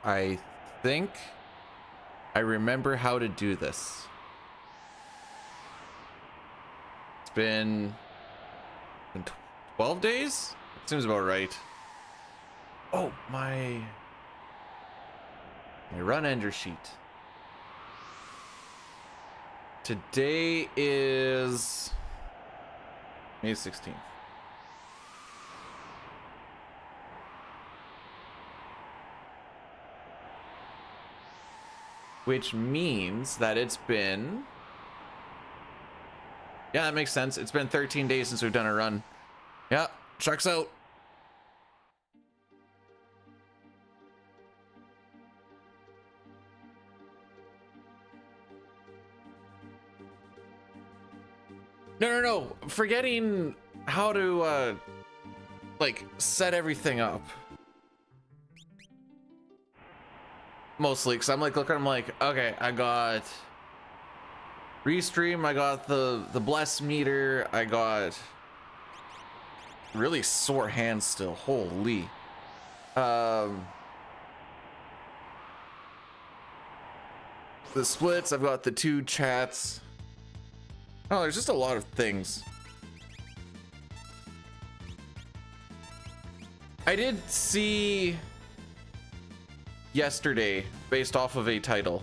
I think I remember how to do this. It's been 12 days? Seems about right. Oh, my run ender sheet. Today is May 16th. Which means that it's been... Yeah, that makes sense. It's been 13 days since we've done a run. Yeah, checks out. No. Forgetting how to, like, set everything up. Mostly, because I'm like, looking, I'm like, okay, I got Restream, I got the bless meter, I got really sore hands still, holy. The splits, I've got the 2 chats. Oh, there's just a lot of things. I did see yesterday based off of a title.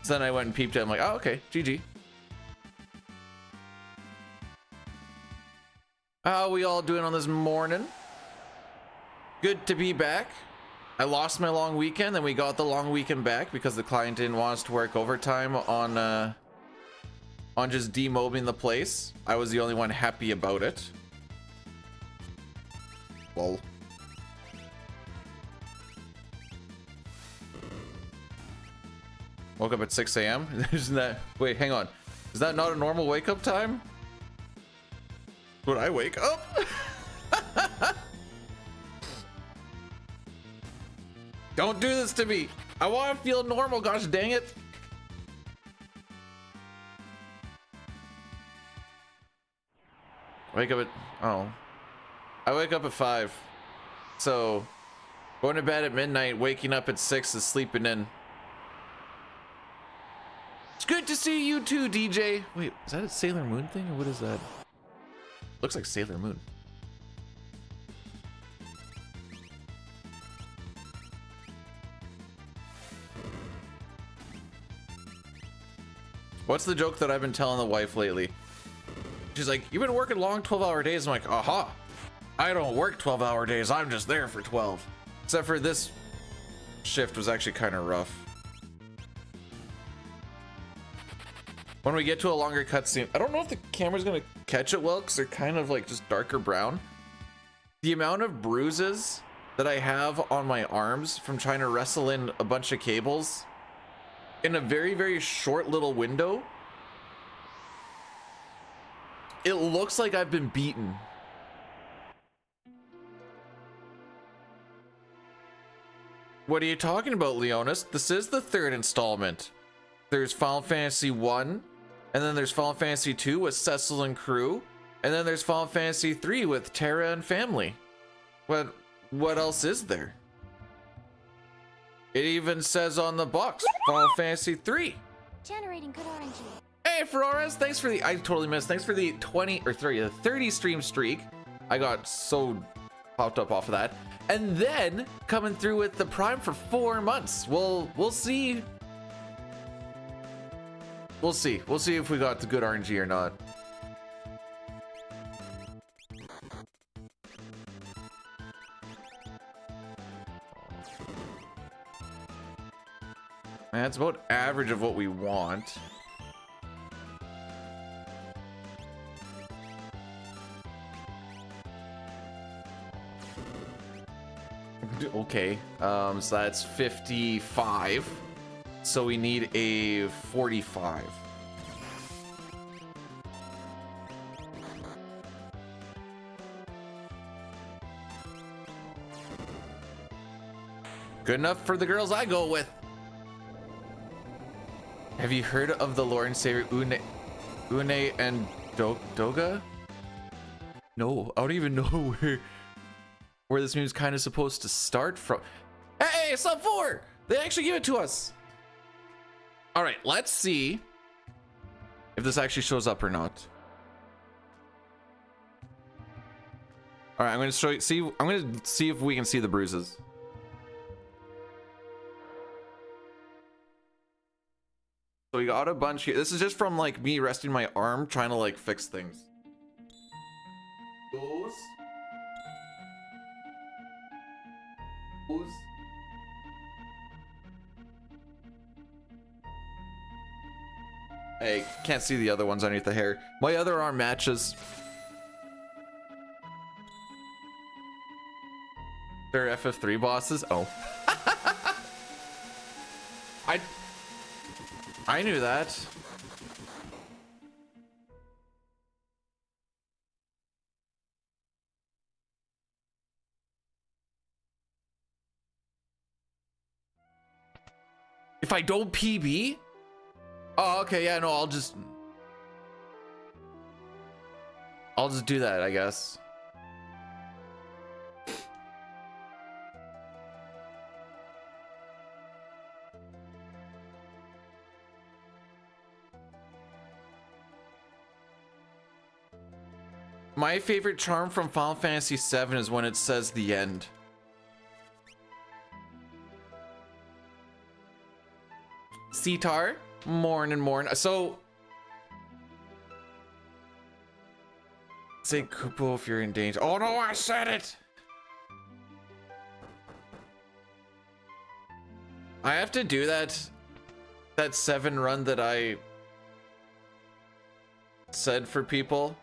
So then I went and peeped it. I'm like, oh, okay, GG. How we all doing on this morning? Good to be back. I lost my long weekend, and we got the long weekend back because the client didn't want us to work overtime on just demobbing the place. I was the only one happy about it. Lol. Woke up at 6 a.m. Isn't that... Wait, hang on. Is that not a normal wake-up time? Would I wake up? Don't do this to me. I want to feel normal, gosh dang it. Wake up at... Oh. I wake up at 5. So, going to bed at midnight, waking up at 6 is sleeping in. It's good to see you too, DJ. Wait, is that a Sailor Moon thing, or what is that? Looks like Sailor Moon. What's the joke that I've been telling the wife lately? She's like, you've been working long 12-hour days. I'm like, aha. I don't work 12-hour days. I'm just there for 12. Except for this shift was actually kind of rough. When we get to a longer cutscene, I don't know if the camera's gonna catch it well because they're kind of like just darker brown. The amount of bruises that I have on my arms from trying to wrestle in a bunch of cables in a very, very short little window. It looks like I've been beaten. What are you talking about, Leonis? This is the 3rd installment. There's Final Fantasy 1, and then there's Final Fantasy 2 with Cecil and crew, and then there's Final Fantasy 3 with Terra and family. What else is there? It even says on the box, Final Fantasy 3. Generating good RNG. Hey, Ferraris, thanks for the... I totally missed. Thanks for the 30 stream streak. I got so popped up off of that. And then coming through with the Prime for 4 months. We'll see. We'll see. We'll see if we got the good RNG or not. That's about average of what we want. Okay, so that's 55. So we need a 45. Good enough for the girls I go with. Have you heard of the Lord and Savior Une and Doga? No, I don't even know where this meme's kind of supposed to start from. Hey, Hey, sub 4! They actually give it to us. All right, let's see if this actually shows up or not. All right, I'm gonna show you. See, I'm gonna see if we can see the bruises. So we got a bunch here. This is just from like me resting my arm, trying to like fix things. Those. Hey, can't see the other ones underneath the hair. My other arm matches. They're FF3 bosses. Oh. I knew that. If I don't PB? Oh, okay, yeah, no, I'll just do that, I guess. My favorite charm from Final Fantasy VII is when it says the end. Sitar, morn and morn. So, say Kupo if you're in danger. Oh no, I said it! I have to do that 7 run that I said for people.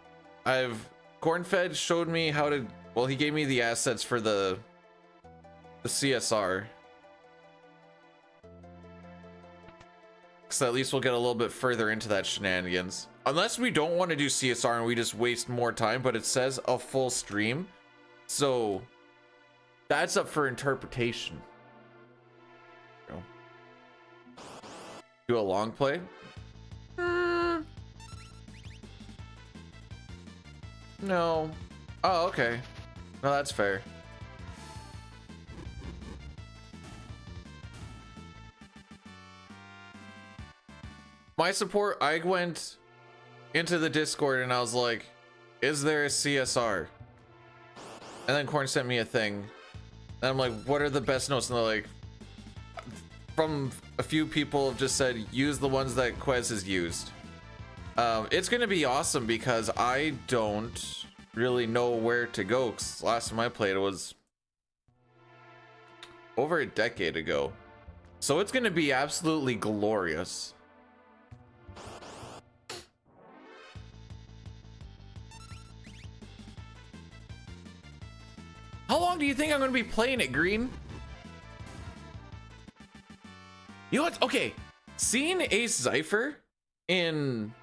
Cornfed showed me how to, well, he gave me the assets for the CSR. So at least we'll get a little bit further into that shenanigans. Unless we don't want to do CSR and we just waste more time, but it says a full stream. So that's up for interpretation. Do a long play? No. Oh, okay. No, that's fair. My support, I went into the Discord and I was like, is there a CSR? And then Corn sent me a thing. And I'm like, what are the best notes? And they're like, from a few people have just said, use the ones that Quez has used. It's gonna be awesome because I don't really know where to go. 'Cause last time I played it was over a decade ago. So it's gonna be absolutely glorious. How long do you think I'm gonna be playing it, Green? You know what? Okay, seeing Ace Zypher in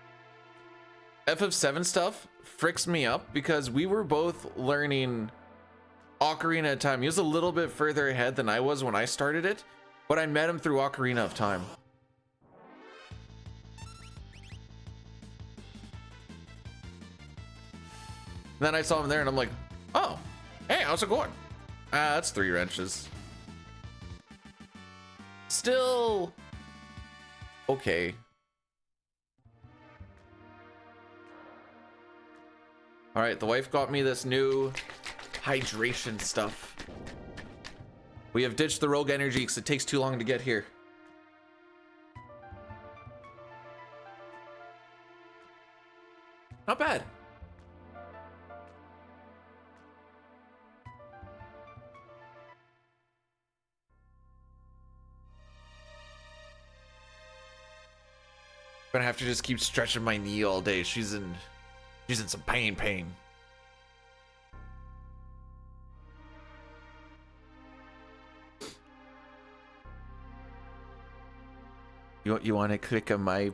FF7 stuff fricks me up because we were both learning Ocarina of Time. He was a little bit further ahead than I was when I started it, but I met him through Ocarina of Time. Then I saw him there and I'm like, oh, hey, how's it going? Ah, that's 3 wrenches. Still okay. All right, the wife got me this new hydration stuff. We have ditched the rogue energy because it takes too long to get here. Not bad. Gonna have to just keep stretching my knee all day. She's in some pain. You want to click on my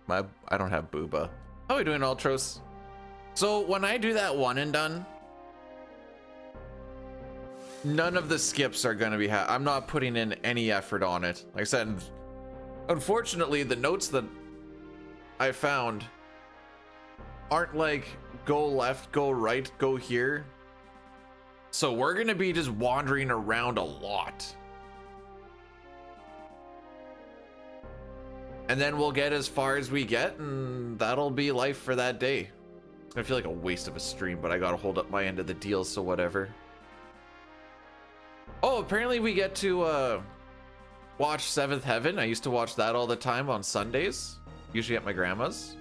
I don't have booba. How are we doing, Ultros? So when I do that one and done, none of the skips are gonna be I'm not putting in any effort on it. Like I said, unfortunately, the notes that I found aren't like go left, go right, go here. So we're gonna be just wandering around a lot. And then we'll get as far as we get, and that'll be life for that day. It's gonna feel like a waste of a stream, but I gotta hold up my end of the deal, so whatever. Oh, apparently we get to watch Seventh Heaven. I used to watch that all the time on Sundays, usually at my grandma's.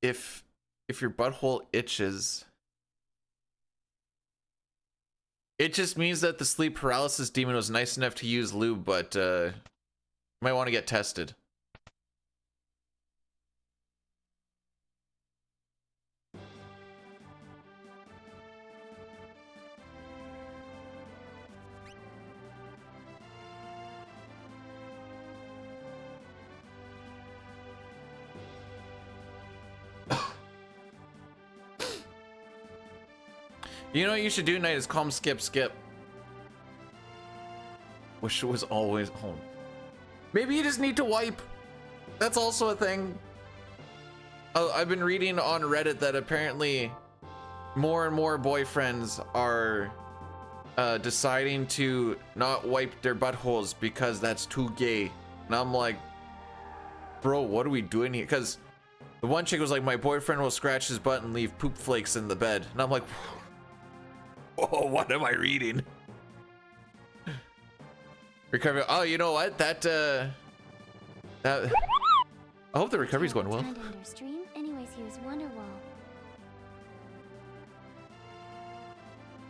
If your butthole itches, it just means that the sleep paralysis demon was nice enough to use lube, but might want to get tested. You know what you should do tonight is call him Skip. Wish it was always home. Maybe you just need to wipe. That's also a thing. Oh, I've been reading on Reddit that apparently more and more boyfriends are deciding to not wipe their buttholes because that's too gay. And I'm like, bro, what are we doing here? Because the one chick was like, my boyfriend will scratch his butt and leave poop flakes in the bed. And I'm like, oh, what am I reading? Recovery. Oh, you know what? That I hope the recovery's going well. Anyways, here's Wonderwall.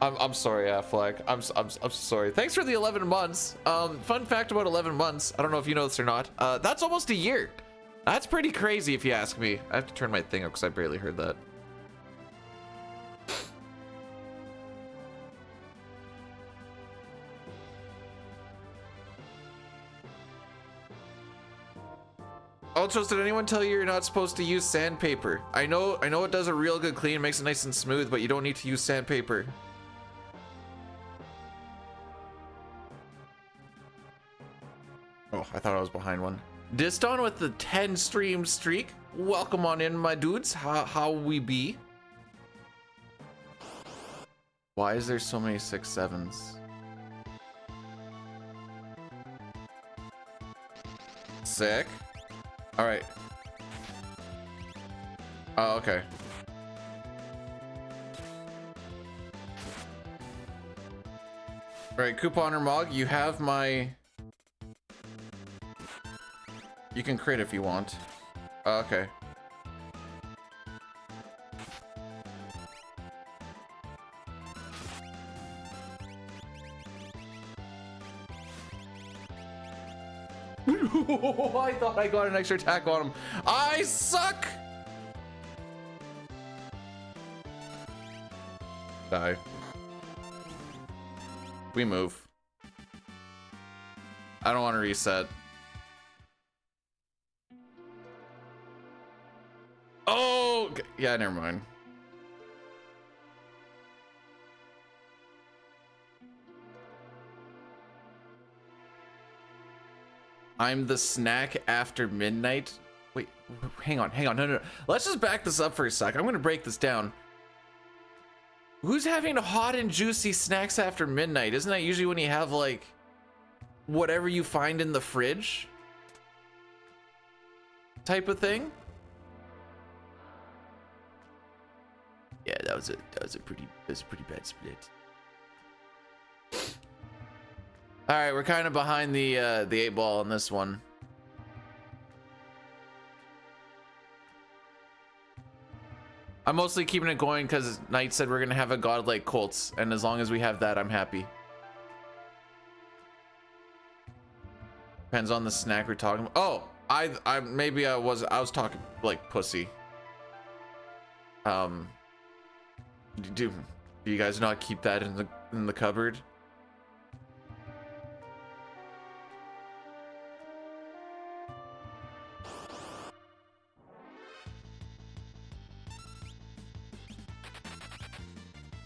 I'm sorry, Affleck. I'm sorry. Thanks for the 11 months. Fun fact about 11 months. I don't know if you know this or not. That's almost a year. That's pretty crazy if you ask me. I have to turn my thing up because I barely heard that. Also, did anyone tell you you're not supposed to use sandpaper? I know it does a real good clean, makes it nice and smooth, but you don't need to use sandpaper. Oh, I thought I was behind one. Diston with the 10 stream streak. Welcome on in, my dudes. How we be? Why is there so many 6-7s? Sick. All right. Oh, okay. All right, Couponer Mog, you have my... You can crit if you want. Oh, okay. I thought I got an extra attack on him. I suck! Die. We move. I don't want to reset. Oh! Yeah, never mind. I'm the snack after midnight. Wait, hang on. No. Let's just back this up for a sec. I'm gonna break this down. Who's having hot and juicy snacks after midnight? Isn't that usually when you have like whatever you find in the fridge type of thing? Yeah, that was a pretty bad split. All right, we're kind of behind the 8-ball on this one. I'm mostly keeping it going because Knight said we're gonna have a godlike Colts, and as long as we have that, I'm happy. Depends on the snack we're talking about. Oh, I maybe I was talking like pussy. Do you guys not keep that in the cupboard?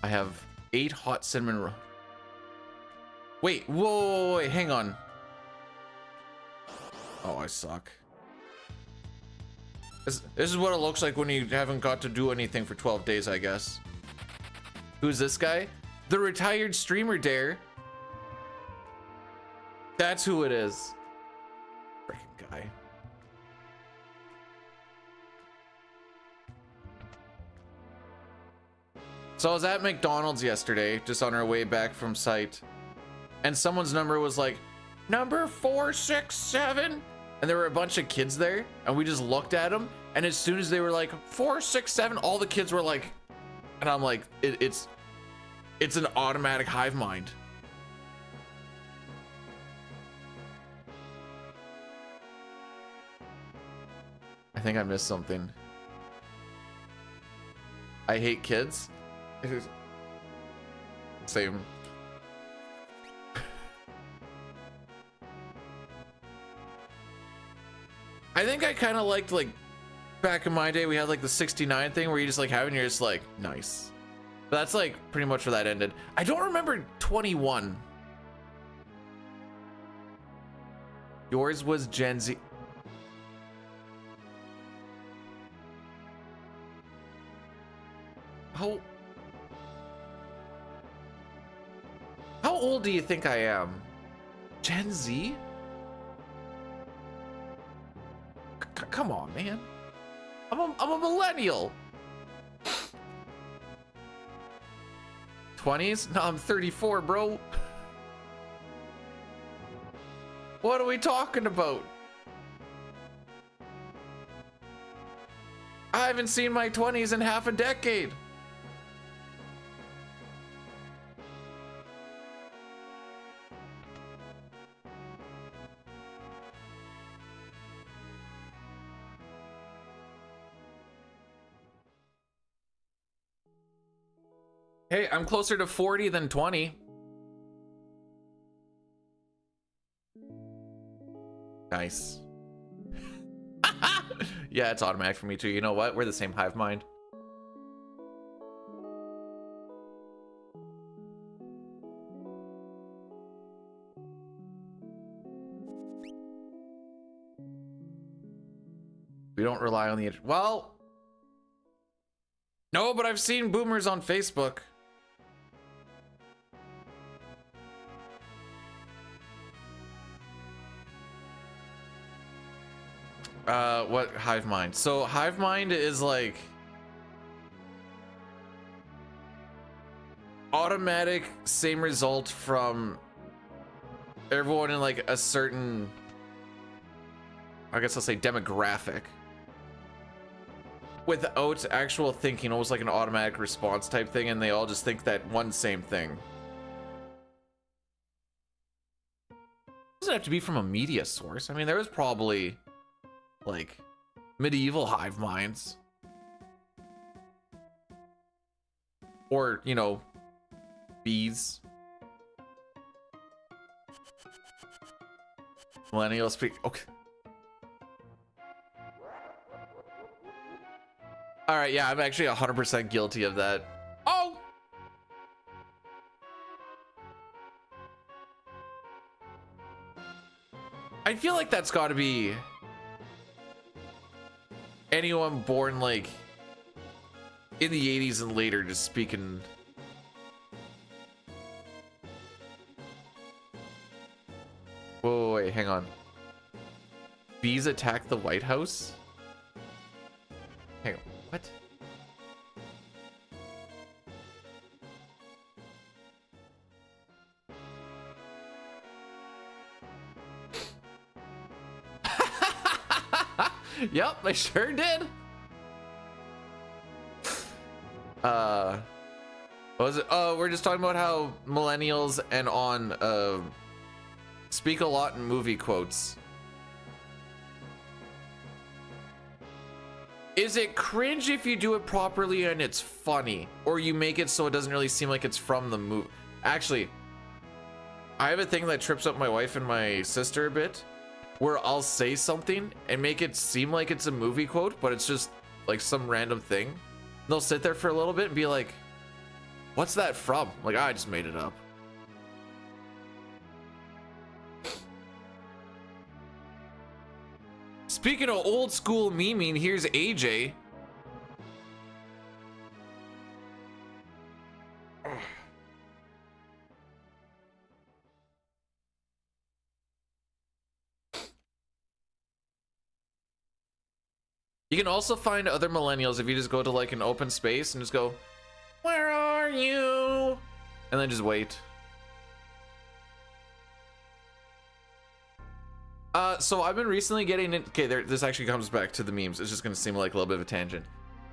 I have 8 hot cinnamon Wait, wait, hang on. Oh, I suck. This is what it looks like when you haven't got to do anything for 12 days, I guess. Who's this guy? The retired streamer Dare. That's who it is. Freaking guy. So I was at McDonald's yesterday, just on our way back from site, and someone's number was like, number 467, and there were a bunch of kids there, and we just looked at them, and as soon as they were like 467, all the kids were like, and I'm like, it's an automatic hive mind. I think I missed something. I hate kids. Same. I think I kind of liked, like, back in my day we had like the 69 thing where you just like have it and you're just like, nice. But that's like pretty much where that ended. I don't remember 21. Yours was Gen Z. How old do you think I am? Gen Z? Come on, man. I'm a millennial. 20s? No, I'm 34, bro. What are we talking about? I haven't seen my 20s in half a decade. Hey, I'm closer to 40 than 20. Nice. Yeah, it's automatic for me too. You know what? We're the same hive mind. We don't rely on the internet. Well, no, but I've seen boomers on Facebook. What hive mind? So hive mind is like automatic same result from everyone in like a certain, I guess I'll say, demographic, without actual thinking, almost like an automatic response type thing, and they all just think that one same thing. Doesn't have to be from a media source. I mean, there was probably like medieval hive minds, or, you know, bees. Millennial speak. Okay. All right. Yeah, I'm actually 100% guilty of that. Oh. I feel like that's got to be anyone born like in the 80s and later, just speaking. Whoa, wait, hang on. Bees attack the White House? Hang on, what? Yep, I sure did. What was it? Oh, we're just talking about how millennials and on speak a lot in movie quotes. Is it cringe if you do it properly and it's funny, or you make it so it doesn't really seem like it's from the movie? Actually, I have a thing that trips up my wife and my sister a bit, where I'll say something and make it seem like it's a movie quote, but it's just like some random thing. And they'll sit there for a little bit and be like, what's that from? Like, I just made it up. Speaking of old school memeing, here's AJ. You can also find other millennials if you just go to like an open space and just go, "Where are you?" and then just wait. So I've been recently getting in. Okay, this actually comes back to the memes. It's just gonna seem like a little bit of a tangent.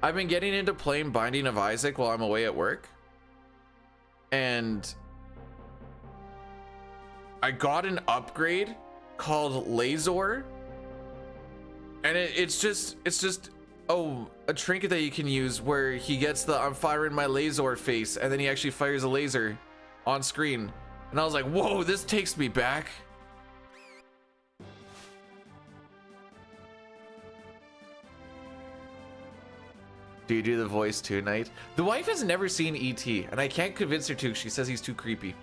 I've been getting into playing Binding of Isaac while I'm away at work, and I got an upgrade called Lazor, and it's just a trinket that you can use where he gets the "I'm firing my Lazor" face, and then he actually fires a laser on screen, and I was like, whoa, this takes me back. Do you do the voice too, Knight? The wife has never seen E.T., and I can't convince her to. She says he's too creepy.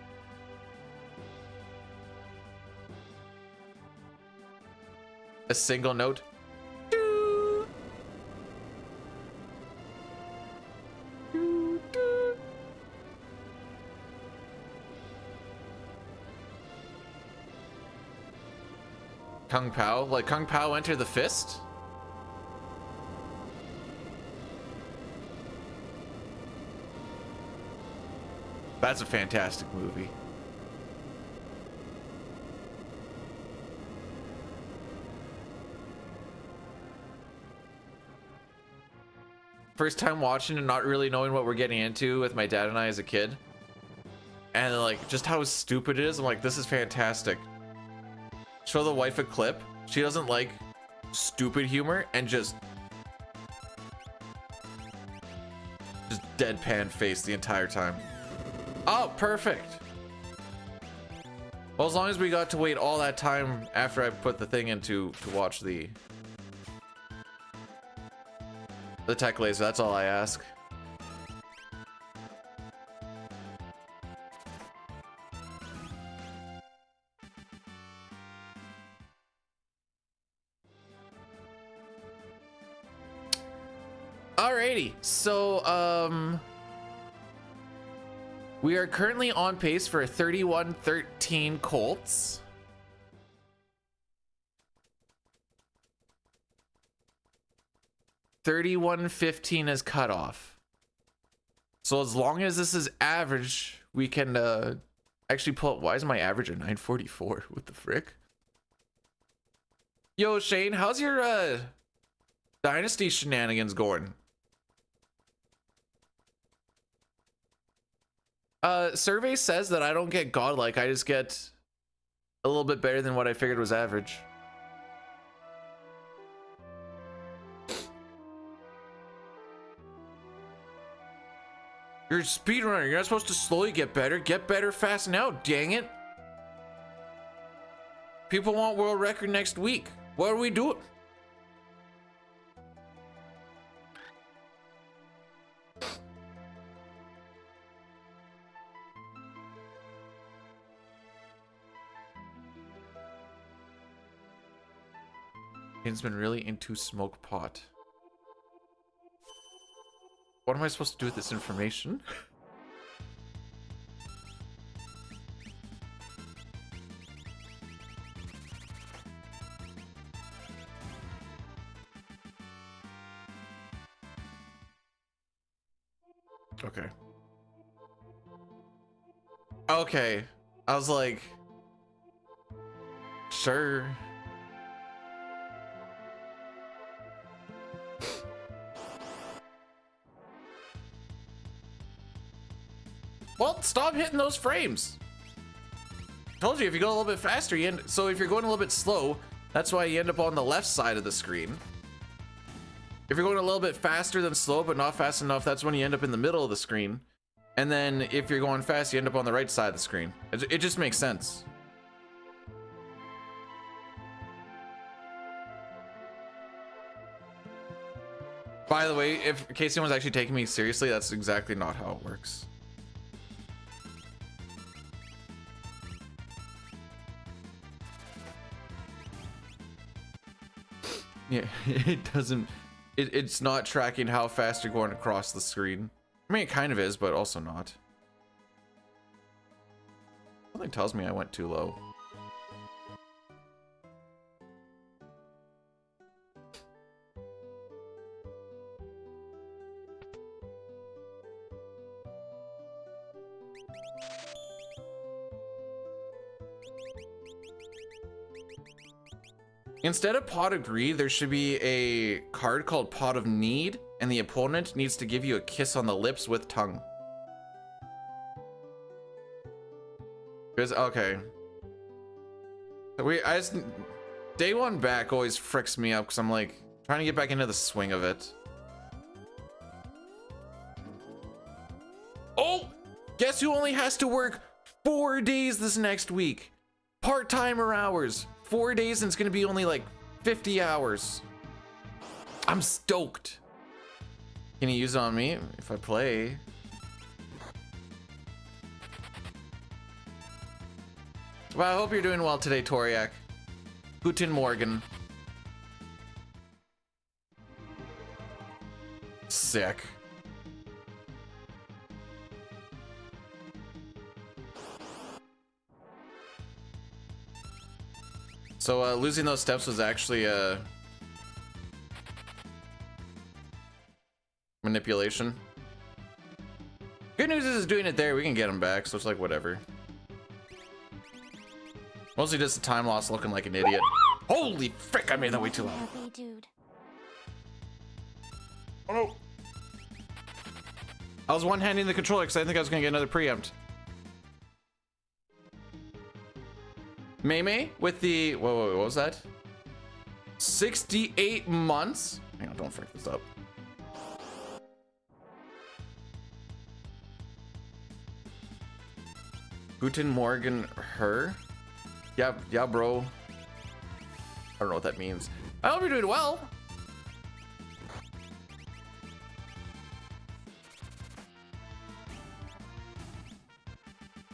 A single note. Doo. Doo, doo. Kung Pao? Like Kung Pao enter the fist? That's a fantastic movie. First time watching and not really knowing what we're getting into with my dad and I as a kid. And like just how stupid it is. I'm like, this is fantastic. Show the wife a clip. She doesn't like stupid humor and just deadpan face the entire time. Oh, perfect. Well, as long as we got to wait all that time after I put the thing in to watch the tech laser, that's all I ask. Alrighty, so we are currently on pace for 31-13 Colts. $31.15 is cut off. So as long as this is average, we can actually pull up. Why is my average at 944? What the frick? Yo, Shane, how's your dynasty shenanigans going? Survey says that I don't get godlike, I just get a little bit better than what I figured was average. You're a speedrunner, you're not supposed to slowly get better fast now, dang it. People want world record next week. What are we doing? He's been really into smoke pot. What am I supposed to do with this information? Okay. Okay. I was like, sure. Well, stop hitting those frames. Told you, if you go a little bit faster, so if you're going a little bit slow, that's why you end up on the left side of the screen. If you're going a little bit faster than slow, but not fast enough, that's when you end up in the middle of the screen. And then if you're going fast, you end up on the right side of the screen. It just makes sense. By the way, in case anyone's actually taking me seriously, that's exactly not how it works. Yeah, it doesn't, it's not tracking how fast you're going across the screen. I mean, it kind of is, but also not. Something tells me I went too low. Instead of Pot of Greed, there should be a card called Pot of Need, and the opponent needs to give you a kiss on the lips with tongue. Okay. Day one back always fricks me up because I'm like trying to get back into the swing of it. Oh, guess who only has to work 4 days this next week? Part-timer hours. 4 days and it's gonna be only like 50 hours. I'm stoked. Can you use it on me if I play? Well, I hope you're doing well today, Toriak. Guten Morgen. Sick. So losing those steps was actually manipulation. Good news is doing it there, we can get him back, so it's like whatever. Mostly just a time loss looking like an idiot. Holy frick, I made that way too loud. Oh no. I was one-handing the controller because I think I was gonna get another preempt. Mei with the, whoa, what was that? 68 months? Hang on, don't frick this up. Guten Morgen, her? Yeah, bro. I don't know what that means. I hope you're doing well.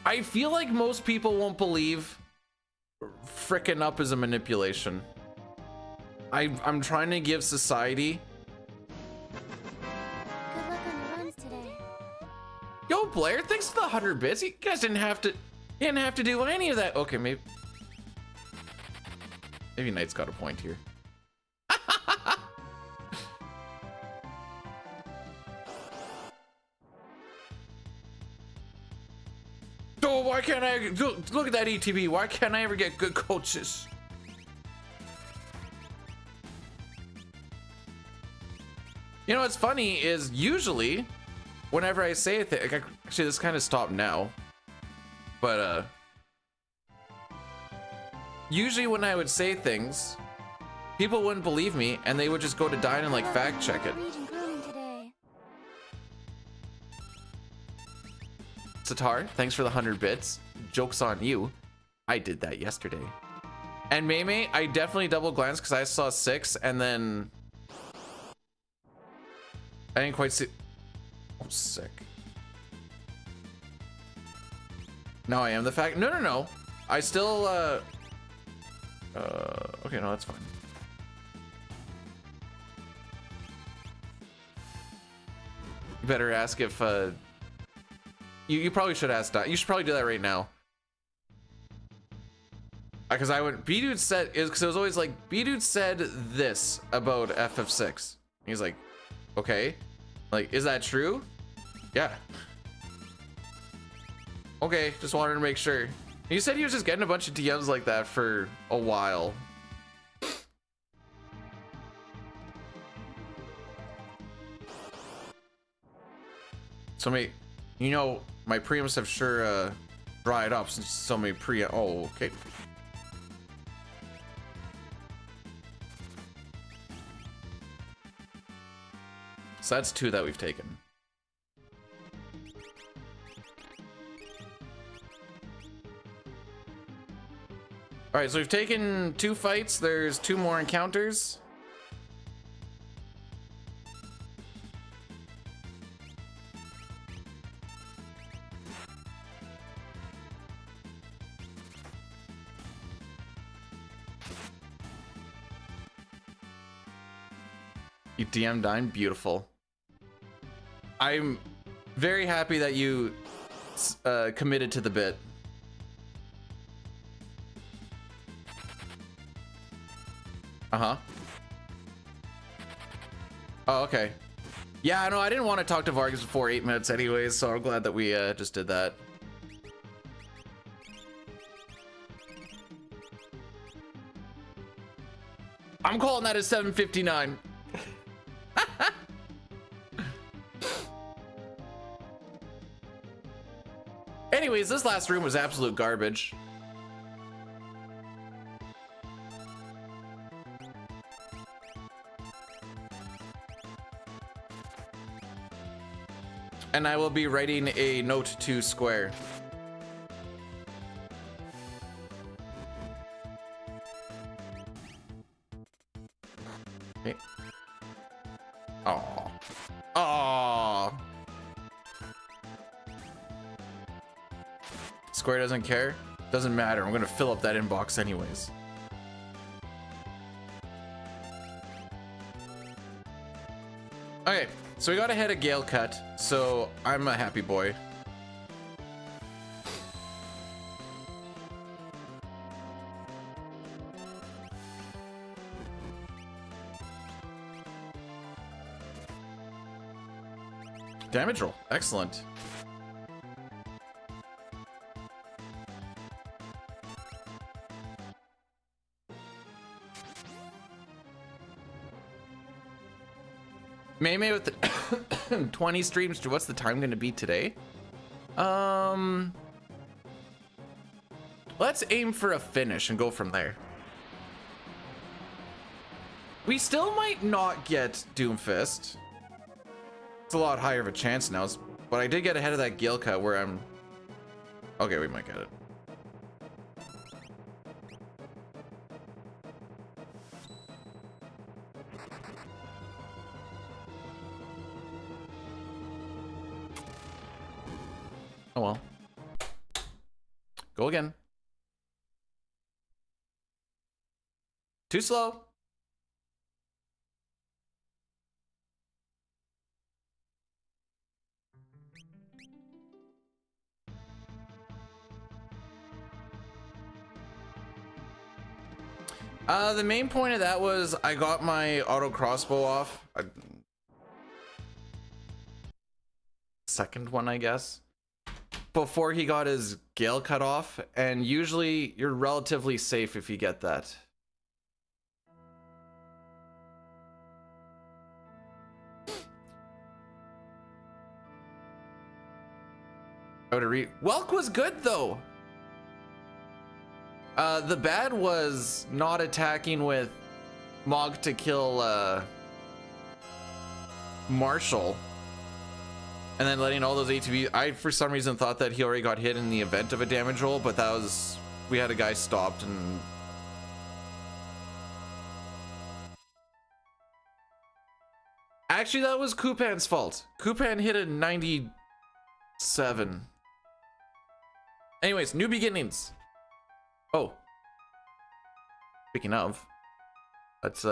I feel like most people won't believe frickin' up is a manipulation. I'm trying to give society. Good luck on the runs today. Yo, Blair, thanks for the 100 bits. You guys didn't have to do any of that. Okay, maybe Knight's got a point here. Oh, why can't I look at that ETB? Why can't I ever get good coaches? You know what's funny is usually whenever I say a thing, like actually this kind of stopped now, but usually when I would say things, people wouldn't believe me and they would just go to Dine and like fact check it. Satar, thanks for the 100 bits. Joke's on you. I did that yesterday. And Mei, I definitely double glanced because I saw 6 and then I didn't quite see. Oh, sick. No, I am the fact. No. I still, okay, no, that's fine. You better ask if, you probably should ask that. You should probably do that right now. Because B-Dude said, because it was always like, B-Dude said this about FF6. He's like, okay, like, is that true? Yeah. Okay, just wanted to make sure. He said he was just getting a bunch of DMs like that for a while. So you know, my preamps have sure dried up since so many oh, okay. So that's 2 that we've taken. All right, so we've taken 2 fights. There's 2 more encounters. You DM Dine, beautiful. I'm very happy that you committed to the bit. Uh-huh. Oh, okay. Yeah, no, I didn't want to talk to Vargas before 8 minutes anyways, so I'm glad that we just did that. I'm calling that a 759. Anyways, this last room was absolute garbage. And I will be writing a note to Square. Okay. Aww. Aww. Square doesn't care? Doesn't matter. I'm gonna fill up that inbox anyways. Okay, so we got a head of Gale cut, so I'm a happy boy. Damage roll, excellent. May with the 20 streams. What's the time gonna be today? Let's aim for a finish and go from there. We still might not get Doomfist. It's a lot higher of a chance now, but I did get ahead of that Gale cut where I'm... Okay, we might get it. Oh well. Go again. Too slow. The main point of that was I got my auto crossbow off. Second one, I guess. Before he got his Gale cut off, and usually you're relatively safe if you get that. I would read. Welk was good though. The bad was not attacking with Mog to kill Marshall. And then letting all those ATV. I, for some reason, thought that he already got hit in the event of a damage roll, but that was... We had a guy stopped and... Actually, that was Kupan's fault. Kupan hit a 97. Anyways, new beginnings. Oh. Speaking of, let's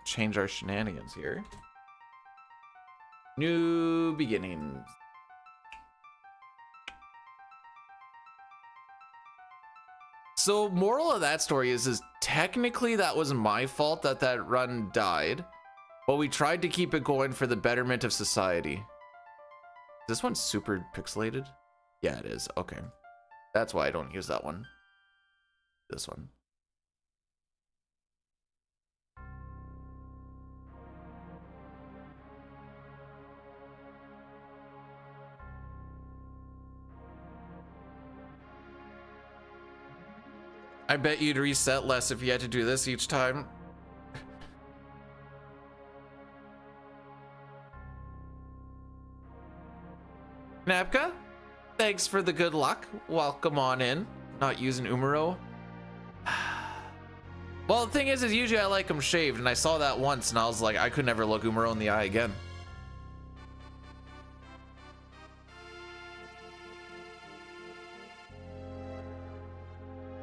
change our shenanigans here. New beginnings. So moral of that story is technically that was my fault that that run died, but we tried to keep it going for the betterment of society. This one's super pixelated? Yeah, it is. Okay. That's why I don't use that one. This one. I bet you'd reset less if you had to do this each time. Napka, thanks for the good luck. Welcome on in. Not using Umaro. Well, the thing is usually I like them shaved, and I saw that once, and I was like, I could never look Umaro in the eye again.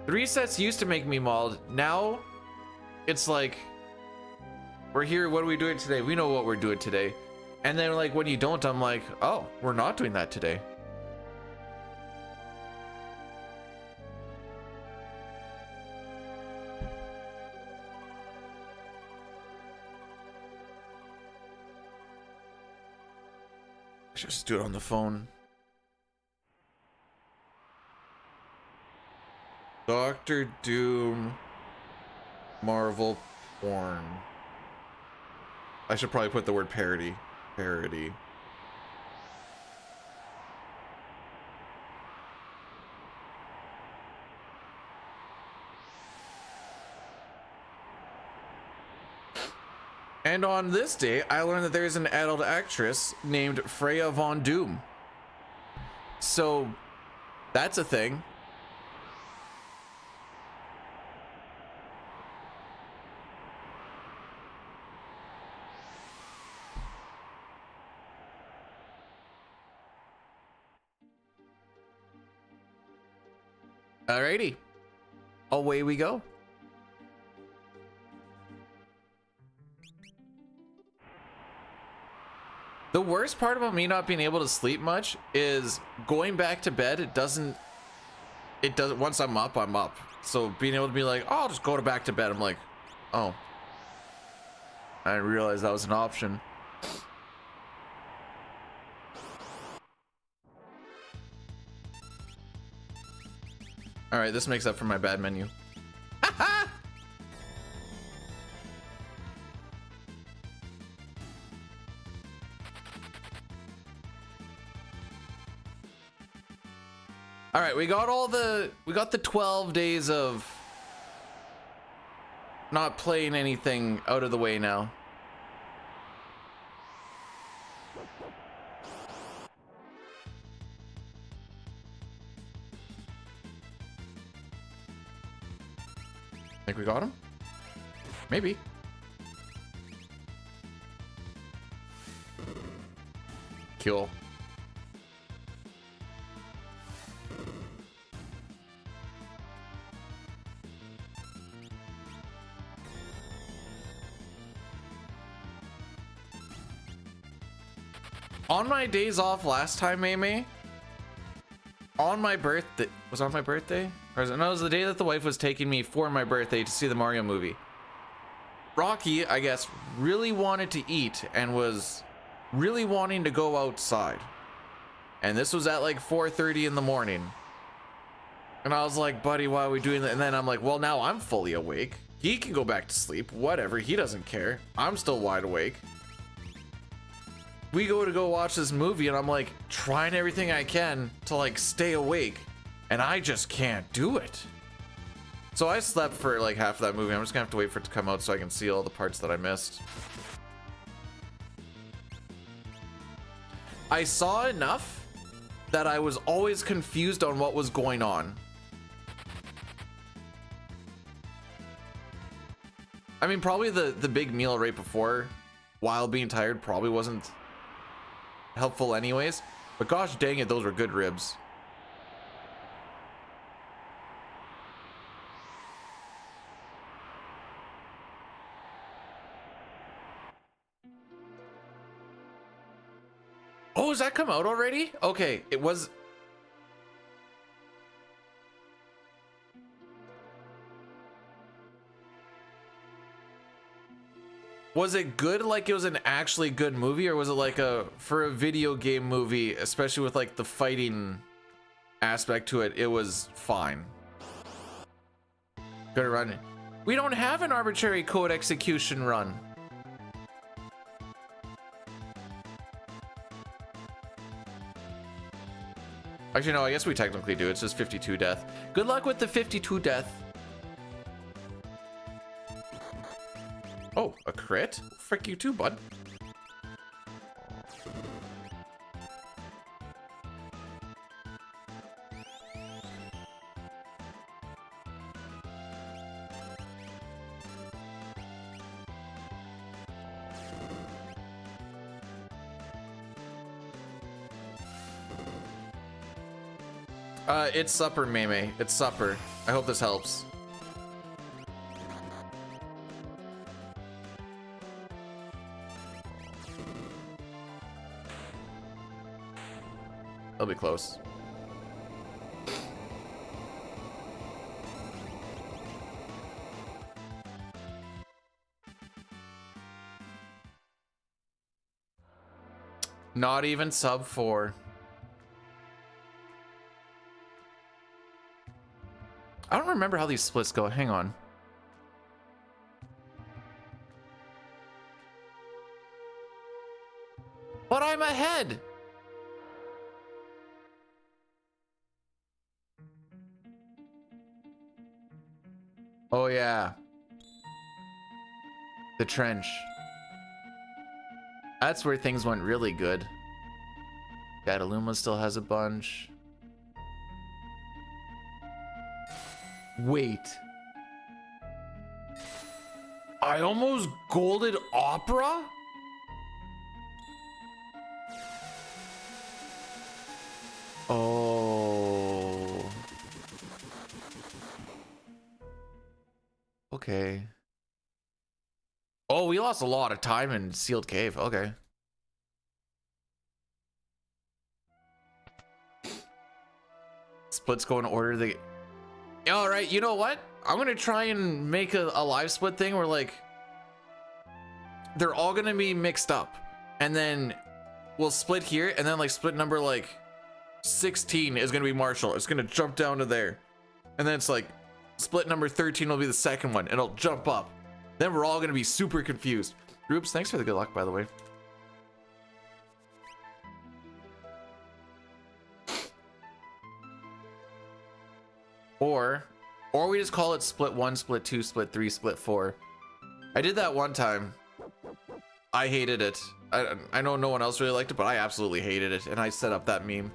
The resets used to make me mauled. Now, it's like, we're here, what are we doing today? We know what we're doing today. And then like, when you don't, I'm like, oh, we're not doing that today. I should just do it on the phone. Doctor Doom, Marvel Porn. I should probably put the word parody. Parody. And on this day, I learned that there's an adult actress named Freya Von Doom. So, that's a thing. Alrighty, away we go. The worst part about me not being able to sleep much is going back to bed. It doesn't, once I'm up, I'm up. So being able to be like, oh, I'll just go to back to bed. I'm like, oh, I didn't realize that was an option. All right, this makes up for my bad menu. All right, we got the 12 days of not playing anything out of the way now. Think we got him? Maybe. Cool. On my days off last time, May, on my birthday, was it on my birthday? Or was it, no, it was the day that the wife was taking me for my birthday to see the Mario movie. Rocky, I guess, really wanted to eat and was really wanting to go outside. And this was at like 4:30 in the morning. And I was like, buddy, why are we doing that? And then I'm like, well, now I'm fully awake. He can go back to sleep, whatever. He doesn't care. I'm still wide awake. We go watch this movie and I'm like trying everything I can to like stay awake and I just can't do it. So I slept for like half of that movie. I'm just gonna have to wait for it to come out so I can see all the parts that I missed. I saw enough that I was always confused on what was going on. I mean, probably the big meal right before while being tired probably wasn't helpful anyways, but gosh dang it, those were good ribs. Oh, has that come out already? Okay, it was. Was it good, like it was an actually good movie, or was it like for a video game movie, especially with like the fighting aspect to it, it was fine. Gotta run it. We don't have an arbitrary code execution run. Actually, no, I guess we technically do. It's just 52 death. Good luck with the 52 death. Oh, a crit? Frick you too, bud. It's supper, Meme. It's supper. I hope this helps. They'll be close. Not even sub 4. I don't remember how these splits go. Hang on. But I'm ahead. Oh yeah. The trench. That's where things went really good. Cataluma still has a bunch. Wait. I almost golded Opera? Oh. Okay. Oh, we lost a lot of time in Sealed Cave. Okay. Split's going to order the... All right, you know what? I'm going to try and make a live split thing where, like, they're all going to be mixed up. And then we'll split here, and then, like, split number, like, 16 is going to be Marshall. It's going to jump down to there. And then it's, like, split number 13 will be the second one, and it'll jump up. Then we're all going to be super confused. Groups, thanks for the good luck, by the way. Or we just call it split 1, split 2, split 3, split 4. I did that one time. I hated it. I know no one else really liked it, but I absolutely hated it. And I set up that meme.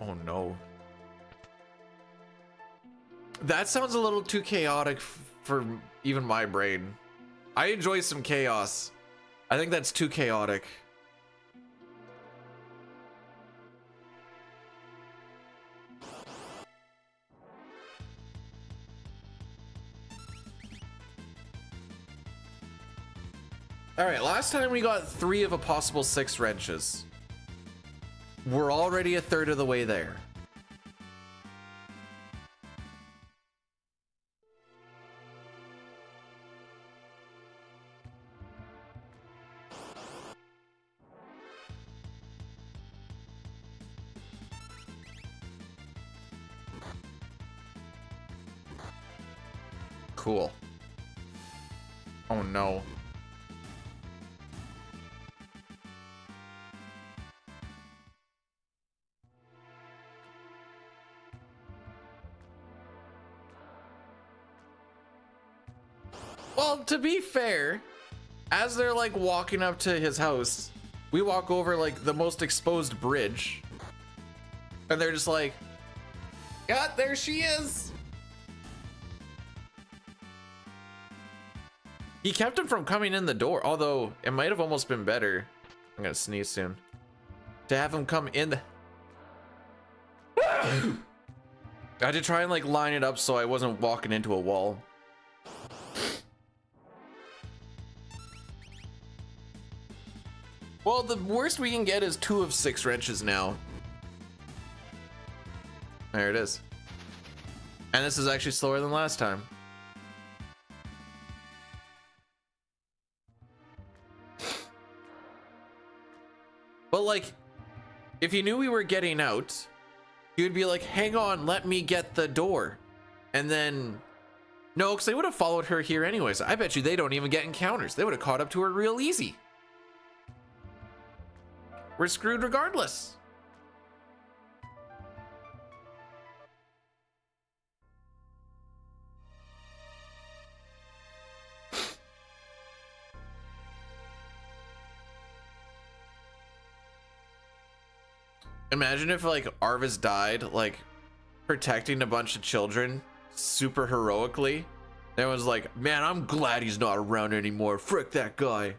Oh no. That sounds a little too chaotic for even my brain. I enjoy some chaos. I think that's too chaotic. All right, last time we got 3 of a possible 6 wrenches. We're already a third of the way there. Cool. Oh no. Well, to be fair, as they're like walking up to his house, we walk over like the most exposed bridge. And they're just like, yeah, there she is. He kept him from coming in the door, although it might have almost been better. I'm gonna sneeze soon. To have him come in the... I had to try and like line it up so I wasn't walking into a wall. Well, the worst we can get is 2 of 6 wrenches now. There it is. And this is actually slower than last time. But like, if you knew we were getting out, you'd be like, hang on, let me get the door. And then, no, because they would have followed her here anyways. I bet you they don't even get encounters. They would have caught up to her real easy. We're screwed regardless. Imagine if like Arvis died, like protecting a bunch of children super heroically. Everyone's like, man, I'm glad he's not around anymore. Frick that guy.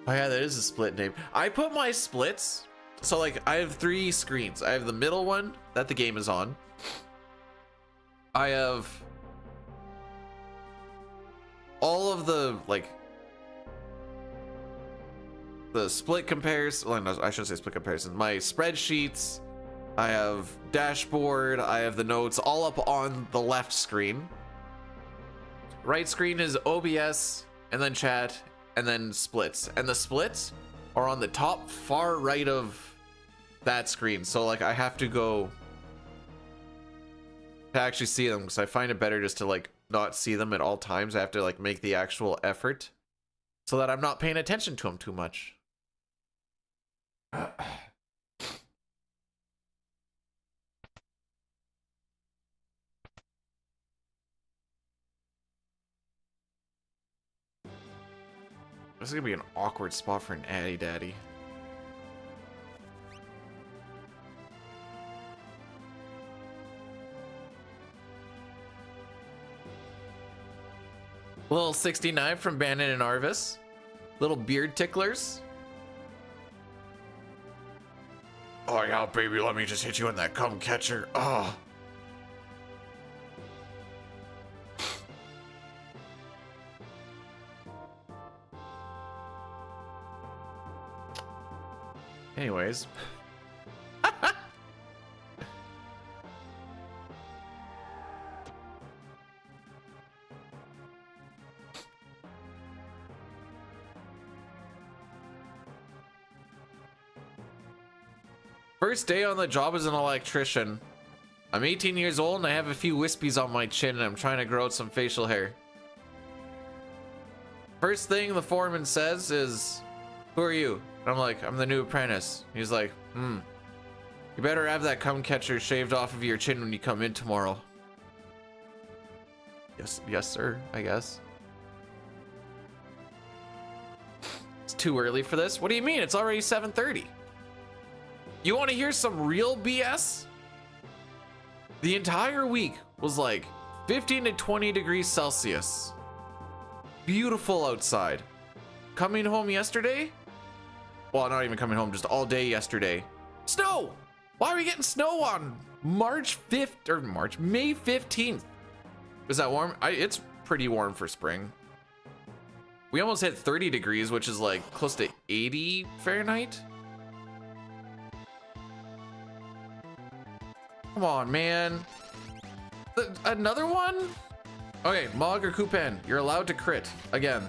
Oh yeah, that is a split name. I put my splits, so like I have 3 screens. I have the middle one that the game is on. I have all of the like the split comparison. Well, no, I shouldn't say split comparison. My spreadsheets, I have dashboard, I have the notes all up on the left screen. Right screen is OBS, and then chat, and then splits. And the splits are on the top far right of that screen. So like I have to go to actually see them, because I find it better just to like not see them at all times. I have to like make the actual effort so that I'm not paying attention to them too much. This is gonna be an awkward spot for an Addy Daddy. Little 69 from Bannon and Arvis. Little beard ticklers. Oh yeah, baby, let me just hit you in that cum catcher. Oh. Anyways. First day on the job as an electrician. I'm 18 years old and I have a few wispies on my chin and I'm trying to grow out some facial hair. First thing the foreman says is, "Who are you?" And I'm like, "I'm the new apprentice." He's like, "You better have that cum catcher shaved off of your chin when you come in tomorrow." Yes, sir, I guess. It's too early for this? What do you mean? It's already 7:30. You want to hear some real BS? The entire week was like 15 to 20 degrees Celsius. Beautiful outside. Coming home yesterday? Well, not even coming home, just all day yesterday. Snow! Why are we getting snow on March 5th or May 15th? Is that warm? It's pretty warm for spring. We almost hit 30 degrees, which is like close to 80 Fahrenheit. Come on, man. Another one? Okay, Mog or Kupen, you're allowed to crit again.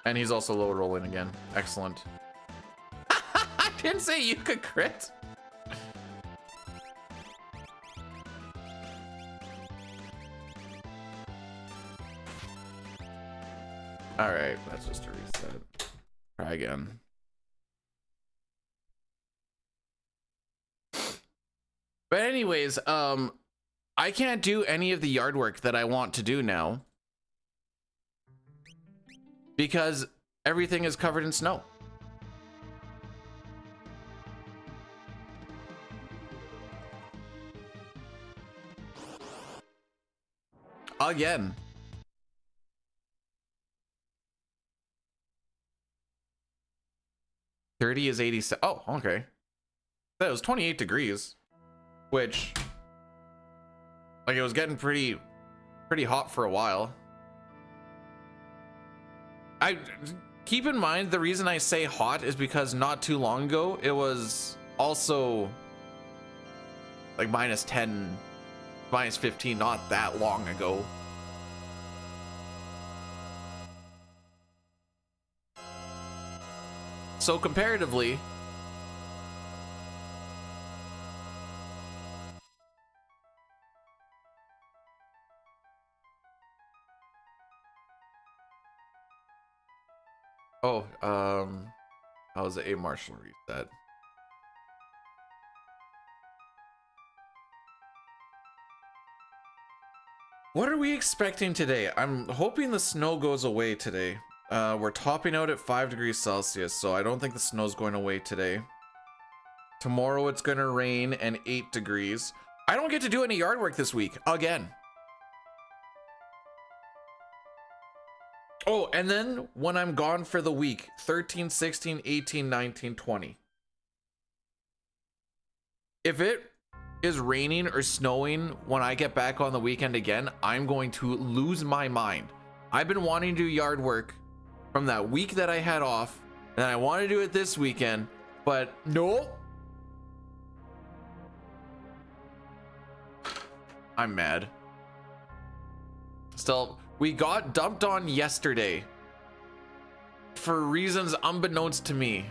And he's also low rolling again. Excellent. I didn't say you could crit. All right, that's just a reset. Try again. But anyways, I can't do any of the yard work that I want to do now because everything is covered in snow. Again. $30 is 87. Oh, okay. That was 28 degrees, which, like, it was getting pretty hot for a while. I keep in mind the reason I say hot is because not too long ago it was also like -10, -15, not that long ago. So comparatively, how was the A Marshall reset? What are we expecting today? I'm hoping the snow goes away today. We're topping out at 5 degrees Celsius, so I don't think the snow's going away today. Tomorrow it's gonna rain and 8 degrees. I don't get to do any yard work this week again. Oh, and then when I'm gone for the week, 13, 16, 18, 19, 20. If it is raining or snowing when I get back on the weekend again, I'm going to lose my mind. I've been wanting to do yard work from that week that I had off, and I want to do it this weekend, but no. I'm mad. Still, we got dumped on yesterday for reasons unbeknownst to me.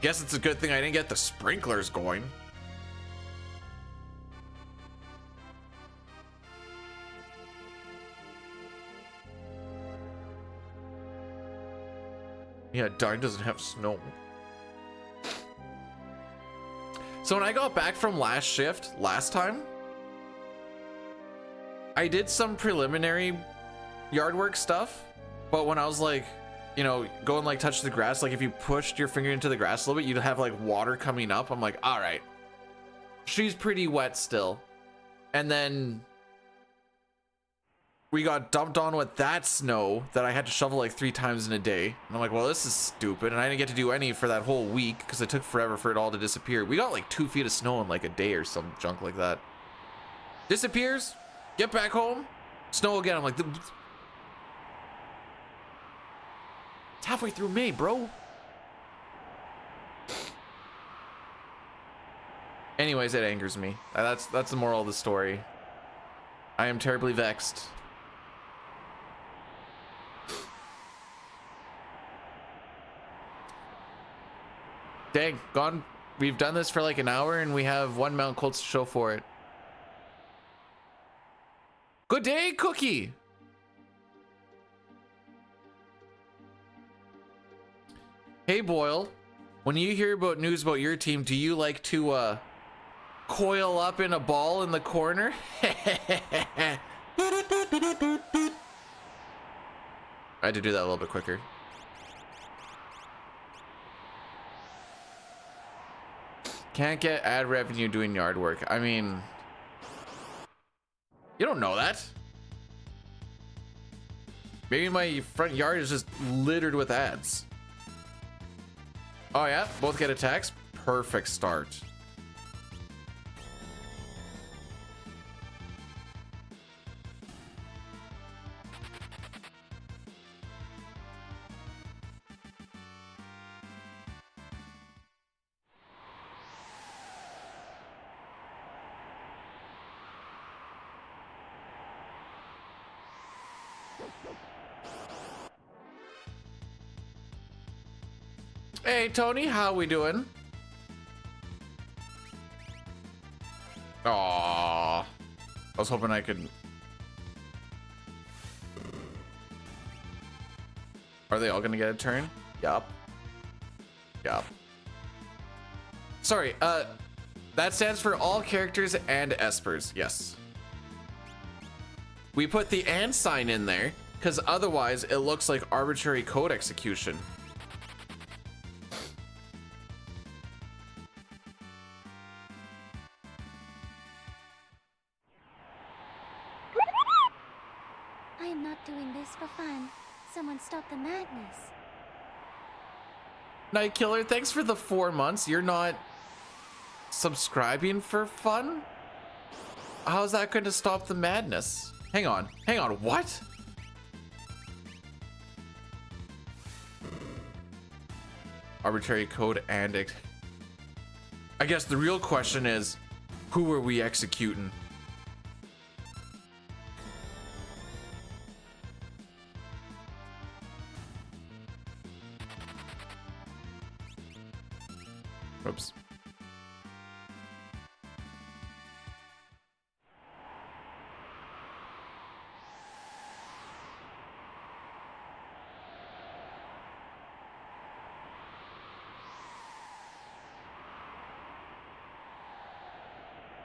Guess it's a good thing I didn't get the sprinklers going. Yeah, darn doesn't have snow. So when I got back from last shift last time, I did some preliminary yard work stuff, but when I was like, you know, go and like touch the grass, like if you pushed your finger into the grass a little bit, you'd have like water coming up. I'm like, all right, she's pretty wet still. And then we got dumped on with that snow that I had to shovel like 3 times in a day. And I'm like, well, this is stupid. And I didn't get to do any for that whole week because it took forever for it all to disappear. We got like 2 feet of snow in like a day or some junk like that. Disappears, get back home, snow again. I'm like, it's halfway through May, bro. Anyways, it angers me. That's the moral of the story. I am terribly vexed. Dang, gone. We've done this for like an hour and we have 1 Mount Colts to show for it. Good day, Cookie. Hey, Boyle. When you hear about news about your team, do you like to coil up in a ball in the corner? I had to do that a little bit quicker. Can't get ad revenue doing yard work. I mean, you don't know that. Maybe my front yard is just littered with ads. Oh yeah, both get attacks. Perfect start. Hey Tony, how we doing? Aww. I was hoping I could. Are they all gonna get a turn? Yup. Yup. Sorry, that stands for all characters and espers, yes. We put the and sign in there because otherwise it looks like arbitrary code execution. I am not doing this for fun. Someone stop the madness. Night Killer, thanks for the 4 months. You're not subscribing for fun? How's that going to stop the madness? Hang on, what? Arbitrary code and I guess the real question is, who are we executing? Oops.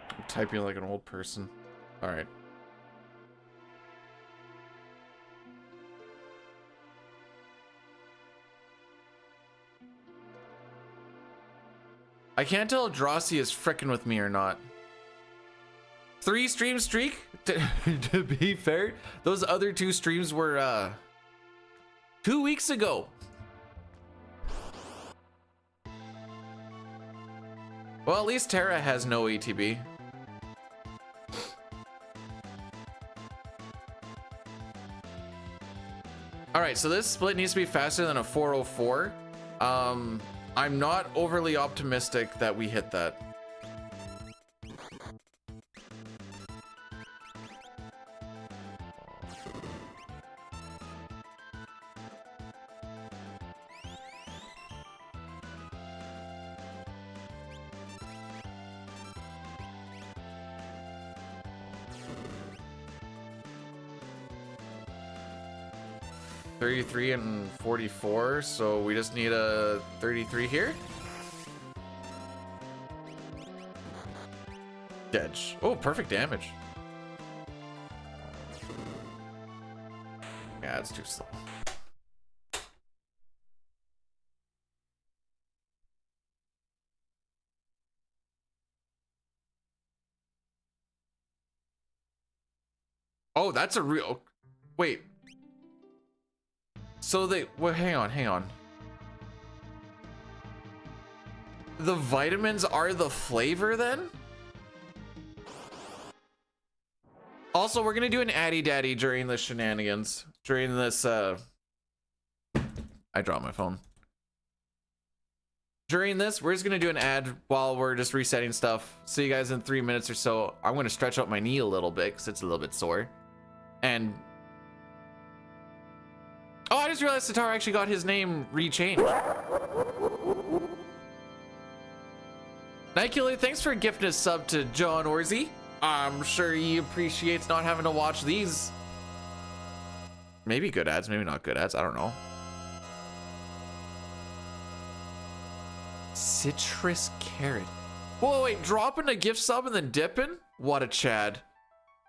I'm typing like an old person. All right. I can't tell if Drosy is frickin' with me or not. 3 stream streak? To be fair, those other 2 streams were 2 weeks ago. Well, at least Terra has no ATB. All right, so this split needs to be faster than a 404. I'm not overly optimistic that we hit that. $33 and $44, so we just need a 33 here. Edge. Oh, perfect damage. Yeah, it's too slow. Oh, that's a real... Wait. So they... Well, hang on. The vitamins are the flavor then? Also, we're gonna do an Addy Daddy during the shenanigans. During this, I dropped my phone. During this, we're just gonna do an ad while we're just resetting stuff. See you guys in 3 minutes or so. I'm gonna stretch out my knee a little bit because it's a little bit sore. And... Oh, I just realized Sitar actually got his name rechanged. Nike, thanks for gifting a sub to John Orzy. I'm sure he appreciates not having to watch these. Maybe good ads, maybe not good ads. I don't know. Citrus carrot. Whoa, wait, dropping a gift sub and then dipping? What a Chad.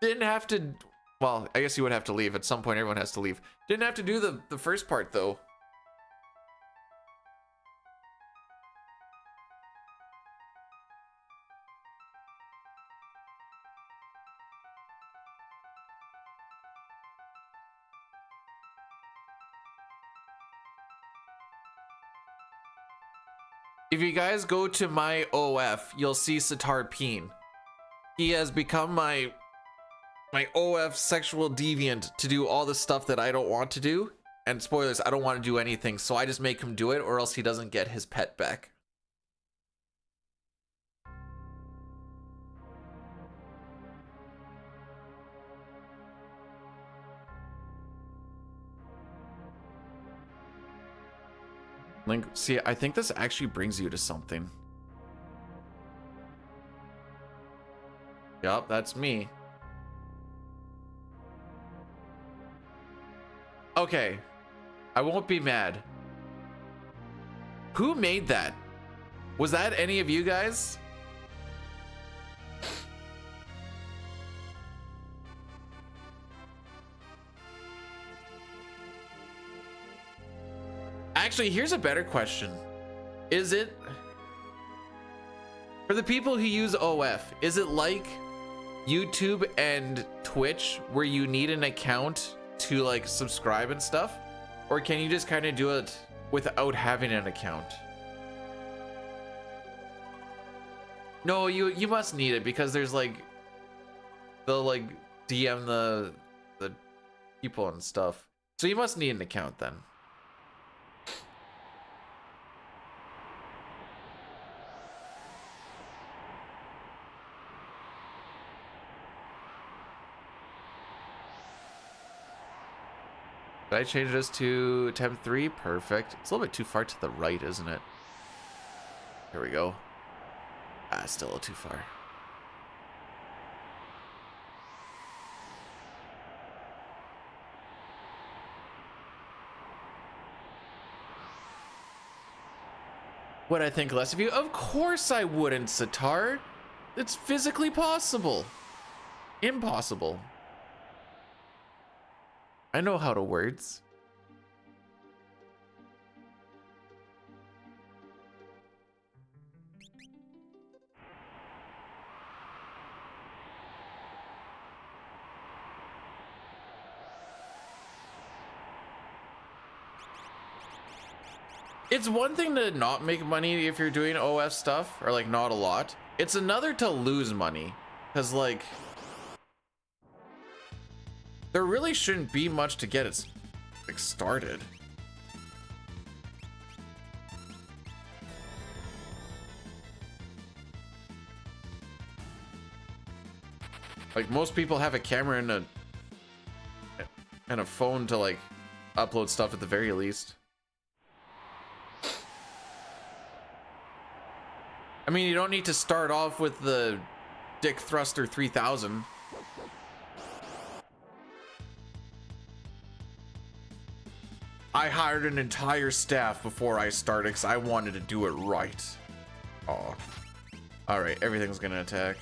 Didn't have to... Well, I guess you would have to leave. At some point, everyone has to leave. Didn't have to do the first part, though. If you guys go to my OF, you'll see Sitar Peen. He has become my OF sexual deviant to do all the stuff that I don't want to do. And spoilers, I don't want to do anything, so I just make him do it or else he doesn't get his pet back. Link, see, I think this actually brings you to something. Yup, that's me. Okay, I won't be mad. Who made that? Was that any of you guys? Actually, here's a better question. Is it, for the people who use OF, is it like YouTube and Twitch where you need an account to like subscribe and stuff? Or can you just kind of do it without having an account? No, you must need it because there's like, they'll like DM the people and stuff. So you must need an account then. Did I change this to temp 3? Perfect. It's a little bit too far to the right, isn't it? Here we go. Ah, still a little too far. Would I think less of you? Of course I wouldn't, Sitar. It's physically possible. Impossible. I know how to words. It's one thing to not make money if you're doing OF stuff, or like not a lot. It's another to lose money, because like there really shouldn't be much to get. It's like started. Like most people have a camera and a phone to like upload stuff at the very least. I mean, you don't need to start off with the Dick Thruster 3000. I hired an entire staff before I started because I wanted to do it right. Oh. Alright, everything's gonna attack.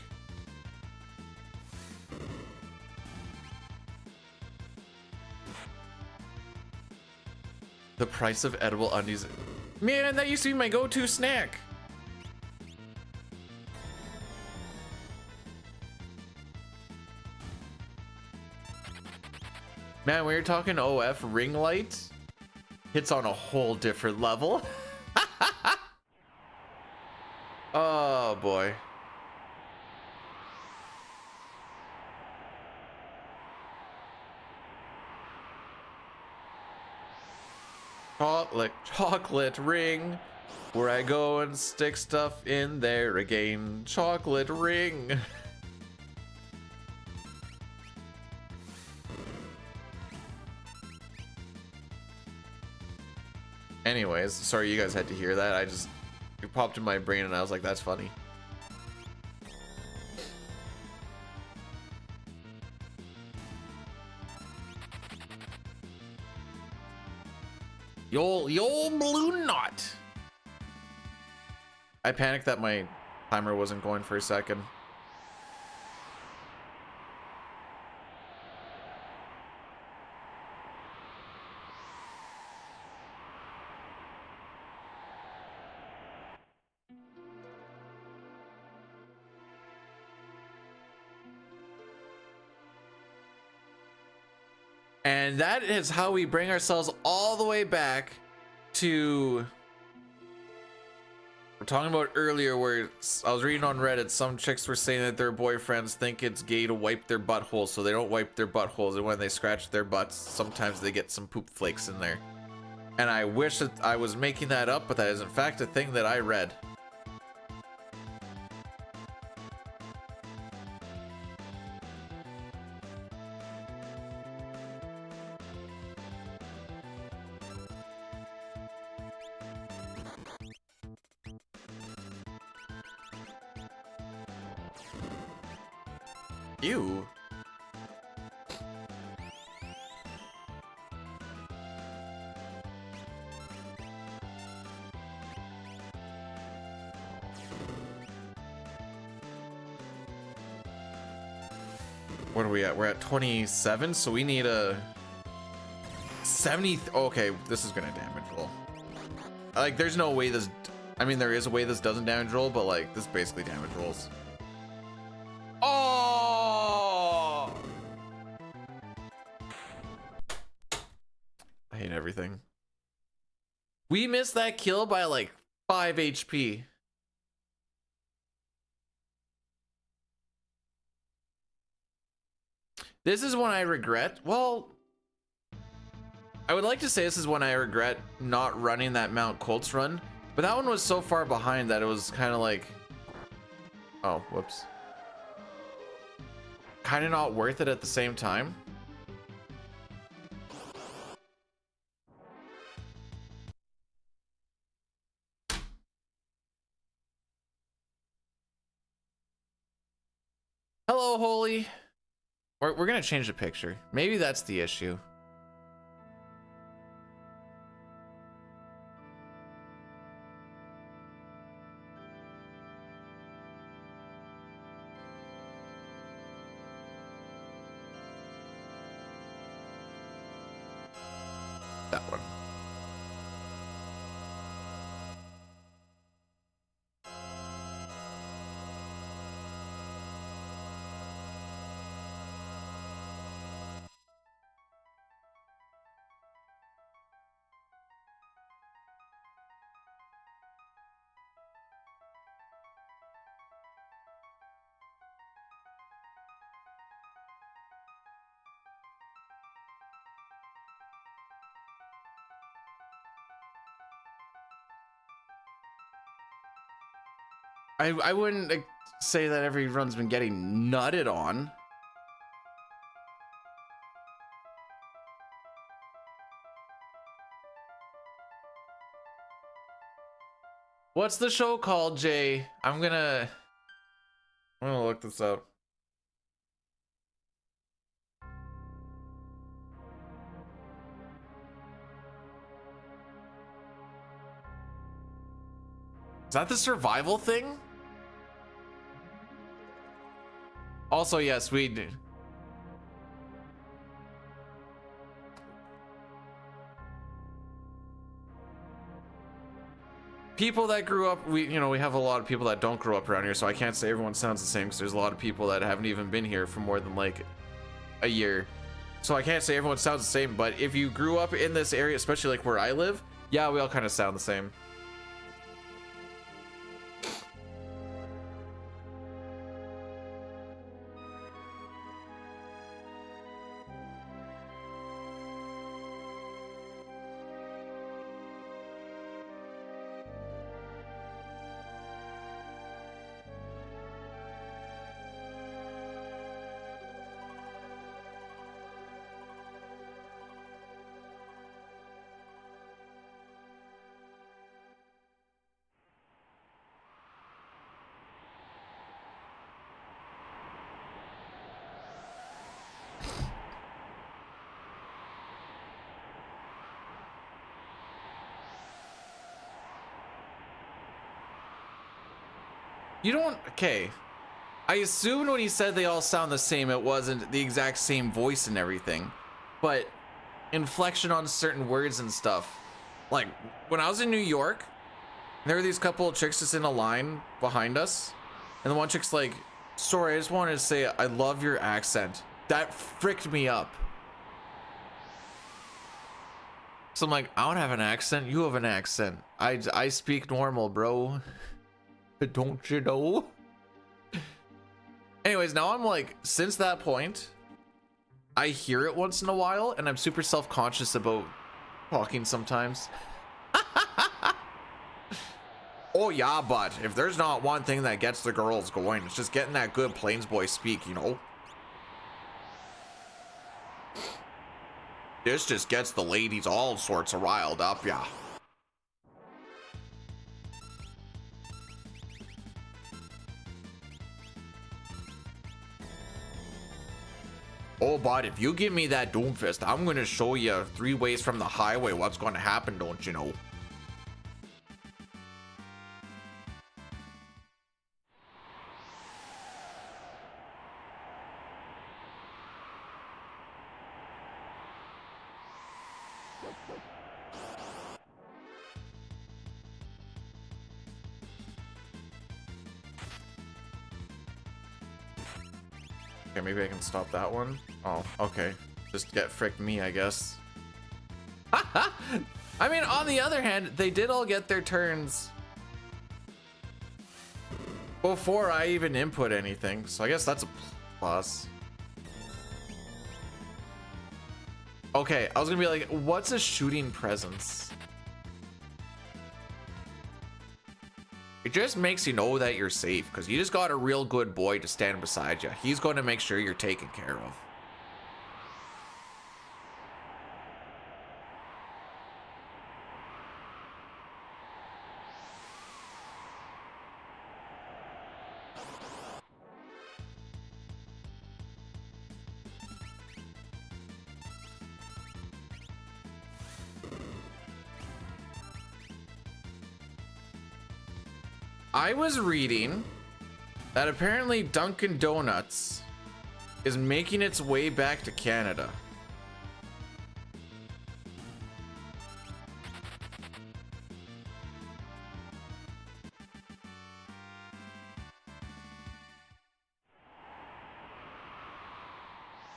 The price of edible undies. Man, that used to be my go-to snack. Man, when you're talking OF, ring light hits on a whole different level. Oh boy. Chocolate ring, where I go and stick stuff in there again. Chocolate ring. Anyways, sorry you guys had to hear that. It popped in my brain and I was like, that's funny. Yo balloon knot. I panicked that my timer wasn't going for a second. And that is how we bring ourselves all the way back to we're talking about earlier where I was reading on Reddit, some chicks were saying that their boyfriends think it's gay to wipe their buttholes, so they don't wipe their buttholes, and when they scratch their butts, sometimes they get some poop flakes in there. And I wish that I was making that up, but that is in fact a thing that I read. Ew. What are we at? We're at 27, so we need a 70. Okay, this is gonna damage roll. Like, there's no way this. I mean, there is a way this doesn't damage roll, but like, this basically damage rolls. Oh! I hate everything. We missed that kill by like 5 HP. This is one I regret. Well, I would like to say this is one I regret not running that Mount Colts run, but that one was so far behind that it was kind of like, oh, whoops. Kind of not worth it at the same time. Hello, Holy. We're gonna change the picture. Maybe that's the issue. That one. I wouldn't say that everyone's been getting nutted on. What's the show called, Jay? I'm gonna look this up. Is that the survival thing? Also, yes, we do. People that grew up, we have a lot of people that don't grow up around here, so I can't say everyone sounds the same because there's a lot of people that haven't even been here for more than like a year. So I can't say everyone sounds the same, but if you grew up in this area, especially like where I live, yeah, we all kind of sound the same. You don't, okay. I assumed when he said they all sound the same, it wasn't the exact same voice and everything, but inflection on certain words and stuff. Like when I was in New York, there were these couple of chicks just in a line behind us, and the one chick's like, sorry, I just wanted to say I love your accent. That fricked me up. So I'm like, I don't have an accent, you have an accent. I speak normal, bro. Don't you know? Anyways, now I'm like, since that point, I hear it once in a while, and I'm super self-conscious about talking sometimes. Oh yeah, but if there's not one thing that gets the girls going, it's just getting that good Plains boy speak, you know? This just gets the ladies all sorts of riled up, yeah. Oh, but if you give me that Doomfist, I'm gonna show you 3 ways from the highway what's gonna happen, don't you know? Okay, maybe I can stop that one. Oh, okay. Just get fricked me, I guess. I mean, on the other hand, they did all get their turns before I even input anything, so I guess that's a plus. Okay, I was gonna be like, what's a shooting presence? It just makes you know that you're safe, because you just got a real good boy to stand beside you. He's going to make sure you're taken care of. I was reading that apparently Dunkin' Donuts is making its way back to Canada.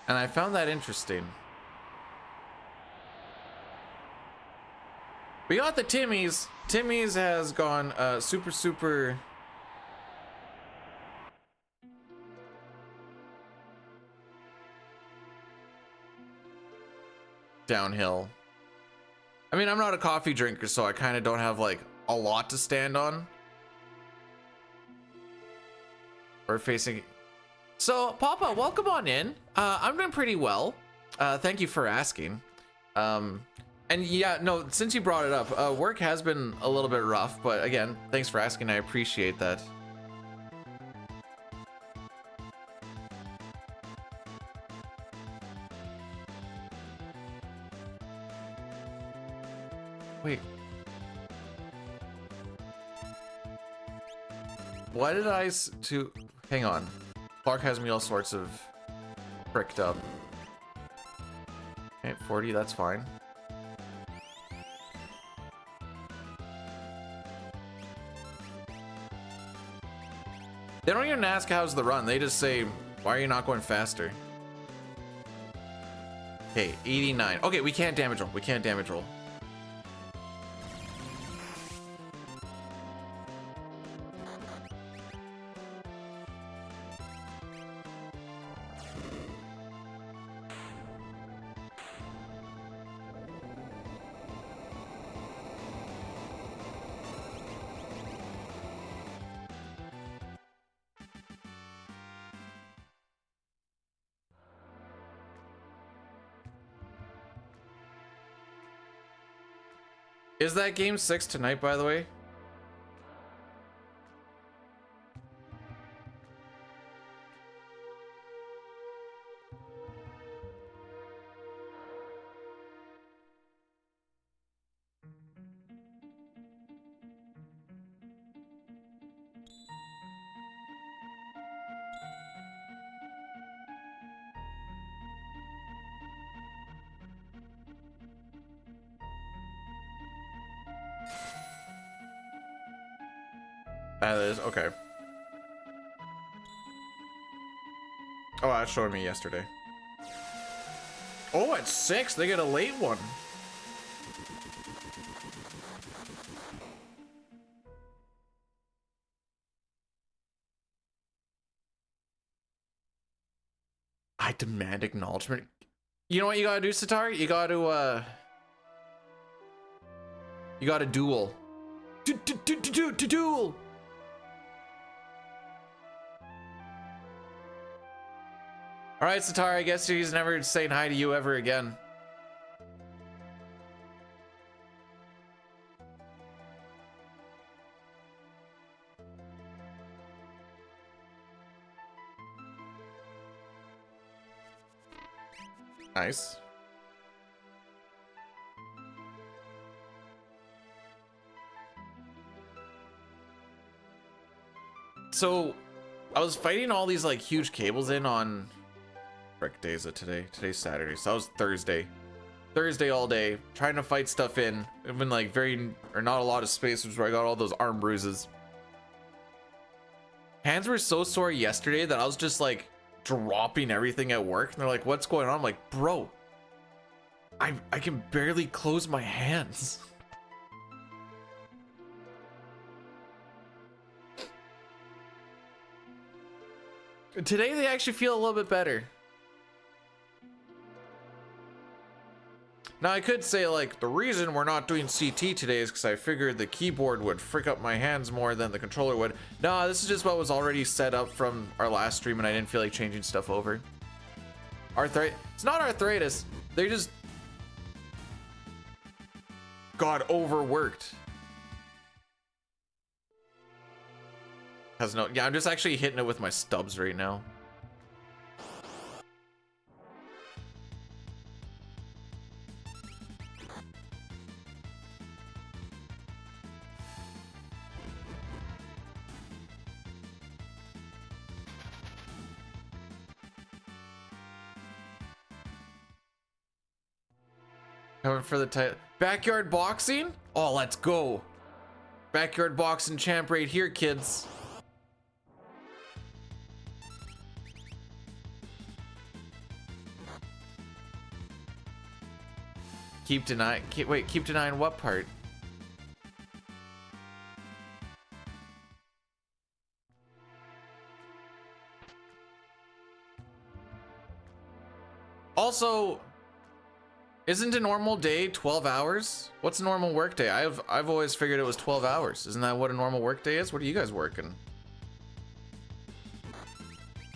And I found that interesting. We got the Timmy's. Timmy's has gone super downhill. I mean, I'm not a coffee drinker, so I kind of don't have like a lot to stand on. We're facing. So, Papa, welcome on in. I'm doing pretty well. Thank you for asking. And yeah, no, since you brought it up, work has been a little bit rough, but again, thanks for asking. I appreciate that. Wait. Why did hang on. Clark has me all sorts of fricked up. Okay, 40, that's fine. They don't even ask how's the run. They just say, why are you not going faster? Okay, 89. Okay, we can't damage roll. We can't damage roll. Is that game 6 tonight, by the way? That is okay. Oh, that showed me yesterday. Oh, at 6, they get a late one. I demand acknowledgement. You know what you gotta do, Sitar? You gotta duel. Duel. All right, Sitar, I guess he's never saying hi to you ever again. Nice. So, I was fighting all these like huge cables in on frick day is it today? Today's Saturday, so that was Thursday all day trying to fight stuff in. I've been like not a lot of space, which is where I got all those arm bruises. Hands were so sore yesterday that I was just like dropping everything at work, and they're like, what's going on? I'm like, bro, I can barely close my hands. Today they actually feel a little bit better. Now I could say like the reason we're not doing CT today is because I figured the keyboard would frick up my hands more than the controller would. No, this is just what was already set up from our last stream, and I didn't feel like changing stuff over. It's not arthritis. They just got overworked. Yeah, I'm just actually hitting it with my stubs right now. Coming for the title. Backyard boxing? Oh, let's go. Backyard boxing champ right here, kids. Keep denying what part? Also, isn't a normal day 12 hours? What's a normal work day? I've always figured it was 12 hours. Isn't that what a normal work day is? What are you guys working?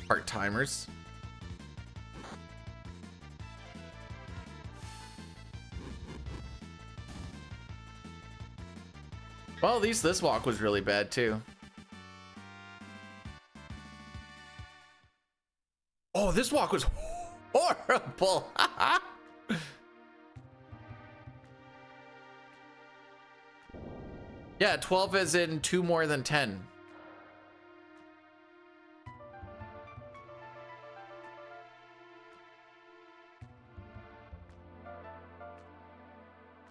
Part-timers. Well, at least this walk was really bad too. Oh, this walk was horrible. Yeah, 12 is in 2 more than 10.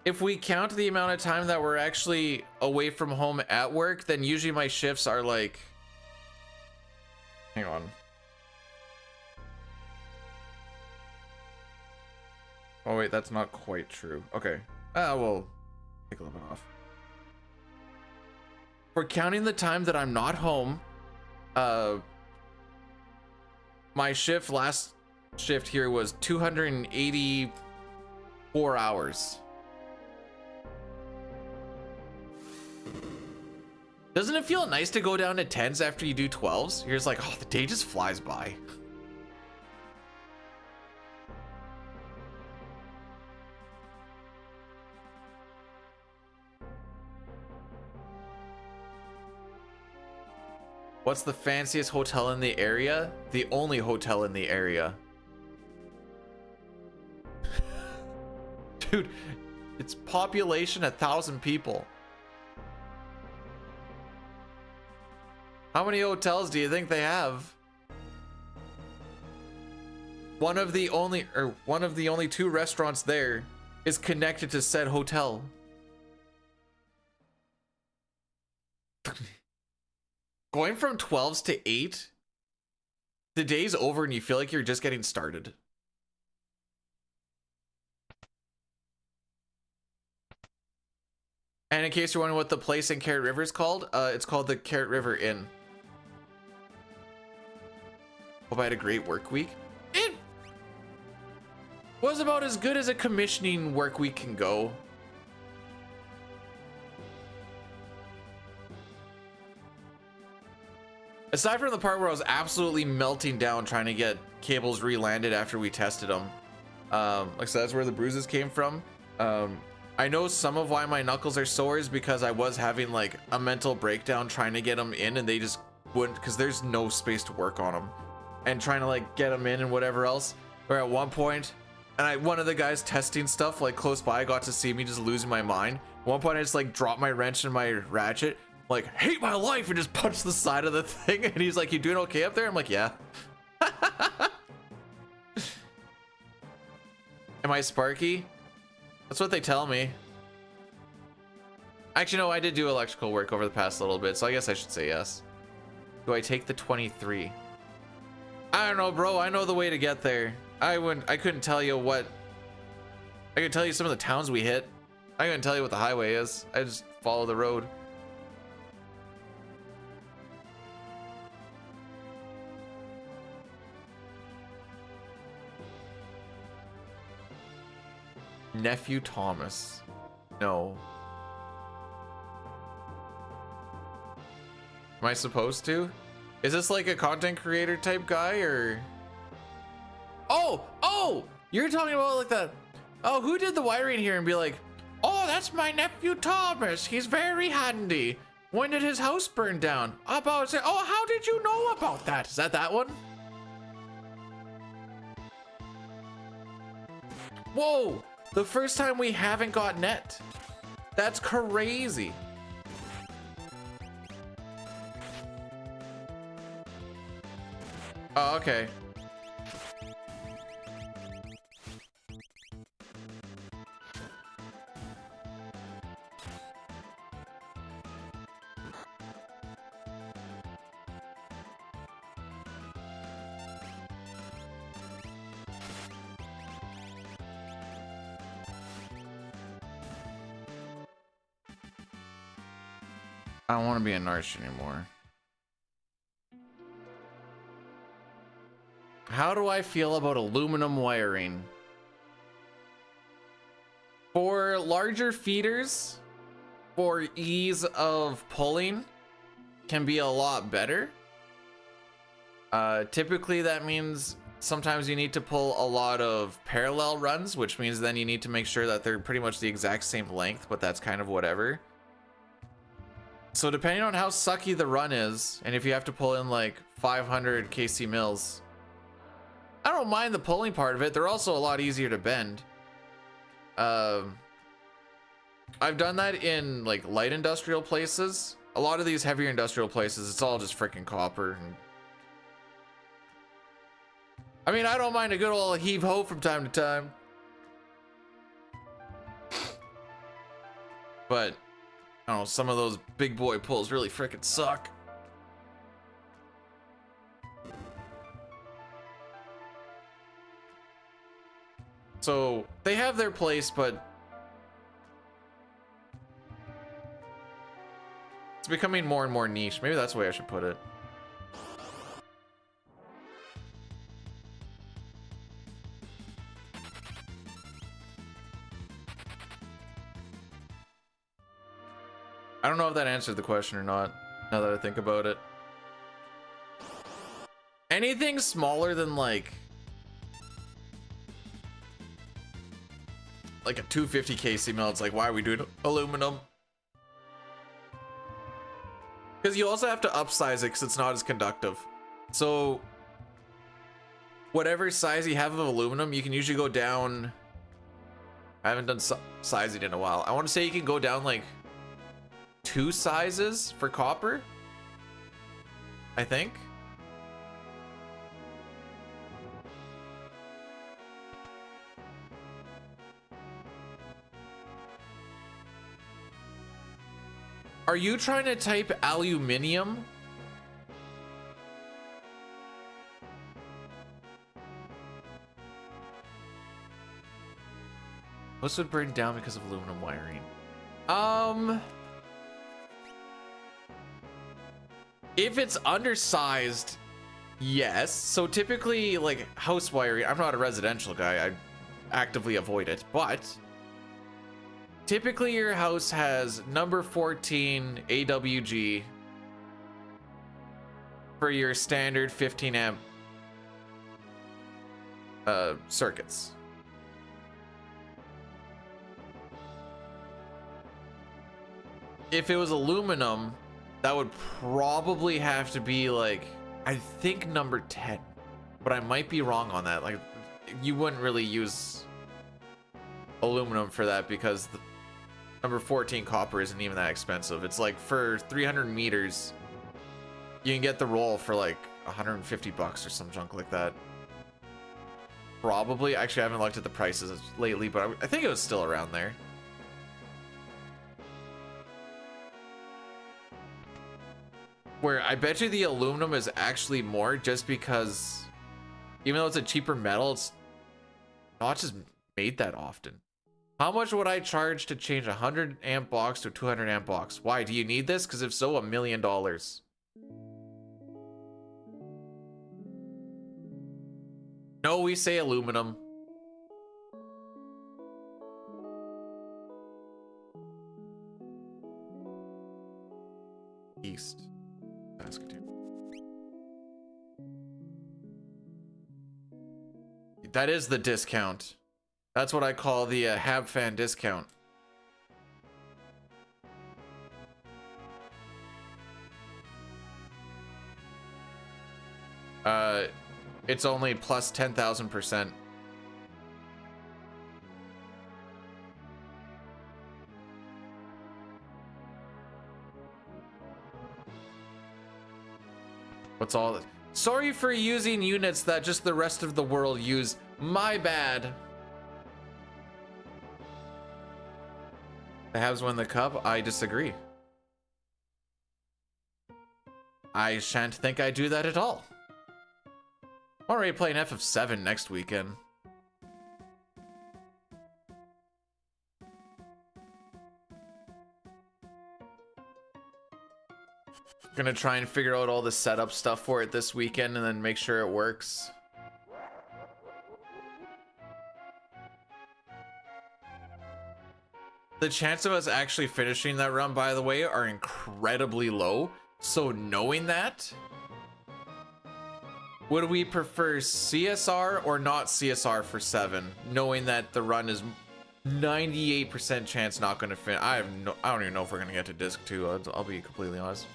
If we count the amount of time that we're actually away from home at work, then usually my shifts are like, hang on. Oh wait, that's not quite true. Okay, we'll take a little bit off. For counting the time that I'm not home, my last shift here was 284 hours. Doesn't it feel nice to go down to 10s after you do 12s? You're just like, oh, the day just flies by. What's the fanciest hotel in the area? The only hotel in the area. Dude, it's population 1,000 people. How many hotels do you think they have? One of the only 2 restaurants there is connected to said hotel. Going from 12s to 8, the day's over and you feel like you're just getting started. And in case you're wondering what the place in Carrot River is called, it's called the Carrot River Inn. Hope I had a great work week. It was about as good as a commissioning work week can go. Aside from the part where I was absolutely melting down trying to get cables re-landed after we tested them. Like I said, that's where the bruises came from. I know some of why my knuckles are sore is because I was having like a mental breakdown trying to get them in and they just wouldn't, because there's no space to work on them. And trying to like get them in and whatever else. Where at one point, and one of the guys testing stuff like close by got to see me just losing my mind. At one point I just like dropped my wrench and my ratchet, like hate my life, and just punched the side of the thing. And he's like, you doing okay up there? I'm like, yeah. Am I sparky? That's what they tell me. Actually, no, I did do electrical work over the past little bit, so I guess I should say yes. Do I take the 23? I don't know, bro. I know the way to get there. I couldn't tell you what. I could tell you some of the towns we hit. I couldn't tell you what the highway is. I just follow the road. Nephew Thomas. No. Am I supposed to? Is this like a content creator type guy or? Oh, you're talking about like that. Oh, who did the wiring here and be like, oh, that's my nephew Thomas. He's very handy. When did his house burn down? About, oh, how did you know about that? Is that one? Whoa, the first time we haven't got net. That's crazy. Oh, okay. I don't want to be a narch anymore. How do I feel about aluminum wiring? For larger feeders, for ease of pulling, can be a lot better. Typically that means sometimes you need to pull a lot of parallel runs, which means then you need to make sure that they're pretty much the exact same length, but that's kind of whatever. So depending on how sucky the run is, and if you have to pull in like 500 kc mills, I don't mind the pulling part of it. They're also a lot easier to bend. I've done that in like light industrial places. A lot of these heavier industrial places, it's all just freaking copper. I mean, I don't mind a good old heave ho from time to time. But I don't know, some of those big boy pulls really freaking suck. So they have their place, but it's becoming more and more niche. Maybe that's the way I should put it. I don't know if that answered the question or not, now that I think about it. Anything smaller than like a 250 kc mill, it's like, why are we doing aluminum? Because you also have to upsize it because it's not as conductive. So whatever size you have of aluminum, you can usually go down. I haven't done sizing in a while. I want to say you can go down like 2 sizes for copper, I think. Are you trying to type aluminium? Most would burn down because of aluminum wiring. If it's undersized, yes. So typically, like house wiring, I'm not a residential guy, I actively avoid it, but typically your house has number 14 AWG for your standard 15 amp circuits. If it was aluminum, that would probably have to be like, I think number 10, but I might be wrong on that. Like, you wouldn't really use aluminum for that because the number 14 copper isn't even that expensive. It's like for 300 meters, you can get the roll for like 150 bucks or some junk like that. Probably. Actually, I haven't looked at the prices lately, but I think it was still around there. Where I bet you the aluminum is actually more just because even though it's a cheaper metal, it's not just made that often. How much would I charge to change a 100 amp box to a 200 amp box? Why? Do you need this? Because if so, $1 million. No, we say aluminum. East. That is the discount. That's what I call the Hab fan discount. It's only plus 10,000%. What's all this? Sorry for using units that just the rest of the world use. My bad. The Habs won the cup? I disagree. I shan't think I do that at all. I'm already playing FF7 next weekend. Gonna try and figure out all the setup stuff for it this weekend and then make sure it works. The chance of us actually finishing that run, by the way, are incredibly low. So knowing that, Would we prefer CSR or not CSR for 7, knowing that the run is 98% chance not going to fit? I don't even know if we're going to get to disc 2. I'll be completely honest.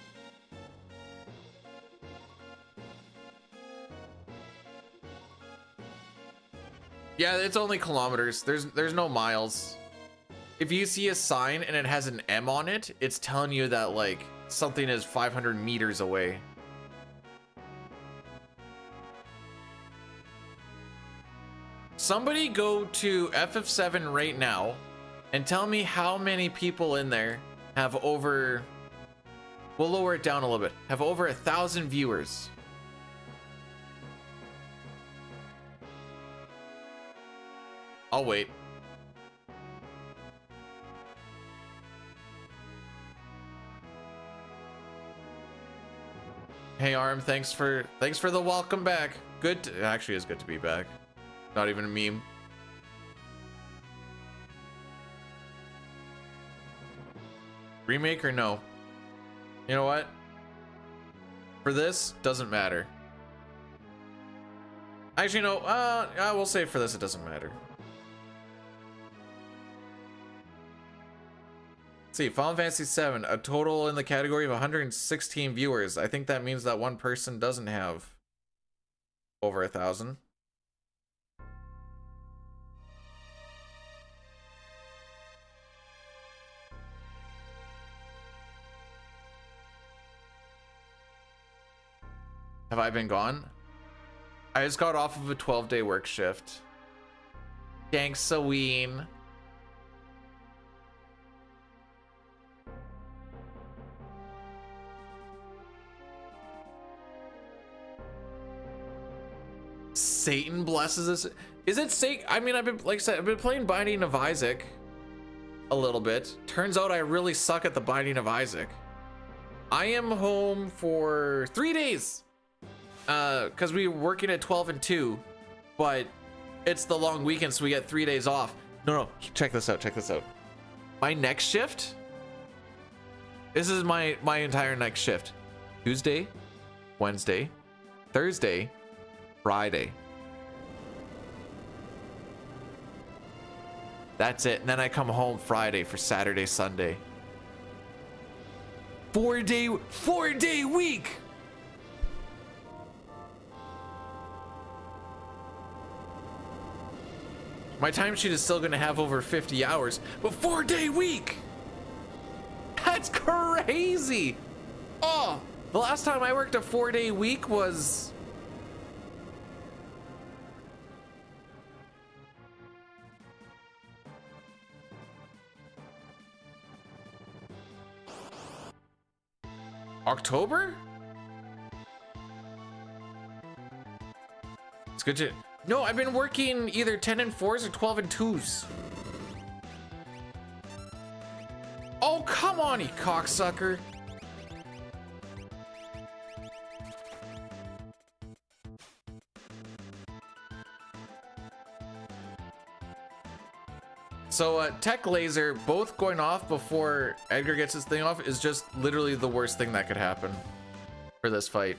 Yeah, it's only kilometers. There's no miles. If you see a sign and it has an M on it, it's telling you that like something is 500 meters away. Somebody go to FF7 right now and tell me how many people in there have over, we'll lower it down a little bit, have over 1,000 viewers. I'll wait. Hey Arm, thanks for the welcome back. Good it actually is good to be back. Not even a meme. Remake or no? You know what? For this, doesn't matter. Actually, no. I will say for this, it doesn't matter. Let's see, Final Fantasy VII, a total in the category of 116 viewers. I think that means that one person doesn't have over 1,000. Have I been gone? I just got off of a 12-day work shift. Thanks, Saween. Satan blesses us. Is it Satan? I mean, I've been, like I said, I've been playing Binding of Isaac a little bit. Turns out I really suck at the Binding of Isaac. I am home for 3 days. Because we were working at 12 and 2, but it's the long weekend, so we get 3 days off. No, check this out, check this out. My next shift, this is my entire next shift. Tuesday, Wednesday, Thursday, Friday. That's it. And then I come home Friday for Saturday, Sunday. 4-day week. My timesheet is still going to have over 50 hours, but 4-day week. That's crazy. Oh, the last time I worked a 4-day week was October? It's good to... No, I've been working either 10 and 4s or 12 and 2s. Oh, come on, you cocksucker. So, Tech Laser, both going off before Edgar gets his thing off is just literally the worst thing that could happen for this fight.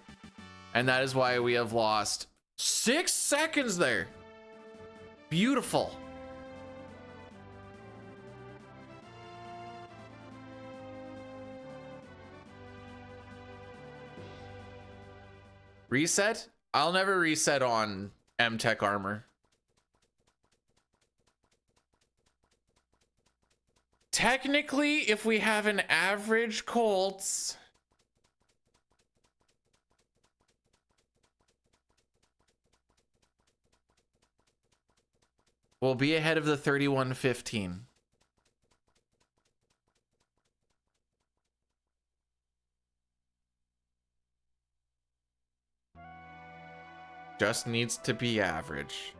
And that is why we have lost 6 seconds there. Beautiful. Reset? I'll never reset on M-Tech armor. Technically, if we have an average Colts, we'll be ahead of the 3115. Just needs to be average.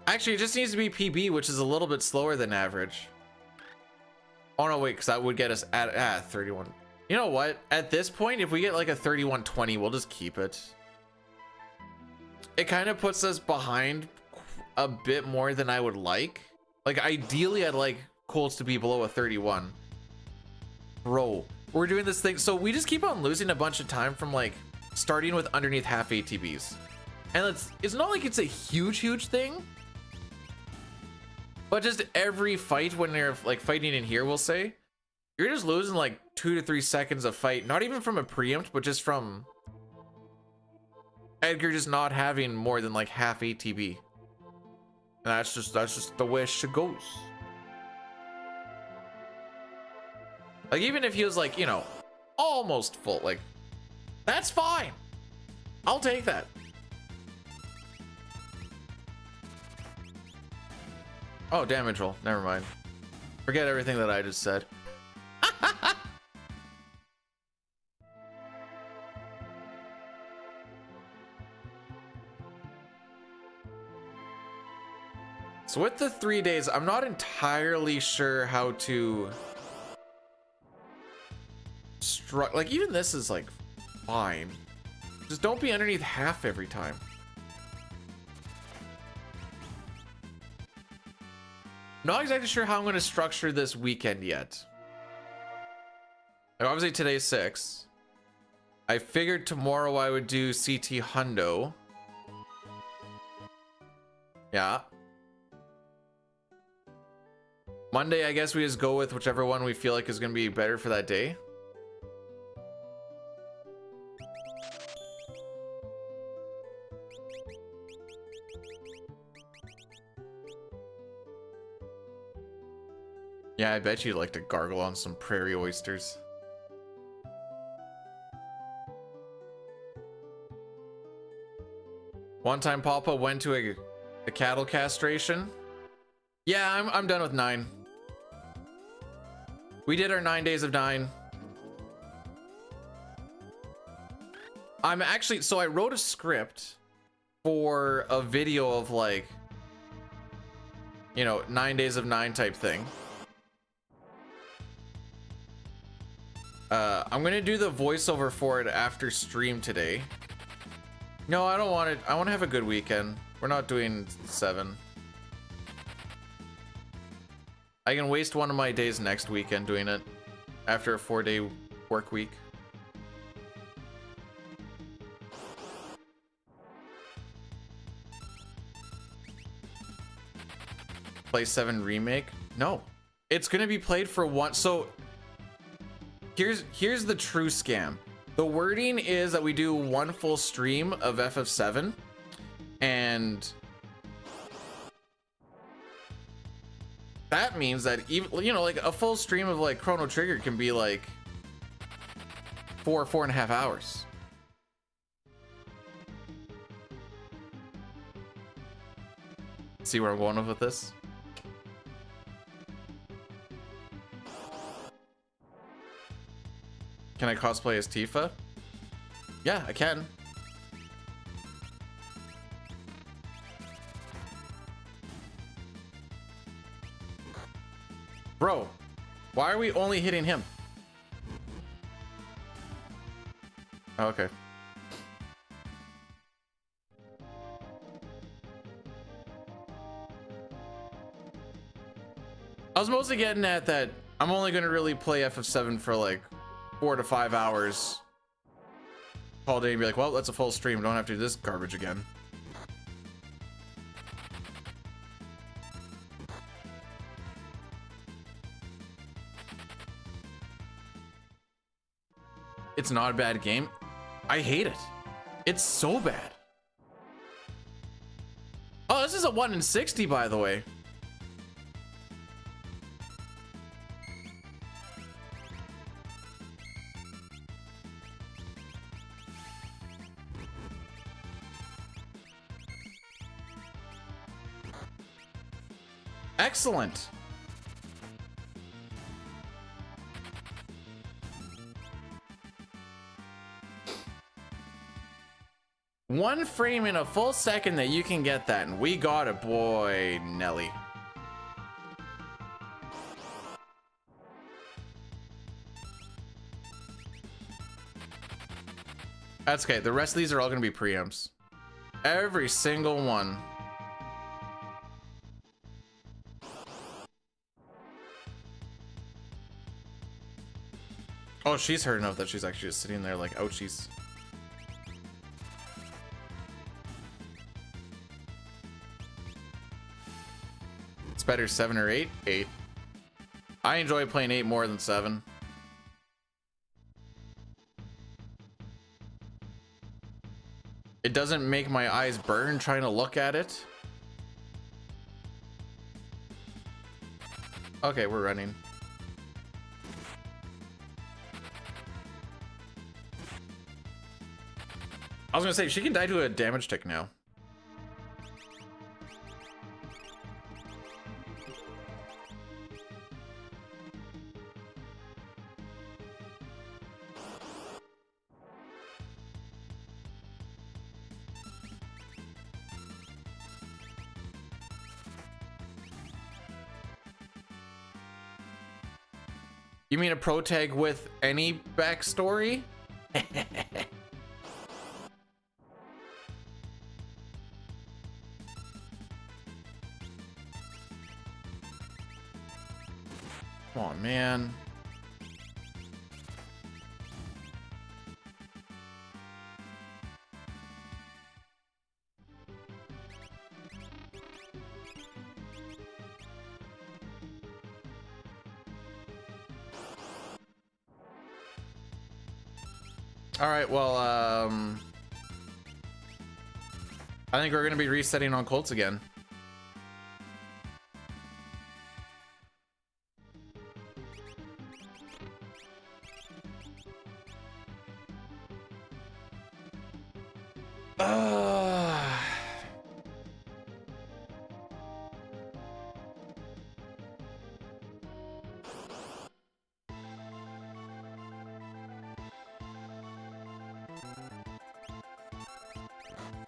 Actually, it just needs to be PB, which is a little bit slower than average. Oh no, wait, because that would get us at 31. You know what? At this point, if we get like a 3120, we'll just keep it. it kind of puts us behind a bit more than I would like. Like ideally I'd like Colts to be below a 31. Bro, we're doing this thing. So we just keep on losing a bunch of time from like starting with underneath half ATBs. And it's not like it's a huge thing, but just every fight when they're like fighting in here, we'll say, you're just losing like 2 to 3 seconds of fight, not even from a preempt, but just from Edgar just not having more than like half ATB. And that's just the way it goes. Like even if he was like, you know, almost full, like that's fine. I'll take that. Oh, damage roll. Never mind. Forget everything that I just said. So with the 3 days, I'm not entirely sure how to like even this is like fine. Just don't be underneath half every time. Not exactly sure how I'm going to structure this weekend yet. Like obviously today's 6. I figured tomorrow I would do CT Hundo. Yeah. Monday, I guess we just go with whichever one we feel like is going to be better for that day. Yeah, I bet you'd like to gargle on some prairie oysters. One time Papa went to a cattle castration. Yeah, I'm done with 9. We did our 9 days of 9. I'm actually, so I wrote a script for a video of like, you know, 9 days of 9 type thing. I'm gonna do the voiceover for it after stream today. No, I don't want it. I want to have a good weekend. We're not doing 7. I can waste one of my days next weekend doing it after a 4-day work week. Play 7 remake? No, it's gonna be played for one. So here's the true scam. The wording is that we do 1 full stream of FF7, and that means that even, you know, like a full stream of like Chrono Trigger can be like 4.5 hours. See where I'm going with this? Can I cosplay as Tifa? Yeah, I can. Bro, why are we only hitting him? Oh, okay. I was mostly getting at that I'm only going to really play FF7 for like 4 to 5 hours all day and be like, well, that's a full stream. Don't have to do this garbage again. It's not a bad game. I hate it. It's so bad. Oh, this is a 1 in 60, by the way. Excellent. One frame in a full second that you can get that, and we got it, boy, Nelly. That's okay. The rest of these are all going to be preamps. Every single one. Oh, she's hurt enough that she's actually just sitting there like, ouchies. It's better 7 or 8? 8. I enjoy playing 8 more than 7. It doesn't make my eyes burn trying to look at it. Okay, we're running. I was gonna say, she can die to a damage tick now. You mean a pro tag with any backstory? Come on, man. All right, well, I think we're gonna be resetting on Colts again.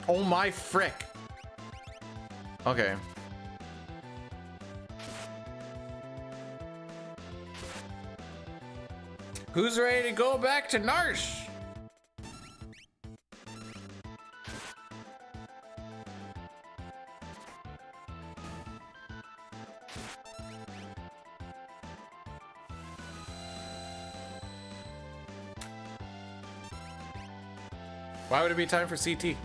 Oh my frick. Okay. Who's ready to go back to Narsh? Why would it be time for CT?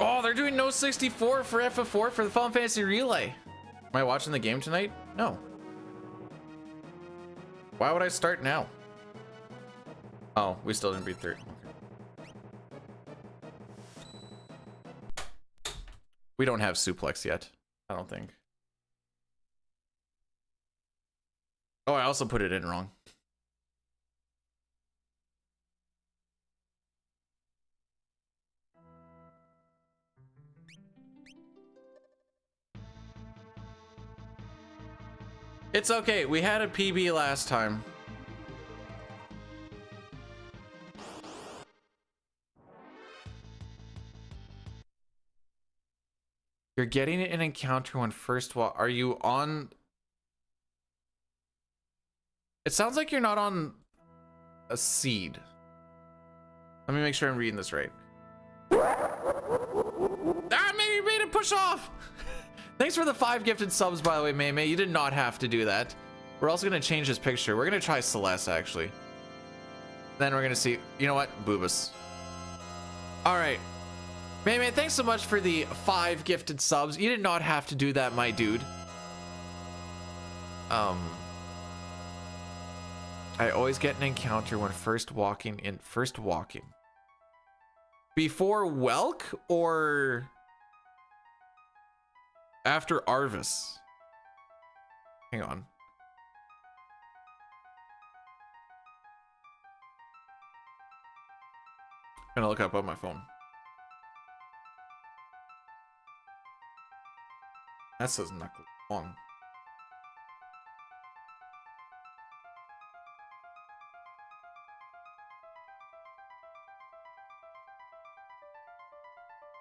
Oh, they're doing no 64 for FF4 for the Final Fantasy Relay. Am I watching the game tonight? No. Why would I start now? Oh, we still didn't beat 3. Okay. We don't have suplex yet, I don't think. Oh, I also put it in wrong. It's okay, we had a PB last time. You're getting an encounter when first walk. Are you on? It sounds like you're not on a seed. Let me make sure I'm reading this right. Ah, maybe you made it push off. Thanks for the 5 gifted subs, by the way, May. You did not have to do that. We're also gonna change this picture. We're gonna try Celeste, actually. Then we're gonna see. You know what? Boobus. All right. May, thanks so much for the 5 gifted subs. You did not have to do that, my dude. I always get an encounter when first walking. Before Welk or after Arvis? Hang on. I'm gonna look up on my phone. That says knuckle long.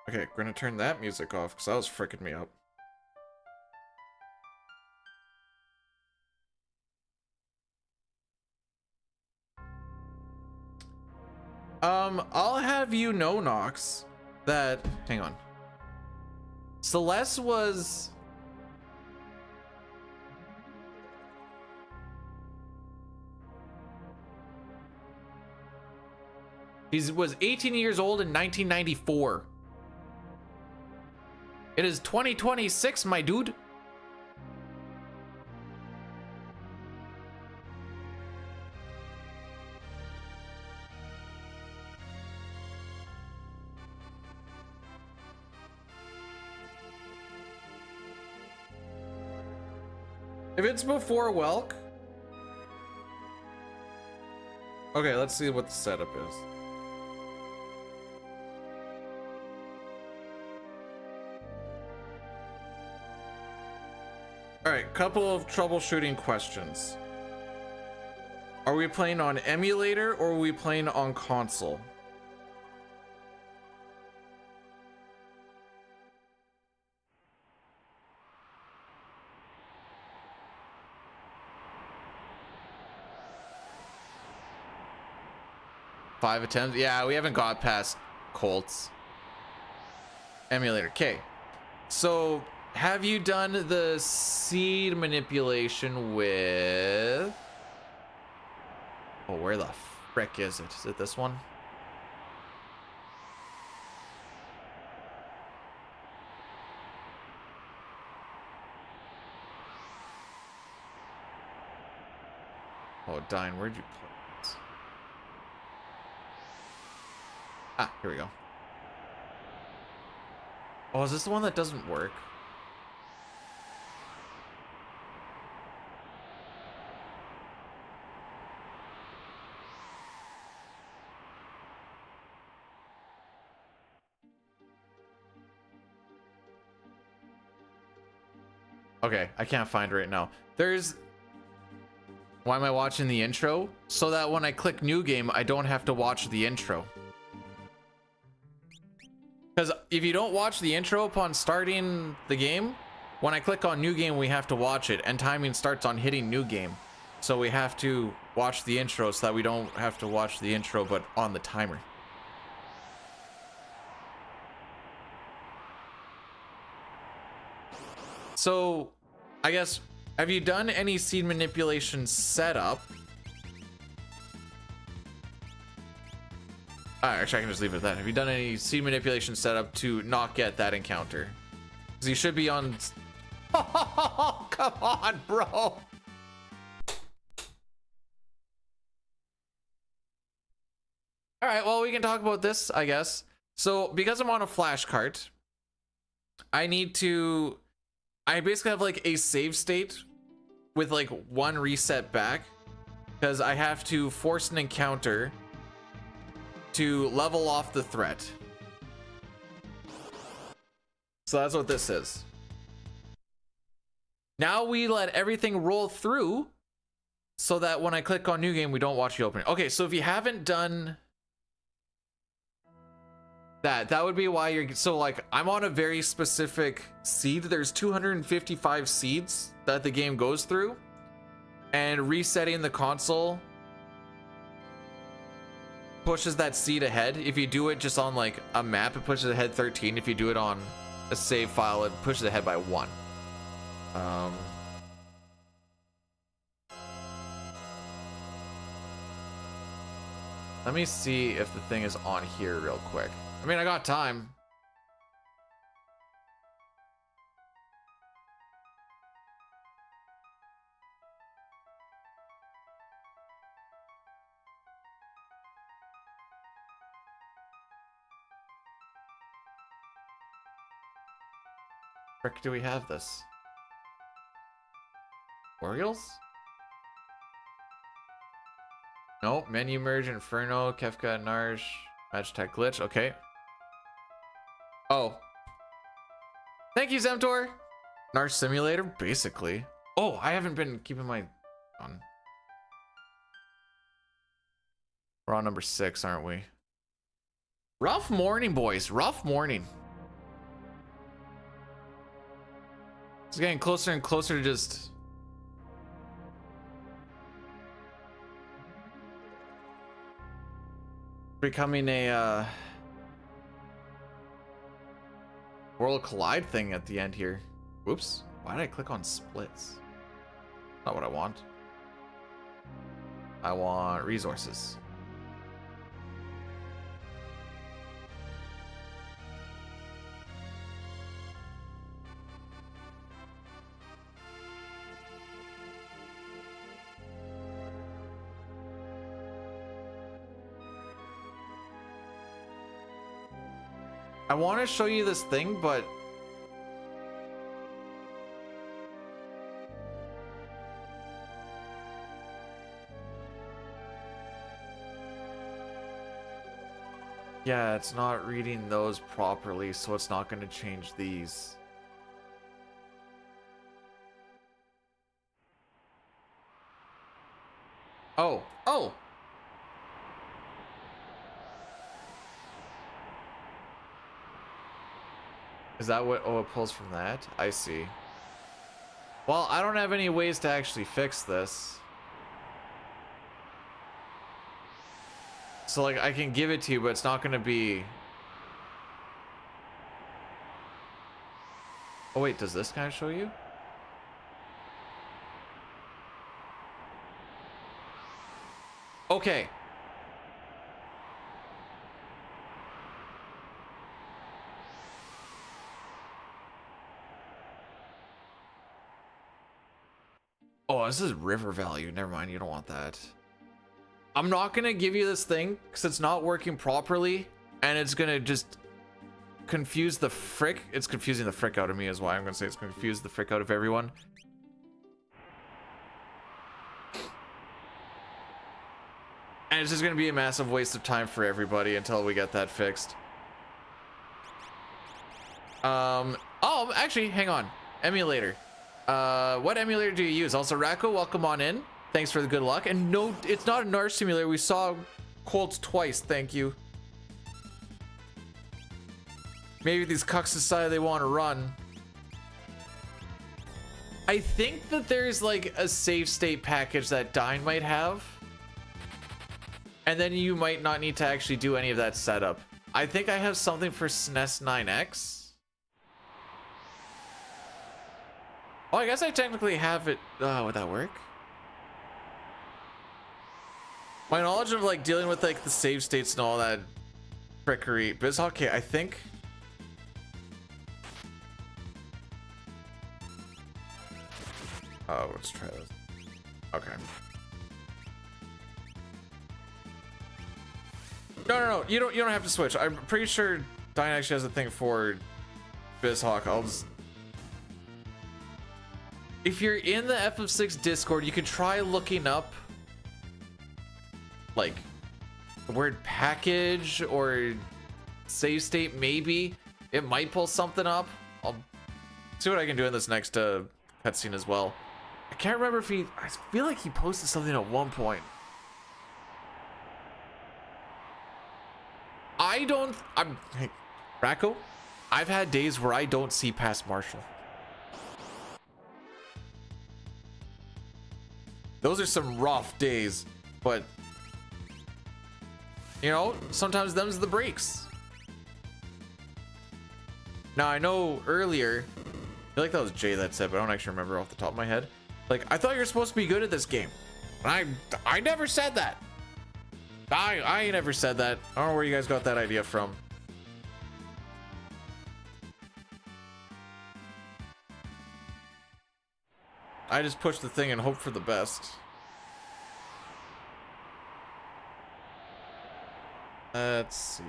Okay, we're gonna turn that music off because that was freaking me up. I'll have you know, Nox, that hang on. Celeste was he was 18 years old in 1994. It is 2026, my dude. If it's before Welk. Okay, let's see what the setup is. Alright, couple of troubleshooting questions. Are we playing on emulator or are we playing on console? Five attempts? Yeah, we haven't got past Colts. Emulator. Okay. So, have you done the seed manipulation with... Oh, where the frick is it? Is it this one? Oh, Dine, where'd you put it? Ah, here we go. Oh, is this the one that doesn't work? Okay, I can't find it right now. There's... Why am I watching the intro? So that when I click new game, I don't have to watch the intro. Because if you don't watch the intro upon starting the game, when I click on new game, we have to watch it, and timing starts on hitting new game. So we have to watch the intro so that we don't have to watch the intro, but on the timer. So, I guess, have you done any seed manipulation setup? Actually, I can just leave it at that. Have you done any seed manipulation setup to not get that encounter? Because you should be on... Oh, come on, bro! Alright, well, we can talk about this, I guess. So, because I'm on a flash cart, I need to... I basically have like a save state with like one reset back because I have to force an encounter to level off the threat. So that's what this is. Now we let everything roll through so that when I click on new game, we don't watch the opening. Okay, so if you haven't done that would be why you're... So like, I'm on a very specific seed. There's 255 seeds that the game goes through, and resetting the console pushes that seed ahead. If you do it just on like a map, it pushes ahead 13. If you do it on a save file, it pushes ahead by 1. Let me see if the thing is on here real quick. I mean, I got time. Frick, do we have this? tutorials? No, menu merge, Inferno, Kefka, Narsh, Match Tech Glitch. Okay. Oh. Thank you, Zemtor. Narsh Simulator, basically. Oh, I haven't been keeping my on. We're on number 6, aren't we? Rough morning, boys. Rough morning. It's getting closer and closer to just becoming a World Collide thing at the end here. Whoops. Why did I click on splits? Not what I want. I want resources. I want to show you this thing, but yeah, it's not reading those properly, so it's not going to change these. Oh, oh. Is that what, oh, it pulls from that? I see. Well, I don't have any ways to actually fix this. So, like, I can give it to you, but it's not going to be... Oh, wait, does this kind of show you? Okay. Oh, this is river value. Never mind, you don't want that. I'm not gonna give you this thing because it's not working properly, and it's gonna just confuse the frick. It's confusing the frick out of me is why I'm gonna say it's gonna confuse the frick out of everyone. And it's just gonna be a massive waste of time for everybody until we get that fixed. Oh, actually, hang on. Emulator. What emulator do you use? Also, Racco, welcome on in. Thanks for the good luck. And no, it's not a Narsh simulator. We saw Colts twice. Thank you. Maybe these cucks decide they want to run. I think that there's like a save state package that Dine might have. And then you might not need to actually do any of that setup. I think I have something for SNES 9X. Oh, I guess I technically have it. Would that work? My knowledge of like dealing with like the save states and all that trickery. But it's okay, I think. Oh, let's try this. Okay. No. You don't have to switch. I'm pretty sure Dine actually has a thing for BizHawk. I'll just. If you're in the FF6 Discord, you can try looking up like the word package or save state. Maybe it might pull something up. I'll see what I can do in this next cutscene as well. I can't remember if I feel like he posted something at one point. Hey, Racco, I've had days where I don't see past Marshall. Those are some rough days, but you know, sometimes them's the breaks. Now I know earlier, I feel like that was Jay that said, but I don't actually remember off the top of my head. Like, I thought you're supposed to be good at this game. I never said that. I never said that. I don't know where you guys got that idea from. I just push the thing and hope for the best. Let's see.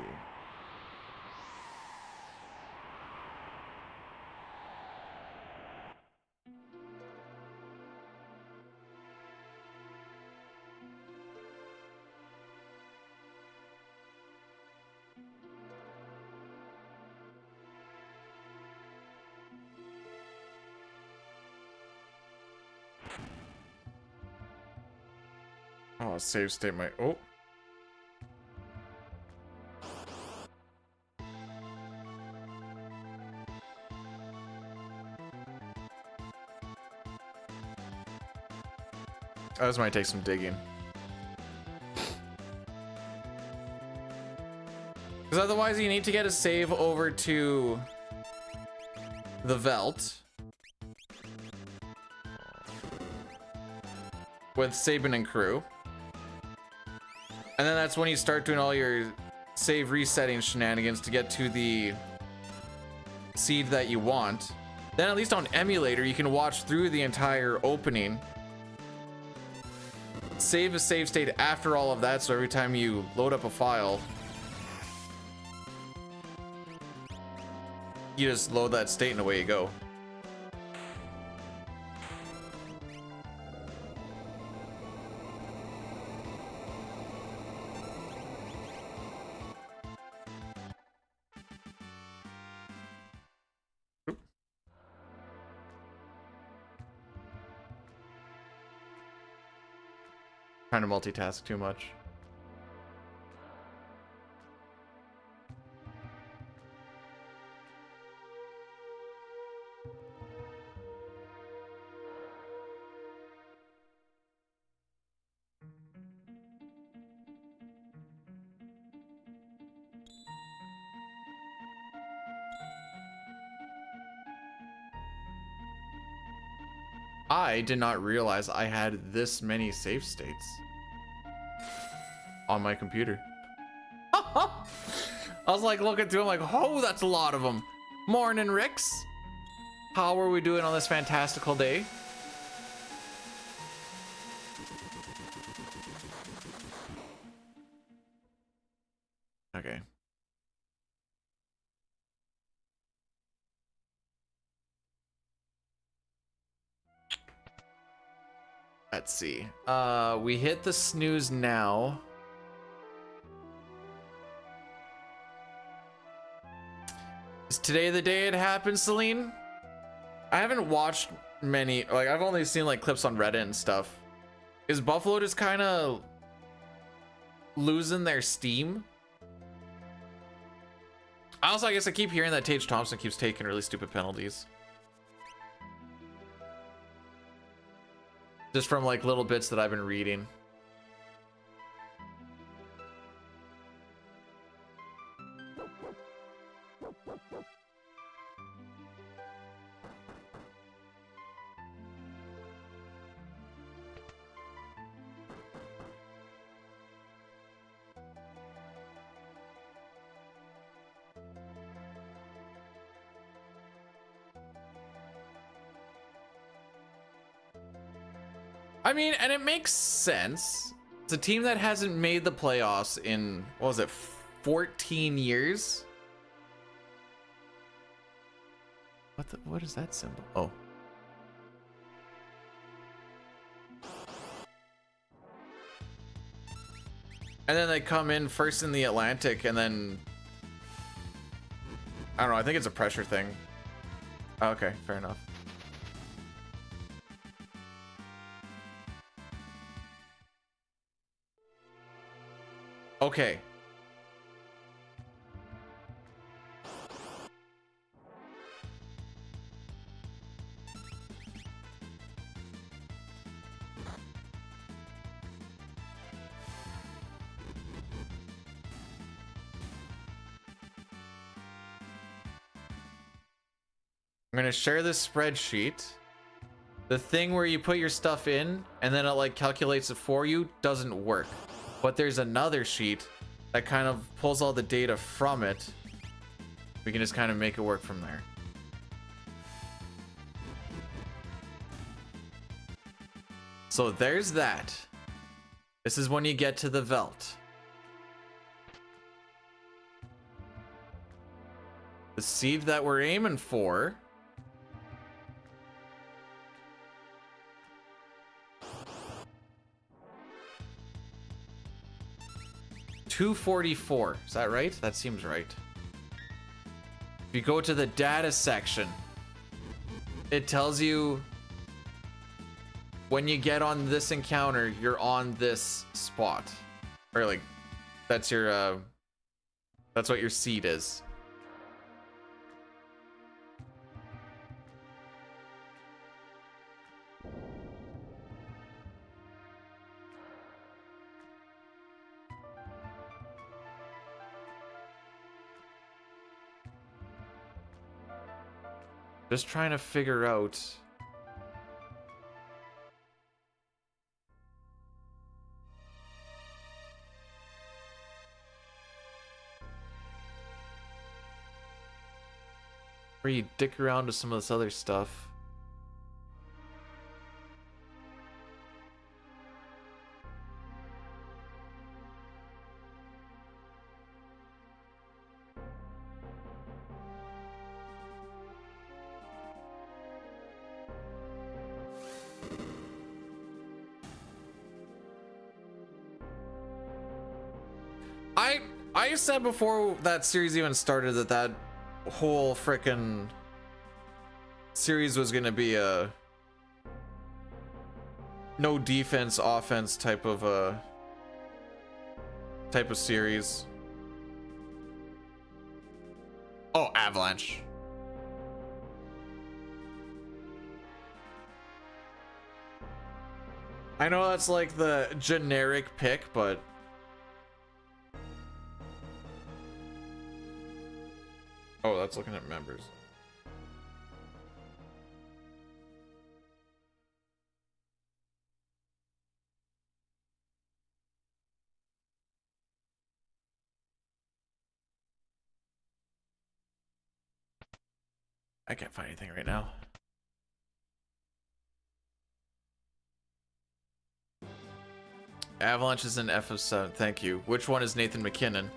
save state my... Oh. Oh, this might take some digging. Because otherwise you need to get a save over to the Velt with Sabin and crew. And then that's when you start doing all your save resetting shenanigans to get to the seed that you want. Then at least on emulator, you can watch through the entire opening. Save a save state after all of that, so every time you load up a file, you just load that state and away you go. Trying to multitask too much. I did not realize I had this many save states on my computer. I was like looking through, I'm like, oh, that's a lot of them. Morning, Ricks. How are we doing on this fantastical day? Okay. Let's see. We hit the snooze now. Is today the day it happened, Celine? I haven't watched many, like I've only seen like clips on Reddit and stuff. Is Buffalo just kind of losing their steam? I guess I keep hearing that Tage Thompson keeps taking really stupid penalties. Just from like little bits that I've been reading. I mean, and it makes sense. It's a team that hasn't made the playoffs in, what was it, 14 years? What is that symbol? Oh. And then they come in first in the Atlantic, and then I don't know, I think it's a pressure thing. Okay, fair enough. Okay. I'm gonna share this spreadsheet. The thing where you put your stuff in and then it like calculates it for you doesn't work. But there's another sheet that kind of pulls all the data from it. We can just kind of make it work from there. So there's that. This is when you get to the Velt. The seed that we're aiming for . 244. Is that right? That seems right. If you go to the data section, it tells you when you get on this encounter, you're on this spot. Or like, that's your, that's what your seed is. Just trying to figure out. Where you dick around with some of this other stuff. I said before that series even started that that whole frickin' series was gonna be a no defense offense type of series. Oh, Avalanche. I know that's like the generic pick, but oh, that's looking at members. I can't find anything right now. Avalanche is in F of 7. Thank you. Which one is Nathan McKinnon?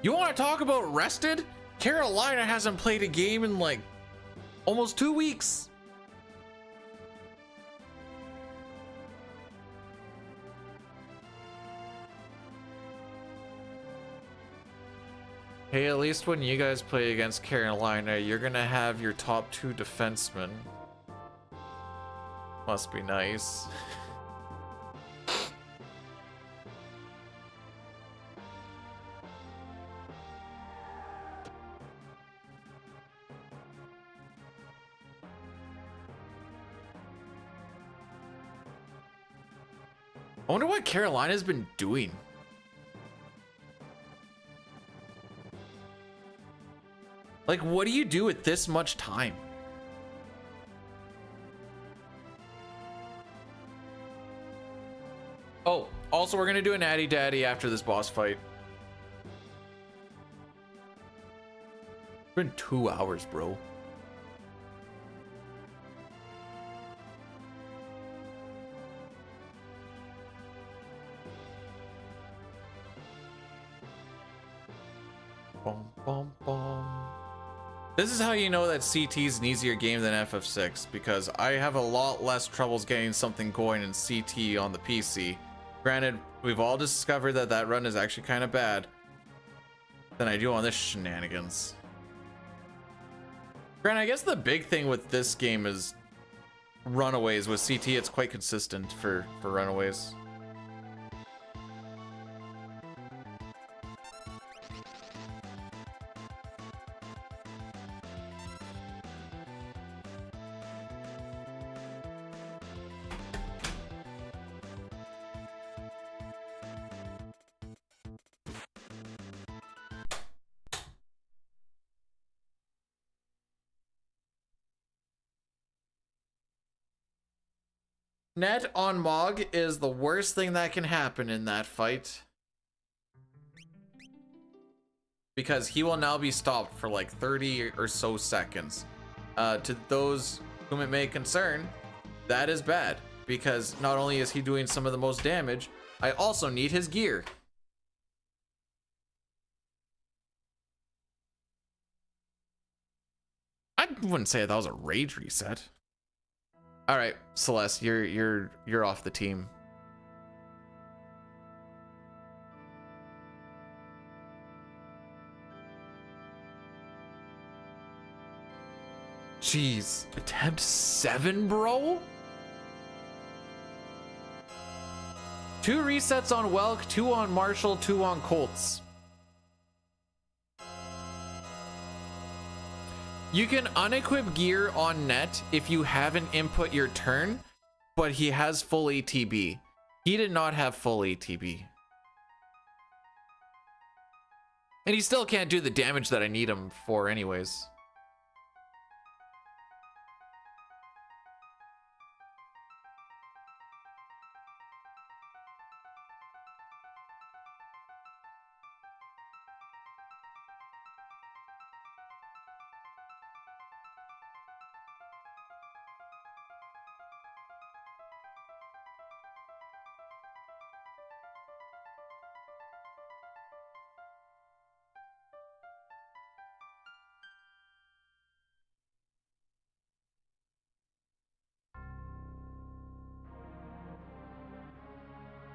You want to talk about rested? Carolina hasn't played a game in like almost 2 weeks. Hey, at least when you guys play against Carolina, you're gonna have your top 2 defensemen. Must be nice. I wonder what Carolina's been doing. Like, what do you do with this much time? Oh, also we're gonna do an Addy Daddy after this boss fight. It's been 2 hours, bro. Bum, bum, bum. This is how you know that CT is an easier game than FF6, because I have a lot less troubles getting something going in CT on the PC. Granted, we've all discovered that that run is actually kind of bad than I do on this shenanigans. Granted, I guess the big thing with this game is runaways. With CT, it's quite consistent for runaways. Net on Mog is the worst thing that can happen in that fight, because he will now be stopped for like 30 or so seconds. To those whom it may concern, that is bad, because not only is he doing some of the most damage, I also need his gear. I wouldn't say that was a rage reset. All right, Celeste, you're off the team. Jeez. Attempt 7, bro? 2 resets on Welk, 2 on Marshall, 2 on Colts. You can unequip gear on net if you haven't input your turn, but he has full ATB. He did not have full ATB. And he still can't do the damage that I need him for anyways.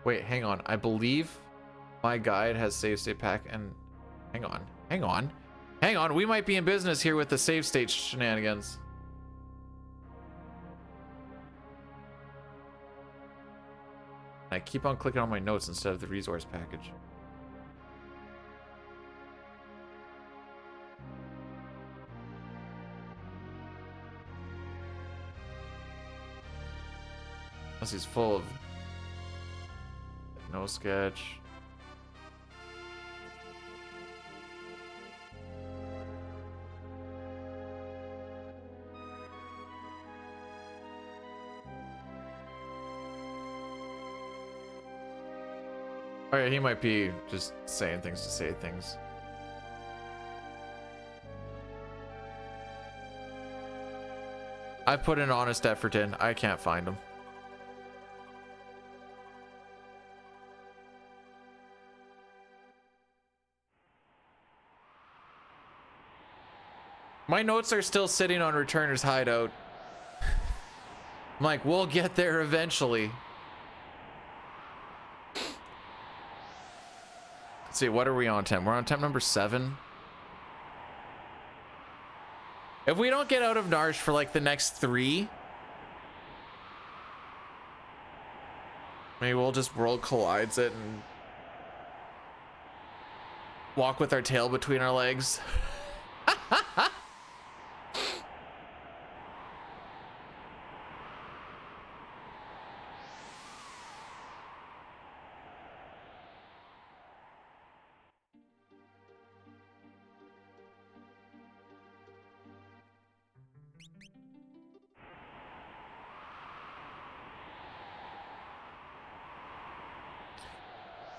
Wait, hang on. I believe my guide has save state pack and hang on. We might be in business here with the save state shenanigans. I keep on clicking on my notes instead of the resource package. Unless he's full of no sketch. Oh yeah, he might be just saying things to say things. I've put an honest effort in. I can't find him. My notes are still sitting on Returner's hideout. I'm like, we'll get there eventually. Let's see, what are we on temp? We're on temp number 7. If we don't get out of Narsh for like the next 3, maybe we'll just world collides it and walk with our tail between our legs.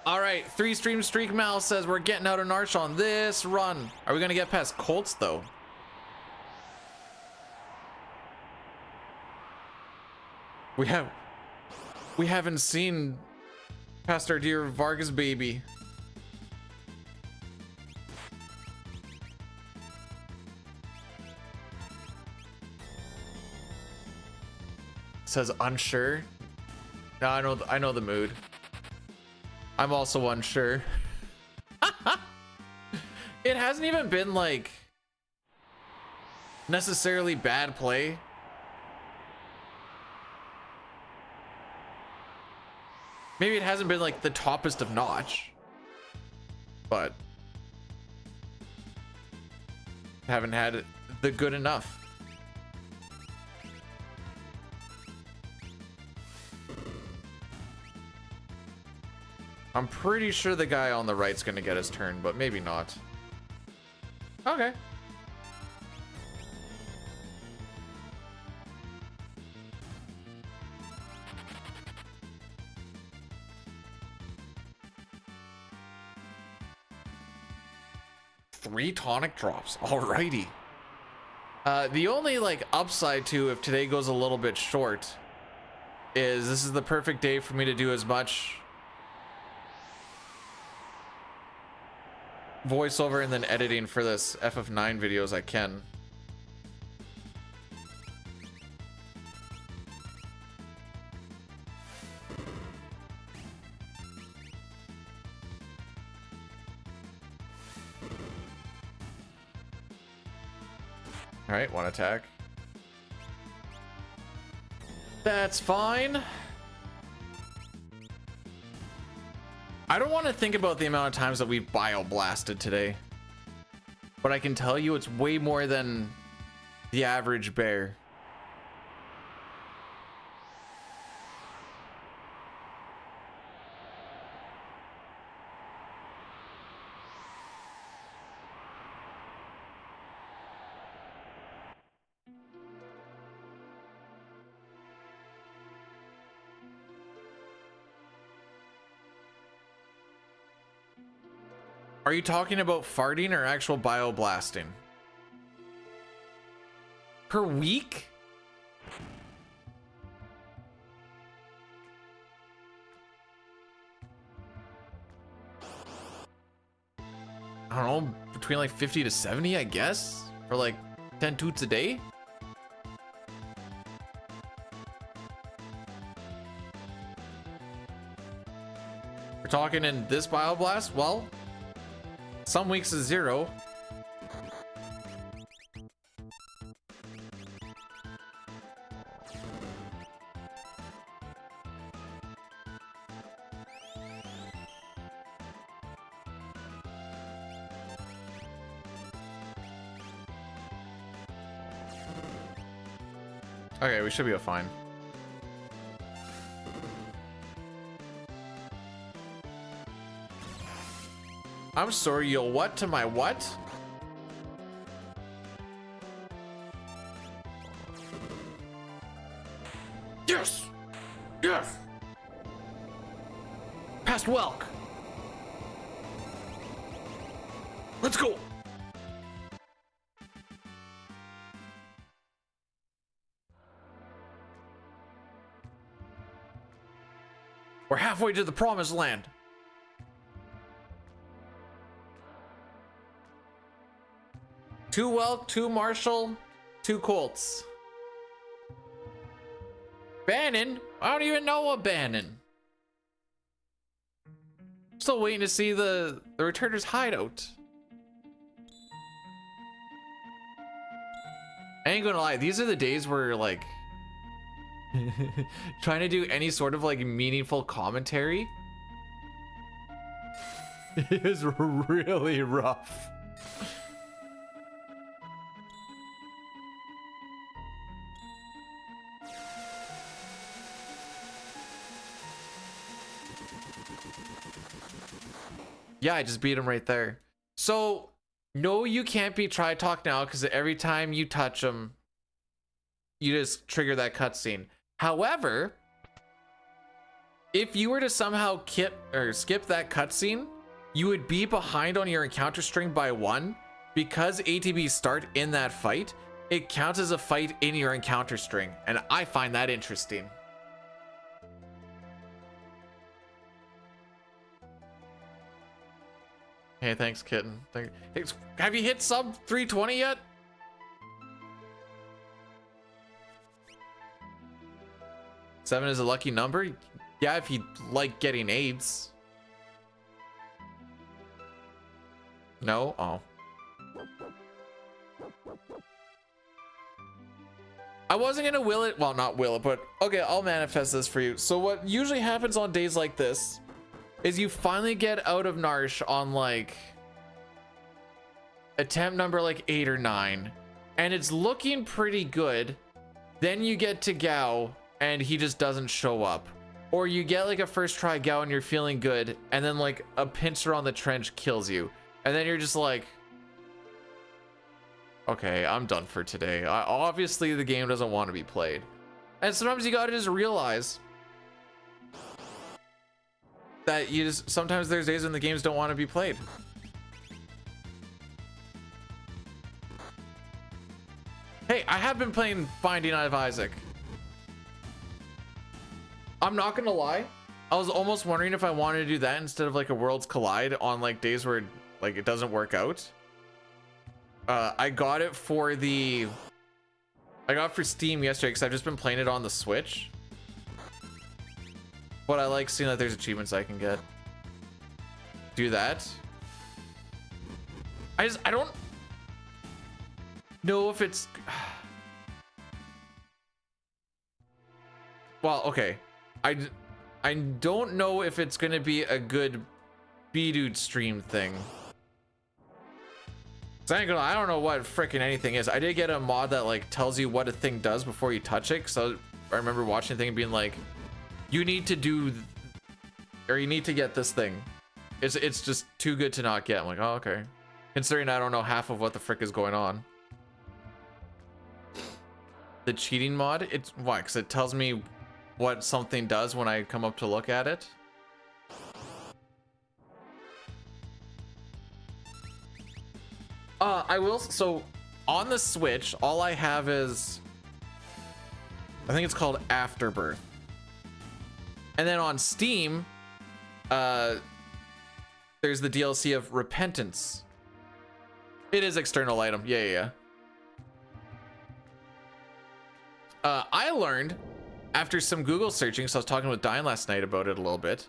All right, 3 stream streak Mal says we're getting out of Narsh on this run. Are we gonna get past Colts though? We haven't seen past our dear Vargas baby. Says unsure. No, I know the mood. I'm also unsure. It hasn't even been like necessarily bad play. Maybe it hasn't been like the toppest of notch, but haven't had the good enough. I'm pretty sure the guy on the right's gonna get his turn, but maybe not. Okay. Three tonic drops. Alrighty. The only like upside to if today goes a little bit short is this is the perfect day for me to do as much voiceover and then editing for this FF9 video as I can. All right, one attack. That's fine. I don't want to think about the amount of times that we've bio-blasted today. But I can tell you it's way more than the average bear. Are you talking about farting or actual bioblasting? Per week? I don't know, between like 50 to 70, I guess, for like 10 toots a day. We're talking in this bioblast? Well, some weeks is 0. Okay, we should be fine. I'm sorry, you'll what to my what? Yes! Yes! Past Welk! Let's go! We're halfway to the promised land. Two Welk, 2 Marshall, 2 Colts. Bannon? I don't even know a Bannon. Still waiting to see the returner's hideout. I ain't gonna lie, these are the days where like trying to do any sort of like meaningful commentary is really rough. Yeah, I just beat him right there. So, no, you can't be try talk now because every time you touch him, you just trigger that cutscene. However, if you were to somehow skip that cutscene, you would be behind on your encounter string by 1. Because ATBs start in that fight, it counts as a fight in your encounter string, and I find that interesting. Hey, thanks, kitten. Have you hit sub 320 yet? Seven is a lucky number? Yeah, if you like getting AIDS. No? Oh. I wasn't gonna will it. Well, not will it, but okay, I'll manifest this for you. So what usually happens on days like this is you finally get out of Narsh on like attempt number like 8 or 9, and it's looking pretty good. Then you get to Gao and he just doesn't show up, or you get like a first try Gao and you're feeling good, and then like a pincer on the trench kills you, and then you're just like, okay, I'm done for today. Obviously the game doesn't want to be played. And sometimes you gotta just realize that sometimes there's days when the games don't want to be played. Hey, I have been playing Binding of Isaac. I'm not gonna lie, I was almost wondering if I wanted to do that instead of like a Worlds Collide on like days where like it doesn't work out. I got it for Steam yesterday because I've just been playing it on the Switch. But I like seeing that there's achievements I can get. Do that. I don't know if it's... well, okay. I don't know if it's gonna be a good B-Dude stream thing. So I don't know what freaking anything is. I did get a mod that like tells you what a thing does before you touch it. So I remember watching the thing and being like, you need to do, or you need to get this thing. It's just too good to not get. I'm like, oh, okay. Considering I don't know half of what the frick is going on. The cheating mod, it's why? Because it tells me what something does when I come up to look at it. I will, so on the Switch, all I have is, I think it's called Afterbirth. And then on Steam, there's the DLC of Repentance. It is external item, yeah. I learned after some Google searching, so I was talking with Diane last night about it a little bit,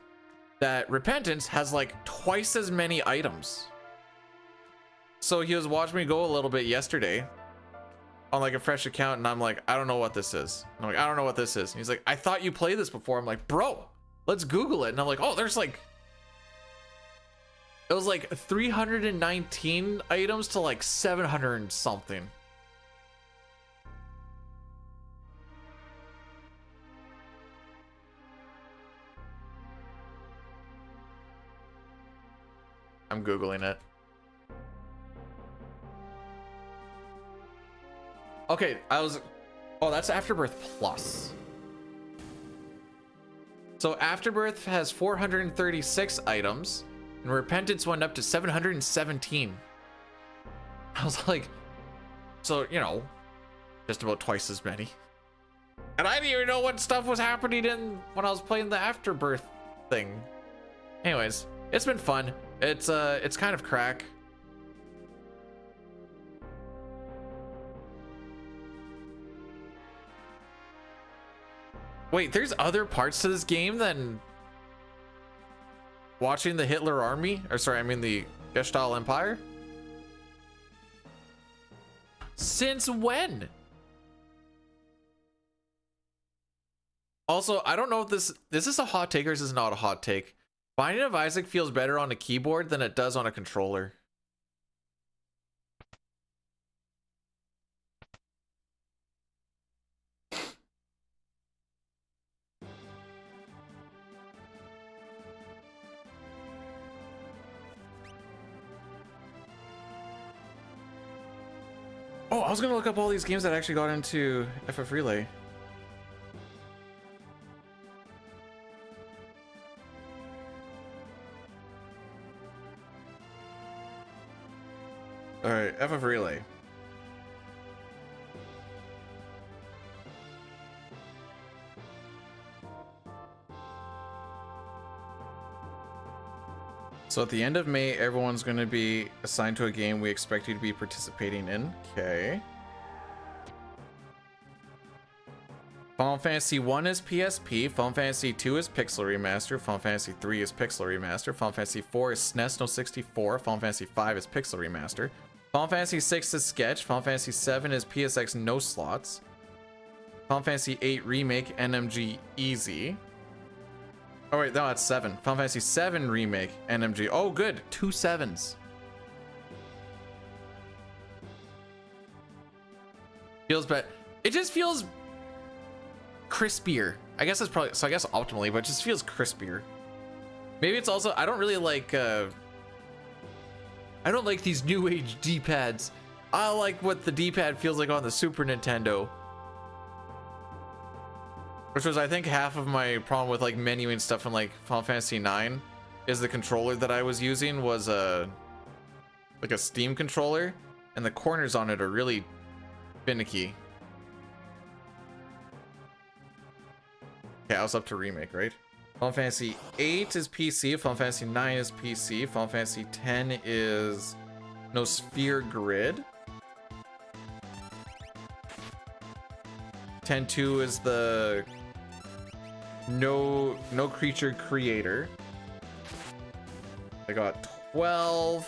that Repentance has like twice as many items. So he was watching me go a little bit yesterday on like a fresh account, and I'm like, I don't know what this is. And I'm like, I don't know what this is. And he's like, I thought you played this before. I'm like, bro, let's Google it. And I'm like, oh, there's like, it was like 319 items to like 700 and something. I'm Googling it. Okay, oh, that's Afterbirth Plus. So Afterbirth has 436 items, and Repentance went up to 717. I was like, so, you know, just about twice as many. And I didn't even know what stuff was happening when I was playing the Afterbirth thing. Anyways, it's been fun. It's kind of crack. Wait, there's other parts to this game than watching the Hitler army? Or sorry, I mean the Gestalt Empire? Since when? Also, I don't know if this is a hot take or this is not a hot take. Binding of Isaac feels better on a keyboard than it does on a controller. Oh, I was gonna look up all these games that actually got into FF Relay. All right, FF Relay. So at the end of May, everyone's going to be assigned to a game we expect you to be participating in. Okay. Final Fantasy 1 is PSP, Final Fantasy 2 is Pixel Remaster, Final Fantasy 3 is Pixel Remaster, Final Fantasy 4 is SNES No 64, Final Fantasy 5 is Pixel Remaster, Final Fantasy 6 is Sketch, Final Fantasy 7 is PSX No Slots, Final Fantasy 8 Remake NMG Easy. Oh wait, no, that's 7. Final Fantasy 7 Remake NMG. Oh good, 2 7s. Feels better. It just feels crispier. I guess it's probably, so I guess optimally, but it just feels crispier. Maybe it's also, I don't really like I don't like these new age D-pads. I like what the D-pad feels like on the Super Nintendo. Which was, I think, half of my problem with like menuing stuff in like Final Fantasy 9 is the controller that I was using was like a Steam controller, and the corners on it are really finicky. Okay, I was up to Remake, right? Final Fantasy 8 is PC, Final Fantasy 9 is PC, Final Fantasy 10 is No Sphere Grid. 10.2 is the no creature creator. I got 12.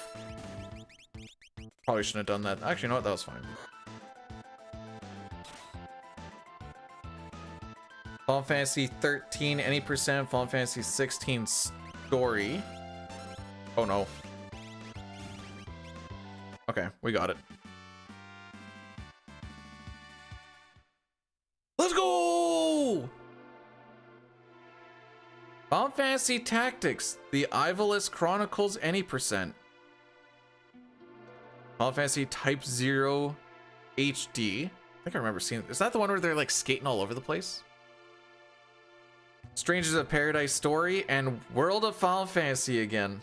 Probably shouldn't have done that. Actually, you know what? That was fine. Final Fantasy 13, any percent. Final Fantasy 16 story. Oh no. Okay, we got it. Let's go! Final Fantasy Tactics, the Ivalice Chronicles, any percent. Final Fantasy Type 0 HD. I think I remember seeing. Is that the one where they're like skating all over the place? Strangers of Paradise story and World of Final Fantasy again.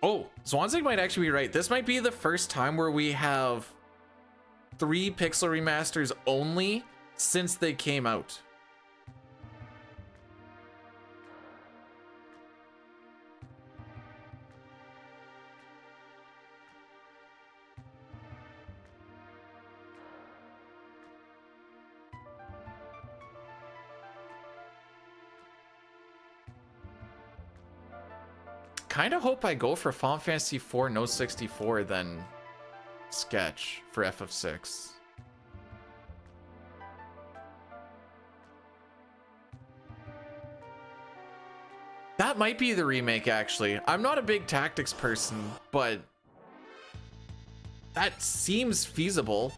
Oh, Swansea might actually be right. This might be the first time where we have 3 pixel remasters only since they came out. Kind of hope I go for Final Fantasy 4 no 64 than Sketch for FF6. That might be the remake, actually. I'm not a big tactics person, but that seems feasible.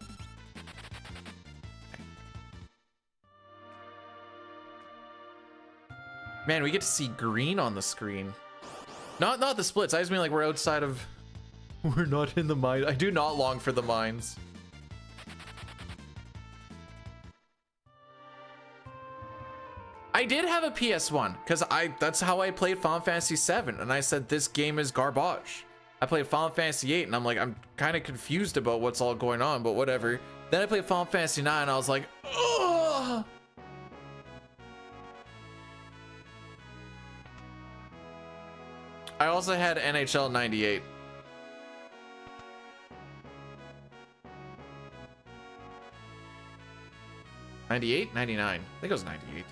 Man, we get to see green on the screen. Not the splits. I just mean like we're outside of. We're not in the mine. I do not long for the mines. I did have a PS1 because that's how I played Final Fantasy 7, and I said this game is garbage. I played Final Fantasy 8 and I'm like, I'm kind of confused about what's all going on, but whatever. Then I played Final Fantasy 9 and I was like, ugh. I also had NHL 98. '98? 99. I think it was 98.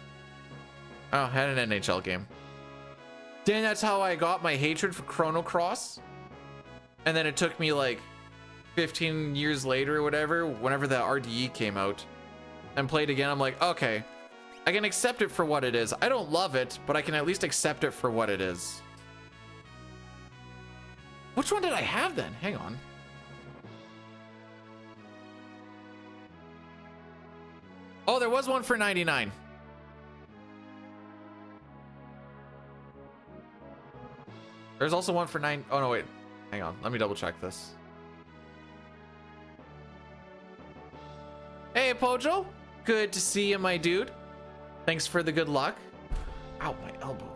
Oh, I had an NHL game. Dang, that's how I got my hatred for Chrono Cross. And then it took me like 15 years later or whatever, whenever the RDE came out, and played again. I'm like, okay, I can accept it for what it is. I don't love it, but I can at least accept it for what it is. Which one did I have then? Hang on. Oh, there was one for 99. There's also one for 9. Oh, no, wait. Hang on. Let me double check this. Hey, Pojo. Good to see you, my dude. Thanks for the good luck. Ow, my elbow.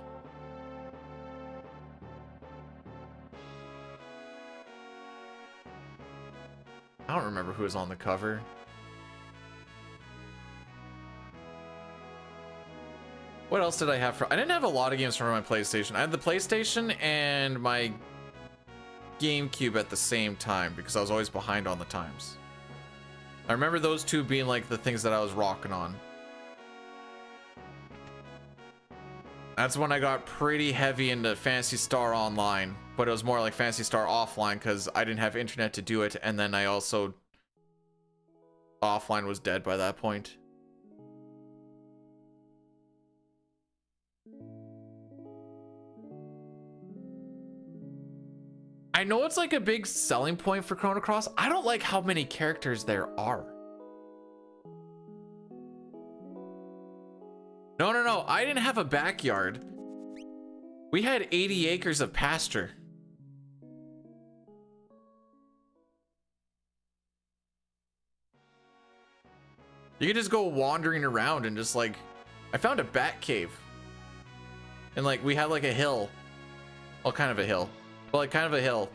I don't remember who was on the cover. What else did I have for? I didn't have a lot of games for my PlayStation. I had the PlayStation and my GameCube at the same time because I was always behind on the times. I remember those two being like the things that I was rocking on. That's when I got pretty heavy into Phantasy Star Online, but it was more like Phantasy Star Offline because I didn't have internet to do it, and then I also... Offline was dead by that point. I know it's like a big selling point for Chrono Cross. I don't like how many characters there are. No, I didn't have a backyard. We had 80 acres of pasture. You could just go wandering around and just like, I found a bat cave. And like, we had like a hill. Well, kind of a hill. But like kind of a hill.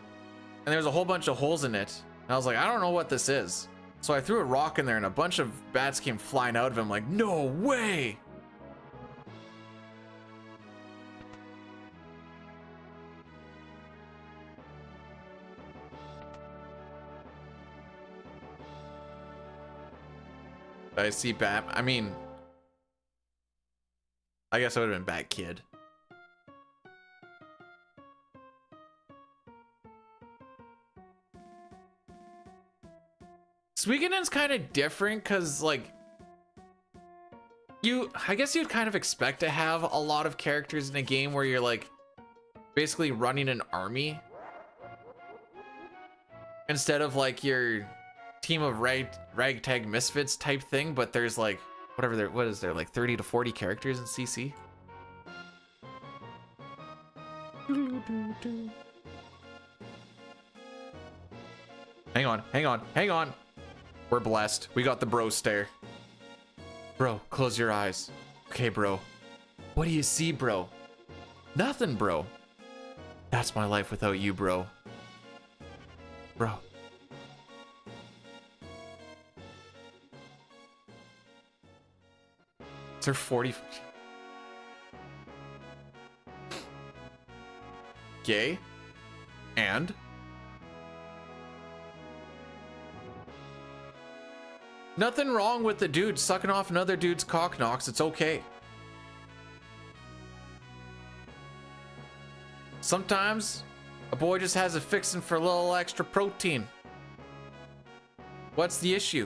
And there was a whole bunch of holes in it. And I was like, I don't know what this is. So I threw a rock in there and a bunch of bats came flying out of it. I'm like, no way. I see Bat. I mean, I guess I would have been Bat Kid. Suigenen's kind of different because, like, I guess you'd kind of expect to have a lot of characters in a game where you're, like, basically running an army instead of, like, your team of ragtag misfits type thing, but there's, like, what is there, like 30 to 40 characters in CC? Hang on. We're blessed. We got the bro stare. Bro, close your eyes. Okay, bro. What do you see, bro? Nothing, bro. That's my life without you, bro. Bro. Is there 40? Gay? And? Nothing wrong with the dude sucking off another dude's cock knocks. It's okay. Sometimes a boy just has a fixin' for a little extra protein. What's the issue?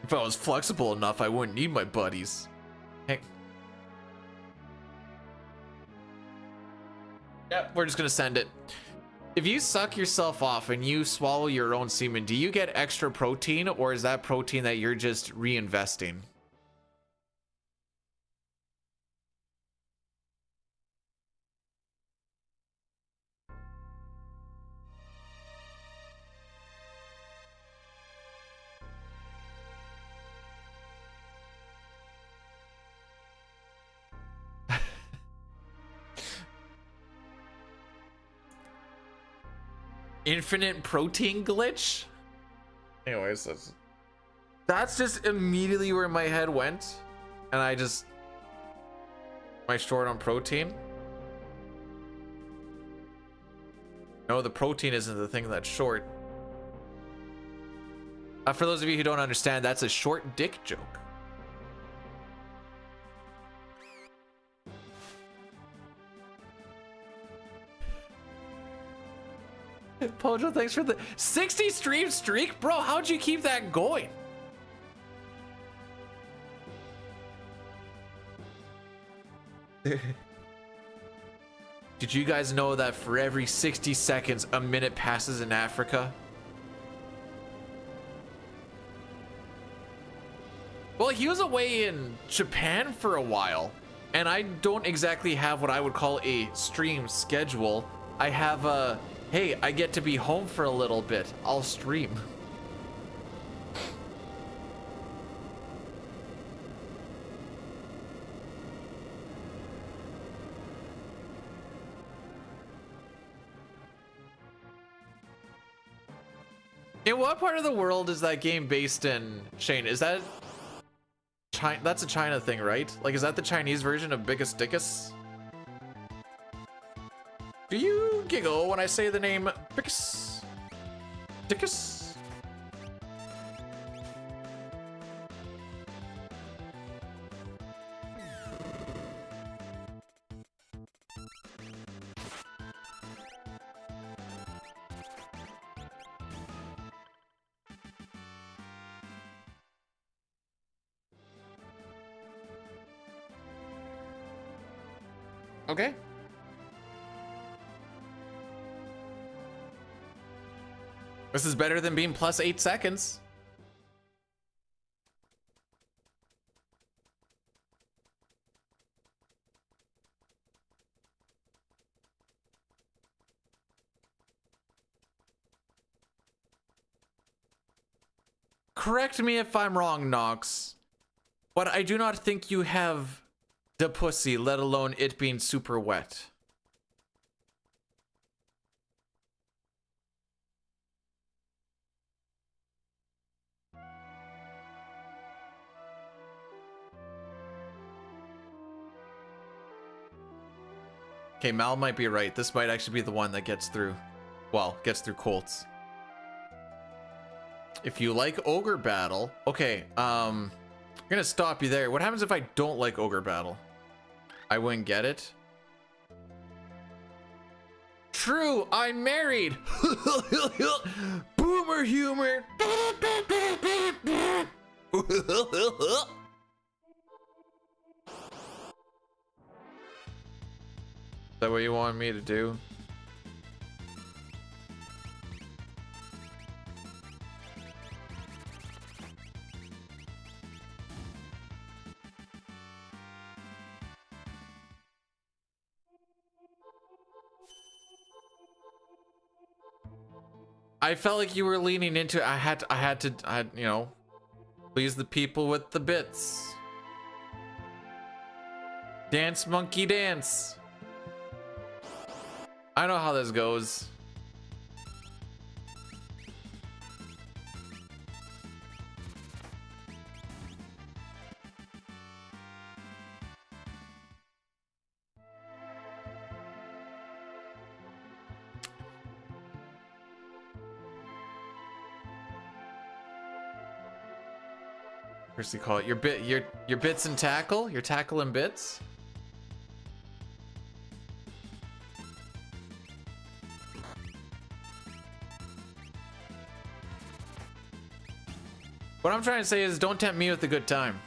If I was flexible enough, I wouldn't need my buddies. Hey. Yeah, we're just gonna send it. If you suck yourself off and you swallow your own semen, do you get extra protein, or is that protein that you're just reinvesting? Infinite protein glitch? Anyways, that's just immediately where my head went. And I just... Am I short on protein? No, the protein isn't the thing that's short. For those of you who don't understand, that's a short dick joke. Pojo, thanks for the 60 stream streak. Bro, how'd you keep that going? Did you guys know that for every 60 seconds, a minute passes in Africa? Well, he was away in Japan for a while, and I don't exactly have what I would call a stream schedule. I have a... Hey, I get to be home for a little bit. I'll stream. In what part of the world is that game based in, Shane? Is that China? That's a China thing, right? Like, is that the Chinese version of Biggest Dickus? Do you giggle when I say the name Bickus? Dickus? Okay. This is better than being plus 8 seconds. Correct me if I'm wrong, Nox, but I do not think you have the pussy, let alone it being super wet. Okay, Mal might be right. This might actually be the one that gets through. Well, gets through Colts. If you like Ogre Battle, okay, I'm gonna stop you there. What happens if I don't like Ogre Battle? I wouldn't get it. True, I'm married. Boomer humor. Is that what you want me to do? I felt like you were leaning into I had to, you know, please the people with the bits. Dance monkey dance. I know how this goes. What's he call it? Your bits and tackle? Your tackle and bits? What I'm trying to say is don't tempt me with a good time.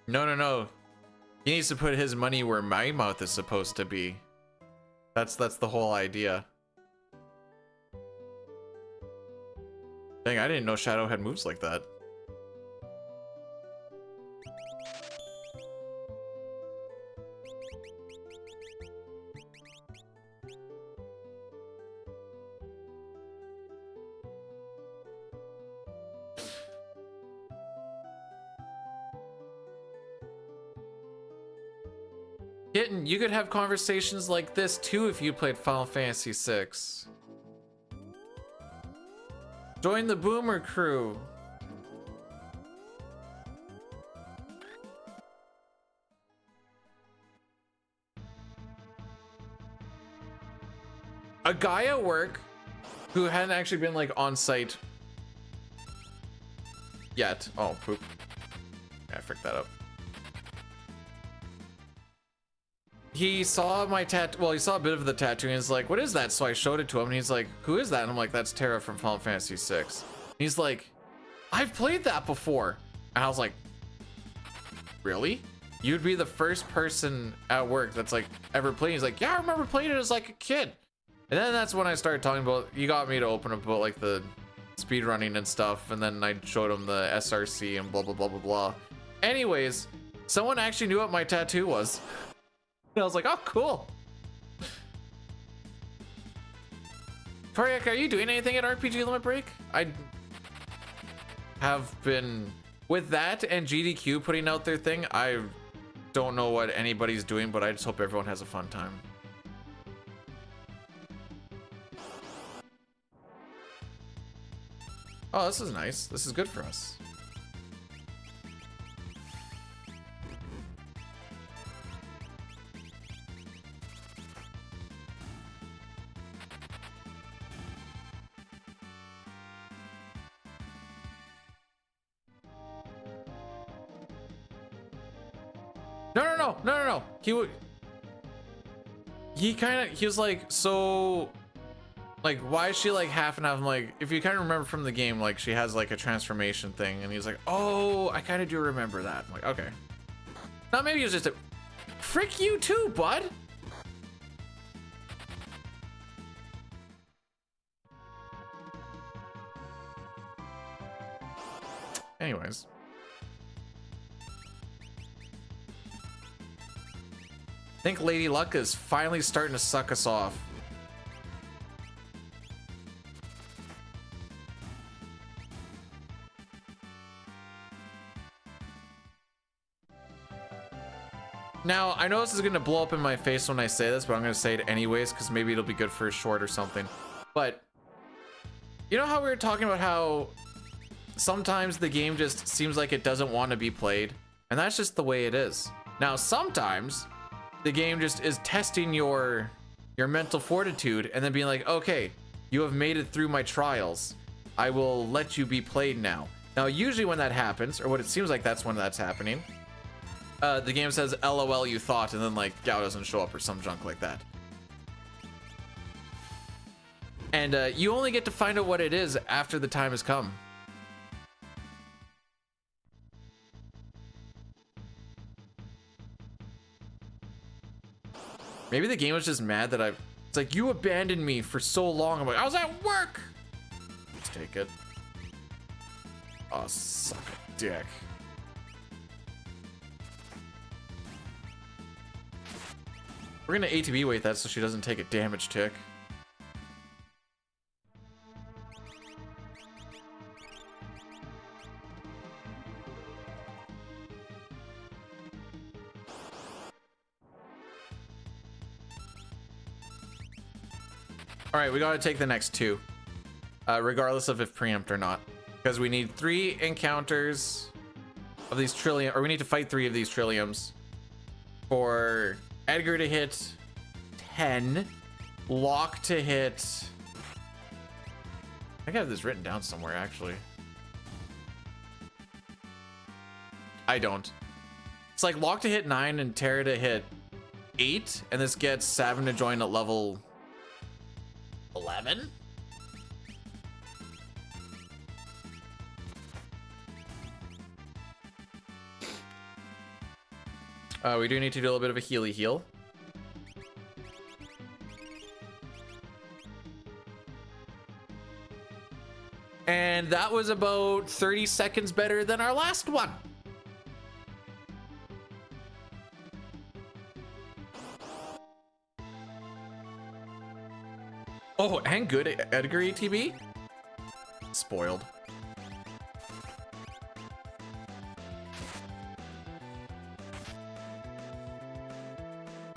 No. He needs to put his money where my mouth is supposed to be. That's the whole idea. Dang, I didn't know Shadow had moves like that. Kitten, you could have conversations like this too if you played Final Fantasy VI. Join the Boomer crew. A guy at work who hadn't actually been like on site yet. Oh, poop. Yeah, I fricked that up. He saw my he saw a bit of the tattoo and he's like, what is that? So I showed it to him and he's like, who is that? And I'm like, that's Terra from Final Fantasy VI. And he's like, I've played that before. And I was like, really? You'd be the first person at work that's like ever played. He's like, yeah, I remember playing it as like a kid. And then that's when I started talking about, you got me to open up about like the speed running and stuff. And then I showed him the SRC and blah, blah, blah, blah, blah. Anyways, someone actually knew what my tattoo was. I was like, oh, cool. Toriak, are you doing anything at RPG Limit Break? I have been with that and GDQ putting out their thing. I don't know what anybody's doing, but I just hope everyone has a fun time. Oh, this is nice. This is good for us. No. He was like, so like, why is she like half and half? I'm like, if you kind of remember from the game, like she has like a transformation thing, and he's like, oh, I kind of do remember that. I'm like, okay. Now maybe it was just a frick you too, bud. Anyways. I think Lady Luck is finally starting to suck us off. Now, I know this is going to blow up in my face when I say this, but I'm going to say it anyways, because maybe it'll be good for a short or something. But, you know how we were talking about how sometimes the game just seems like it doesn't want to be played? And that's just the way it is. Now, sometimes the game just is testing your mental fortitude and then being like, okay, you have made it through my trials. I will let you be played now. Now, usually when that happens, or what it seems like that's when that's happening, the game says, LOL, you thought, and then like Gao doesn't show up or some junk like that. And you only get to find out what it is after the time has come. Maybe the game was just mad that it's like, you abandoned me for so long. I'm like, I was at work. Let's take it. Oh, suck a dick. We're gonna ATB weight that so she doesn't take a damage tick. All right, we gotta take the next two, regardless of if preempt or not, because we need 3 encounters of these trillium, or we need to fight 3 of these trilliums for Edgar to hit 10, Locke to hit. I think I have this written down somewhere actually. I don't. It's like Locke to hit 9 and Terra to hit 8, and this gets Savin to join at level 11? We do need to do a little bit of a heal. And that was about 30 seconds better than our last one. Oh, and good Edgar ATB? Spoiled.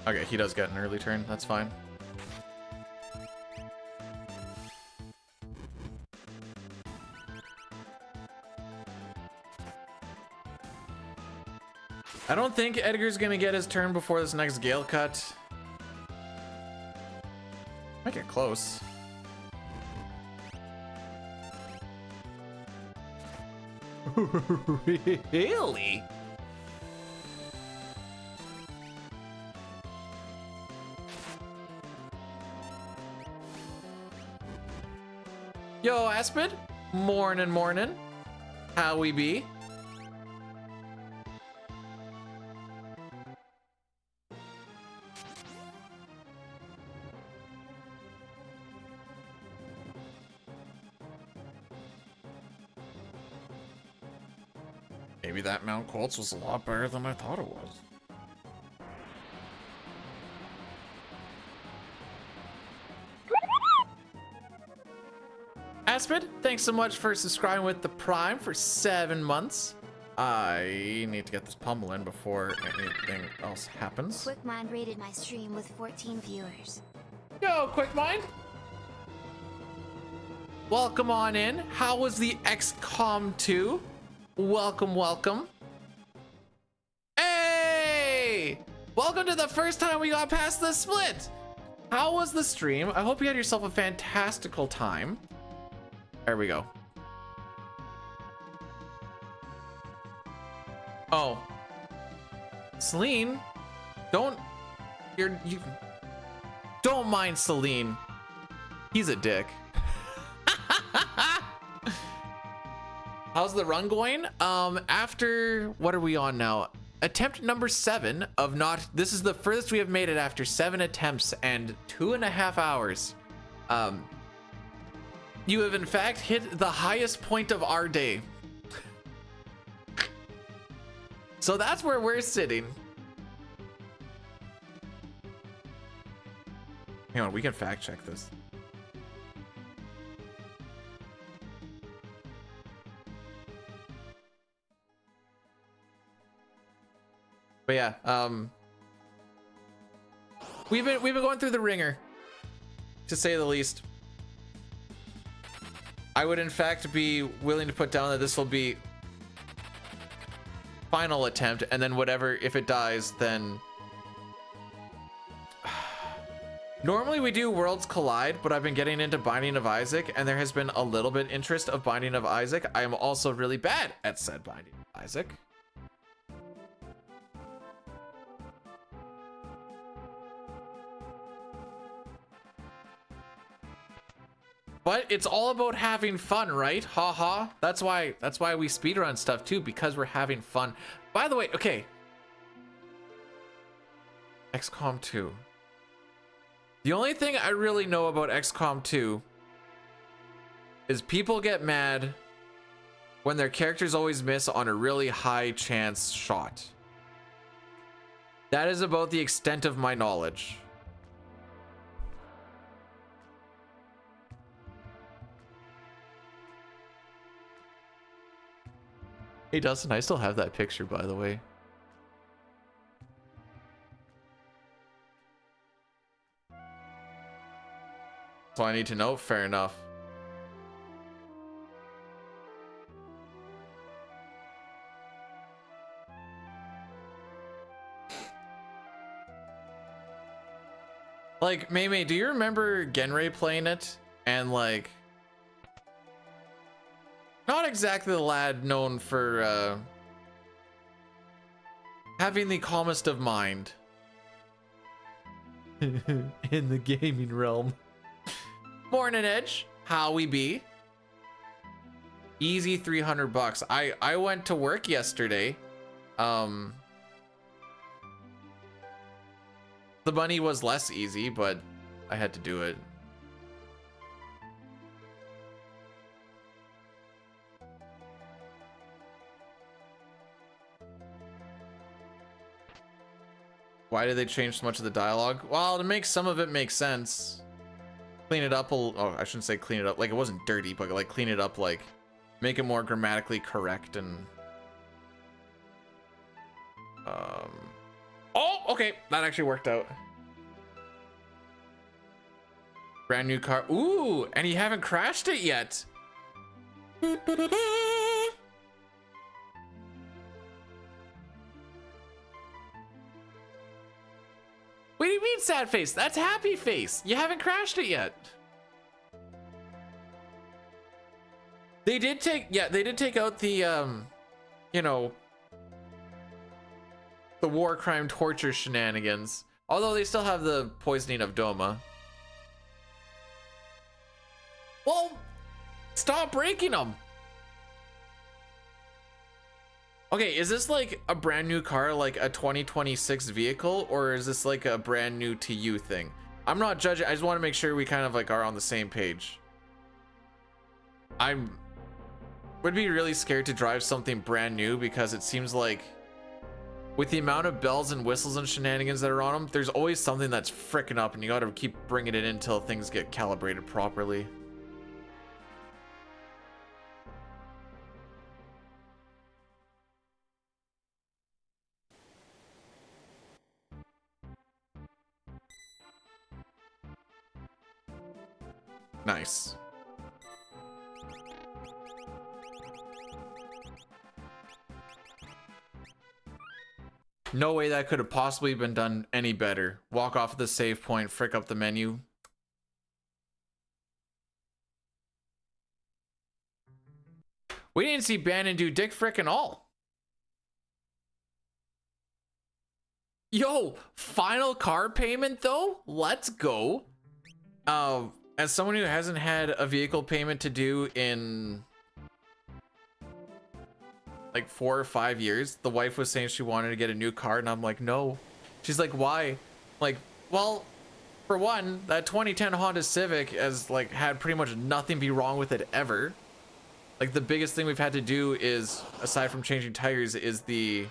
Okay, he does get an early turn. That's fine. I don't think Edgar's gonna get his turn before this next Gale cut. Might get close. Really? Yo, Espers. Morning. How we be? Maybe that Mount Colts was a lot better than I thought it was. Espers, thanks so much for subscribing with the Prime for 7 months. I need to get this pummel in before anything else happens. QuickMind rated my stream with 14 viewers. Yo, QuickMind. Welcome on in. How was the XCOM 2? Welcome. Hey! Welcome to the first time we got past the split. How was the stream? I hope you had yourself a fantastical time. There we go. Oh. Celine, don't mind Celine. He's a dick. How's the run going? After, what are we on now? Attempt number 7 of this is the furthest we have made it after 7 attempts and 2.5 hours. You have in fact hit the highest point of our day. So that's where we're sitting. Hang on, we can fact check this. But yeah, we've been going through the ringer, to say the least. I would in fact be willing to put down that this will be final attempt, and then whatever, if it dies, then Normally we do Worlds Collide, but I've been getting into Binding of Isaac, and there has been a little bit interest of Binding of Isaac. I am also really bad at said Binding of Isaac. But it's all about having fun, right? Haha. That's why we speedrun stuff too, because we're having fun. By the way, okay. XCOM 2. The only thing I really know about XCOM 2 is people get mad when their characters always miss on a really high chance shot. That is about the extent of my knowledge. Hey Dustin, I still have that picture, by the way. That's all I need to know. Fair enough. Like, Maymay, do you remember Genray playing it? And like, not exactly the lad known for having the calmest of mind in the gaming realm. Morning, Edge. How we be? Easy $300. I went to work yesterday. The money was less easy, but I had to do it. Why did they change so much of the dialogue? Well, to make some of it make sense. Clean it up oh, I shouldn't say clean it up, like it wasn't dirty, but like clean it up, like make it more grammatically correct and oh, okay, that actually worked out. Brand new car. Ooh, and you haven't crashed it yet. What do you mean sad face? That's happy face. You haven't crashed it yet. They did take, yeah, they did take out the, you know, the war crime torture shenanigans. Although they still have the poisoning of Doma. Well, stop breaking them. Okay, is this like a brand new car, like a 2026 vehicle, or is this like a brand new to you thing? I'm not judging. I just want to make sure we kind of like are on the same page. Would be really scared to drive something brand new because it seems like with the amount of bells and whistles and shenanigans that are on them, there's always something that's fricking up and you got to keep bringing it in until things get calibrated properly. Nice. No way that could have possibly been done any better. Walk off the save point, frick up the menu. We didn't see Bannon do dick frickin' all. Yo, final car payment though? Let's go. As someone who hasn't had a vehicle payment to do in like 4 or 5 years, the wife was saying she wanted to get a new car and I'm like, no. She's like, why? Like, well, for one, that 2010 Honda Civic has like had pretty much nothing be wrong with it ever. Like the biggest thing we've had to do is, aside from changing tires, is the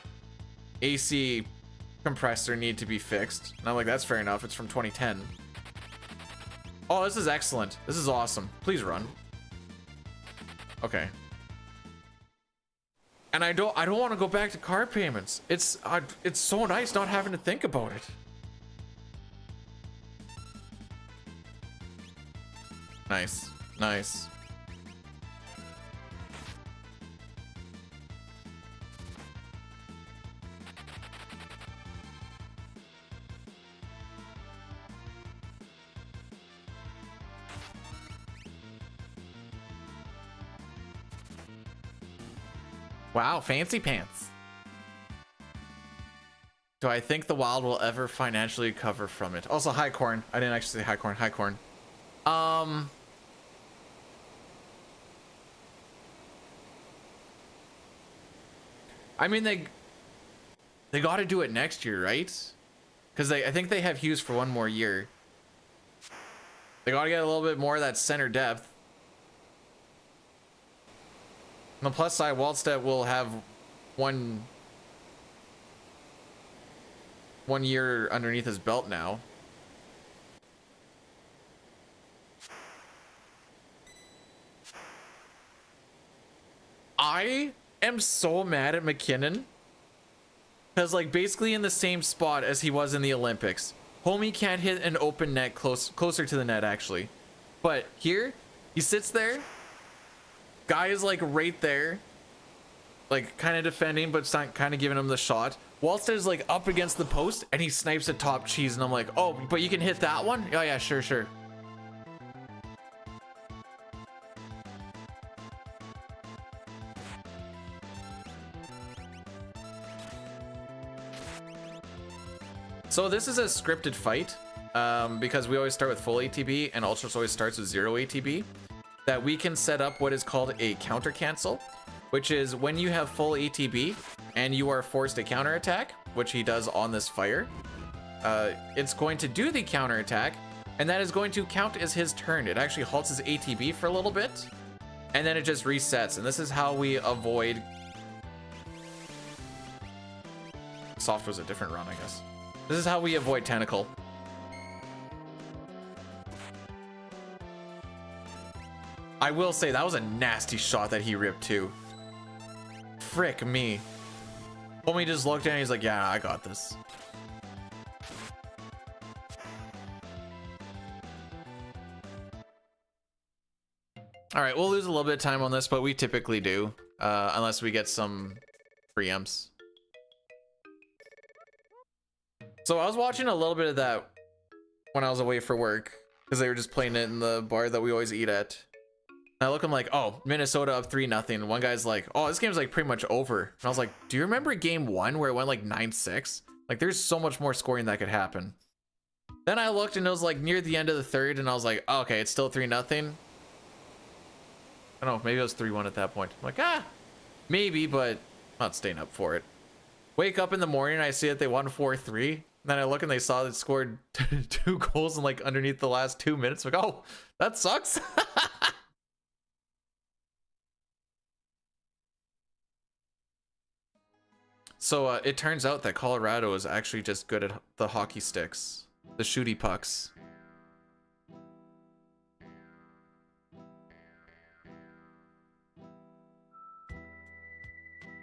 AC compressor need to be fixed. And I'm like, that's fair enough. It's from 2010. Oh, this is excellent. This is awesome. Please run. Okay. And I don't want to go back to car payments. It's so nice not having to think about it. Nice. Nice. Wow, fancy pants. Do I think the Wild will ever financially recover from it? Also, hi Corn. I didn't actually say hi Corn. Hi Corn. I mean they got to do it next year, right? Because I think they have Hughes for one more year. They got to get a little bit more of that center depth. On the plus side, Waldstedt will have one year underneath his belt now. I am so mad at McKinnon because, like, basically in the same spot as he was in the Olympics. Homie can't hit an open net closer to the net, actually. But here, he sits there. Guy is, like, right there. Like, kind of defending, but not kind of giving him the shot. Waldstedt is, like, up against the post, and he snipes a top cheese, and I'm like, oh, but you can hit that one? Oh, yeah, sure, sure. So this is a scripted fight, because we always start with full ATB, and Ultras always starts with 0 ATB, that we can set up what is called a counter cancel, which is when you have full ATB and you are forced to counter attack, which he does on this fire, it's going to do the counter attack, and that is going to count as his turn. It actually halts his ATB for a little bit, and then it just resets. And this is how we avoid... Soft was a different run, I guess. This is how we avoid Tentacle. I will say that was a nasty shot that he ripped too. Frick me. Homie just looked at it and he's like, yeah, I got this. All right, we'll lose a little bit of time on this, but we typically do, unless we get some preempts. So I was watching a little bit of that when I was away for work, because they were just playing it in the bar that we always eat at. And I look, I'm like, oh, Minnesota up 3-0. And one guy's like, oh, this game's like pretty much over. And I was like, do you remember game 1 where it went like 9-6? Like, there's so much more scoring that could happen. Then I looked and it was like near the end of the third, and I was like, oh, okay, it's still 3-0. I don't know, maybe it was 3-1 at that point. I'm like, maybe, but I'm not staying up for it. Wake up in the morning and I see that they won 4-3. Then I look and they saw that scored 2 goals in like underneath the last 2 minutes. I'm like, oh, that sucks. So it turns out that Colorado is actually just good at the hockey sticks, the shooty pucks.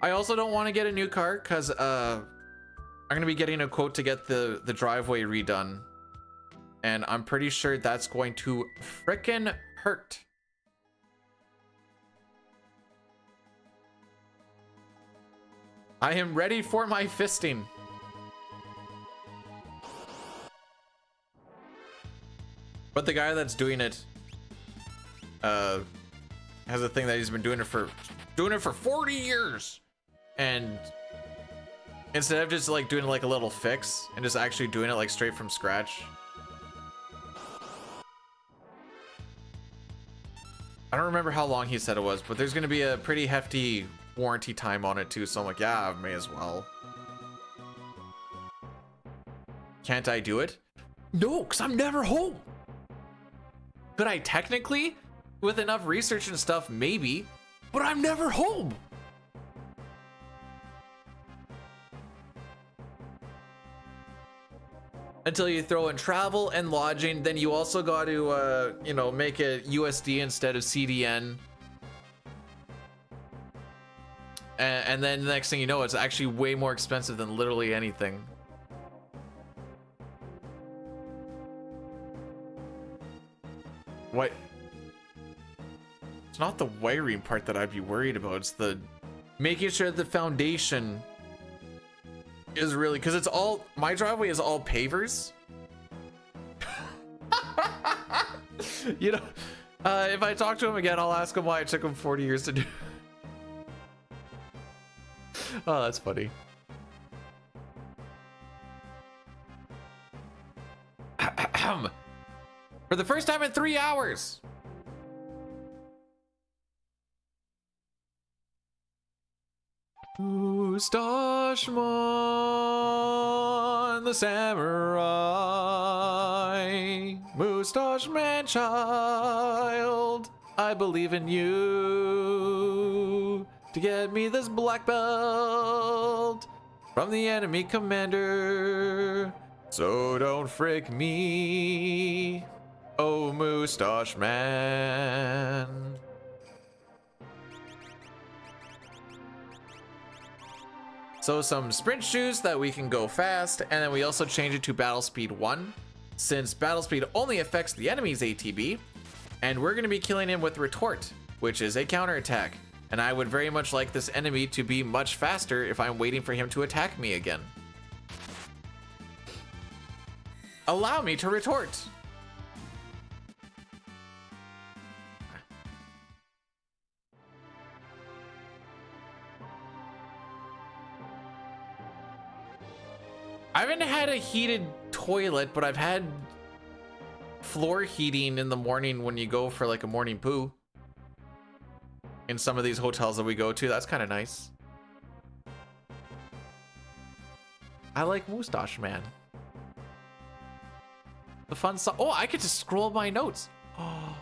I also don't want to get a new car because I'm gonna be getting a quote to get the driveway redone, and I'm pretty sure that's going to frickin' hurt. I am ready for my fisting. But the guy that's doing it has a thing that he's been doing it for 40 years, and instead of just like doing like a little fix and just actually doing it like straight from scratch. I don't remember how long he said it was, but there's going to be a pretty hefty warranty time on it too. So I'm like, yeah, I may as well. Can't I do it? No, because I'm never home. Could I technically, with enough research and stuff, maybe, but I'm never home. Until you throw in travel and lodging, then you also got to, you know, make it USD instead of CDN. And then the next thing you know, it's actually way more expensive than literally anything. What? It's not the wiring part that I'd be worried about. It's the making sure the foundation is really, because it's all, my driveway is all pavers. You know, if I talk to him again, I'll ask him why it took him 40 years to do. Oh, that's funny. For the first time in 3 hours. Moustache-mon, the samurai. Moustache man child, I believe in you. To get me this black belt from the enemy commander. So don't frick me, oh Moustache man. So some sprint shoes that we can go fast, and then we also change it to battle speed 1, since battle speed only affects the enemy's ATB, and we're going to be killing him with retort, which is a counterattack. And I would very much like this enemy to be much faster if I'm waiting for him to attack me again. Allow me to retort. I haven't had a heated toilet, but I've had floor heating in the morning when you go for like a morning poo. In some of these hotels that we go to, that's kind of nice. I like Moustache Man. The fun stuff. Oh, I get to scroll my notes. Oh.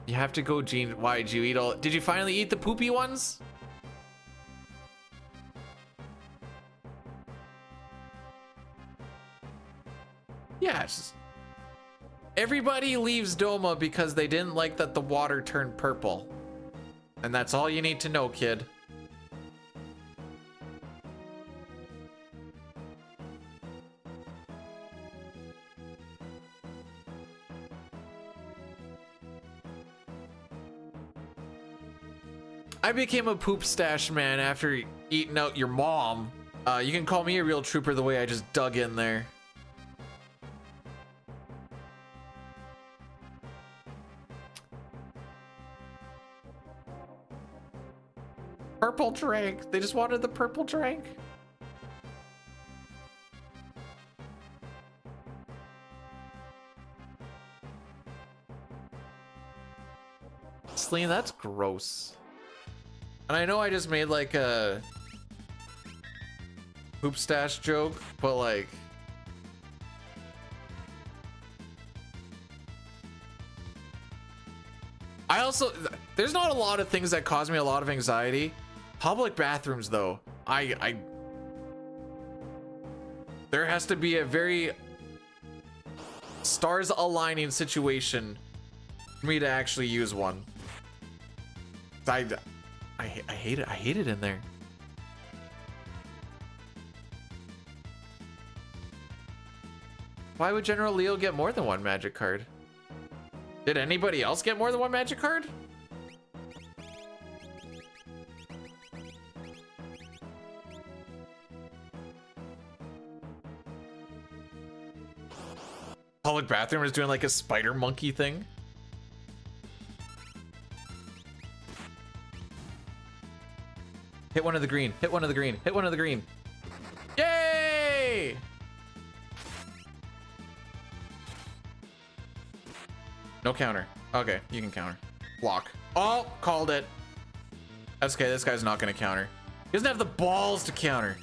You have to go, Gene. Why did you eat all? Did you finally eat the poopy ones? Yeah, it's just... Everybody leaves Doma because they didn't like that the water turned purple. And that's all you need to know, kid. I became a poop stash man after eating out your mom. You can call me a real trooper the way I just dug in there. Purple drink. They just wanted the purple drink. Celine, that's gross. And I know I just made like a poop stash joke, but like... I also... There's not a lot of things that cause me a lot of anxiety. Public bathrooms, though, there has to be a very stars aligning situation for me to actually use one. I hate it. I hate it in there. Why would General Leo get more than one magic card? Did anybody else get more than one magic card? Public bathroom is doing like a spider monkey thing. Hit one of the green, hit one of the green, hit one of the green. Yay! No counter. Okay, you can counter. Block. Oh, called it. That's okay, this guy's not gonna counter. He doesn't have the balls to counter.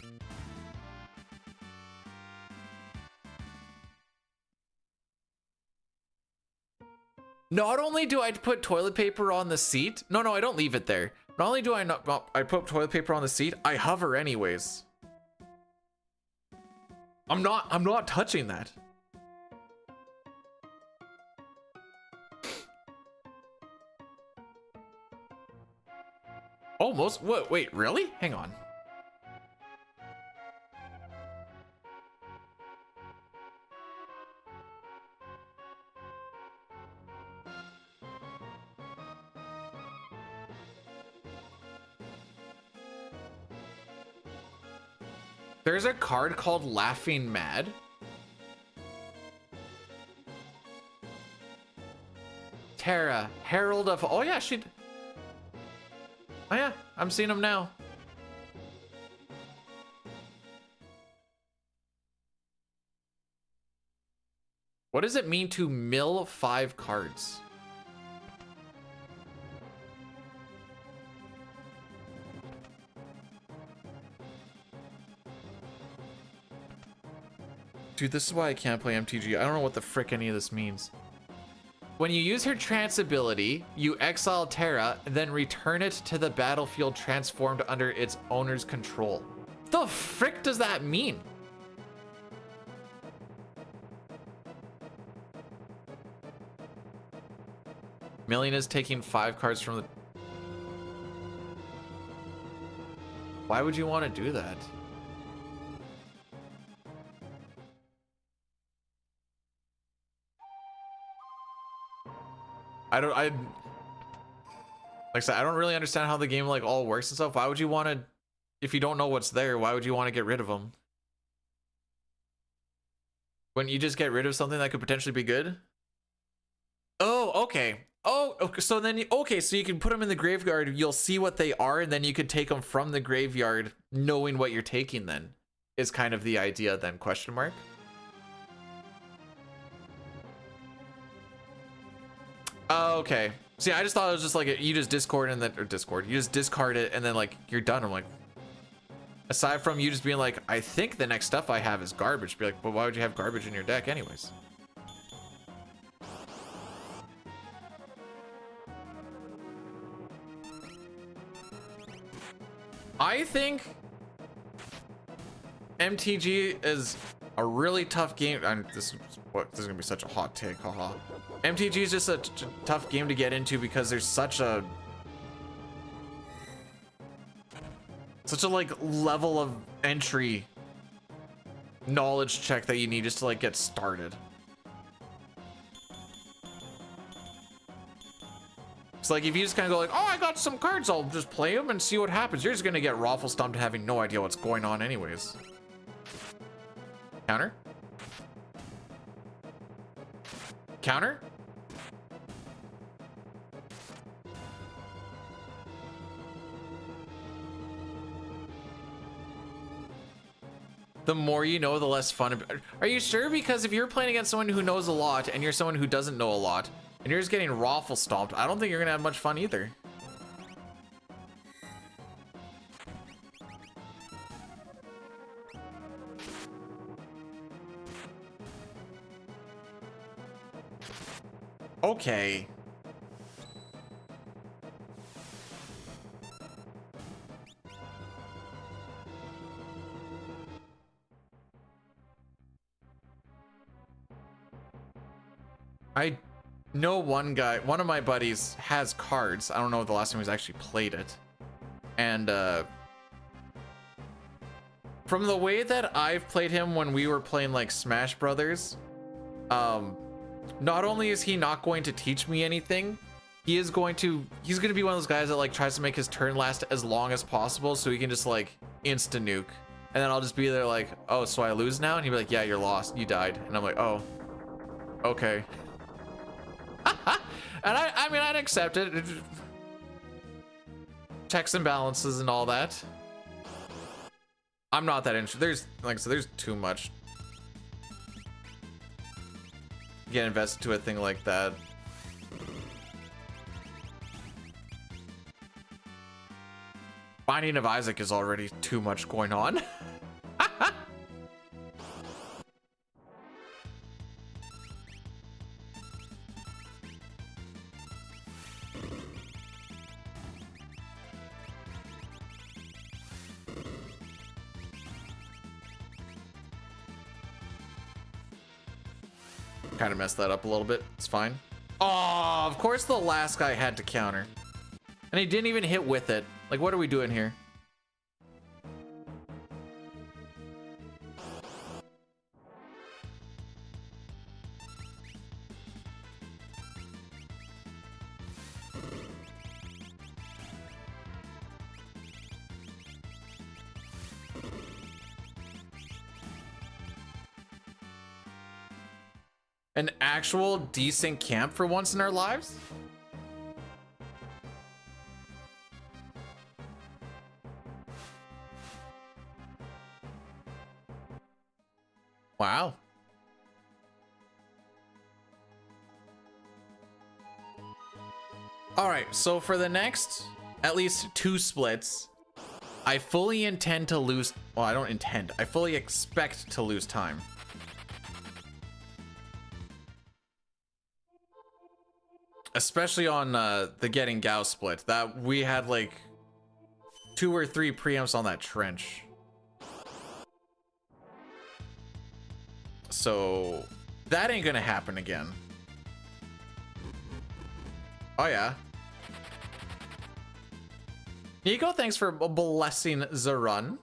Not only do I put toilet paper on the seat, no, I don't leave it there. Not only do I put toilet paper on the seat, I hover anyways. I'm not touching that. Almost, wait, really? Hang on. There's a card called Laughing Mad. Terra, Herald of... Oh yeah, oh yeah, I'm seeing him now. What does it mean to mill 5 cards? Dude, this is why I can't play MTG. I don't know what the frick any of this means. When you use her trance ability, you exile Terra, then return it to the battlefield transformed under its owner's control. The frick does that mean? Million is taking 5 cards from the... Why would you want to do that? Like I said, I don't really understand how the game like all works and stuff. Why would you want to, if you don't know what's there, why would you want to get rid of them? Wouldn't you just get rid of something that could potentially be good? Oh, okay. Oh, okay. So then, okay, so you can put them in the graveyard. You'll see what they are, and then you could take them from the graveyard, knowing what you're taking. Then is kind of the idea. Then question mark. Oh, okay. See, I just thought it was just like you just discord and then, or discord. You just discard it and then like you're done. I'm like, aside from you just being like, I think the next stuff I have is garbage. Be like, but why would you have garbage in your deck anyways? I think MTG is a really tough game. This is gonna be such a hot take, haha. MTG is just a tough game to get into because there's such a like level of entry knowledge check that you need just to like get started. It's like if you just kind of go like, oh, I got some cards, I'll just play them and see what happens. You're just gonna get raffle stomped having no idea what's going on anyways. Counter? Counter? The more you know, the less fun. Are you sure? Because if you're playing against someone who knows a lot and you're someone who doesn't know a lot and you're just getting raffle stomped, I don't think you're gonna have much fun either. Okay. I know one guy, one of my buddies has cards. I don't know the last time he's actually played it. And from the way that I've played him when we were playing like Smash Brothers, not only is he not going to teach me anything, he's going to be one of those guys that like tries to make his turn last as long as possible so he can just like insta nuke. And then I'll just be there like, oh, so I lose now? And he'd be like, yeah, you're lost, you died. And I'm like, oh, okay. And I mean, I'd accept it. Checks and balances and all that. I'm not that interested. There's, like I said, there's too much. Get invested to a thing like that. Binding of Isaac is already too much going on. Kind of messed that up a little bit. It's fine. Oh, of course the last guy had to counter. And he didn't even hit with it. Like, what are we doing here? An actual decent camp for once in our lives? Wow. All right, so for the next at least 2 splits, I fully intend to lose. Well, I don't intend. I fully expect to lose time. Especially on the getting Gauss split. That we had like 2 or 3 preamps on that trench. So that ain't gonna happen again. Oh yeah. Nico, thanks for blessing the run.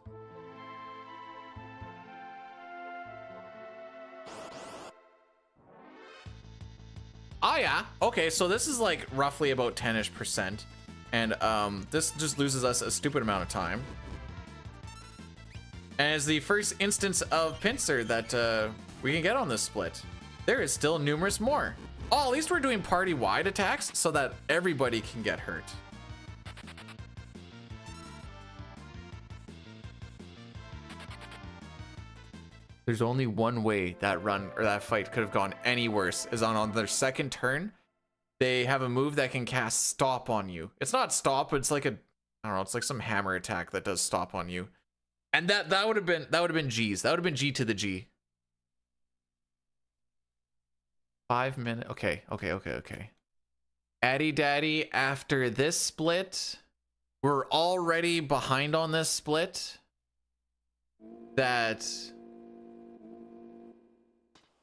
Oh yeah. Okay, so this is like roughly about 10-ish%. And this just loses us a stupid amount of time. And as the first instance of pincer that we can get on this split, there is still numerous more. Oh, at least we're doing party-wide attacks so that everybody can get hurt. There's only one way that run or that fight could have gone any worse, is on their second turn. They have a move that can cast stop on you. It's not stop, but it's like a, I don't know, it's like some hammer attack that does stop on you. And that would have been G's. That would have been G to the G. 5 minutes. Okay. Addy Daddy, after this split, we're already behind on this split. That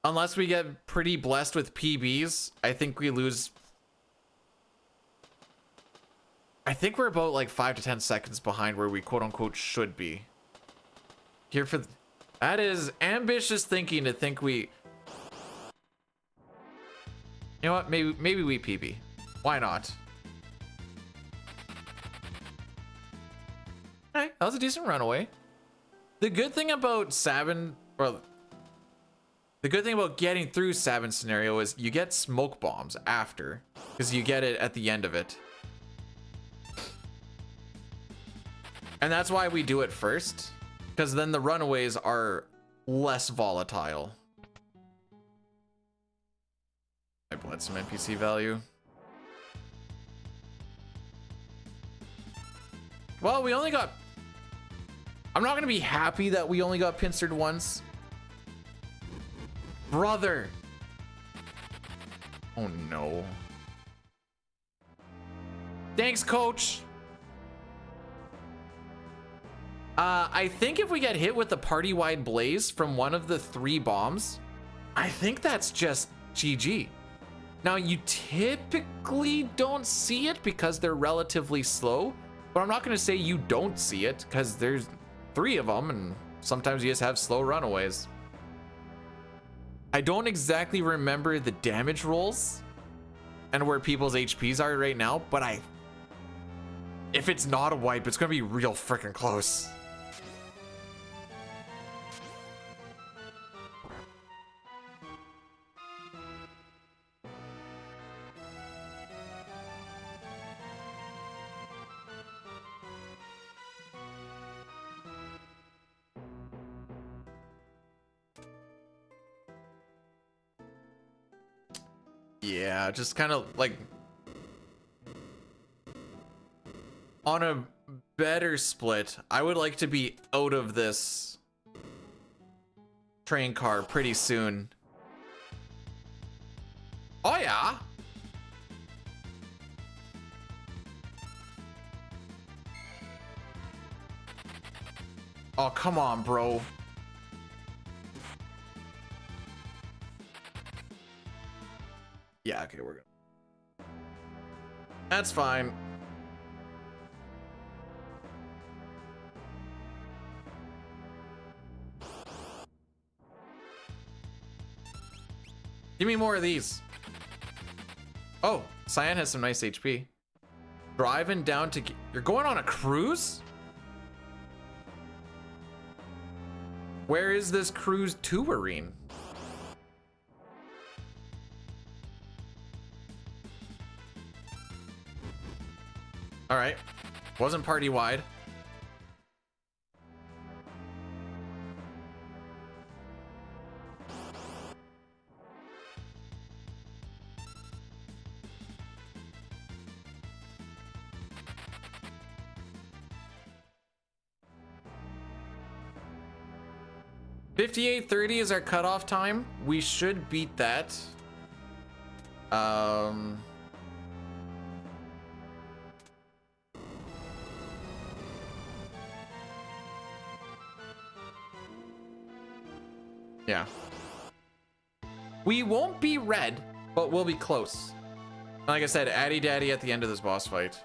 unless we get pretty blessed with PBs, I think we lose. I think we're about like 5 to 10 seconds behind where we quote unquote should be. Here for that is ambitious thinking to think we. You know what? Maybe we PB. Why not? Alright, that was a decent runaway. The good thing about Sabin, or the good thing about getting through Sabin's scenario is you get smoke bombs after, because you get it at the end of it. And that's why we do it first, because then the runaways are less volatile. I bled some NPC value. Well, we only got... I'm not gonna be happy that we only got pincered once. Brother! Oh no. Thanks, coach! I think if we get hit with the party-wide blaze from one of the 3 bombs, I think that's just GG. Now, you typically don't see it because they're relatively slow, but I'm not going to say you don't see it because there's 3 of them and sometimes you just have slow runaways. I don't exactly remember the damage rolls and where people's HPs are right now, but if it's not a wipe, it's going to be real freaking close. Yeah, just kind of like on a better split, I would like to be out of this train car pretty soon. Oh yeah. Oh, come on, bro. Yeah, okay, we're good. That's fine. Give me more of these. Oh, Cyan has some nice HP. Driving down to... You're going on a cruise? Where is this cruise touring? All right, wasn't party wide. 58:30 is our cutoff time. We should beat that. Yeah. We won't be red, but we'll be close. Like I said, Addy Daddy at the end of this boss fight.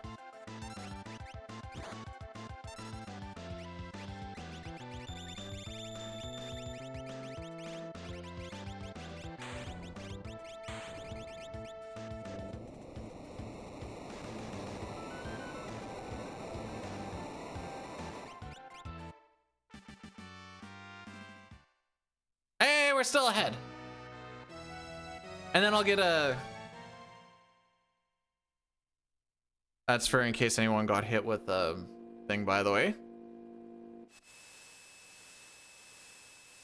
Hey, we're still ahead. And then I'll get a... That's for in case anyone got hit with a thing, by the way.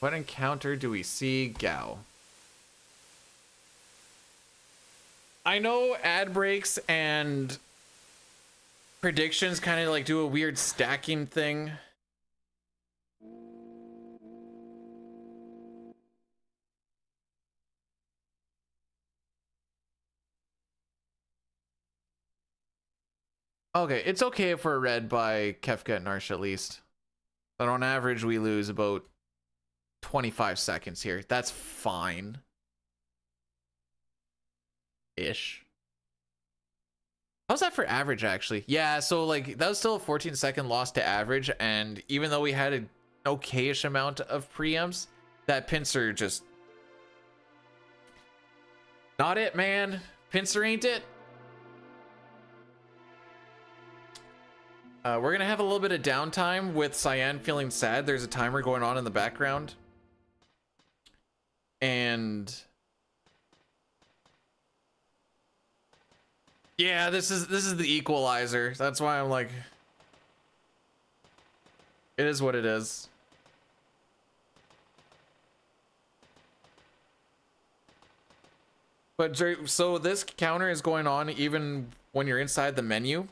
What encounter do we see? Gao. I know ad breaks and predictions kind of like do a weird stacking thing. Okay, it's okay if we're red by Kefka and Narsha at least. But on average, we lose about 25 seconds here. That's fine. Ish. How's that for average, actually? Yeah, so like that was still a 14-second loss to average, and even though we had an okayish amount of preempts, that pincer just... Not it, man. Pincer ain't it. We're gonna have a little bit of downtime with Cyan feeling sad. There's a timer going on in the background. And... yeah, this is the equalizer. That's why I'm like... It is what it is. But so this counter is going on even when you're inside the menu.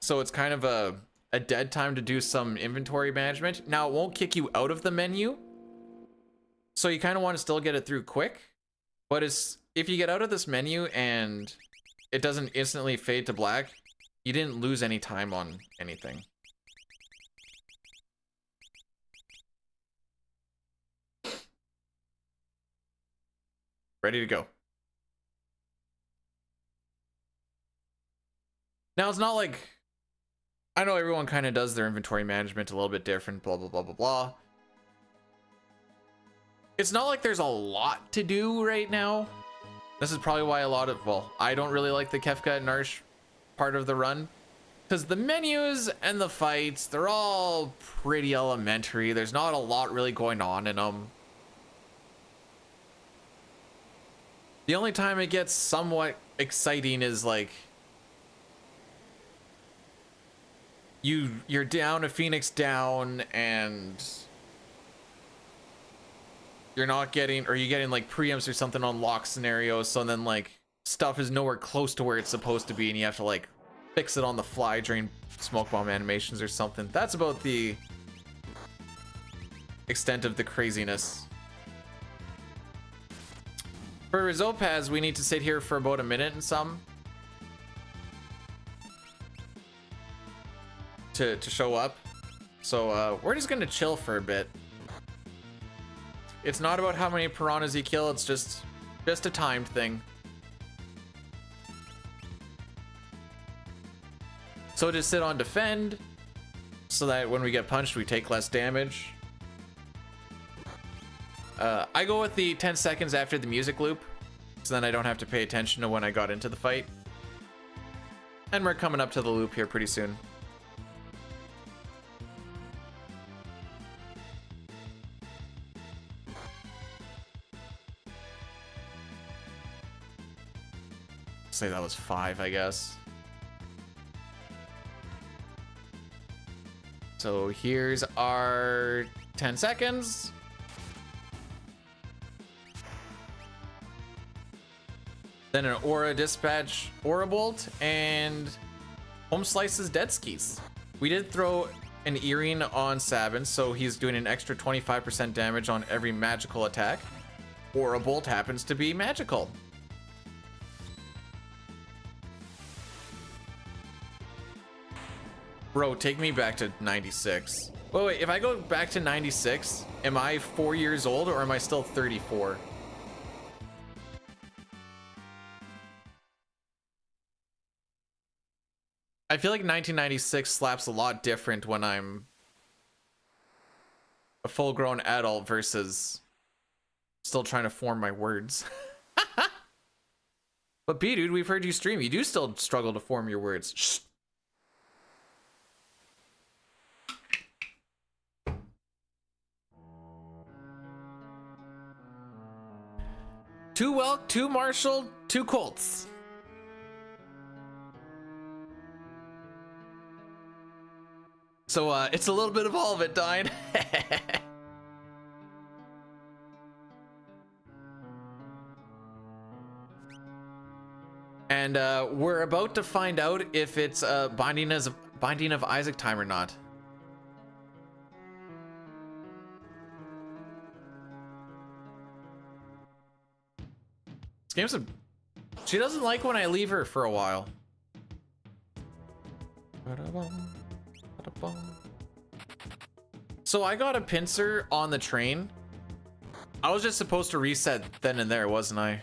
So it's kind of a dead time to do some inventory management. Now it won't kick you out of the menu. So you kind of want to still get it through quick. But if you get out of this menu and it doesn't instantly fade to black, you didn't lose any time on anything. Ready to go. Now it's not like, I know everyone kind of does their inventory management a little bit different, blah, blah, blah, blah, blah. It's not like there's a lot to do right now. This is probably why a lot of, well, I don't really like the Kefka and Narsh part of the run. Because the menus and the fights, they're all pretty elementary. There's not a lot really going on in them. The only time it gets somewhat exciting is like, you're down a Phoenix down and you're not getting, or you're getting like preempts or something on lock scenarios, so then like stuff is nowhere close to where it's supposed to be and you have to like fix it on the fly during smoke bomb animations or something. That's about the extent of the craziness. For Rizopaz, we need to sit here for about a minute and some to show up. So we're just gonna chill for a bit. It's not about how many piranhas you kill, it's just a timed thing. So just sit on defend so that when we get punched we take less damage. I go with the 10 seconds after the music loop, so then I don't have to pay attention to when I got into the fight. And we're coming up to the loop here pretty soon. Say that was 5, I guess. So here's our 10 seconds. Then an Aura Dispatch Aura Bolt and Home Slice's Dead Skis. We did throw an earring on Sabin, so he's doing an extra 25% damage on every magical attack, or a bolt happens to be magical. Bro, take me back to 96. Wait, if I go back to 96, am I 4 years old or am I still 34? I feel like 1996 slaps a lot different when I'm a full-grown adult versus still trying to form my words. But B, dude, we've heard you stream. You do still struggle to form your words. Shh. Two Welk, two Marshall, two Colts. So it's a little bit of all of it, Dine. And we're about to find out if it's Binding of Isaac time or not. This game's she doesn't like when I leave her for a while. So I got a pincer on the train. I was just supposed to reset then and there, wasn't I?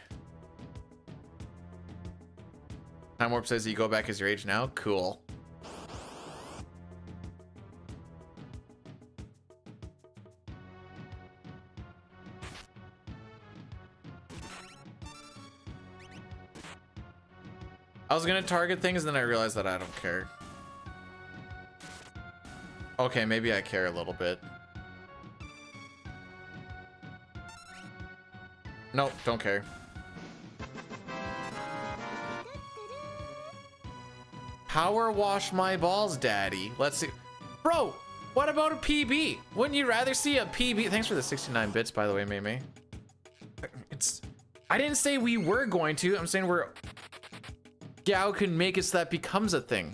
Time Warp says you go back as your age now. Cool. I was gonna target things, then I realized that I don't care. Okay, maybe I care a little bit. Nope, don't care. Power wash my balls, daddy. Let's see. Bro, what about a PB? Wouldn't you rather see a PB? Thanks for the 69 bits, by the way, Mei. I didn't say we were going to. I'm saying Gao can make it so that becomes a thing.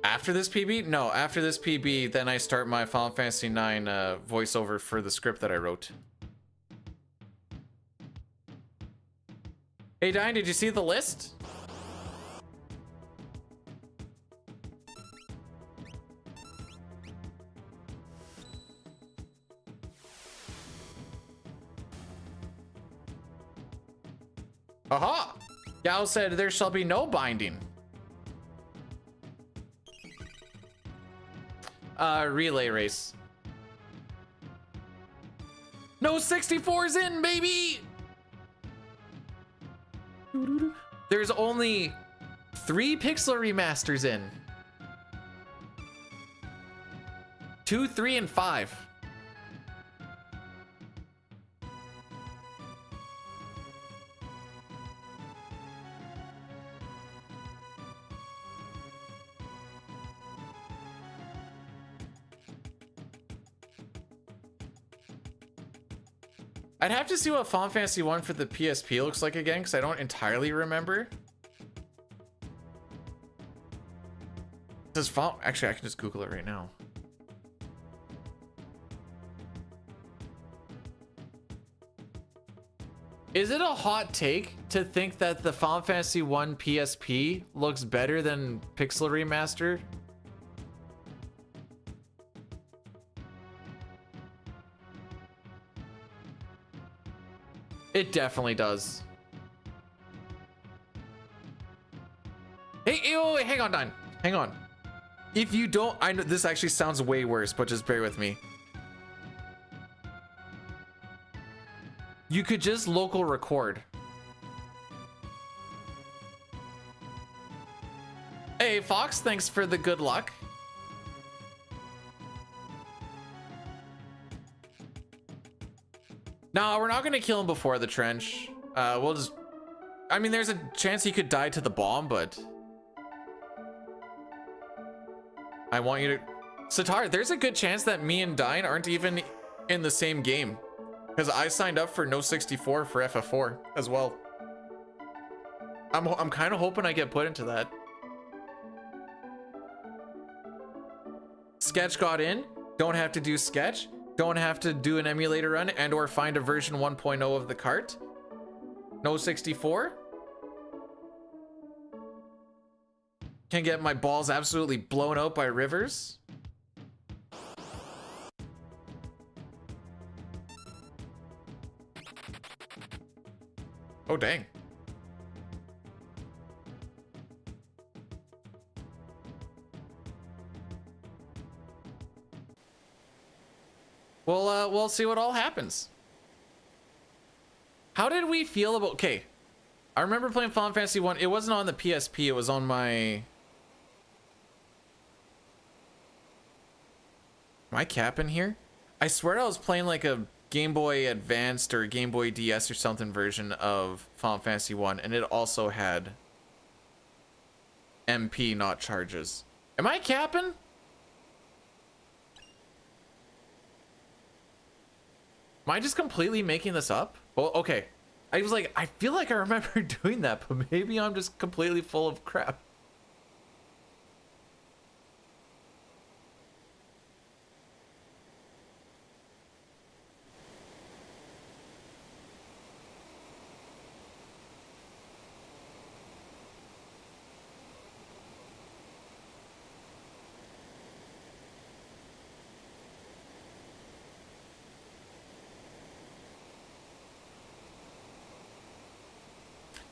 After this PB? No, after this PB, then I start my Final Fantasy IX voiceover for the script that I wrote. Hey, Diane, did you see the list? Aha! Gao said there shall be no binding. Relay race. No 64s in, baby! There's only 3 pixel remasters in. 2, 3, and 5. I'd have to see what Final Fantasy 1 for the PSP looks like again, because I don't entirely remember. Actually, I can just Google it right now. Is it a hot take to think that the Final Fantasy 1 PSP looks better than Pixel Remaster? It definitely does. Hey, wait, hang on, Don. Hang on. If you don't, I know this actually sounds way worse, but just bear with me. You could just local record. Hey, Fox, thanks for the good luck. No, we're not gonna kill him before the trench. We'll just... I mean, there's a chance he could die to the bomb, but... I want you to... Sitar, there's a good chance that me and Dine aren't even in the same game. Because I signed up for No 64 for FF4 as well. I'm kind of hoping I get put into that. Sketch got in. Don't have to do Sketch. Don't have to do an emulator run and or find a version 1.0 of the cart. No 64. Can get my balls absolutely blown out by rivers. Oh, dang. We'll see what all happens. How did we feel about... Okay. I remember playing Final Fantasy 1. It wasn't on the PSP. It was on my... Am I capping here? I swear I was playing like a Game Boy Advanced or Game Boy DS or something version of Final Fantasy 1, and it also had MP, not charges. Am I capping? Am I just completely making this up? Well, okay. I was like, I feel like I remember doing that, but maybe I'm just completely full of crap.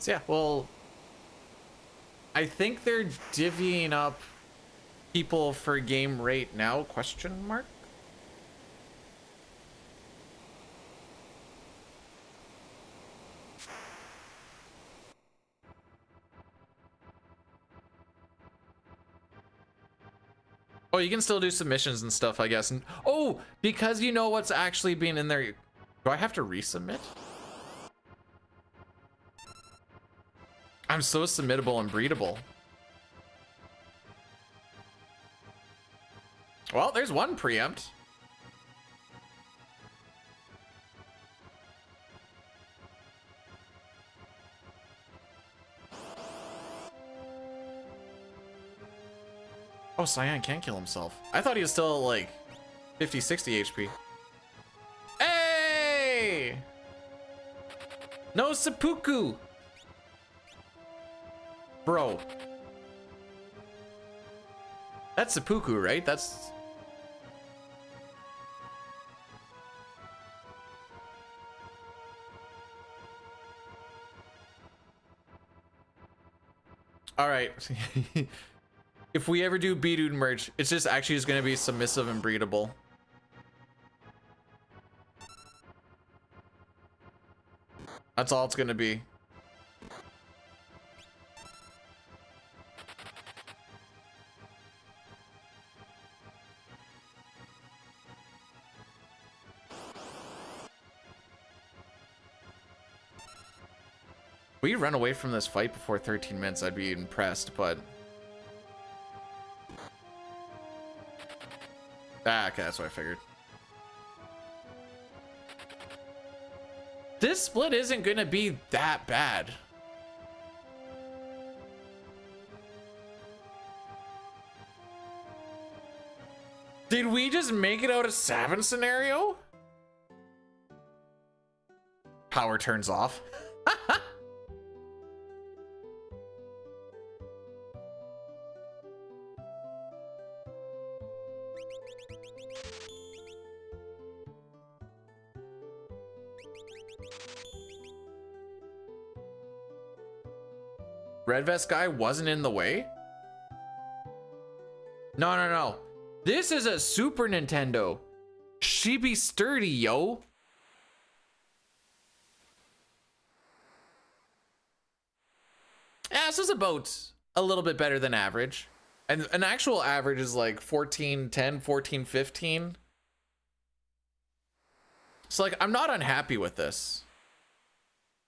So yeah, well, I think they're divvying up people for game rate now, question mark? Oh, you can still do submissions and stuff, I guess. And oh, because you know what's actually being in there. Do I have to resubmit? I'm so submittable and breedable. Well, there's one preempt. Oh, Cyan can't kill himself. I thought he was still like 50, 60 HP. Hey! No seppuku! Bro. That's seppuku, right? That's... Alright. If we ever do B-Dude merch, it's just actually just gonna be submissive and breedable. That's all it's gonna be. We run away from this fight before 13 minutes, I'd be impressed, but... Ah, okay, that's what I figured. This split isn't gonna be that bad. Did we just make it out of Savin scenario? Power turns off. Red vest guy wasn't in the way? No, no, no. This is a Super Nintendo. She be sturdy, yo. Yeah, this is about a little bit better than average. And an actual average is like 1410, 1415. So like, I'm not unhappy with this.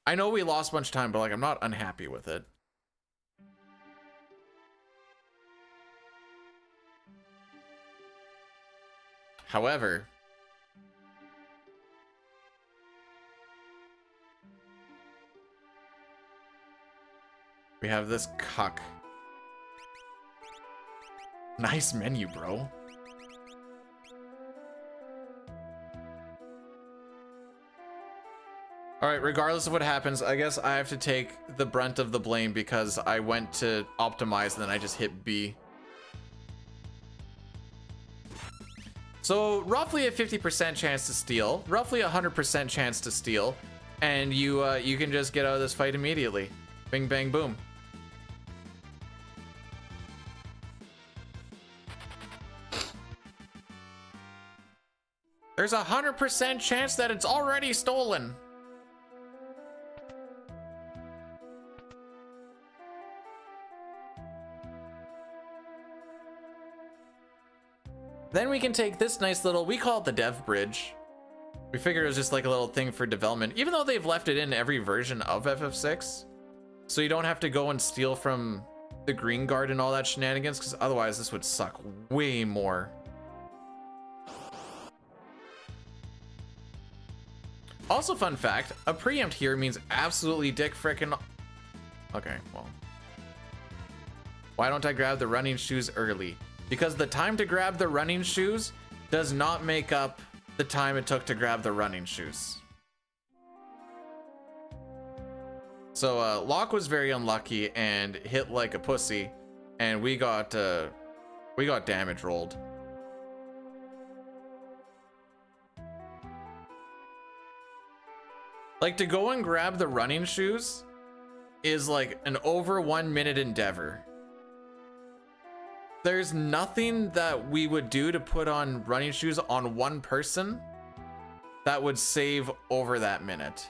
I know we lost a bunch of time, but like, I'm not unhappy with it. However, we have this cuck. Nice menu, bro. All right, regardless of what happens, I guess I have to take the brunt of the blame because I went to optimize and then I just hit B. So roughly a 50% chance to steal, roughly a 100% chance to steal, and you can just get out of this fight immediately. Bing, bang, boom. There's a 100% chance that it's already stolen. Then we can take this nice little, we call it the dev bridge. We figured it was just like a little thing for development, even though they've left it in every version of FF6. So you don't have to go and steal from the green guard and all that shenanigans, because otherwise this would suck way more. Also, fun fact, a preempt here means absolutely dick frickin'. Okay, well. Why don't I grab the running shoes early? Because the time to grab the running shoes does not make up the time it took to grab the running shoes. So Locke was very unlucky and hit like a pussy, and we got damage rolled. Like, to go and grab the running shoes is like an over 1 minute endeavor. There's nothing that we would do to put on running shoes on one person that would save over that minute.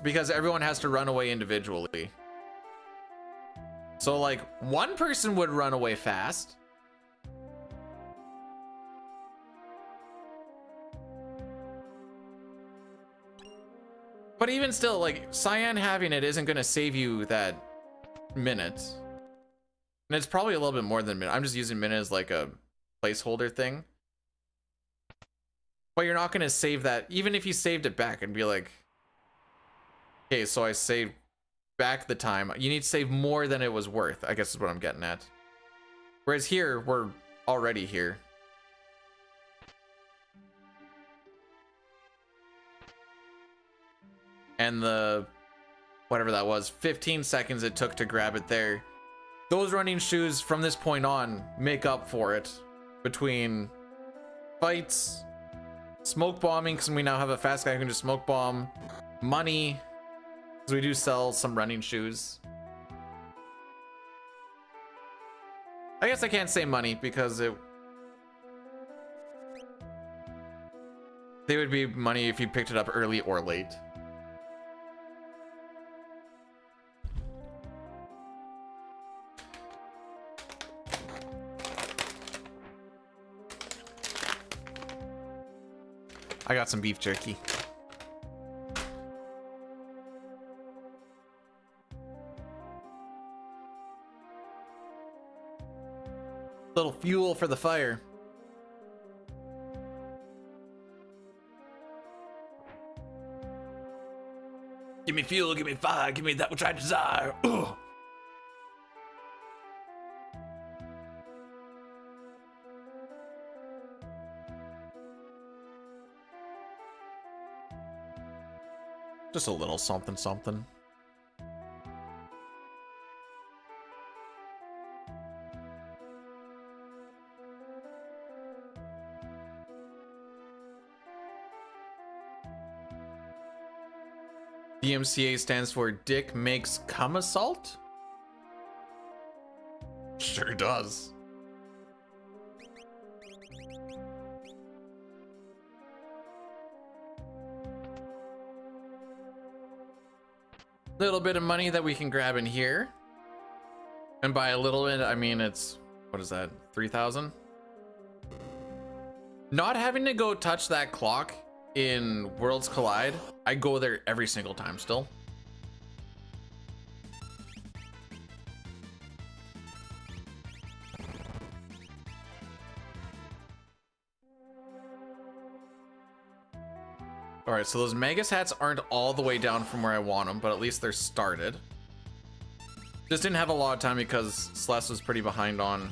Because everyone has to run away individually. So like, one person would run away fast. But even still, like, Cyan having it isn't gonna save you that minute. And it's probably a little bit more than a minute. I'm just using minute as like a placeholder thing. But you're not gonna save that, even if you saved it back and be like, okay, so I saved back the time. You need to save more than it was worth, I guess is what I'm getting at. Whereas here, we're already here. And the, whatever that was, 15 seconds it took to grab it there. Those running shoes from this point on make up for it between fights, smoke bombing, because we now have a fast guy who can just smoke bomb, money, because we do sell some running shoes. I guess I can't say money because they would be money if you picked it up early or late. I got some beef jerky. Little fuel for the fire. Give me fuel, give me fire, give me that which I desire. Ugh. Just a little something something. DMCA stands for Dick Makes Cum Assault? Sure does. Little bit of money that we can grab in here. And by a little bit, I mean it's, what is that, 3,000? Not having to go touch that clock in Worlds Collide, I go there every single time still. All right, so those Magus hats aren't all the way down from where I want them, but at least they're started. Just didn't have a lot of time because Celeste was pretty behind on.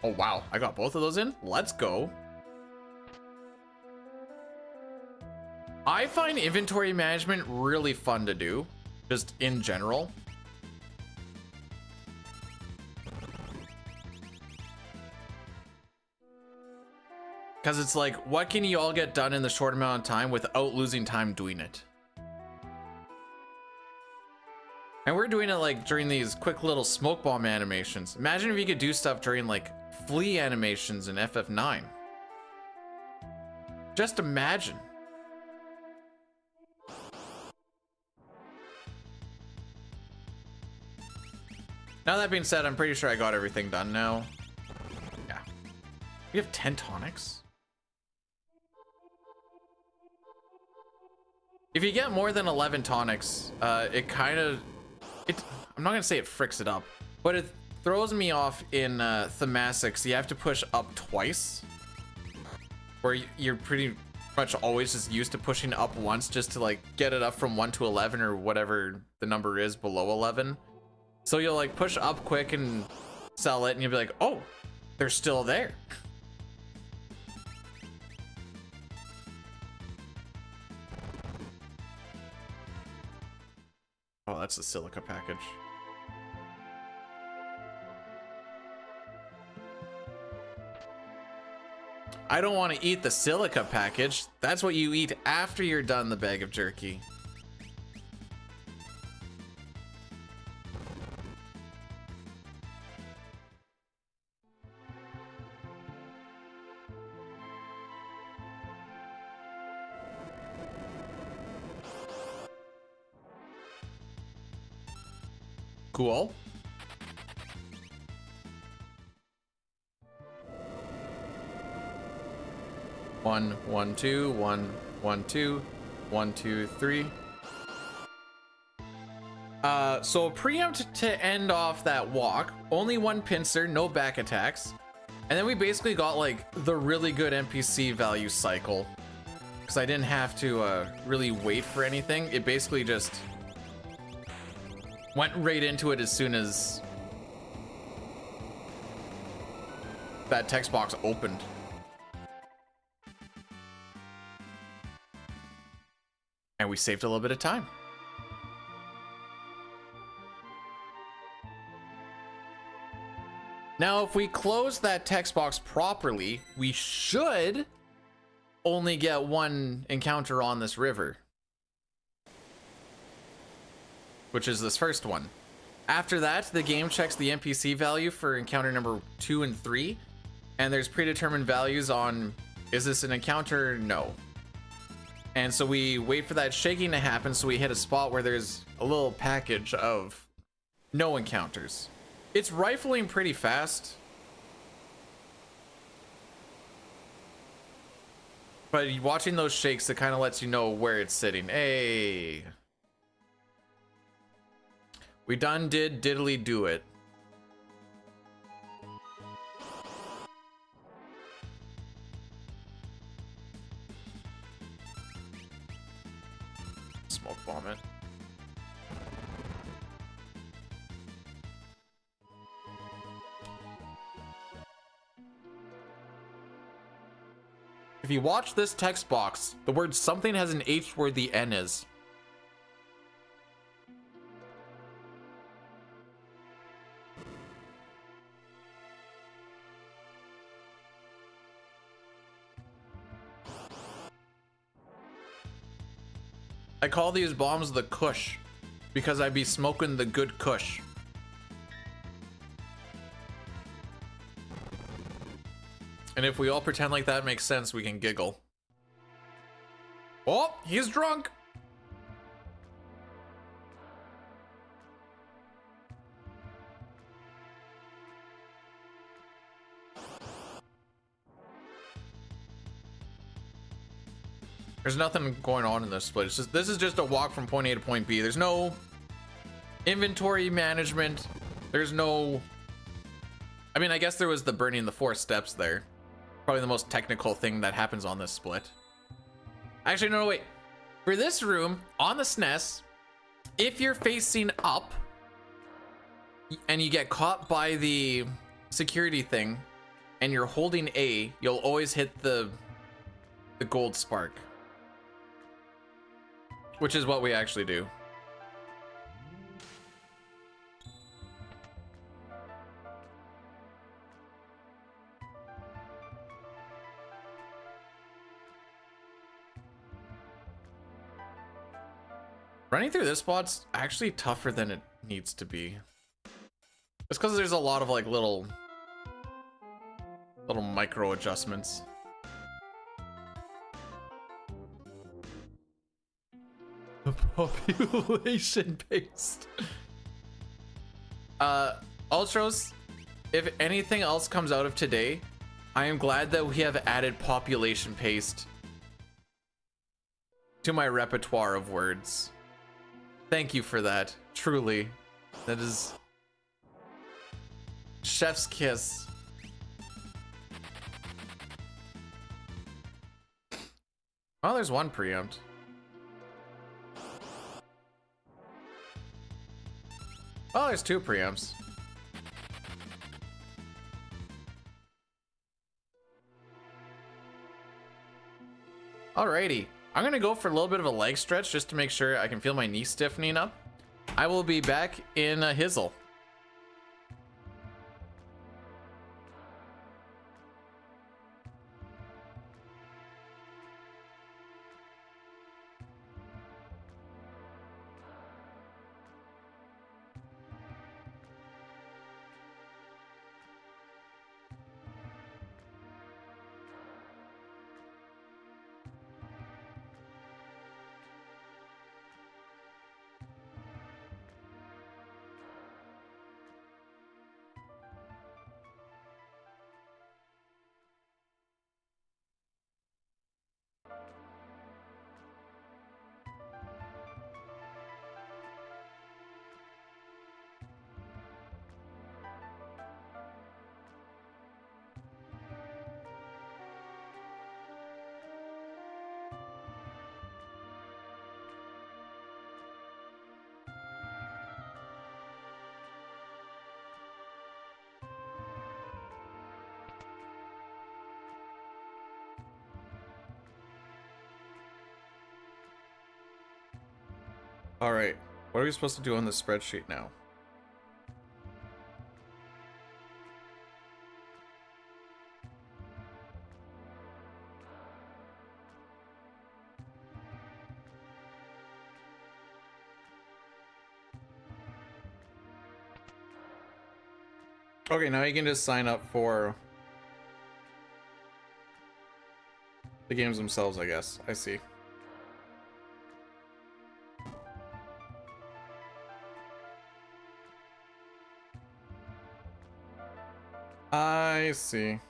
Oh, wow. I got both of those in. Let's go. I find inventory management really fun to do, just in general. Because it's like, what can you all get done in the short amount of time without losing time doing it? And we're doing it like during these quick little smoke bomb animations. Imagine if you could do stuff during like flea animations in FF9. Just imagine. Now that being said, I'm pretty sure I got everything done now. Yeah. We have 10 tonics. If you get more than 11 tonics, it kind of... I'm not going to say it fricks it up, but it throws me off in Thematics. You have to push up twice. Where you're pretty much always just used to pushing up once just to like get it up from 1 to 11 or whatever the number is below 11. So you'll like push up quick and sell it and you'll be like, oh, they're still there. Oh, that's the silica package. I don't want to eat the silica package. That's what you eat after you're done the bag of jerky. Cool. One, one, two, one, one, two, one, two, three. So preempt to end off that walk. Only one pincer, no back attacks. And then we basically got like the really good NPC value cycle. Because I didn't have to really wait for anything. It basically just went right into it as soon as that text box opened. And we saved a little bit of time. Now, if we close that text box properly, we should only get one encounter on this river, which is this first one. After that, the game checks the NPC value for encounter number 2 and 3, and there's predetermined values on, is this an encounter? No. And so we wait for that shaking to happen, so we hit a spot where there's a little package of no encounters. It's rifling pretty fast, but watching those shakes, it kind of lets you know where it's sitting. Hey, we done did diddly do it. Smoke bomb it. If you watch this text box, the word something has an H where the N is. I call these bombs the Kush because I be smoking the good Kush. And if we all pretend like that makes sense, we can giggle. Oh, he's drunk. There's nothing going on in this split. It's just, this is just a walk from point A to point B. There's no inventory management. There's no... I mean, I guess there was the burning the 4 steps there. Probably the most technical thing that happens on this split. Actually, no, wait. For this room on the SNES, if you're facing up and you get caught by the security thing and you're holding A, you'll always hit the gold spark, which is what we actually do. Running through this spot's actually tougher than it needs to be. It's because there's a lot of like little micro adjustments. Population based. Ultros, if anything else comes out of today, I am glad that we have added population paste to my repertoire of words. Thank you for that. Truly. That is chef's kiss. Oh, there's one preempt. Oh, there's two preempts. Alrighty. I'm gonna go for a little bit of a leg stretch just to make sure I can feel my knee stiffening up. I will be back in a hizzle. All right, what are we supposed to do on the spreadsheet now? Okay, now you can just sign up for the games themselves, I guess. I see. I see.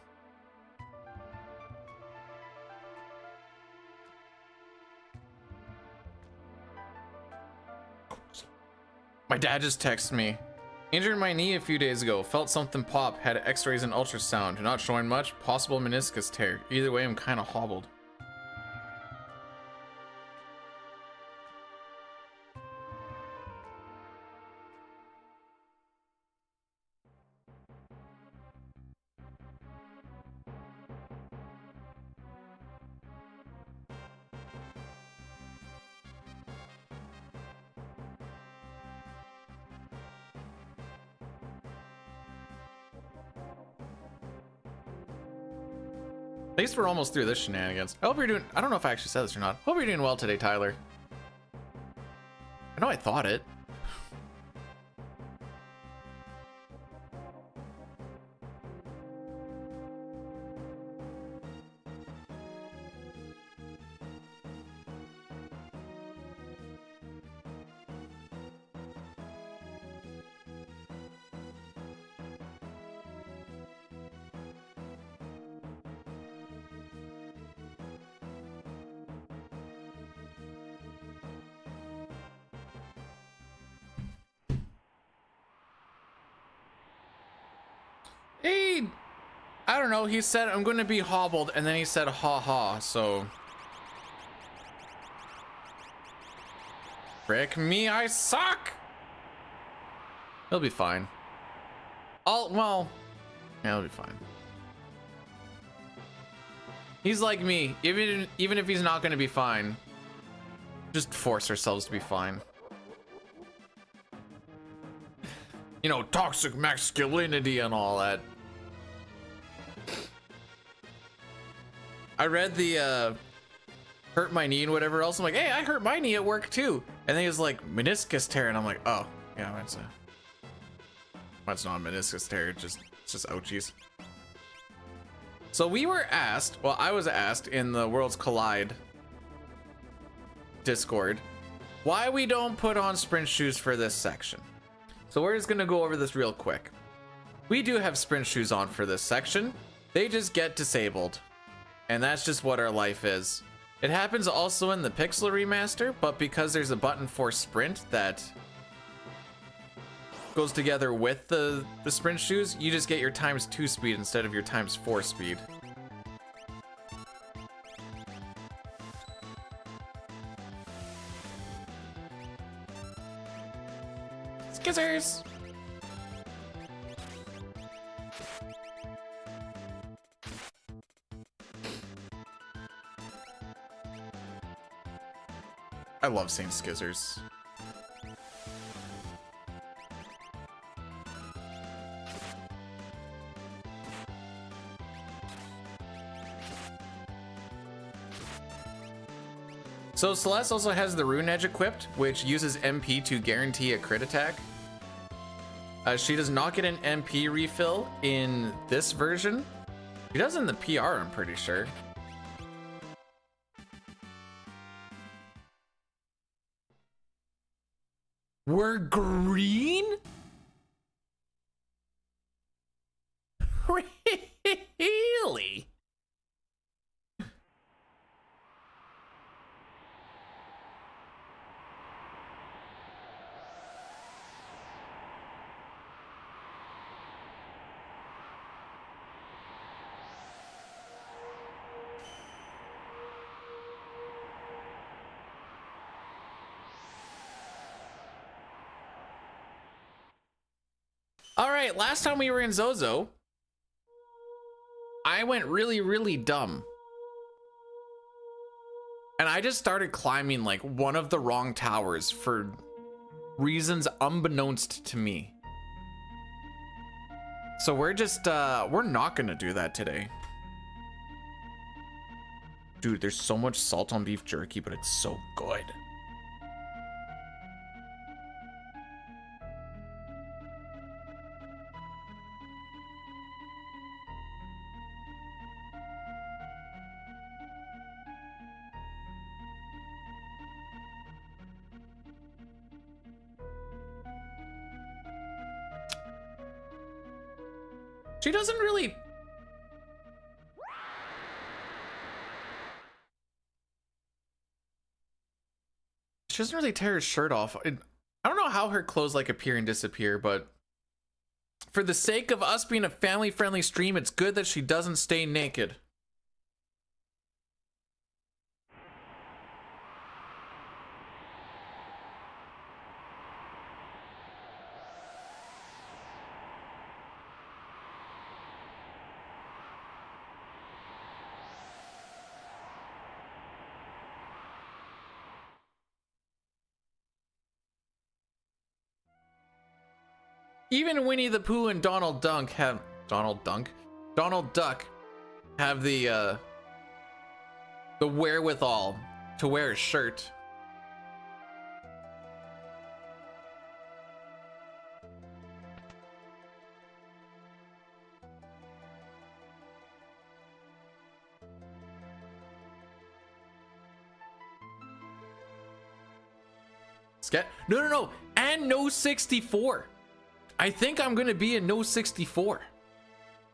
My dad just texted me. Injured my knee a few days ago. Felt something pop. Had x-rays and ultrasound. Not showing much. Possible meniscus tear. Either way, I'm kind of hobbled. At least we're almost through this shenanigans. I hope you're doing... I don't know if I actually said this or not. Hope you're doing well today, Tyler. I know I thought it. Hey, I don't know. He said, I'm going to be hobbled. And then he said, ha ha. So Frick me, I suck! He'll be fine. Well, yeah, he'll be fine. He's like me. Even if he's not gonna be fine, just force ourselves to be fine. You know, toxic masculinity and all that. I read the hurt my knee and whatever else. I'm like, hey, I hurt my knee at work too. And then he was like, meniscus tear, and I'm like, oh, yeah, that's not a meniscus tear. It's just ouchies. So we were asked, well, I was asked in the Worlds Collide Discord, why we don't put on sprint shoes for this section. So we're just gonna go over this real quick. We do have sprint shoes on for this section. They just get disabled. And that's just what our life is. It happens also in the Pixel remaster, but because there's a button for sprint that goes together with the sprint shoes, you just get your ×2 speed instead of your ×4 speed. Skizzers! I love seeing Skizzers. So Celeste also has the Rune Edge equipped, which uses MP to guarantee a crit attack. She does not get an MP refill in this version. She does in the PR, I'm pretty sure. We're green? Really? All right, last time we were in Zozo, I went really, really dumb. And I just started climbing like one of the wrong towers for reasons unbeknownst to me. So we're not gonna do that today. Dude, there's so much salt on beef jerky, but it's so good. She doesn't really... She doesn't really tear her shirt off. I don't know how her clothes like appear and disappear, but for the sake of us being a family-friendly stream, it's good that she doesn't stay naked. Even Winnie the Pooh and Donald Duck have the wherewithal to wear a shirt. No, and no 64. I think I'm gonna be a no 64.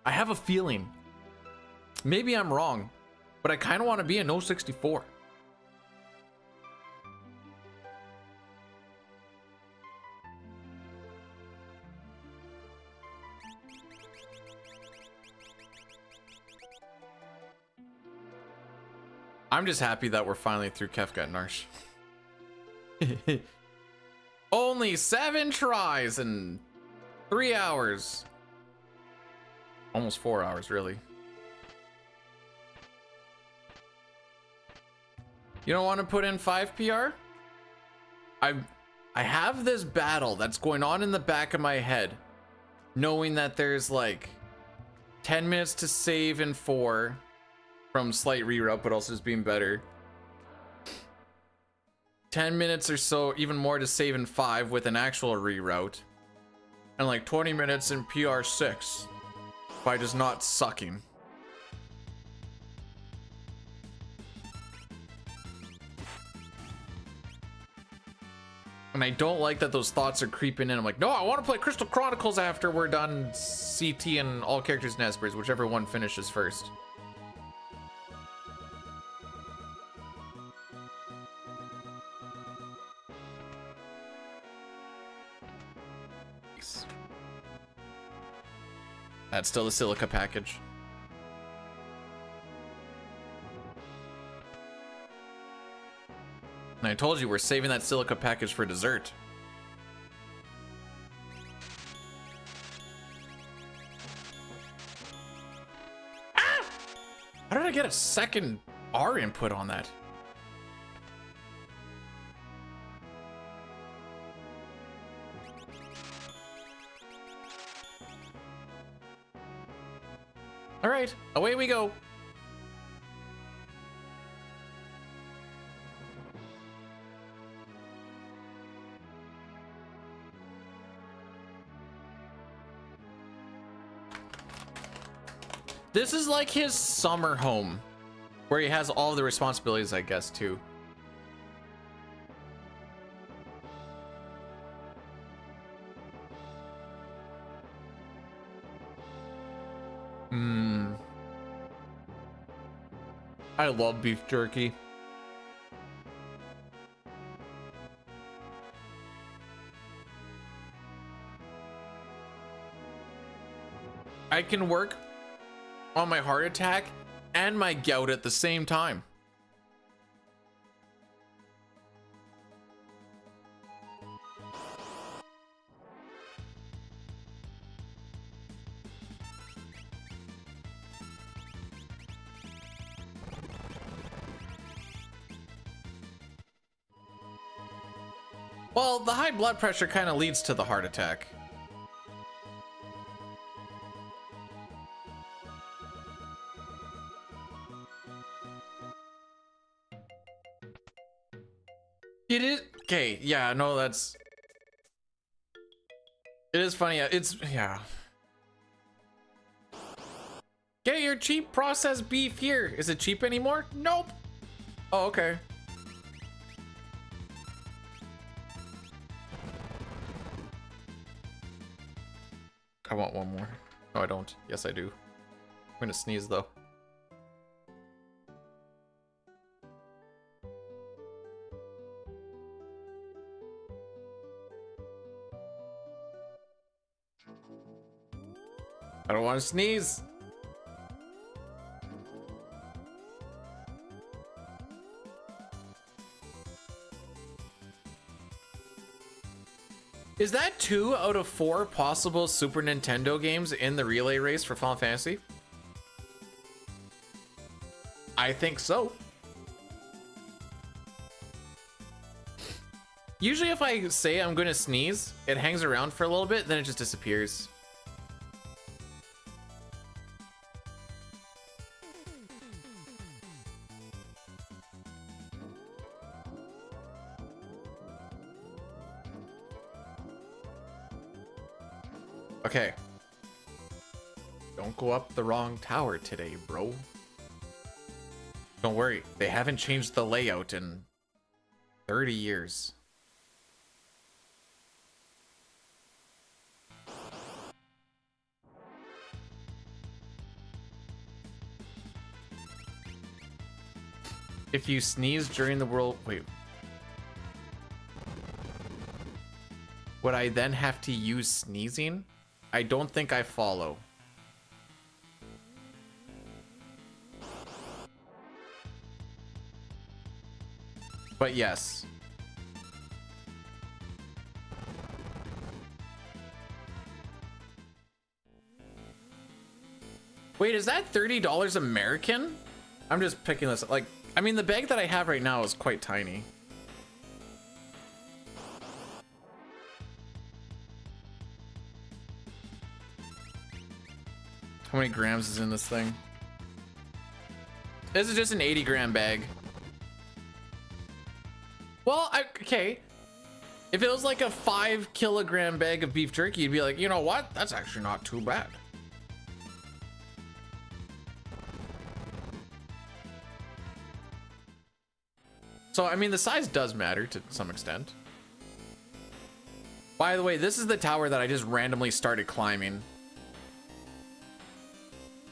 I have a feeling. Maybe I'm wrong, but I kind of want to be a no 64. I'm just happy that we're finally through Kefka and Narsh. Only 7 tries in 3 hours. Almost 4 hours, really. You don't want to put in 5 PR? I have this battle that's going on in the back of my head, knowing that there's like 10 minutes to save in 4 from slight reroute, but also just being better. 10 minutes or so, even more to save in 5 with an actual reroute. And like 20 minutes in PR6 by just not sucking. And I don't like that those thoughts are creeping in. I'm like, no, I want to play Crystal Chronicles after we're done CT and all characters and Espers, whichever one finishes first. That's still the silica package. And I told you we're saving that silica package for dessert. Ah! How did I get a second R input on that? All right, away we go. This is like his summer home, where he has all the responsibilities, I guess, too. I love beef jerky. I can work on my heart attack and my gout at the same time. Well, the high blood pressure kind of leads to the heart attack. It is okay. Yeah, no, that's it is funny. It's yeah. Get your cheap processed beef here. Is it cheap anymore? Nope. Oh, okay. I want one more. No, I don't. Yes, I do. I'm gonna sneeze though. I don't want to sneeze. Is that 2 out of 4 possible Super Nintendo games in the relay race for Final Fantasy? I think so. Usually if I say I'm gonna sneeze, it hangs around for a little bit, then it just disappears. Okay. Don't go up the wrong tower today, bro. Don't worry, they haven't changed the layout in 30 years. If you sneeze during the world... Wait. Would I then have to use sneezing? I don't think I follow. But yes. Wait, is that $30 American? I'm just picking this up. Like, I mean, the bag that I have right now is quite tiny. How many grams is in this thing? This is just an 80-gram bag. Well, okay. If it was like a 5-kilogram bag of beef jerky, you'd be like, you know what? That's actually not too bad. So, I mean, the size does matter to some extent. By the way, this is the tower that I just randomly started climbing.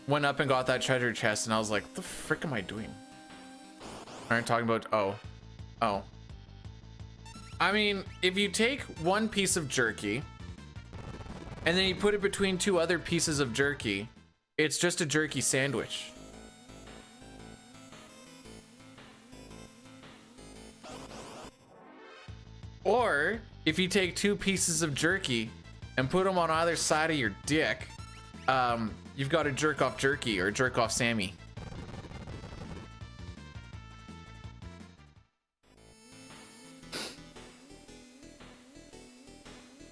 Went up and got that treasure chest, and I was like, what the frick am I doing? Aren't talking about, oh. I mean, if you take one piece of jerky, and then you put it between two other pieces of jerky, it's just a jerky sandwich. Or, if you take two pieces of jerky and put them on either side of your dick, you've got a jerk off jerky or jerk off Sammy.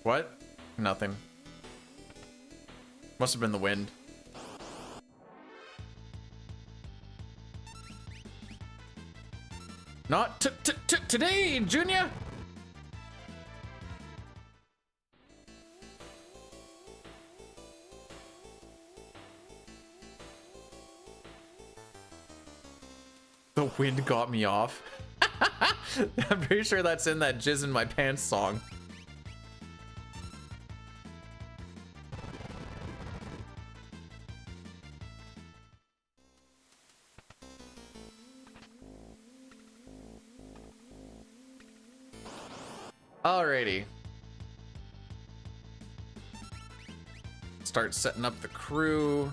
What? Nothing. Must have been the wind. Not today, Junior. The wind got me off. I'm pretty sure that's in that Jizz in My Pants song. Alrighty. Start setting up the crew.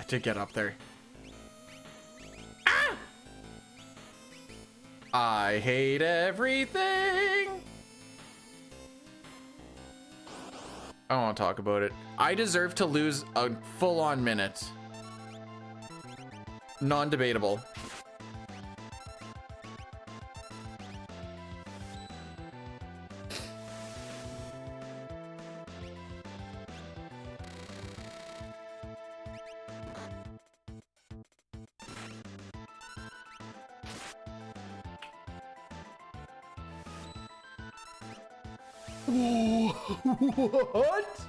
To get up there. Ah! I hate everything. I don't want to talk about it. I deserve to lose a full-on minute. Non-debatable. What?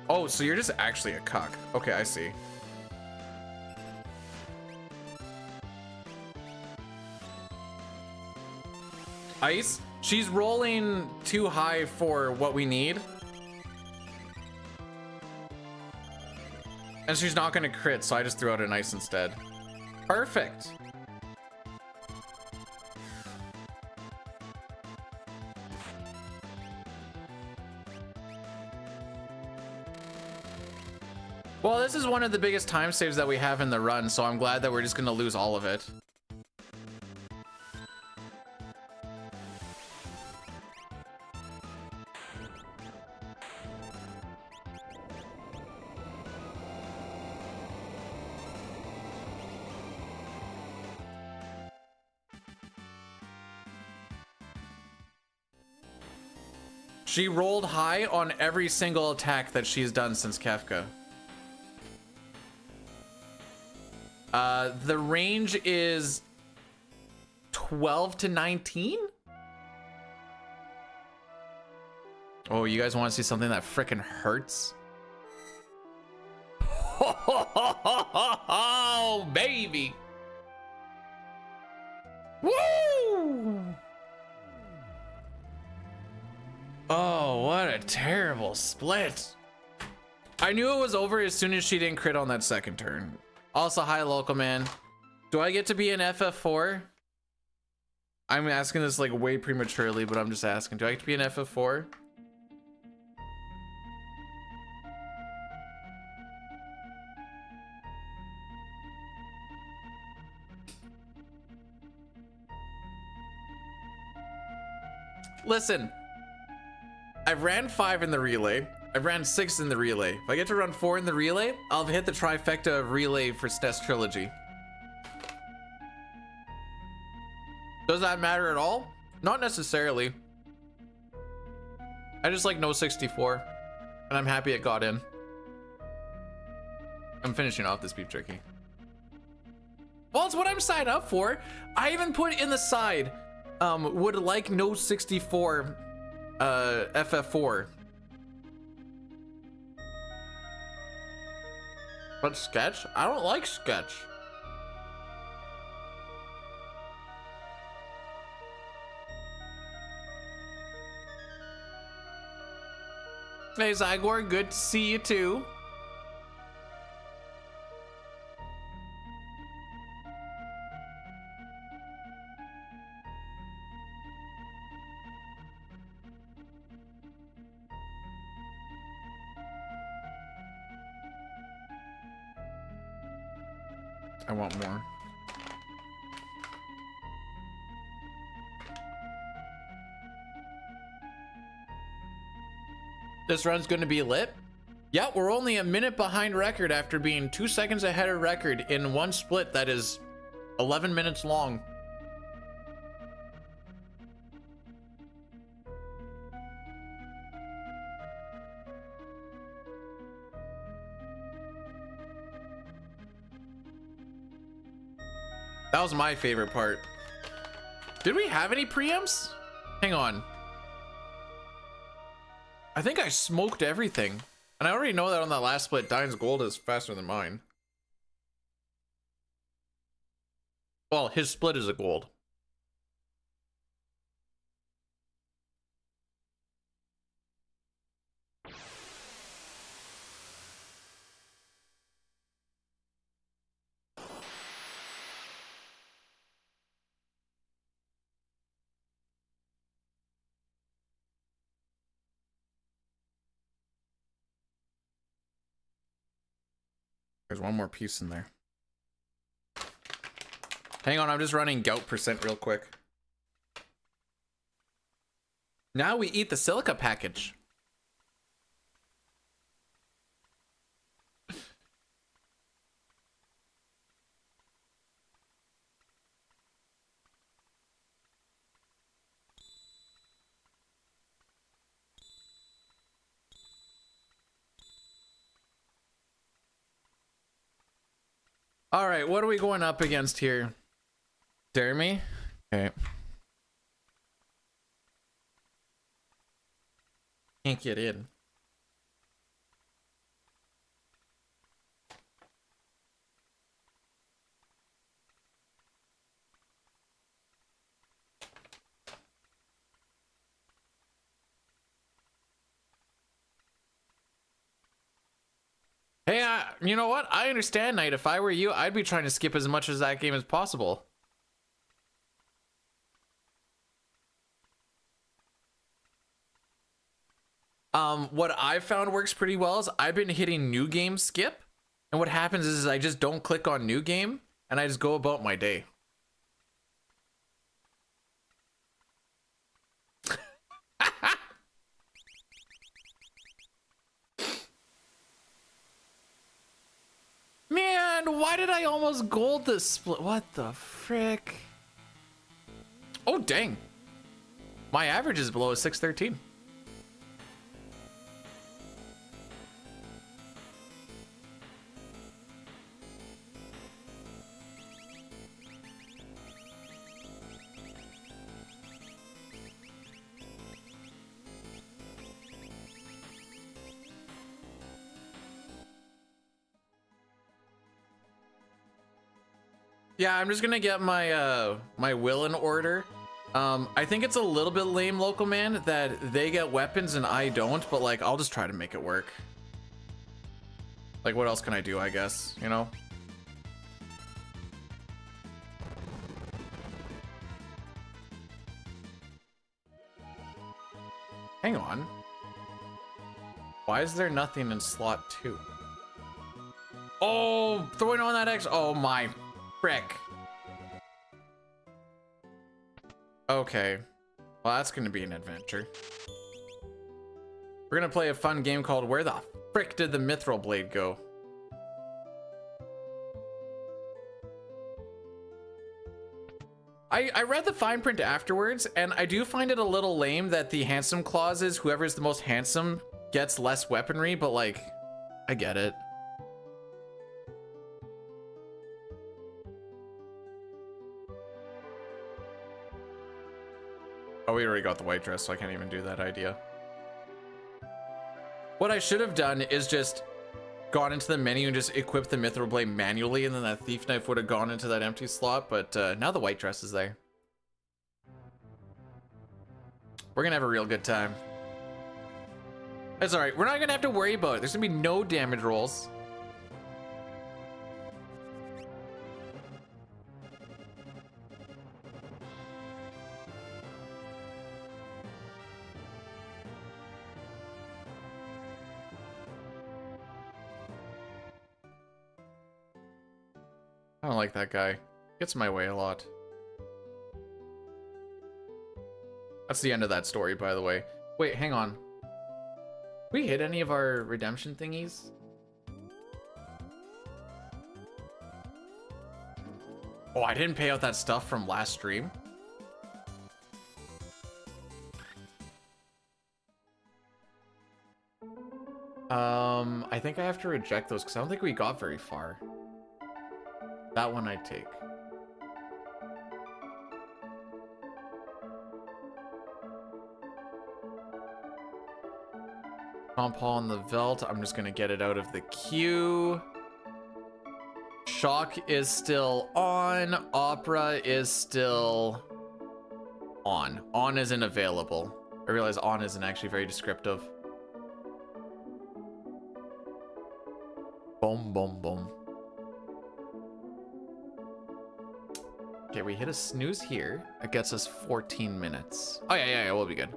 Oh, so you're just actually a cuck. Okay, I see. Ice? She's rolling too high for what we need. And she's not gonna crit, so I just threw out an ice instead. Perfect. Well, this is one of the biggest time saves that we have in the run, so I'm glad that we're just gonna lose all of it. She rolled high on every single attack that she's done since Kefka. The range is 12 to 19? Oh, you guys want to see something that frickin' hurts? Oh, baby! Woo! Oh, what a terrible split. I knew it was over as soon as she didn't crit on that second turn. Also, hi, local man. Do I get to be an FF4? I'm asking this like way prematurely, but I'm just asking. Do I get to be an FF4? Listen, I've ran 5 in the relay. I've ran 6 in the relay. If I get to run 4 in the relay, I'll hit the trifecta of relay for SNES Trilogy. Does that matter at all? Not necessarily. I just like no 64, and I'm happy it got in. I'm finishing off this beef jerky. Well, it's what I'm signed up for. I even put in the side, would like no 64 FF4. But sketch? I don't like sketch. Hey Zygor, good to see you too. I want more. This run's gonna be lit. Yeah, we're only a minute behind record after being 2 seconds ahead of record in one split that is 11 minutes long. That was my favorite part. Did we have any preamps? Hang on. I think I smoked everything. And I already know that on that last split, Dine's gold is faster than mine. Well, his split is a gold. There's one more piece in there. Hang on, I'm just running gout percent real quick. Now we eat the silica package. All right, what are we going up against here? Jeremy? Okay. Can't get in. Hey, you know what? I understand, Knight. If I were you, I'd be trying to skip as much of that game as possible. What I've found works pretty well is I've been hitting new game skip, and what happens is I just don't click on new game, and I just go about my day. Man, why did I almost gold this split? What the frick? Oh, dang. My average is below a 613. Yeah, I'm just gonna get my my will in order. I think it's a little bit lame, local man, that they get weapons and I don't, but like I'll just try to make it work. Like what else can I do, I guess, you know? Hang on. Why is there nothing in slot 2? Oh, throwing on that X. Oh my frick. Okay. Well, that's going to be an adventure. We're going to play a fun game called Where the Frick Did the Mithril Blade Go? I read the fine print afterwards, and I do find it a little lame that the handsome clause is whoever's the most handsome gets less weaponry, but like, I get it. Oh, we already got the white dress, so I can't even do that idea. What I should have done is just gone into the menu and just equipped the mithril blade manually, and then that thief knife would have gone into that empty slot, but now the white dress is there. We're gonna have a real good time. It's all right. We're not gonna have to worry about it. There's gonna be no damage rolls. I don't like that guy. Gets in my way a lot. That's the end of that story, by the way. Wait, hang on. We hit any of our redemption thingies? Oh, I didn't pay out that stuff from last stream. I think I have to reject those because I don't think we got very far. That one I'd take. Tom Paul on the Velt. I'm just gonna get it out of the queue. Shock is still on. Opera is still on. On isn't available. I realize on isn't actually very descriptive. Boom, boom, boom. Okay, we hit a snooze here. It gets us 14 minutes. Oh, yeah, we'll be good.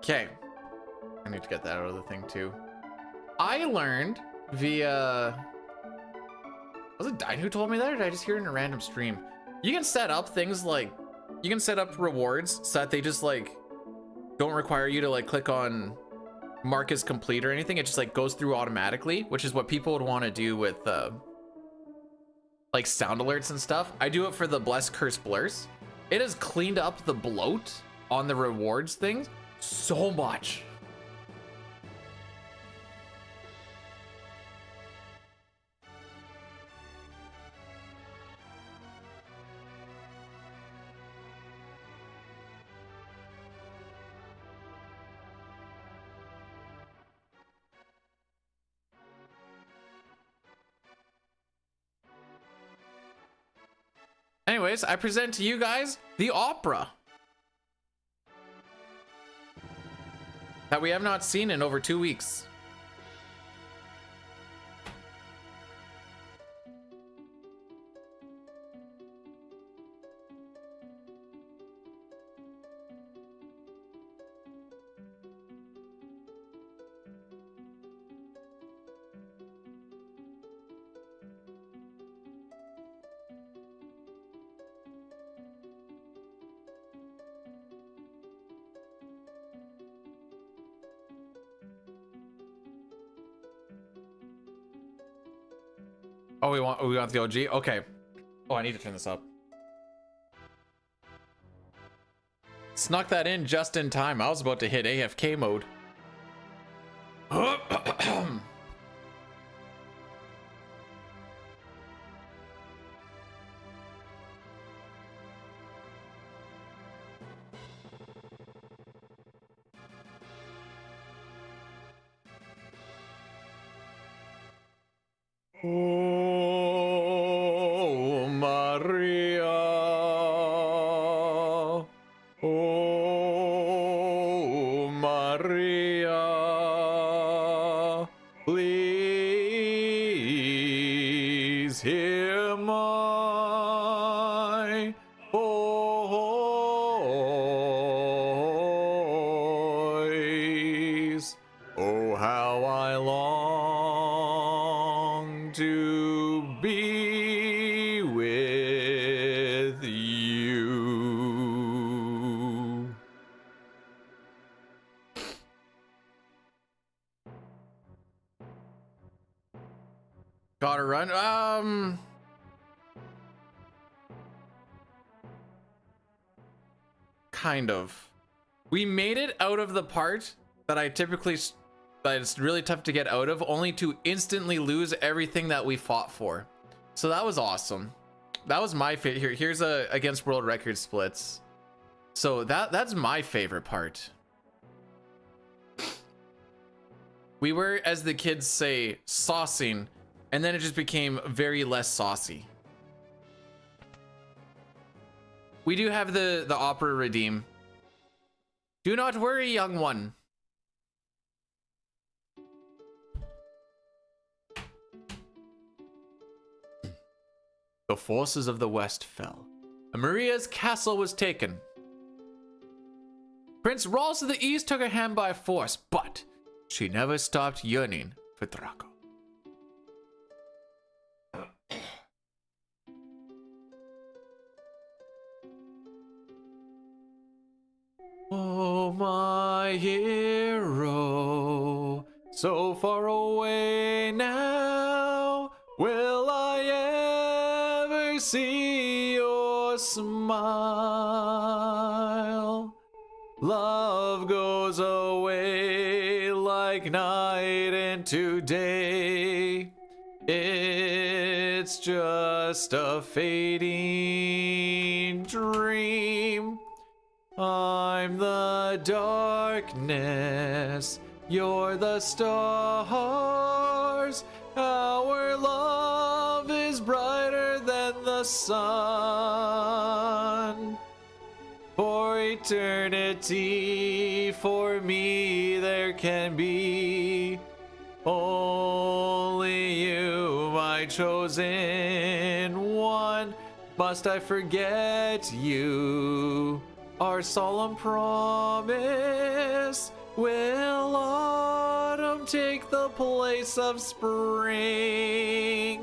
Okay, I need to get that out of the thing too. I learned via, was it Dine who told me that, or did I just hear it in a random stream? You can set up things like, you can set up rewards so that they just like don't require you to like click on mark as complete or anything. It just like goes through automatically, which is what people would want to do with like sound alerts and stuff. I do it for the Bless Curse Blurs. It has cleaned up the bloat on the rewards things so much. Anyways, I present to you guys the opera that we have not seen in over 2 weeks. Oh, we want the OG? Okay. Oh, I need to turn this up. Snuck that in just in time. I was about to hit AFK mode. Oh, Maria. Oh, Maria. Gotta run. Kind of. We made it out of the part that that it's really tough to get out of, only to instantly lose everything that we fought for. So that was awesome. That was my favorite. Here's a against world record splits. So that's my favorite part. We were, as the kids say, saucing, and then it just became very less saucy. We do have the opera redeem. Do not worry, young one. The forces of the West fell, and Maria's castle was taken. Prince Rolls of the East took her hand by force, but she never stopped yearning for Draco. Oh, my hero, so far away now, will I ever see your smile? Love goes away like night into day. It's just a fading dream. I'm the darkness, you're the stars. Our love is brighter than the sun. For eternity, for me there can be only you, my chosen one. Must I forget you? Our solemn promise, will autumn take the place of spring?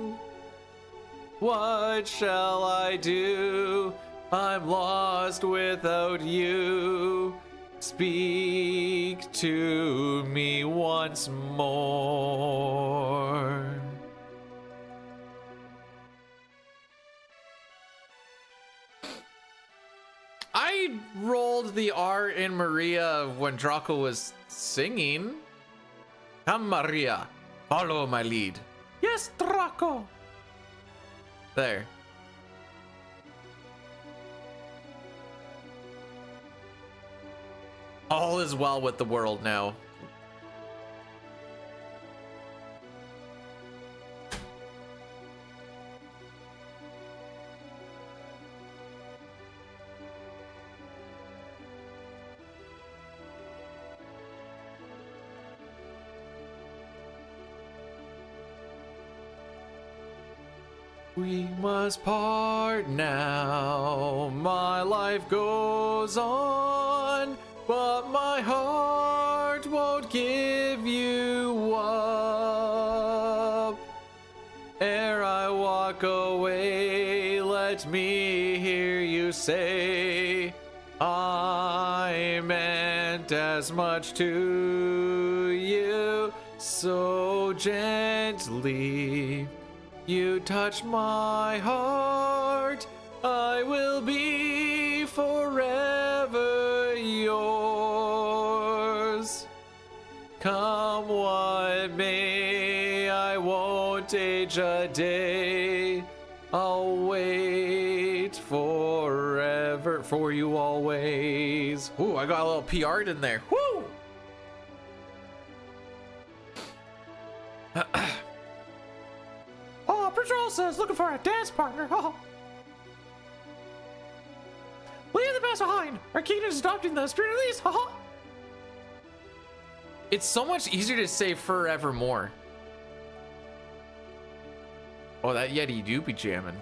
What shall I do? I'm lost without you. Speak to me once more. I rolled the R in Maria when Draco was singing. Come, Maria, follow my lead. Yes, Draco. There. All is well with the world now. We must part now, my life goes on, but my heart won't give you up. Ere I walk away, let me hear you say, I meant as much to you, so gently. You touch my heart, I will be forever yours. Come what may, I won't age a day. I'll wait forever for you always. Ooh, I got a little PR'd in there. Woo! Oh, Patrol says looking for a dance partner. Oh. Leave the past behind. Arcane is adopting the spirit of these. Haha. It's so much easier to say forevermore. Oh, that Yeti do be jamming.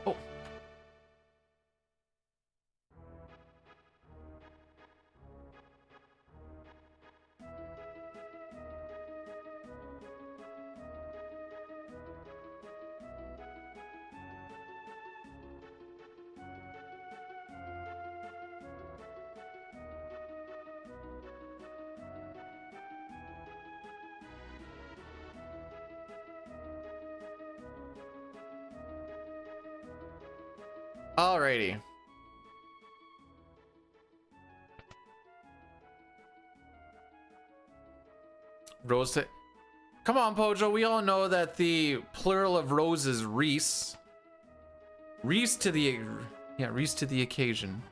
Oh. Alrighty. Rose to... Come on, Pojo. We all know that the plural of rose is Reese. Reese to the... Yeah, Reese to the occasion.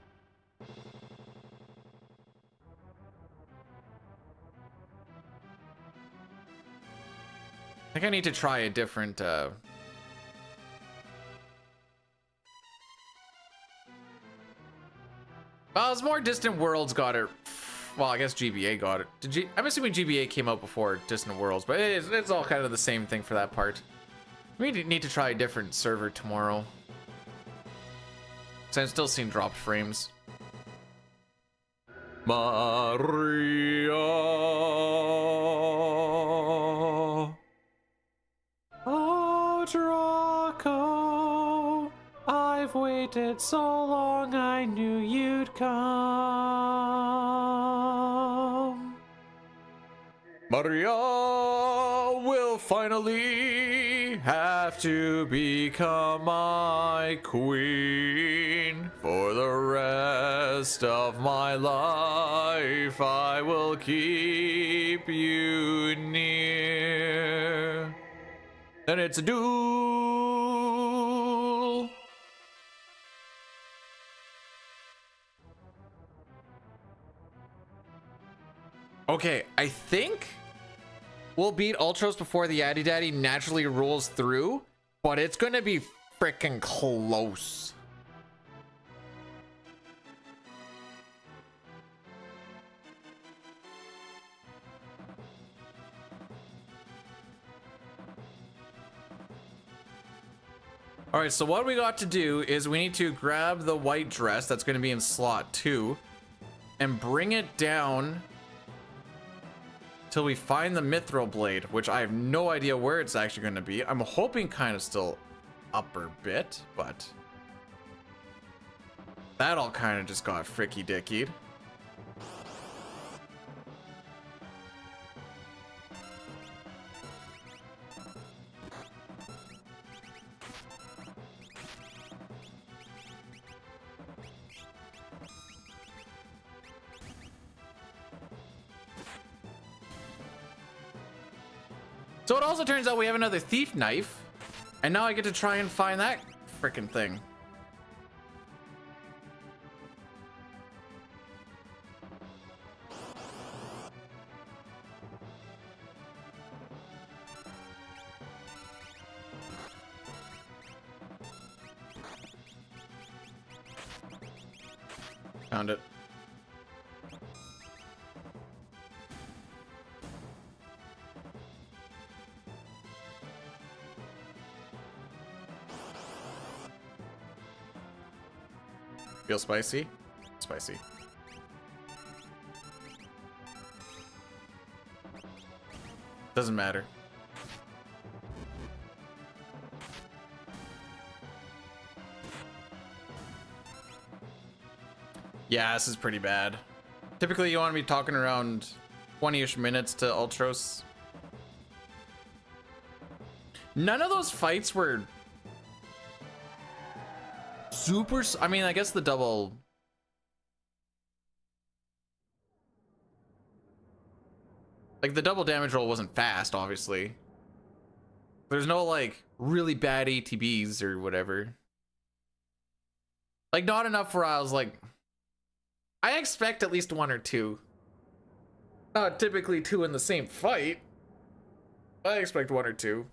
I think I need to try a different... Well, it's more Distant Worlds got it. Well, I guess GBA got it. I'm assuming GBA came out before Distant Worlds, but it's all kind of the same thing for that part. We need to try a different server tomorrow. So I'm still seeing dropped frames. Maria. Oh, Draco. I've waited so long, I knew you'd come. Maria will finally have to become my queen. For the rest of my life, I will keep you near. Then it's a duel. Okay, I think we'll beat Ultros before the Addy Daddy naturally rolls through, but it's gonna be freaking close. All right, so what we got to do is we need to grab the white dress that's going to be in slot 2 and bring it down till we find the mithril blade, which I have no idea where it's actually going to be. I'm hoping kind of still upper bit, but that all kind of just got fricky dickied. So it also turns out we have another thief knife, and now I get to try and find that frickin' thing. Found it. Feel spicy? Spicy. Doesn't matter. Yeah, this is pretty bad. Typically, you want to be talking around 20-ish minutes to Ultros. None of those fights were super. I mean, I guess the double. Like, the double damage roll wasn't fast, obviously. There's no, like, really bad ATBs or whatever. Like, not enough where I was like, I expect at least one or two. Not typically two in the same fight. I expect one or two.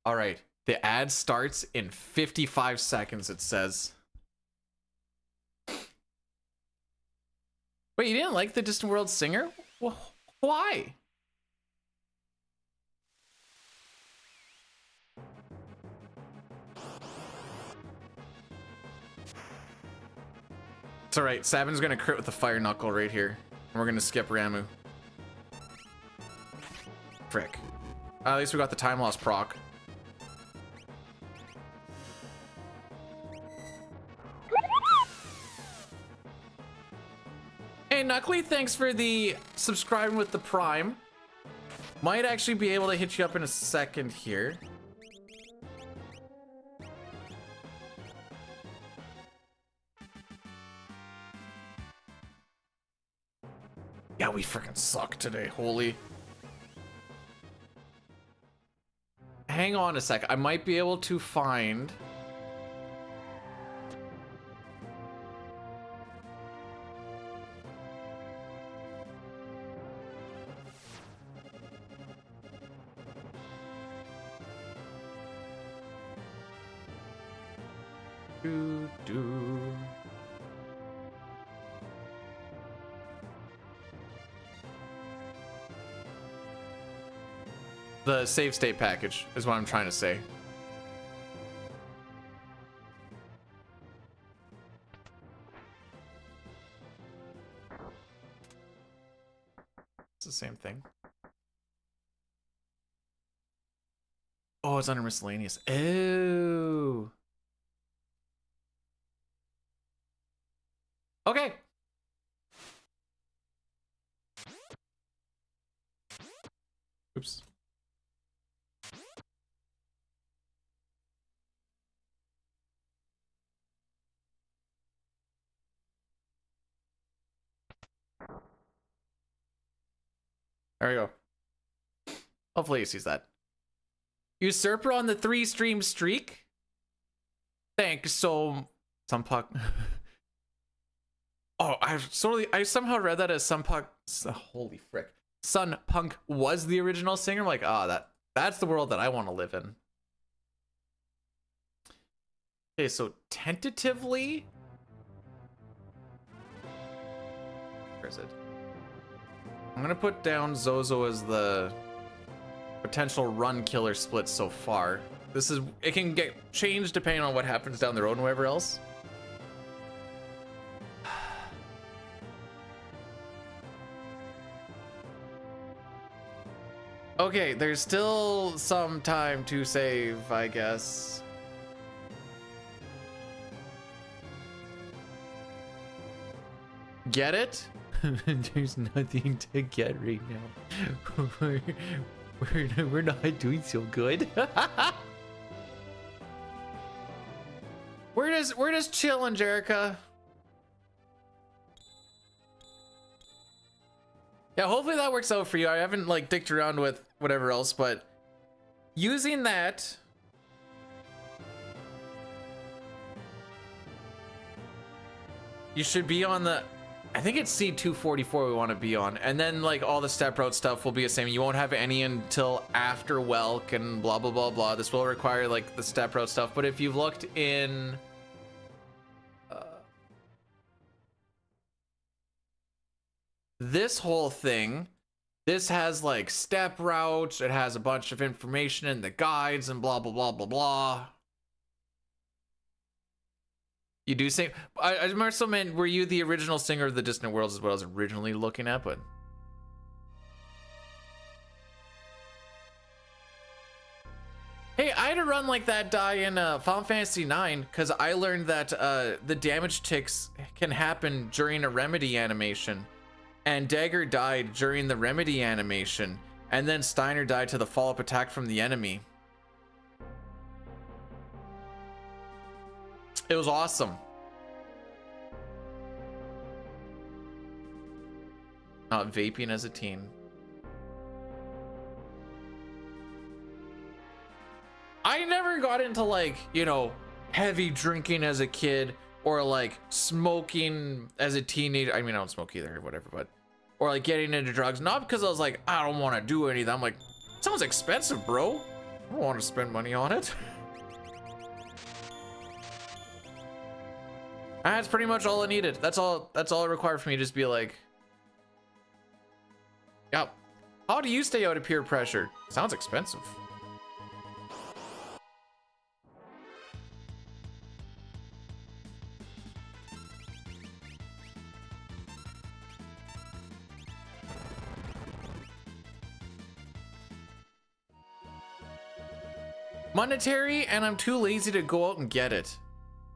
All right, the ad starts in 55 seconds, it says. Wait, you didn't like the Distant World singer? Why? It's all right, Sabin's gonna crit with the Fire Knuckle right here. And we're gonna skip Ramu. Frick. At least we got the time loss proc. Hey, Knuckly, thanks for the subscribing with the Prime. Might actually be able to hit you up in a second here. Yeah, we freaking suck today. Holy. Hang on a sec. I might be able to find... The save state package is what I'm trying to say. It's the same thing. Oh, it's under miscellaneous. Oh. Okay. Oops. There we go. Hopefully he sees that. Usurper on the 3-stream streak. Thanks so... Some puck. Oh, I somehow read that as some puck. Holy frick. Sun Punk was the original singer. I'm like, that's the world that I want to live in. Okay, so tentatively... Where is it? I'm gonna put down Zozo as the potential run killer split so far. It can get changed depending on what happens down the road and whatever else. Okay, there's still some time to save, I guess. Get it? There's nothing to get right now. We're not doing so good. Where does chill, Angelica? Yeah, hopefully that works out for you. I haven't like dicked around with whatever else, but using that, you should be on the, I think it's C244 we want to be on, and then like all the step route stuff will be the same. You won't have any until after Welk and blah blah blah blah. This will require like the step route stuff, but if you've looked in this whole thing, this has like step routes, it has a bunch of information in the guides and blah blah blah blah blah. You do say, I Marcel, man, were you the original singer of the Distant Worlds is what I was originally looking at, but hey, I had a run like that die in Final Fantasy IX because I learned that the damage ticks can happen during a remedy animation. And Dagger died during the remedy animation, and then Steiner died to the follow-up attack from the enemy. It was awesome. Not vaping as a teen. I never got into like, you know, heavy drinking as a kid or like smoking as a teenager. I mean, I don't smoke either or whatever, but or like getting into drugs, not because I was like, I don't want to do anything. I'm like, sounds expensive, bro. I don't want to spend money on it. That's pretty much all I needed. That's all it required for me to just be like, yeah, how do you stay out of peer pressure? Sounds expensive. Monetary, and I'm too lazy to go out and get it.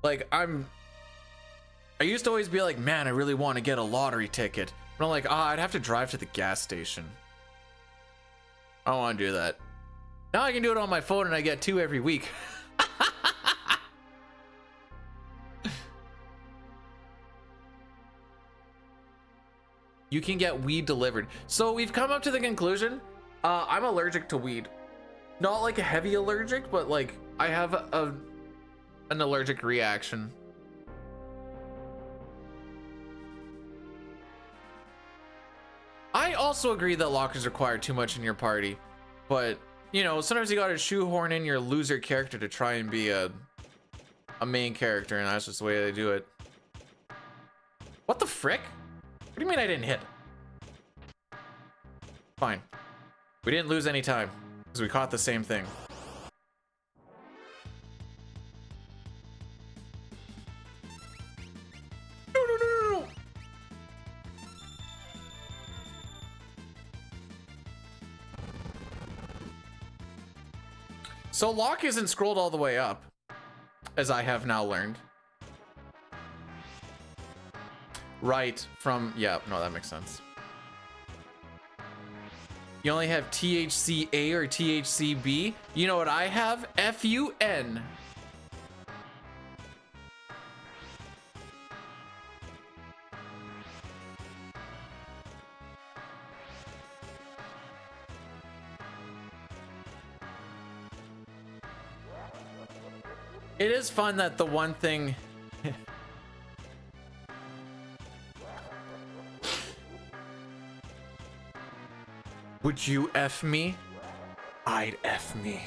Like I used to always be like, man, I really want to get a lottery ticket. But I'm like, I'd have to drive to the gas station. I don't want to do that. Now I can do it on my phone and I get 2 every week. You can get weed delivered. So we've come up to the conclusion, I'm allergic to weed. Not like a heavy allergic, but like I have an allergic reaction. I also agree that lockers require too much in your party, but you know, sometimes you gotta shoehorn in your loser character to try and be a main character, and that's just the way they do it. What the frick? What do you mean I didn't hit? Fine. We didn't lose any time because we caught the same thing. No, no, no, no, no. So lock isn't scrolled all the way up, as I have now learned. Right from, yeah, no, that makes sense. You only have THCA or THCB. You know what I have? FUN. It is fun that the one thing would you F me? I'd F me.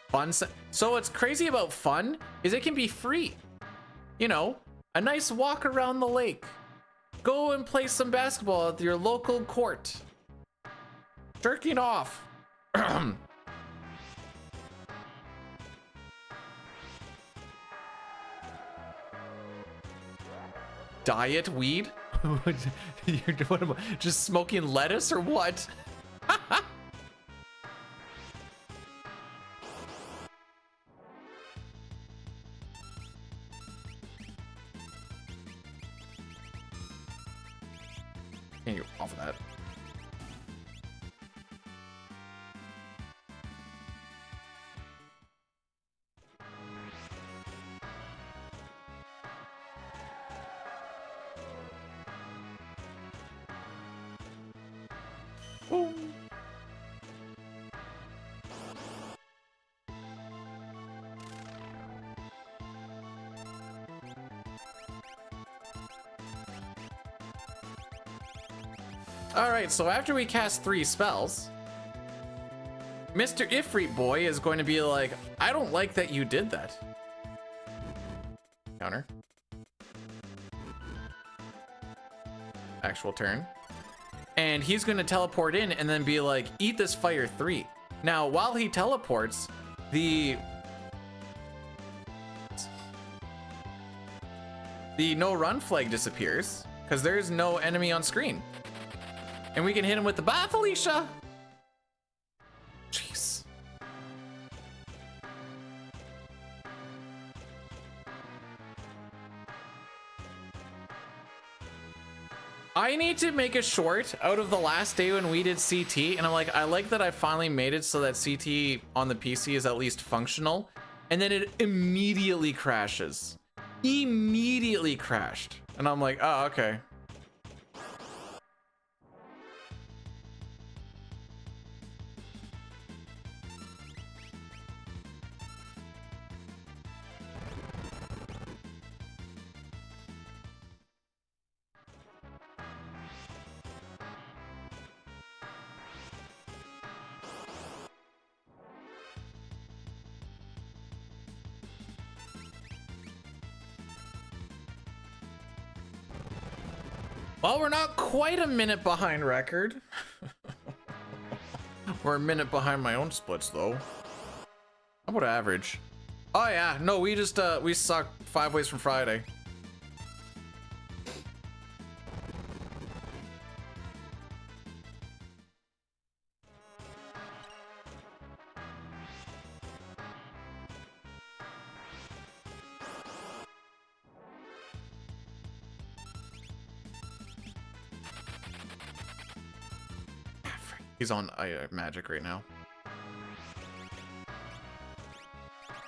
Fun. So what's crazy about fun is it can be free. You know, a nice walk around the lake. Go and play some basketball at your local court. Jerking off. Diet weed? You're doing just smoking lettuce or what? Can you off of that? Boom. All right, so after we cast 3 spells, Mr. Ifrit Boy is going to be like, I don't like that you did that. Counter. Actual turn. And he's going to teleport in and then be like, eat this fire 3. Now, while he teleports, the no run flag disappears because there's no enemy on screen. And we can hit him with the bye, Felicia. Jeez. I need to make a short out of the last day when we did CT, and I'm like, I like that I finally made it so that CT on the PC is at least functional, and then it immediately crashes. Immediately crashed. And I'm like, oh, okay. Well, we're not quite a minute behind record. We're a minute behind my own splits, though. How about average? Oh yeah, no, we just we suck 5 ways from Friday. He's on magic right now.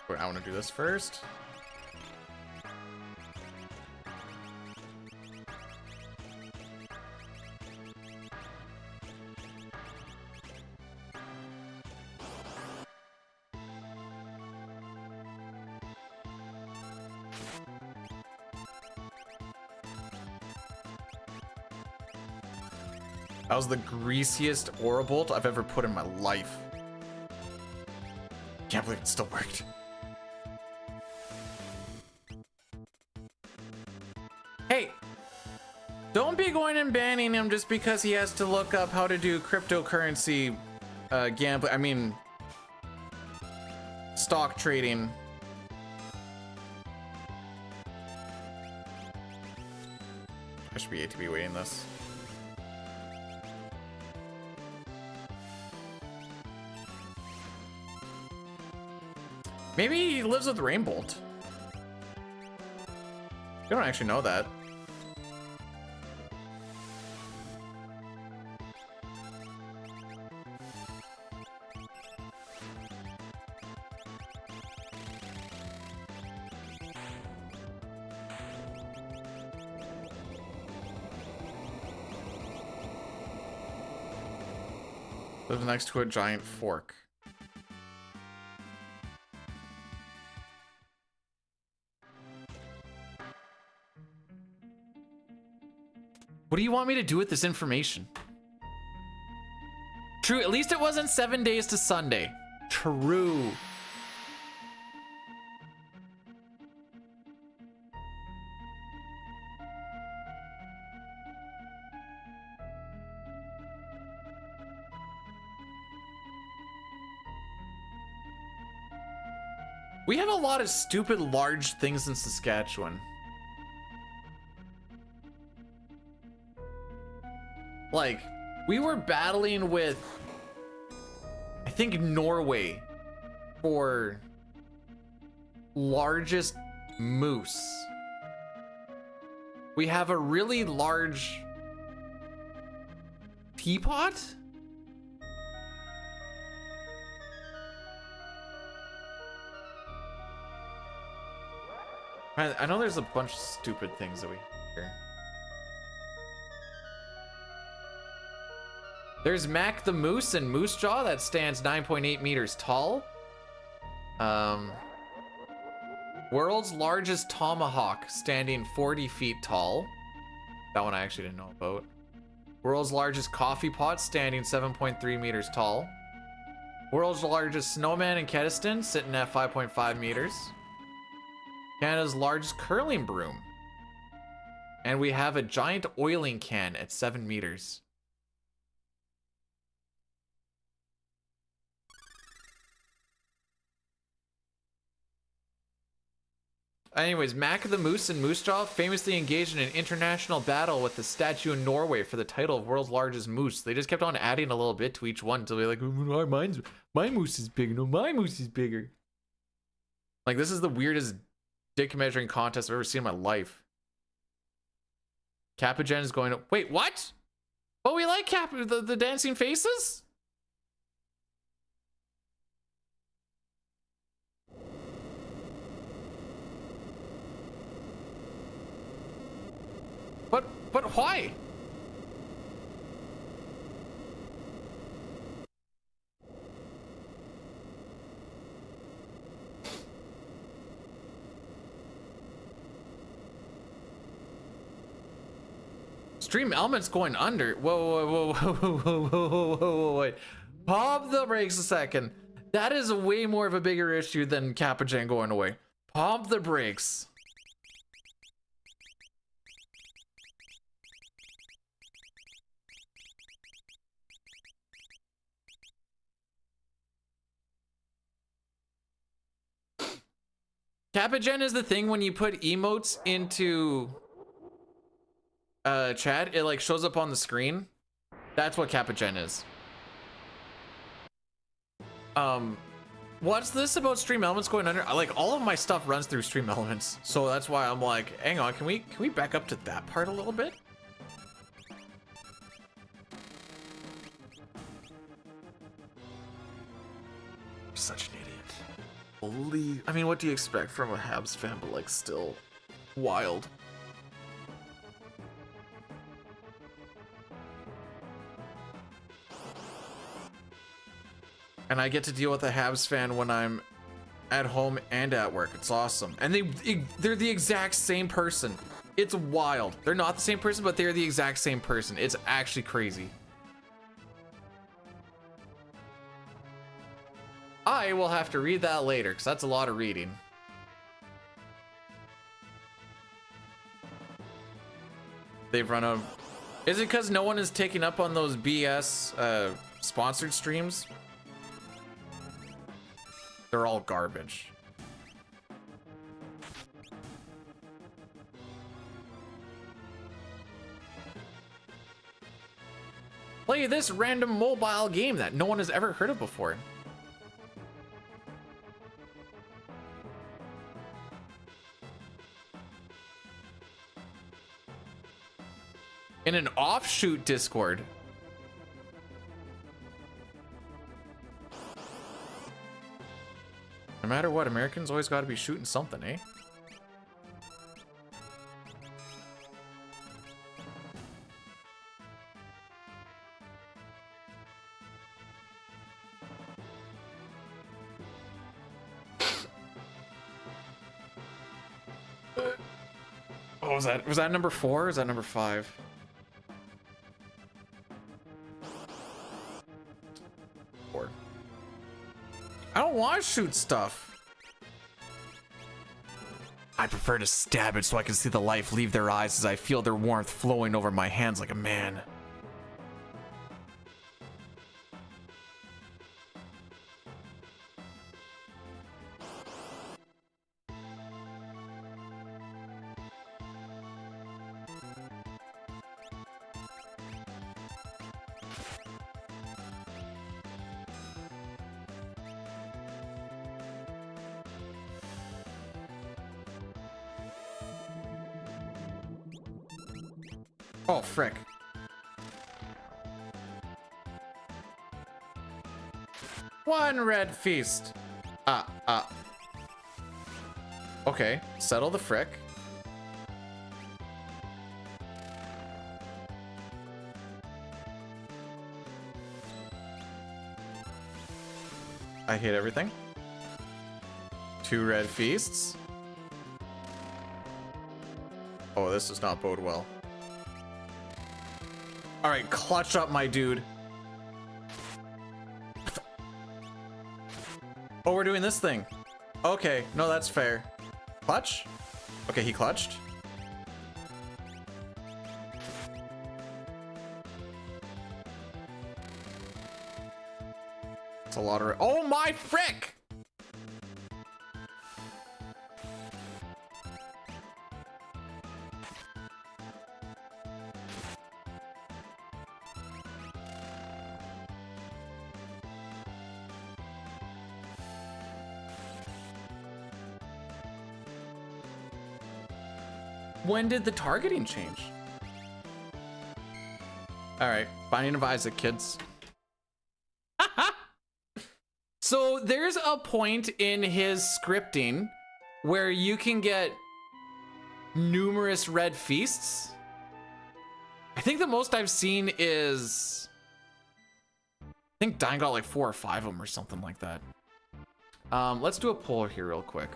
Wait, I want to do this first. That was the greasiest Aura Bolt I've ever put in my life. Can't believe it still worked. Hey, don't be going and banning him just because he has to look up how to do cryptocurrency gambling. I mean, stock trading. I should be ATB waiting this. Maybe he lives with Rainbolt. You don't actually know that. Lives next to a giant fork. What do you want me to do with this information? True, at least it wasn't 7 days to Sunday. True. We have a lot of stupid large things in Saskatchewan. Like, we were battling with, I think, Norway for largest moose. We have a really large teapot? I know there's a bunch of stupid things that we have here. There's Mac the Moose and Moose Jaw that stands 9.8 meters tall. World's largest tomahawk standing 40 feet tall. That one I actually didn't know about. World's largest coffee pot standing 7.3 meters tall. World's largest snowman in Kediston sitting at 5.5 meters. Canada's largest curling broom. And we have a giant oiling can at 7 meters. Anyways, Mac the Moose and Moose Jaw famously engaged in an international battle with the statue in Norway for the title of world's largest moose. They just kept on adding a little bit to each one until they're like, oh, my moose is bigger. No, my moose is bigger. Like, this is the weirdest dick measuring contest I've ever seen in my life. Capagen is going to... Wait, what? Oh, we like the dancing faces? But why? Stream Elements going under. Whoa, wait. Pop the brakes a second. That is way more of a bigger issue than Capagen going away. Pop the brakes. Capagen is the thing when you put emotes into chat, it like shows up on the screen. That's what Capagen is. What's this about Stream Elements going under? Like, all of my stuff runs through Stream Elements, so that's why I'm like, hang on, can we back up to that part a little bit? Such an idiot. I mean, what do you expect from a Habs fan, but like still wild. And I get to deal with a Habs fan when I'm at home and at work. It's awesome. And they're the exact same person. It's wild. They're not the same person, but they're the exact same person. It's actually crazy. I will have to read that later because that's a lot of reading. They've run out. Is it because no one is taking up on those BS sponsored streams? They're all garbage. Play this random mobile game that no one has ever heard of before. In an offshoot Discord. No matter what, Americans always got to be shooting something, eh? What was that? Was that number 4 or is that number 5? I don't want to shoot stuff. I prefer to stab it so I can see the life leave their eyes as I feel their warmth flowing over my hands like a man. Oh, frick. One red feast. Okay, settle the frick. I hate everything. 2 red feasts. Oh, this does not bode well. All right, clutch up, my dude. Oh, we're doing this thing. Okay, no, that's fair. Clutch? Okay, he clutched. It's a lot of... Oh my frick! When did the targeting change? All right, Binding of Isaac, kids. So there's a point in his scripting where you can get numerous red feasts. I think the most I've seen is, I think Dying got like 4 or 5 of them or something like that. Let's do a poll here real quick.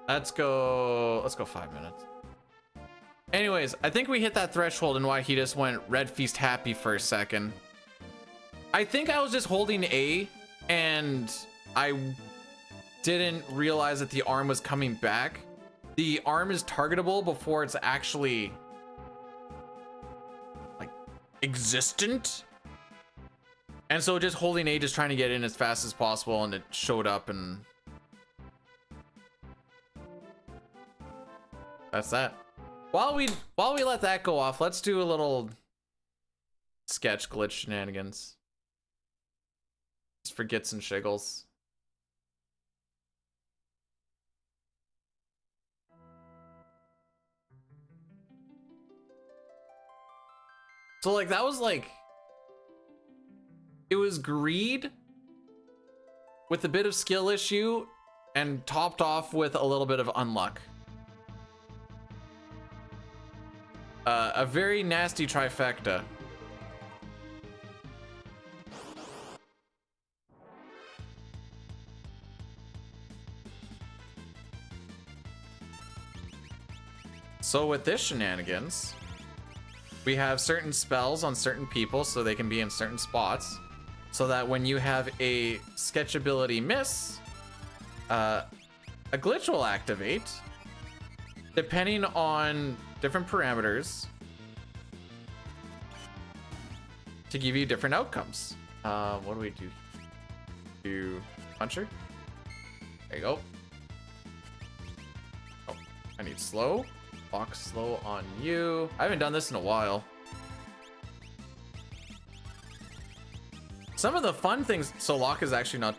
Let's go 5 minutes. Anyways, I think we hit that threshold and why he just went Red Feast happy for a second. I think I was just holding A and I didn't realize that the arm was coming back. The arm is targetable before it's actually like existent. And so just holding A, just trying to get in as fast as possible, and it showed up, and that's that. While we let that go off, let's do a little sketch glitch shenanigans. Just for gits and shiggles. So like that was like, it was greed with a bit of skill issue and topped off with a little bit of unluck. A very nasty trifecta. So with this shenanigans, we have certain spells on certain people so they can be in certain spots, so that when you have a sketch ability miss, a glitch will activate depending on different parameters to give you different outcomes. What do we do? Do puncher? There you go. Oh, I need slow. Lock slow on you. I haven't done this in a while. Some of the fun things, so lock is actually not,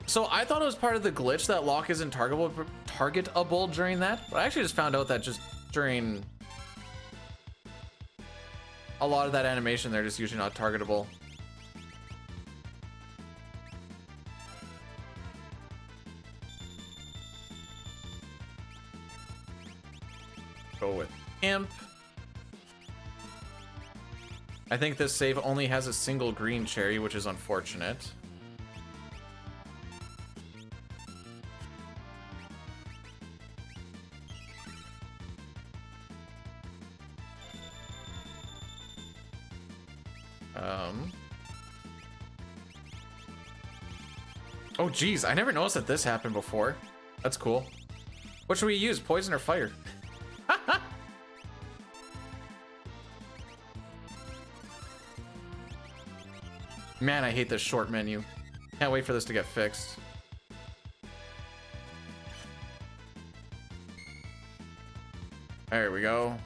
so I thought it was part of the glitch that lock isn't targetable during that, but I actually just found out that just during a lot of that animation, they're just usually not targetable. Go with imp. I think this save only has a single green cherry, which is unfortunate. Oh geez, I never noticed that this happened before. That's cool. What should we use, poison or fire? Man, I hate this short menu. Can't wait for this to get fixed. There we go.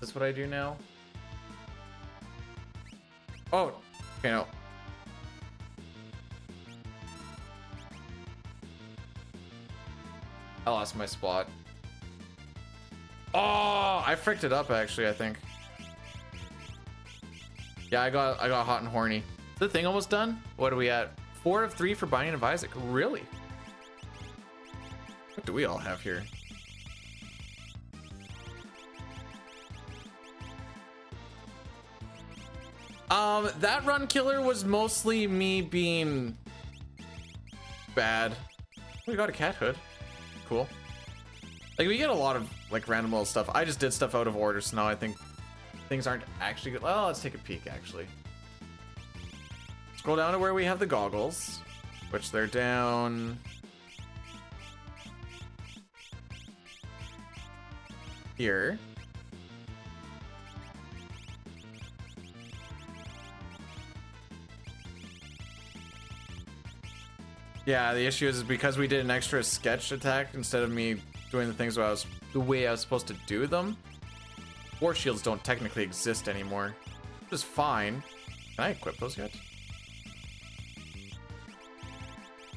Is this what I do now? Oh, okay, no. I lost my spot. Oh, I fricked it up actually, I think. Yeah, I got hot and horny. Is the thing almost done? What are we at? 4 of 3 for Binding of Isaac. Really? What do we all have here? That run killer was mostly me being bad. We got a cat hood. Cool. Like, we get a lot of like random little stuff. I just did stuff out of order, so now I think things aren't actually good. Well, let's take a peek actually. Scroll down to where we have the goggles, which they're down here. Yeah, the issue is because we did an extra sketch attack instead of me doing the things the way I was supposed to do them. Force shields don't technically exist anymore, which is fine. Can I equip those yet?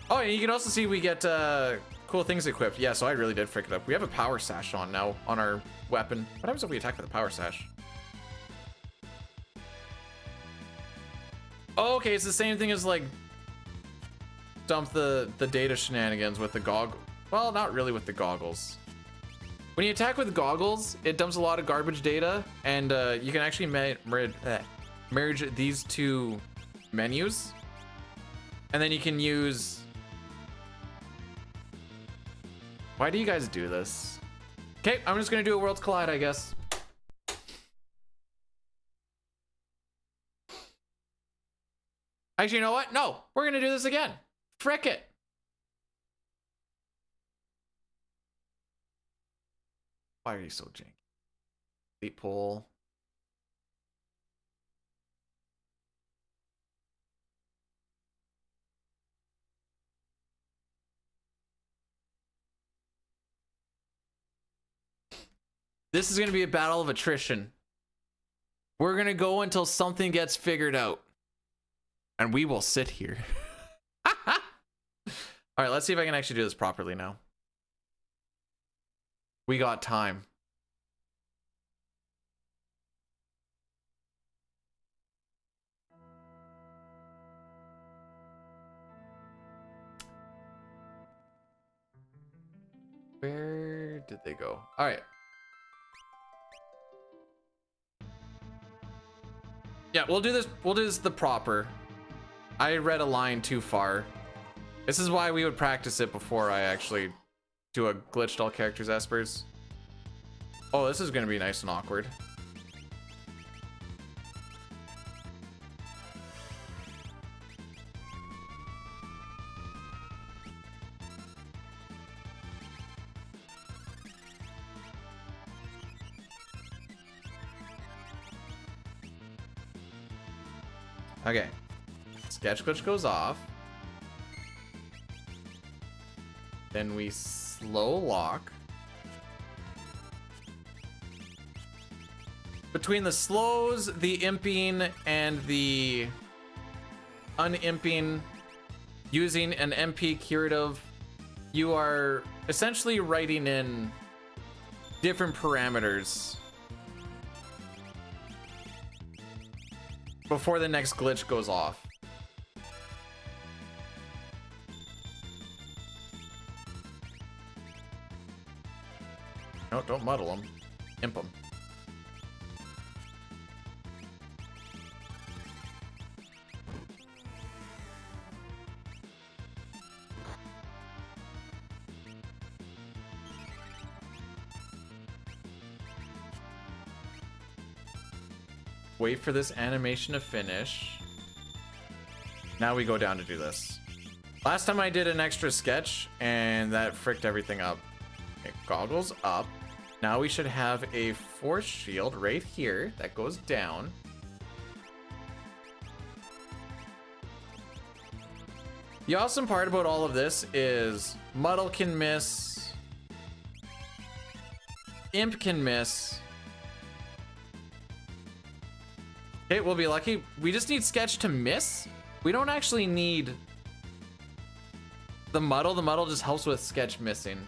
Oh, and you can also see we get cool things equipped. Yeah, so I really did frick it up. We have a power sash on now on our weapon. What happens if we attack with a power sash? Oh, okay, it's the same thing as like dump the data shenanigans with the goggle. Well, not really with the goggles. When you attack with goggles, it dumps a lot of garbage data, and you can actually merge these two menus, and then you can use. Why do you guys do this? Okay, I'm just gonna do a Worlds Collide, I guess. Actually, you know what? No, we're gonna do this again. Frick it. Why are you so janky? Elite pull. This is gonna be a battle of attrition. We're gonna go until something gets figured out. And we will sit here. Alright, let's see if I can actually do this properly now. We got time. Where did they go? Alright. Yeah, we'll do this the proper. I read a line too far. This is why we would practice it before I actually do a glitched all characters Espers. Oh, this is gonna be nice and awkward. Okay. Sketch glitch goes off. Then we slow lock. Between the slows, the imping, and the unimping, using an MP curative, you are essentially writing in different parameters before the next glitch goes off. No, don't muddle them. Imp them. Wait for this animation to finish. Now we go down to do this. Last time I did an extra sketch and that fricked everything up. Okay, goggles up. Now we should have a force shield right here that goes down. The awesome part about all of this is Muddle can miss, Imp can miss. Okay, we'll be lucky. We just need Sketch to miss. We don't actually need the Muddle. The Muddle just helps with Sketch missing.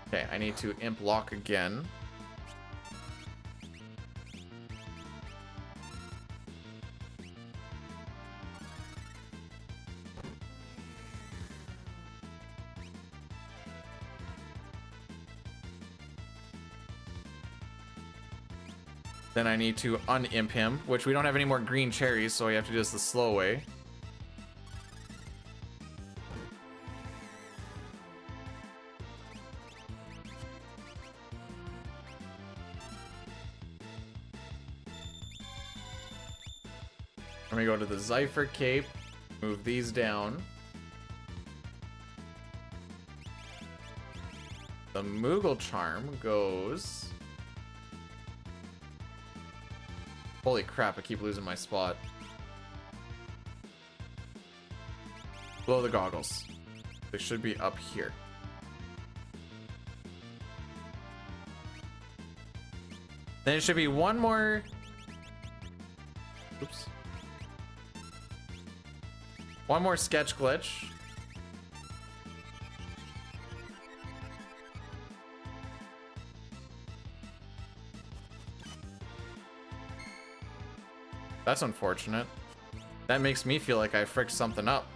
Okay, I need to Imp lock again. Then I need to unimp him, which we don't have any more green cherries, so we have to do this the slow way. Let me go to the Zypher Cape, move these down. The Moogle Charm goes... Holy crap, I keep losing my spot. Below the goggles. They should be up here. Then it should be one more... Oops. One more sketch glitch. That's unfortunate. That makes me feel like I fricked something up.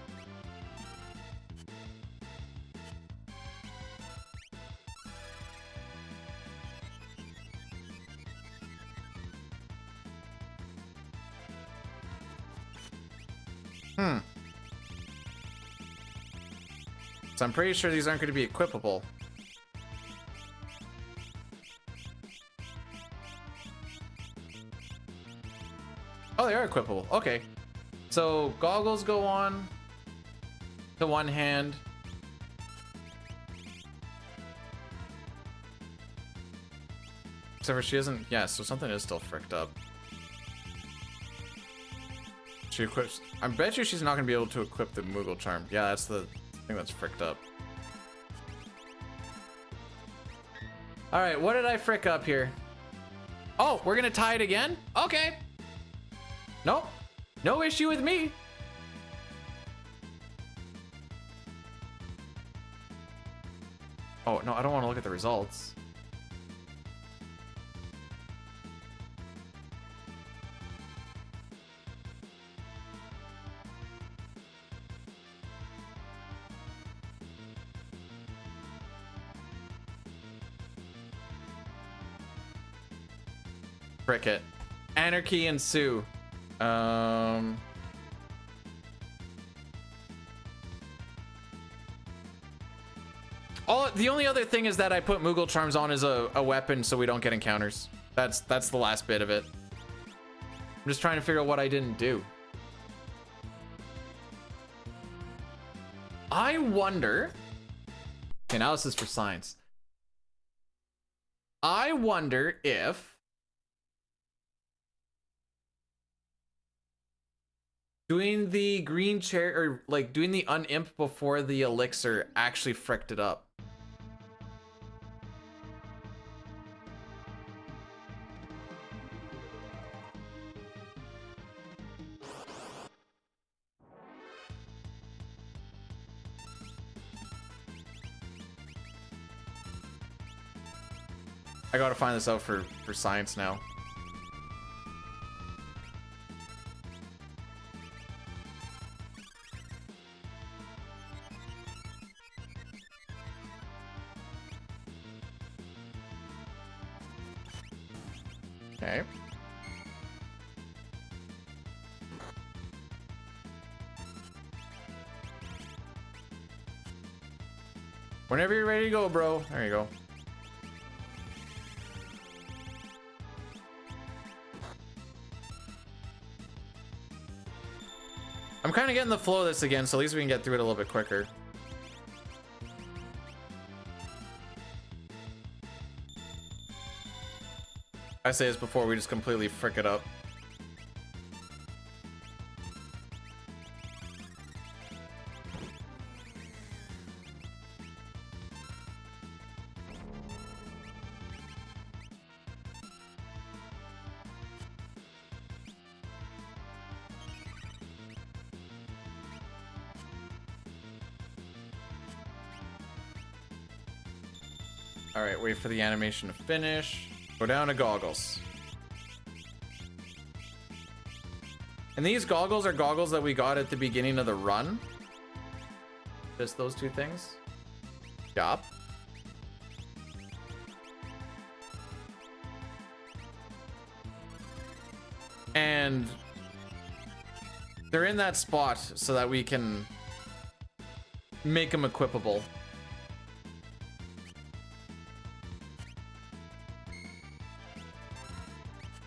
So I'm pretty sure these aren't going to be equipable. Oh, they are equipable. Okay. So goggles go on to one hand. Except for she isn't. Yeah, so something is still fricked up. She equips. I bet you she's not going to be able to equip the Moogle Charm. Yeah, that's the thing that's fricked up. All right, what did I frick up here? Oh, we're gonna tie it again? Okay. Nope, no issue with me. Oh, no, I don't want to look at the results. Cricket. Anarchy ensue. Oh, the only other thing is that I put Moogle Charms on as a weapon so we don't get encounters. That's the last bit of it. I'm just trying to figure out what I didn't do. I wonder... Okay, now this is for science. I wonder if... doing the green chair, or like doing the unimp before the elixir actually fricked it up. I gotta find this out for science now. Okay. Whenever you're ready to go, bro. There you go. I'm kind of getting the flow of this again, so at least we can get through it a little bit quicker. I say this before we just completely frick it up. All right, wait for the animation to finish. Go down to goggles. And these goggles are goggles that we got at the beginning of the run. Just those two things. Yup. And they're in that spot so that we can make them equipable.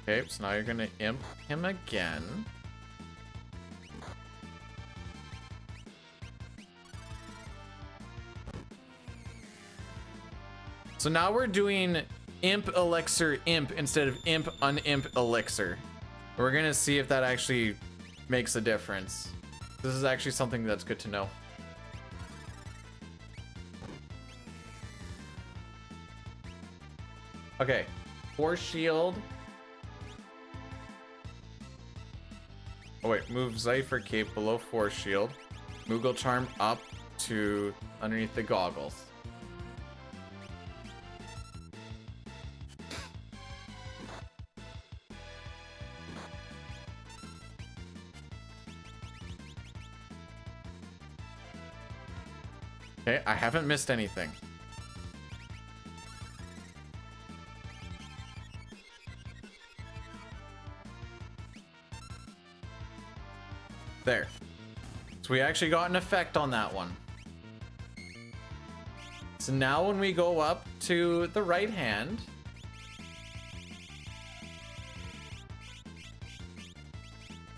Okay, so now you're gonna imp him again. So now we're doing imp elixir imp instead of imp unimp elixir. We're gonna see if that actually makes a difference. This is actually something that's good to know. Okay, force shield. Oh wait, move Zypher Cape below force shield. Moogle Charm up to underneath the goggles. Okay, I haven't missed anything. There. So we actually got an effect on that one. So now when we go up to the right hand,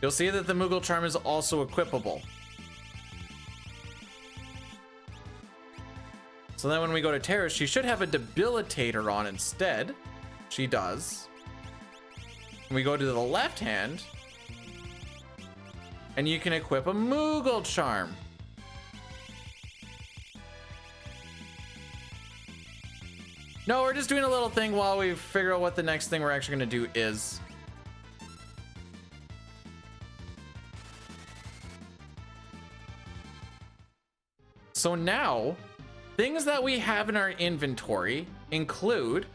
you'll see that the Moogle Charm is also equipable. So then when we go to Terra, she should have a Debilitator on instead. She does. When we go to the left hand, and you can equip a Moogle Charm. No, we're just doing a little thing while we figure out what the next thing we're actually gonna do is. So now, things that we have in our inventory include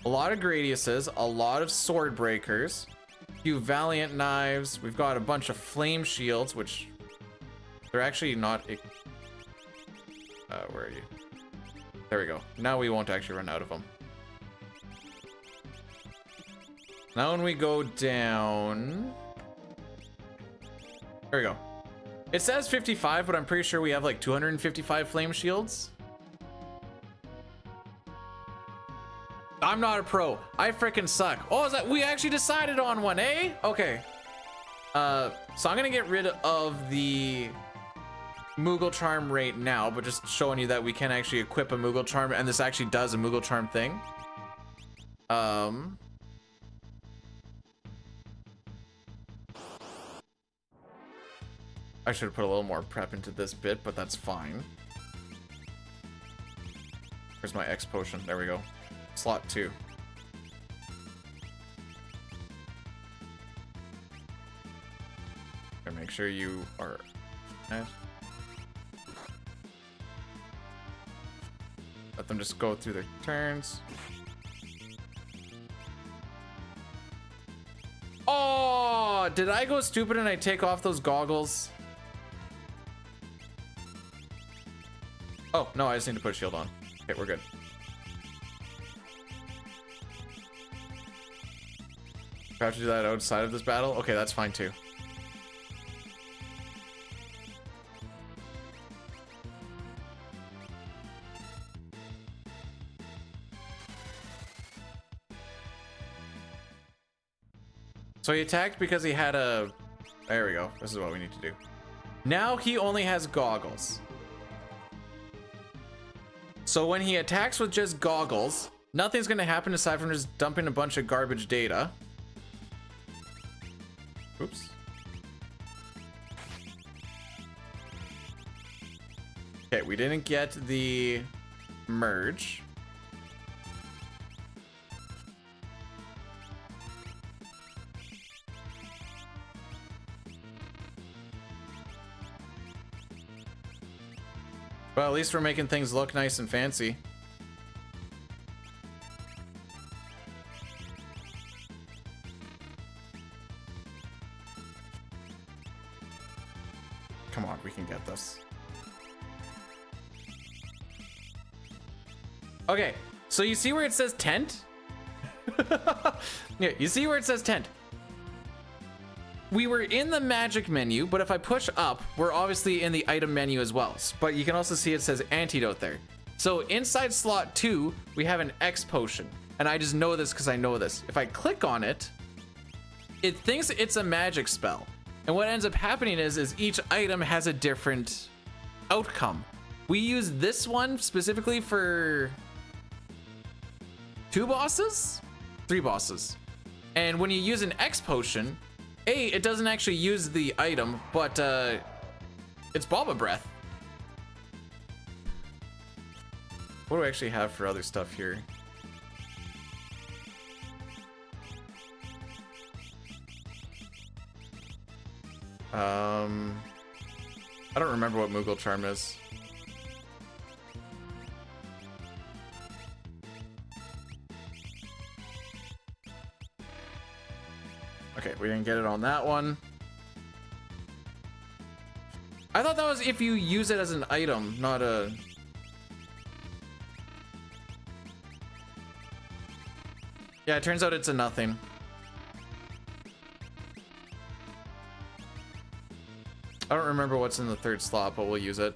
a lot of Gradiuses, a lot of sword breakers, a few Valiant knives. We've got a bunch of flame shields, which they're actually not. Where are you? There we go. Now we won't actually run out of them. Now when we go down, there we go. It says 55, but I'm pretty sure we have like 255 flame shields. I'm not a pro. I freaking suck. Oh, is that we actually decided on one, eh? Okay. So I'm gonna get rid of the Moogle Charm right now, but just showing you that we can actually equip a Moogle Charm, and this actually does a Moogle Charm thing. I should have put a little more prep into this bit, but that's fine. Where's my X potion? There we go. Slot 2. And make sure you are nice. Let them just go through their turns. Oh, did I go stupid and I take off those goggles? Oh, no, I just need to put a shield on. Okay, we're good. Do I have to do that outside of this battle? Okay, that's fine too. So he attacked because he had a... There we go. This is what we need to do. Now he only has goggles. So when he attacks with just goggles, nothing's going to happen aside from just dumping a bunch of garbage data. Oops. Okay, we didn't get the merge. Well, at least we're making things look nice and fancy. Come on, we can get this. Okay, so you see where it says tent? Yeah, you see where it says tent? We were in the magic menu, but if I push up, we're obviously in the item menu as well. But you can also see it says antidote there. So inside slot 2, we have an X potion. And I just know this because I know this. If I click on it, it thinks it's a magic spell. And what ends up happening is each item has a different outcome. We use this one specifically for 2 bosses? 3 bosses. And when you use an X potion, it doesn't actually use the item, but it's Baba Breath. What do I actually have for other stuff here? I don't remember what Moogle Charm is. Okay, we didn't get it on that one. I thought that was if you use it as an item, not a... Yeah, it turns out it's a nothing. I don't remember what's in the 3rd slot, but we'll use it.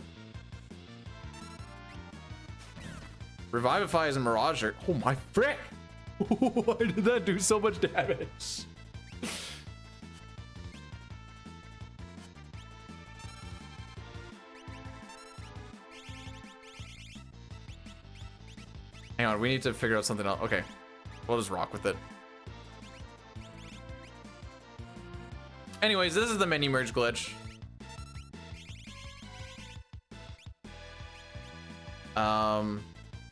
Revivify is a Mirager. Oh my frick! Why did that do so much damage? Hang on, we need to figure out something else. Okay, we'll just rock with it. Anyways, this is the menu merge glitch.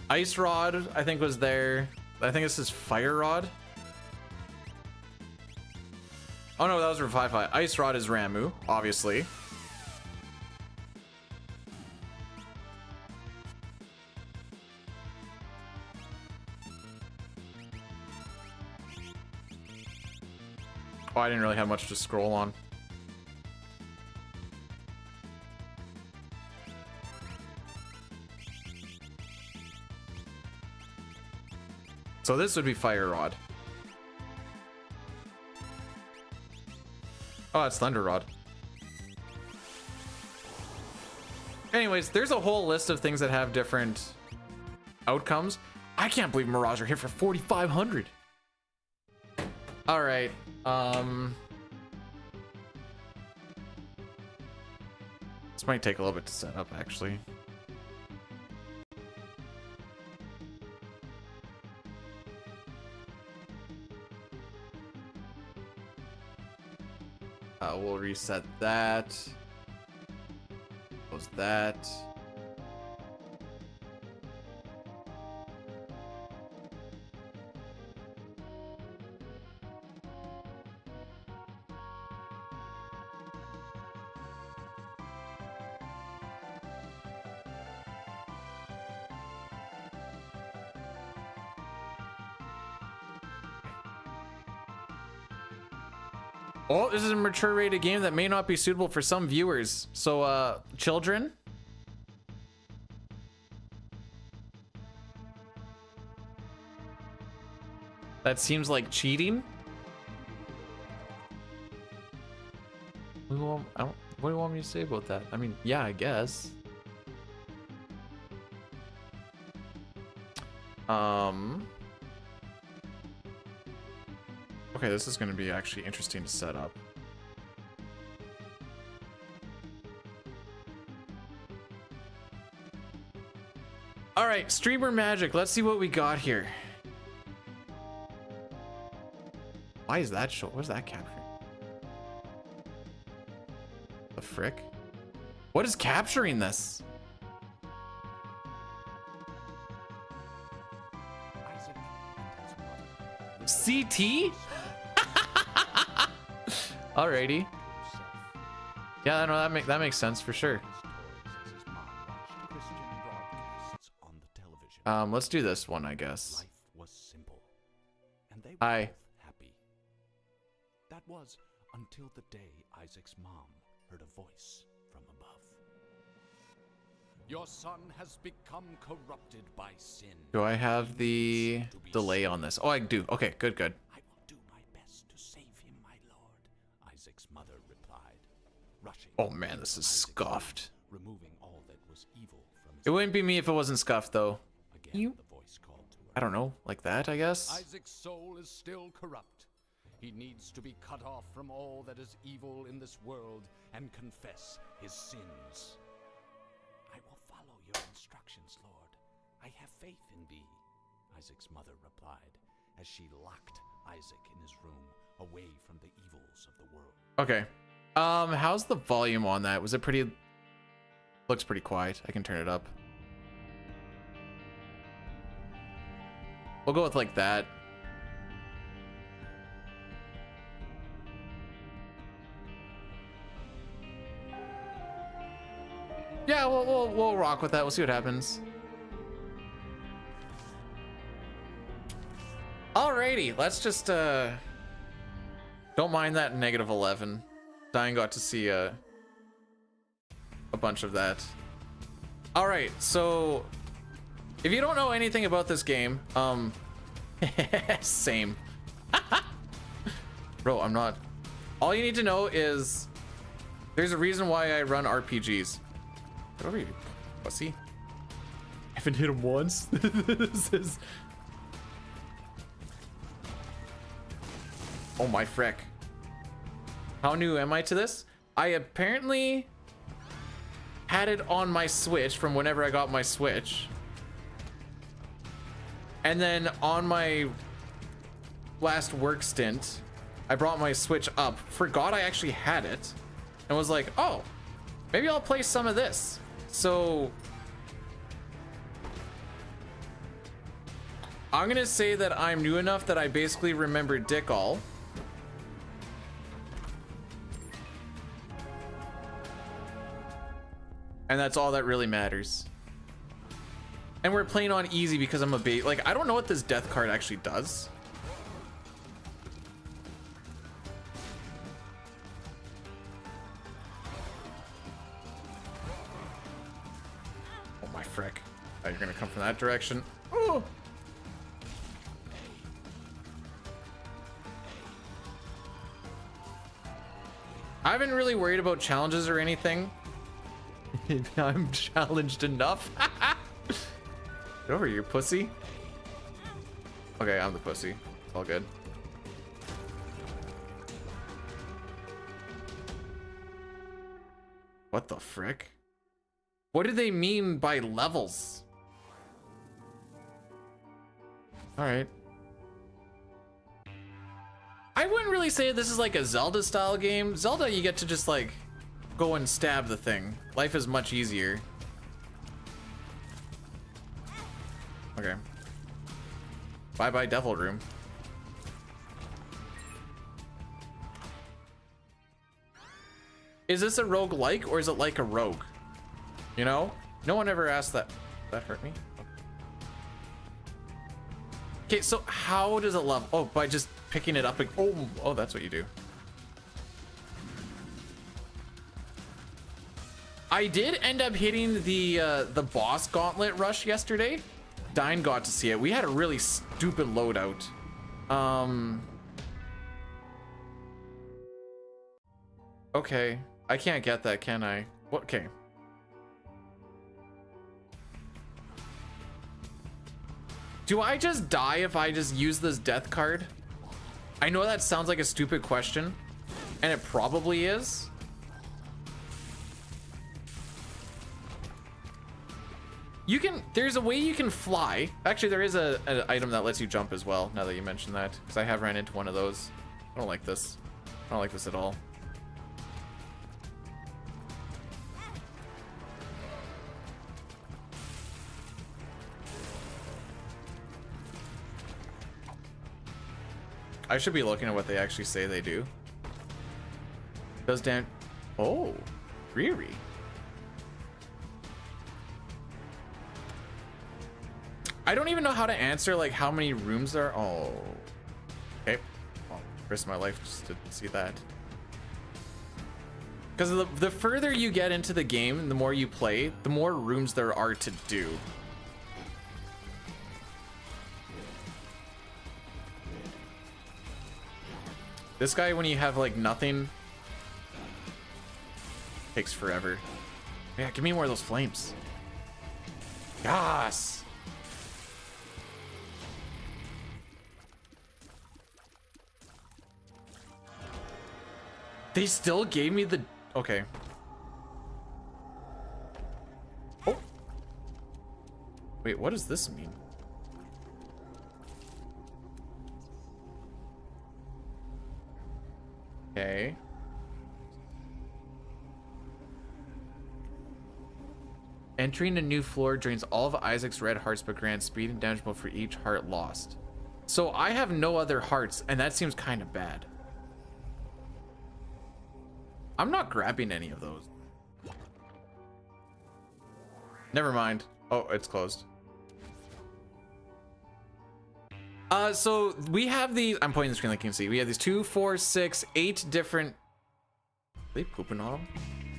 Ice Rod, I think, was there. I think this is Fire Rod. Oh no, that was Revive. Ice Rod is Ramu, obviously. Oh, I didn't really have much to scroll on. So this would be Fire Rod. Oh, it's Thunder Rod. Anyways, there's a whole list of things that have different outcomes. I can't believe Mirage hit for 4,500. All right. This might take a little bit to set up, actually. We'll reset that. Close that. Oh, this is a mature rated game that may not be suitable for some viewers. So, children. That seems like cheating. What do you want me to say about that? I mean, yeah, I guess. Okay, this is going to be actually interesting to set up. All right, streamer magic. Let's see what we got here. Why is that show? What's that capturing? The frick? What is capturing this? CT? Alrighty. Yeah, no, that makes sense for sure. Let's do this one, I guess. Life was simple, and they were Hi. both happy. That was until the day Isaac's mom heard a voice from above. Your son has become corrupted by sin. Do I have the delay on this? Oh, I do. Okay, good. I will do my best to save him, my lord, Isaac's mother replied, rushing. Oh man, this is scuffed. Removing all that was evil from his It wouldn't be me if it wasn't scuffed, though. Again, the voice called to her. I don't know, like that, I guess. Isaac's soul is still corrupt. He needs to be cut off from all that is evil in this world and confess his sins. I will follow your instructions, Lord. I have faith in thee, Isaac's mother replied, as she locked Isaac in his room, away from the evils of the world. Okay. How's the volume on that? Was it pretty... Looks pretty quiet. I can turn it up. We'll go with like that. Yeah, we'll rock with that. We'll see what happens. Alrighty, let's just don't mind that -11. Diane got to see a bunch of that. All right, so if you don't know anything about this game, same. Bro, I'm not. All you need to know is there's a reason why I run RPGs. Get over here, pussy. I haven't hit him once. This is. Oh my frick. How new am I to this? I apparently had it on my Switch from whenever I got my Switch. And then on my last work stint, I brought my Switch up, forgot I actually had it, and was like, oh, maybe I'll play some of this. So I'm gonna say that I'm new enough that I basically remember Dick All. And that's all that really matters. And we're playing on easy because I'm a bait. Like, I don't know what this death card actually does. Oh my frick. Oh, you're gonna come from that direction. Oh! I haven't really worried about challenges or anything. I'm challenged enough. Get over here, pussy. Okay, I'm the pussy. It's all good. What the frick? What do they mean by levels? All right. I wouldn't really say this is like a Zelda style game. Zelda, you get to just like go and stab the thing. Life is much easier. Okay. Bye bye Devil Room. Is this a roguelike or is it like a rogue? You know? No one ever asked that. That hurt me? Okay, so how does it level? Oh, by just picking it up. Oh, that's what you do. I did end up hitting the boss gauntlet rush yesterday. Dine got to see it. We had a really stupid loadout. Okay, I can't get that, can I? What? Okay. Do I just die if I just use this death card? I know that sounds like a stupid question, and it probably is. You can, there's a way you can fly. Actually, there is an item that lets you jump as well, now that you mention that, because I have ran into one of those. I don't like this. I don't like this at all. I should be looking at what they actually say they do. Does damn... Oh, Riri. I don't even know how to answer like how many rooms there are. Oh, okay. I'll risk my life just to see that. Because the further you get into the game, the more you play, the more rooms there are to do. This guy, when you have like nothing, takes forever. Yeah, give me more of those flames. Yes. They still gave me the... Okay. Oh. Wait, what does this mean? Okay. Entering a new floor drains all of Isaac's red hearts but grants speed and damage for each heart lost. So I have no other hearts, and that seems kind of bad. I'm not grabbing any of those. Never mind. Oh, it's closed. So we have these, I'm pointing the screen like you can see. We have these 2, 4, 6, 8 different, are they pooping on them?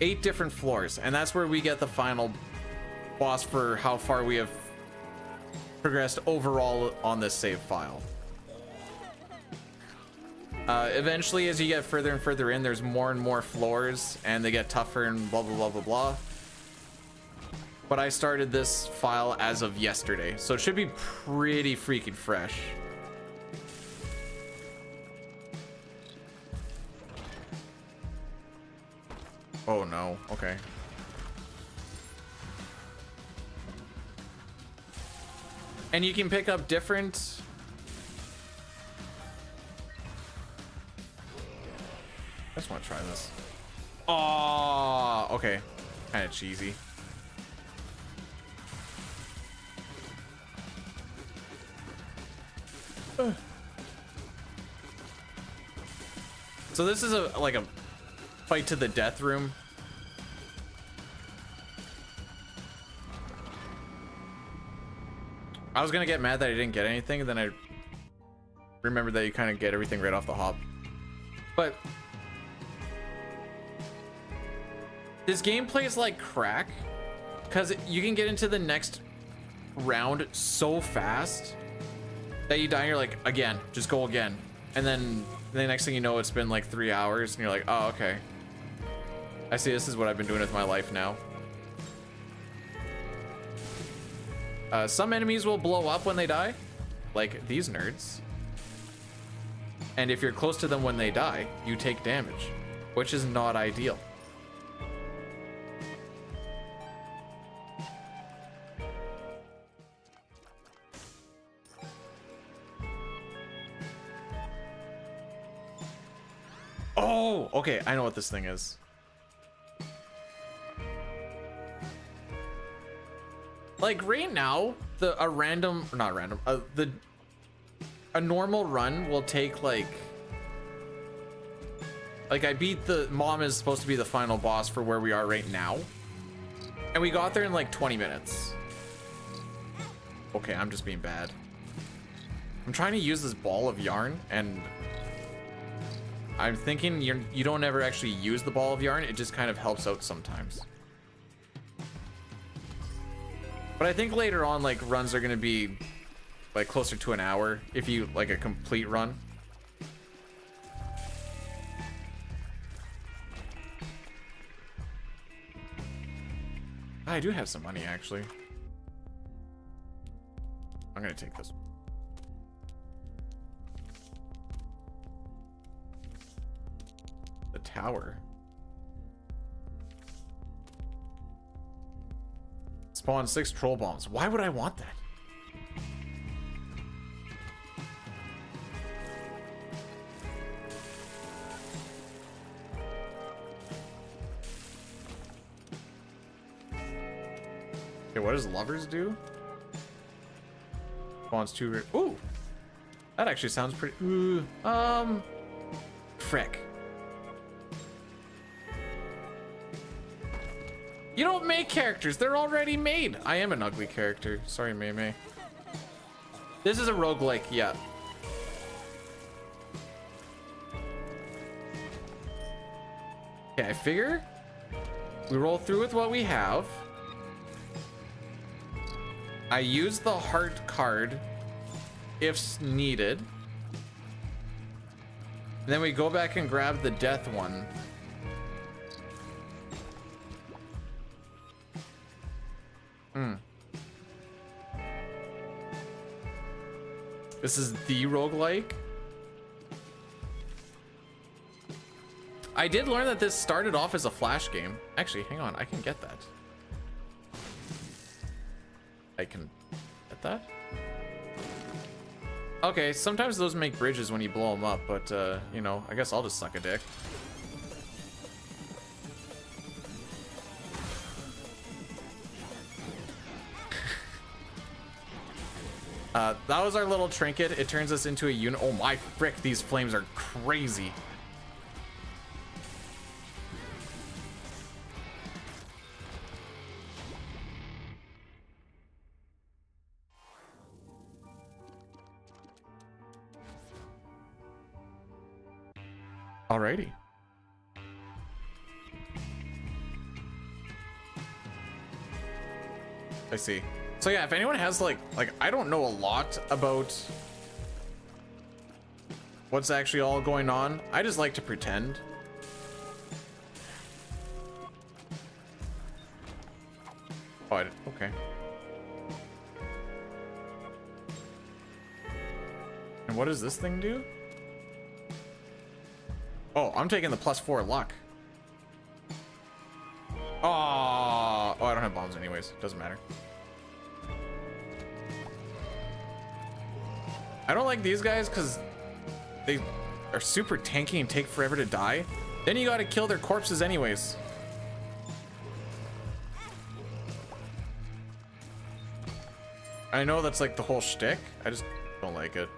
8 different floors, and that's where we get the final boss for how far we have progressed overall on this save file. Eventually, as you get further and further in, there's more and more floors, and they get tougher and blah, blah, blah, blah, blah. But I started this file as of yesterday, so it should be pretty freaking fresh. Oh no, okay. And you can pick up different... I just want to try this. Oh, okay. Kind of cheesy. So this is like a fight to the death room. I was gonna get mad that I didn't get anything, and then I remembered that you kind of get everything right off the hop. But this game plays like crack, because you can get into the next round so fast that you die and you're like, again, just go again. And then the next thing you know, it's been like 3 hours and you're like, oh, okay. I see, this is what I've been doing with my life now. Some enemies will blow up when they die, like these nerds. And if you're close to them when they die, you take damage, which is not ideal. Oh, okay, I know what this thing is. Like right now, a normal run will take like I beat the mom is supposed to be the final boss for where we are right now, and we got there in like 20 minutes. Okay, I'm just being bad. I'm trying to use this ball of yarn, and I'm thinking you don't ever actually use the ball of yarn. It just kind of helps out sometimes. But I think later on, like, runs are gonna be like closer to an hour if you like a complete run. I do have some money, actually. I'm gonna take this. The tower. Spawn 6 troll bombs. Why would I want that? Okay, what does lovers do? Spawns 2. Ooh, that actually sounds pretty. Ooh, frick. You don't make characters, they're already made. I am an ugly character. Sorry, Mei Mei. This is a roguelike, yeah. Okay, I figure we roll through with what we have. I use the heart card if needed. And then we go back and grab the death one. This is the roguelike. I did learn that this started off as a Flash game. Actually, hang on, I can get that. I can get that? Okay, sometimes those make bridges when you blow them up, but you know, I guess I'll just suck a dick. That was our little trinket. It turns us into a unit. Oh my frick, these flames are crazy. Alrighty. I see. So yeah, if anyone has like I don't know a lot about what's actually all going on. I just like to pretend. Oh, okay. And what does this thing do? Oh, I'm taking the +4 luck. Oh, I don't have bombs anyways. Doesn't matter. I don't like these guys because they are super tanky and take forever to die. Then you gotta kill their corpses anyways. I know that's like the whole shtick. I just don't like it.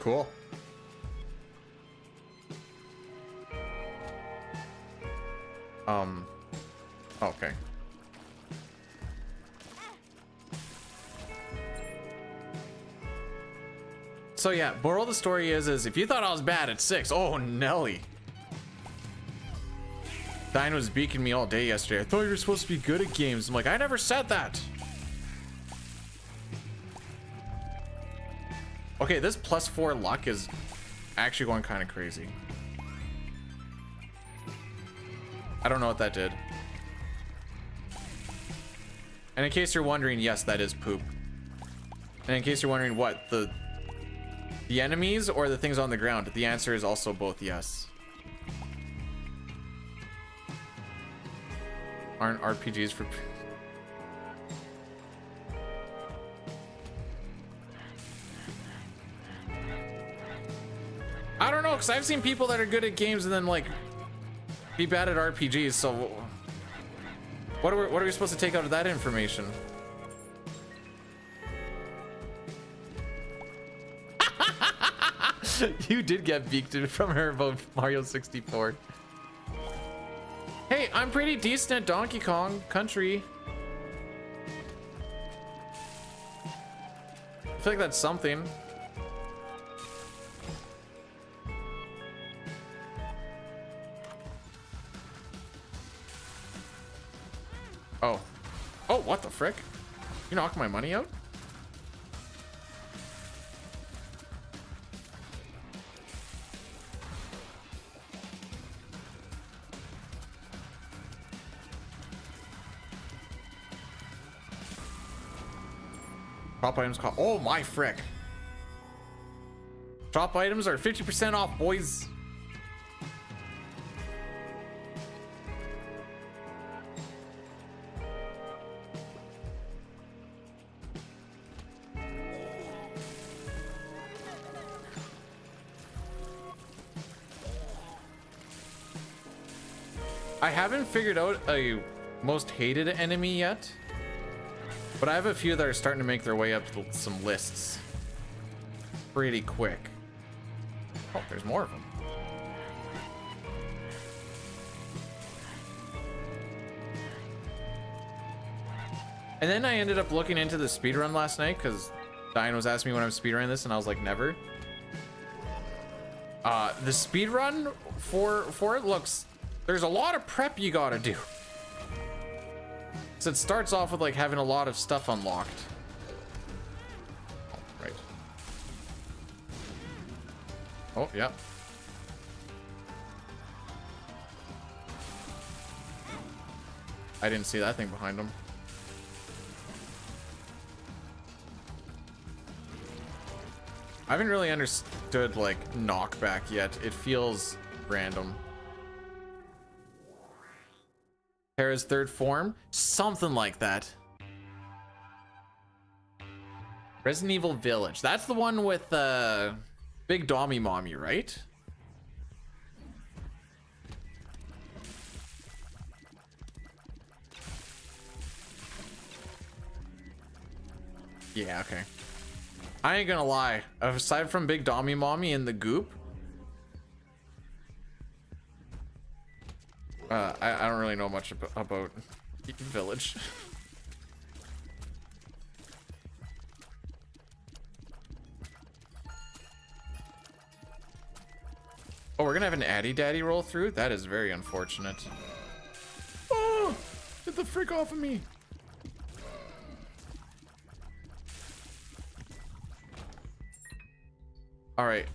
Cool. Okay. So yeah, moral of the story is if you thought I was bad at 6, oh Nelly. Diane was beaking me all day yesterday. I thought you were supposed to be good at games. I'm like, I never said that. Okay, this +4 luck is actually going kind of crazy. I don't know what that did. And in case you're wondering, yes, that is poop. And in case you're wondering what, the enemies or the things on the ground, the answer is also both yes. Aren't RPGs for... I don't know, because I've seen people that are good at games and then like be bad at RPGs, so what are we supposed to take out of that information? You did get beaked from her about Mario 64. Hey, I'm pretty decent at Donkey Kong Country. I feel like that's something. Oh. Oh, what the frick? You knocked my money out? Top items cost. Oh my frick. Top items are 50% off, boys. I haven't figured out a most hated enemy yet, but I have a few that are starting to make their way up to some lists pretty quick. Oh, there's more of them. And then I ended up looking into the speedrun last night because Diane was asking me when I'm speedrunning this, and I was like, never. The speedrun for it looks... There's a lot of prep you gotta do. So it starts off with like having a lot of stuff unlocked. Oh, right. Oh, yeah. I didn't see that thing behind him. I haven't really understood like knockback yet. It feels random. Terra's third form? Something like that. Resident Evil Village. That's the one with Big Dommy Mommy, right? Yeah, okay. I ain't gonna lie. Aside from Big Dommy Mommy and the goop, I don't really know much about Village. Oh, we're gonna have an Addy Daddy roll through? That is very unfortunate. Oh, get the frick off of me. All right.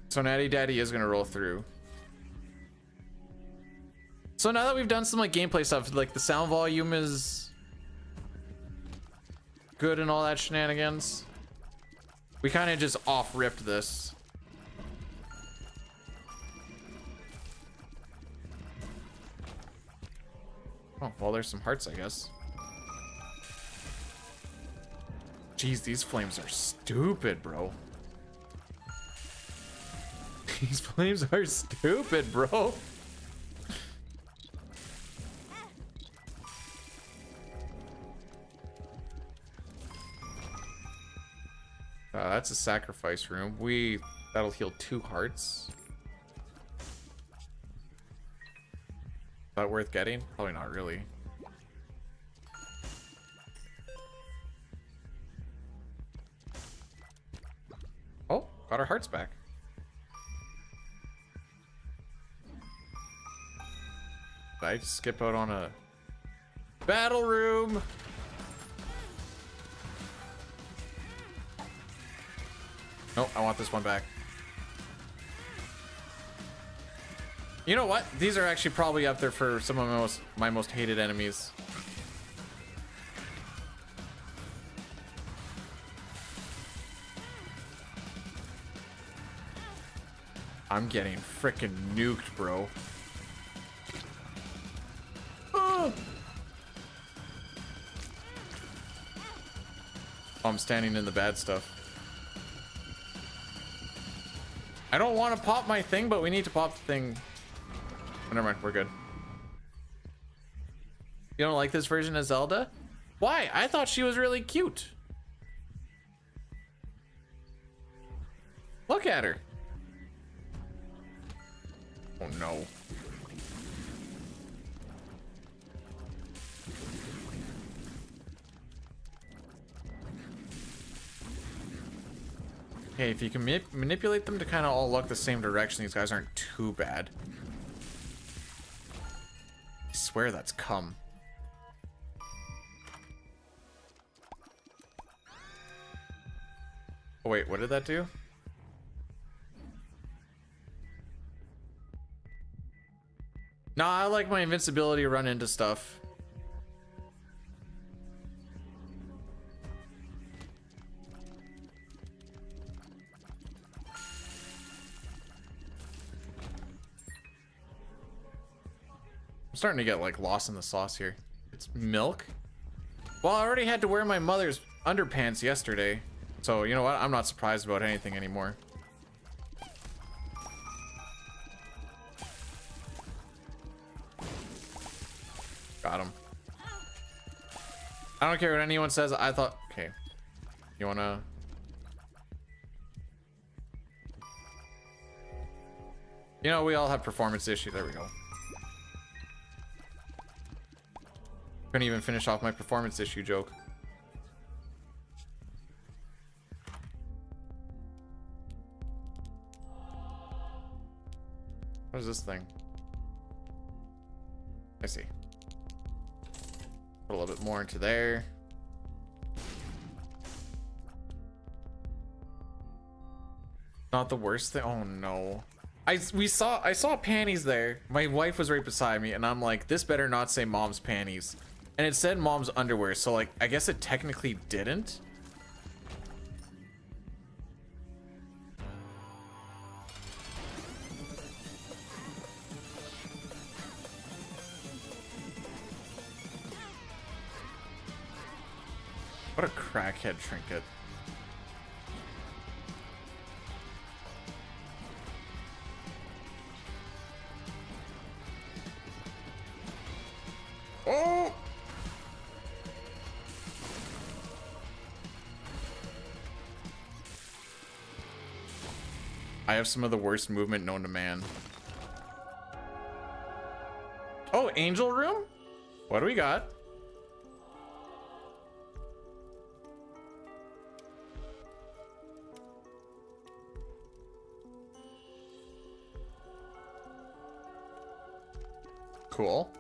So Natty Daddy is gonna roll through. So now that we've done some like gameplay stuff, like the sound volume is good and all that shenanigans, we kind of just off-ripped this. Oh, well, there's some hearts, I guess. Jeez, these flames are stupid, bro. These flames are stupid, bro. a sacrifice room. That'll heal 2 hearts. Is that worth getting? Probably not really. Oh, got our hearts back. Did I skip out on a battle room? Nope, I want this one back. You know what? These are actually probably up there for some of my most hated enemies. I'm getting frickin' nuked, bro. Oh, I'm standing in the bad stuff. I don't want to pop my thing, but we need to pop the thing. Oh, never mind, we're good. You don't like this version of Zelda? Why? I thought she was really cute. Look at her. Oh no. Okay, if you can manipulate them to kind of all look the same direction, these guys aren't too bad. I swear that's cum. Oh wait, what did that do? Nah, I like my invincibility to run into stuff. I'm starting to get like lost in the sauce here. It's milk? Well, I already had to wear my mother's underpants yesterday. So, you know what? I'm not surprised about anything anymore. Got him. I don't care what anyone says. I thought, okay. You wanna? You know, we all have performance issues. There we go. Couldn't even finish off my performance issue joke. What is this thing? I see. Put a little bit more into there. Not the worst thing. Oh no. I saw panties there. My wife was right beside me and I'm like, this better not say mom's panties. And it said mom's underwear, so like I guess it technically didn't. What a crackhead trinket. Oh! I have some of the worst movement known to man. Oh, angel room? What do we got? Cool.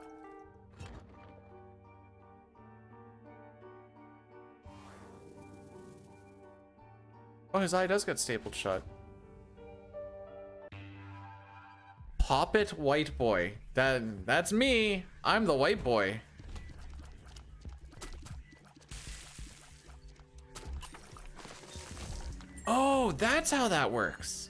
Oh, his eye does get stapled shut. Pop it, white boy. That's me. I'm the white boy. Oh, that's how that works.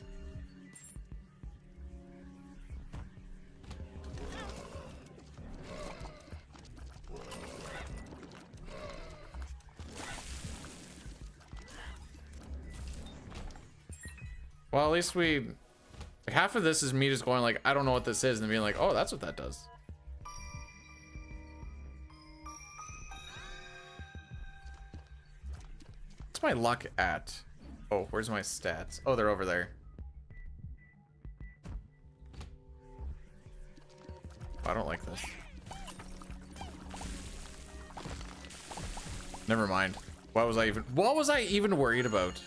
Well, at least we... Like, half of this is me just going like, I don't know what this is, and then being like, oh, that's what that does. What's my luck at? Oh, where's my stats? Oh, they're over there. I don't like this. Never mind. What was I even worried about?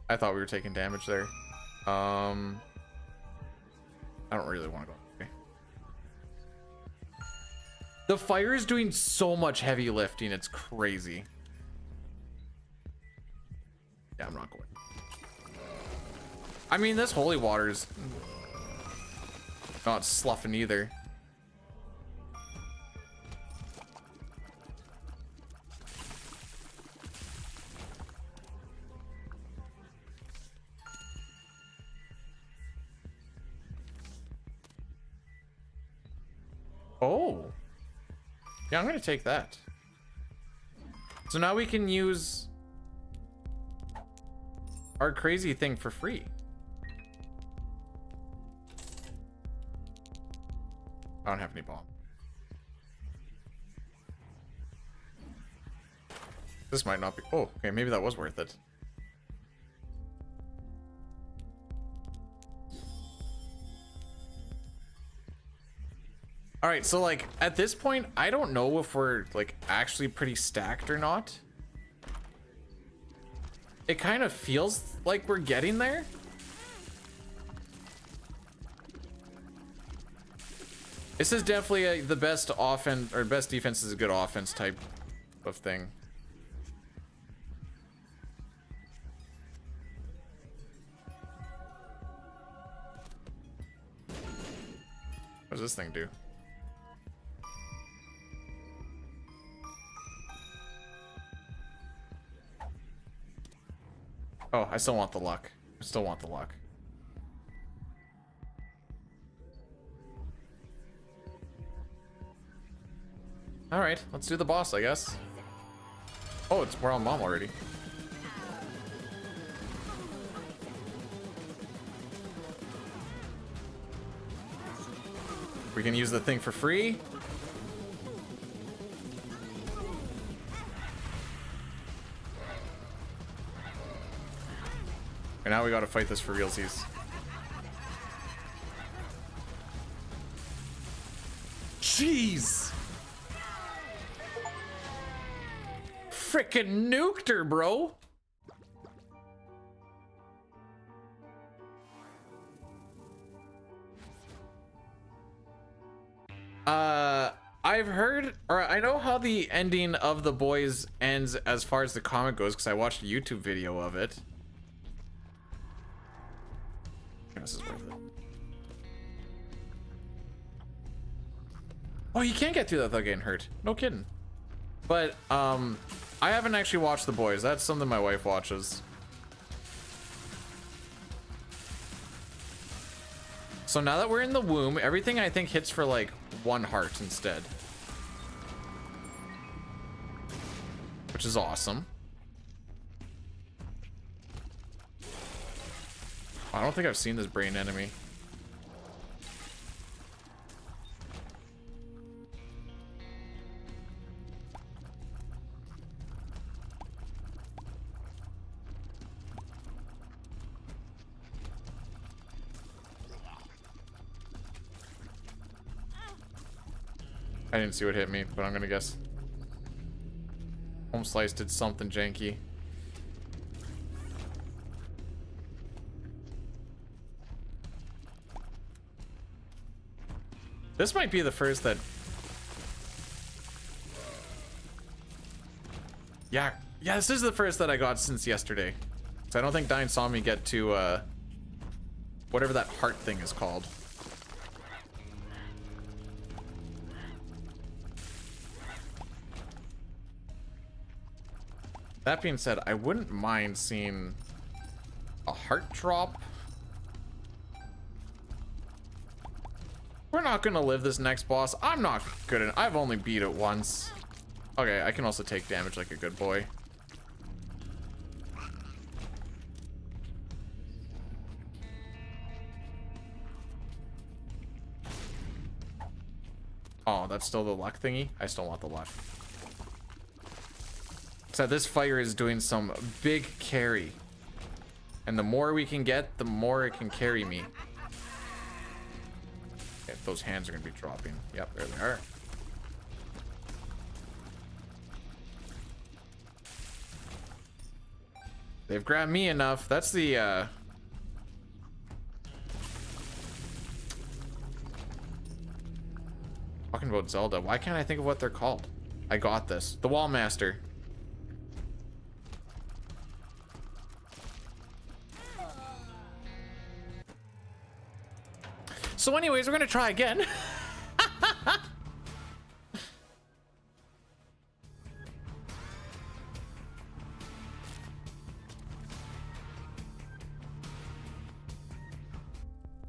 I thought we were taking damage there. I don't really want to go. Okay. The fire is doing so much heavy lifting, it's crazy. Yeah, I'm not going. I mean, this holy water's not sloughing either. Oh. Yeah, I'm gonna take that. So now we can use our crazy thing for free. I don't have any bomb. This might not be. Oh, okay, maybe that was worth it. All right, so like at this point, I don't know if we're like actually pretty stacked or not. It kind of feels like we're getting there. This is definitely the best offense, or best defense is a good offense type of thing. What does this thing do? Oh, I still want the luck. I still want the luck. All right, let's do the boss, I guess. Oh, we're on mom already. We can use the thing for free. And now we gotta fight this for realsies. Jeez! Frickin' nuked her, bro! I've heard, or I know how the ending of The Boys ends as far as the comic goes, because I watched a YouTube video of it. This is worth it. Oh, you can't get through that without getting hurt. No kidding. But I haven't actually watched The Boys. That's something my wife watches. So now that we're in the womb, everything I think hits for like 1 heart instead, which is awesome. I don't think I've seen this brain enemy. I didn't see what hit me, but I'm gonna guess Home Slice did something janky. This might be the first that... Yeah, this is the first that I got since yesterday. So I don't think Dine saw me get to, whatever that heart thing is called. That being said, I wouldn't mind seeing a heart drop. We're not gonna live this next boss. I'm not good at. I've only beat it once. Okay, I can also take damage like a good boy. Oh, that's still the luck thingy? I still want the luck. So this fire is doing some big carry. And the more we can get, the more it can carry me. Okay, those hands are going to be dropping. Yep, there they are. They've grabbed me enough. That's the, talking about Zelda. Why can't I think of what they're called? I got this. The Wall Master. So anyways, we're gonna try again.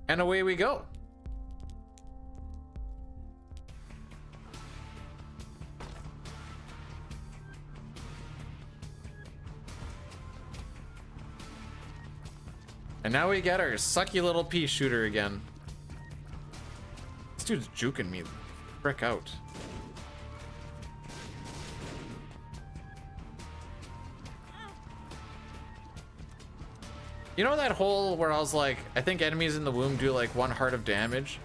And away we go. And now we get our sucky little pea shooter again. This dude's juking me. Frick out. You know that hole where I was like, I think enemies in the womb do like 1 heart of damage?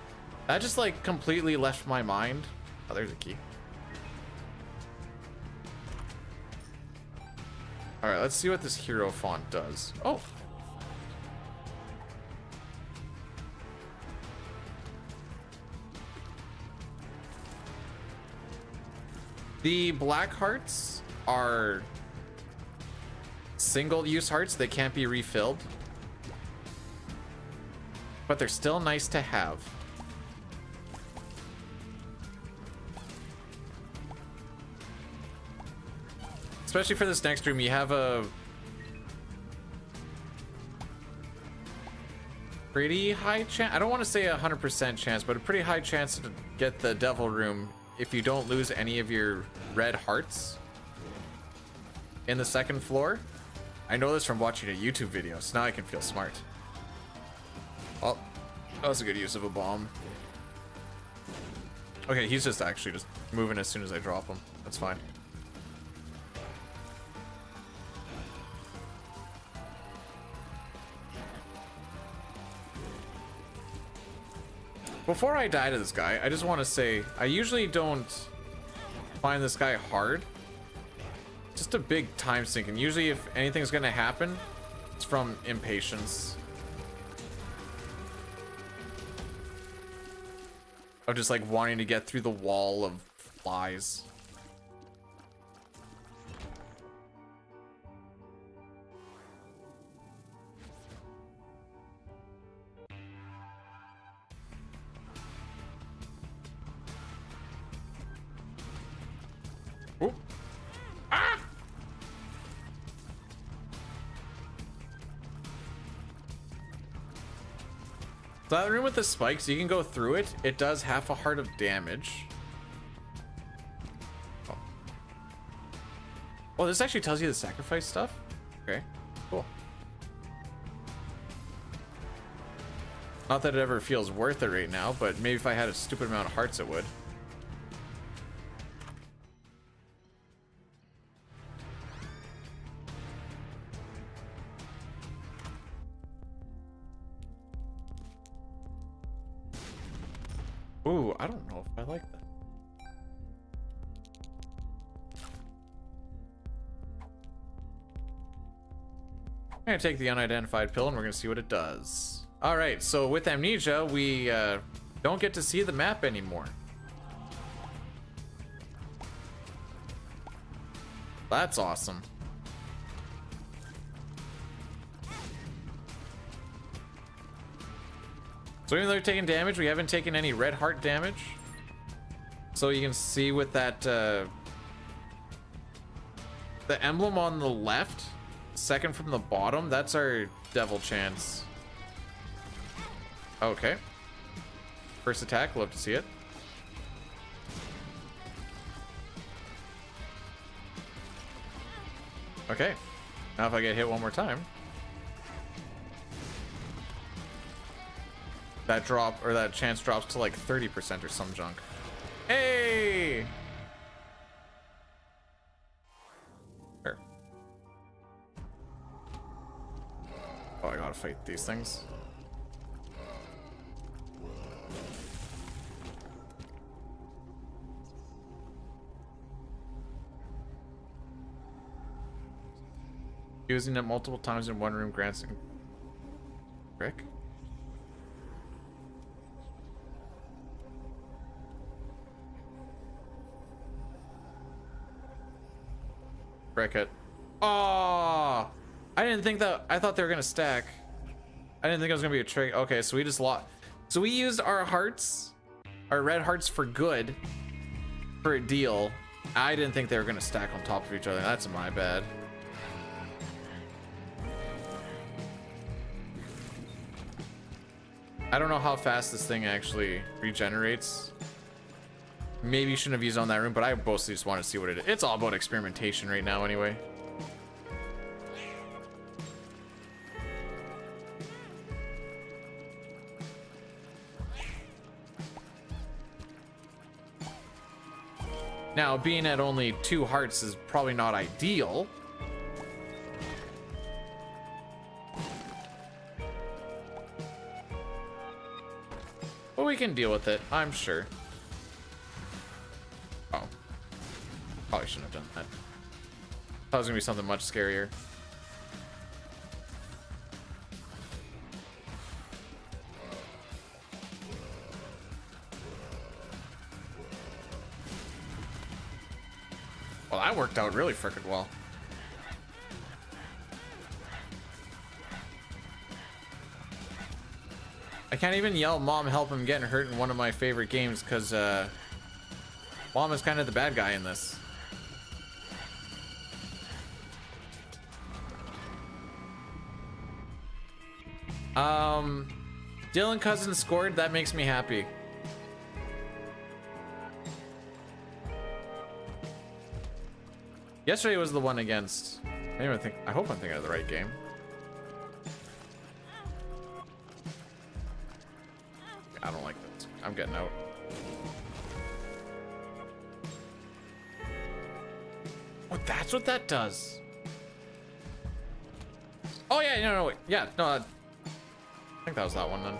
That just like completely left my mind. Oh, there's a key. All right, let's see what this hero font does. Oh. The black hearts are single-use hearts. They can't be refilled. But they're still nice to have. Especially for this next room, you have a pretty high chance. I don't want to say 100% chance, but a pretty high chance to get the devil room if you don't lose any of your red hearts in the second floor. I know this from watching a YouTube video, so now I can feel smart. Oh, that was a good use of a bomb. Okay, he's just actually just moving as soon as I drop him. That's fine. Before I die to this guy, I just want to say, I usually don't find this guy hard. Just a big time sink, and usually if anything's gonna happen, it's from impatience. Of just like wanting to get through the wall of flies. Oop. Ah! So that room with the spikes, you can go through it. It does half a heart of damage. Oh. Well, this actually tells you the sacrifice stuff. Okay, cool. Not that it ever feels worth it right now, but maybe if I had a stupid amount of hearts, it would. Ooh, I don't know if I like that. I'm gonna take the unidentified pill and we're gonna see what it does. All right, so with amnesia, we don't get to see the map anymore. That's awesome. So even though they're taking damage, we haven't taken any red heart damage. So you can see with that, the emblem on the left, second from the bottom, that's our devil chance. Okay. First attack, love to see it. Okay. Now if I get hit one more time. That drop, or that chance drops to like 30% or some junk. Hey! Here. Oh, I gotta fight these things. Using it multiple times in one room grants Rick? Cricket. Oh, I didn't think that. I thought they were gonna stack. I didn't think it was gonna be a trick. Okay, so we just lost. So we used our hearts, our red hearts for good, for a deal. I didn't think they were gonna stack on top of each other. That's my bad. I don't know how fast this thing actually regenerates. Maybe you shouldn't have used it on that room, but I mostly just want to see what it is. It's all about experimentation right now anyway. Now, being at only 2 hearts is probably not ideal. But we can deal with it, I'm sure. Oh. Probably shouldn't have done that. Thought it was gonna be something much scarier. Well, that worked out really frickin' well. I can't even yell, Mom, help, him getting hurt in one of my favorite games, because Mom is kind of the bad guy in this. Dylan Cousins scored. That makes me happy. Yesterday was the one against. I hope I'm thinking of the right game. I don't like this. I'm getting out. Oh, that's what that does. Oh yeah, no, wait. Yeah, no. I think that was that one then.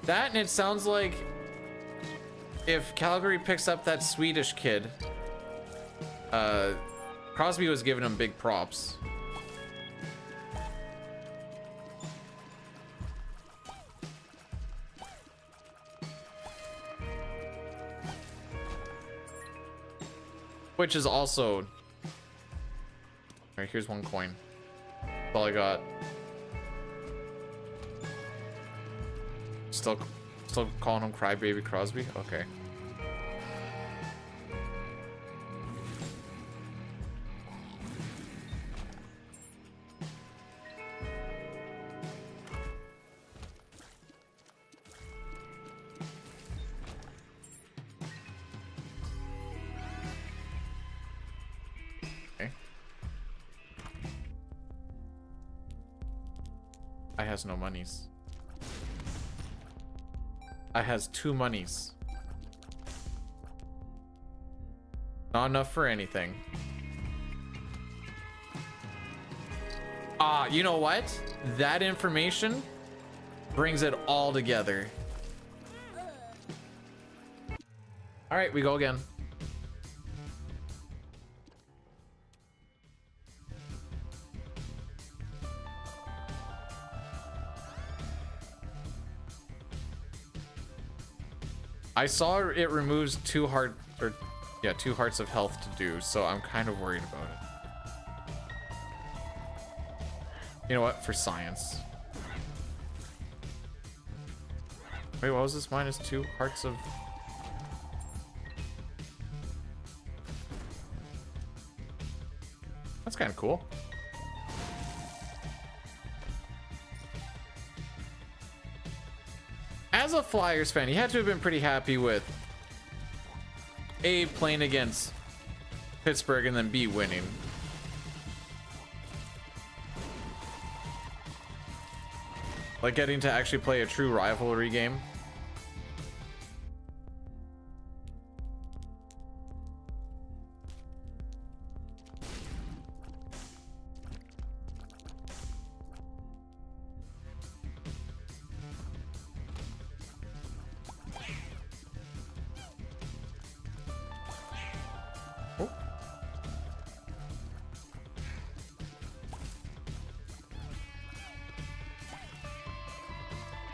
That, and it sounds like if Calgary picks up that Swedish kid, Crosby was giving him big props. Which is also... Alright, here's 1 coin. That's all I got. Still calling him Crybaby Crosby? Okay. I has no monies. I has 2 monies. Not enough for anything. Ah, you know what? That information brings it all together. All right, we go again. I saw it removes 2 hearts of health to do, so I'm kind of worried about it. You know what? For science. Wait, what was this? Minus 2 hearts of... That's kind of cool. As a Flyers fan, you had to have been pretty happy with A, playing against Pittsburgh, and then B, winning. Like getting to actually play a true rivalry game.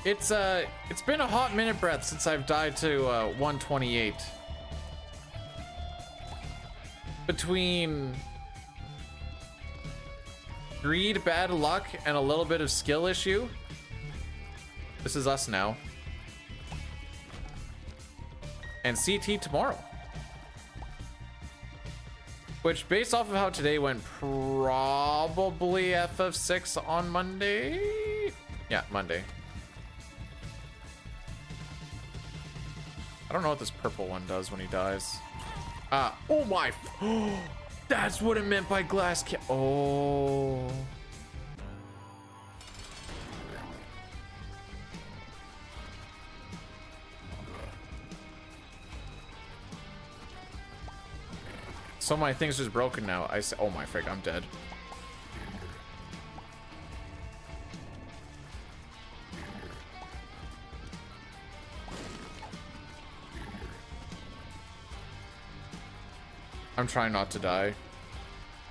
It's been a hot minute, Breath, since I've died to 128. Between greed, bad luck, and a little bit of skill issue. This is us now. And CT tomorrow. Which, based off of how today went, probably FF6 on Monday? Yeah, Monday. I don't know what this purple one does when he dies. Oh my. That's what it meant by glass ca- Oh. So my thing's just broken now. I say, oh my frig, I'm dead. I'm trying not to die.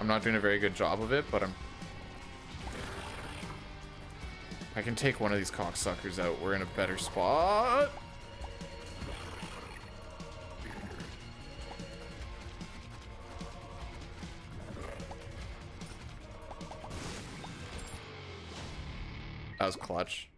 I'm not doing a very good job of it, but I can take one of these cocksuckers out. We're in a better spot. That was clutch.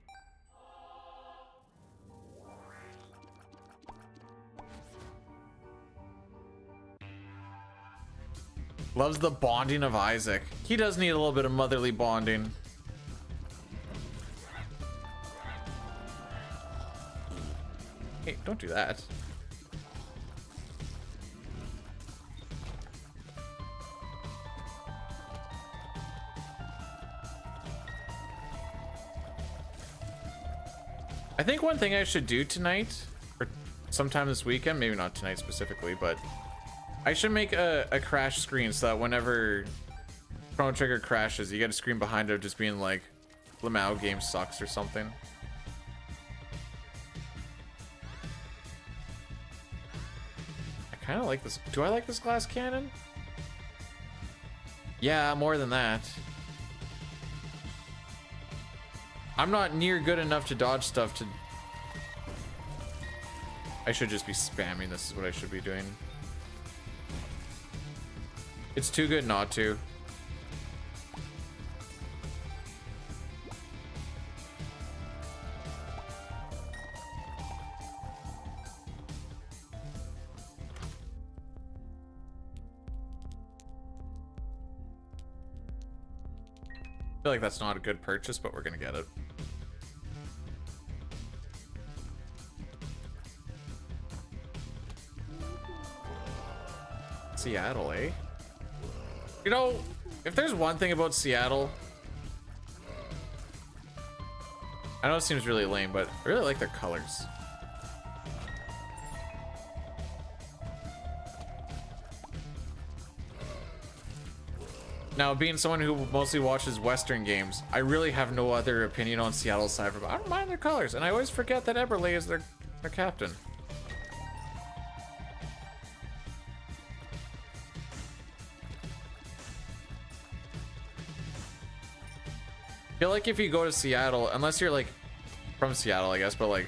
Loves the bonding of Isaac. He does need a little bit of motherly bonding. Hey, don't do that. I think one thing I should do tonight, or sometime this weekend, maybe not tonight specifically, but I should make a crash screen so that whenever Chrono Trigger crashes, you get a screen behind it just being like, Lamau game sucks or something. I kind of like this. Do I like this glass cannon? Yeah, more than that. I'm not near good enough to dodge stuff to... I should just be spamming. This is what I should be doing. It's too good not to. I feel like that's not a good purchase, but we're gonna get it. Seattle, eh? You know, if there's one thing about Seattle, I know it seems really lame, but I really like their colors. Now, being someone who mostly watches Western games, I really have no other opinion on Seattle aside from I don't mind their colors, and I always forget that Eberle is their captain. I feel like if you go to Seattle, unless you're like from Seattle, I guess, but like,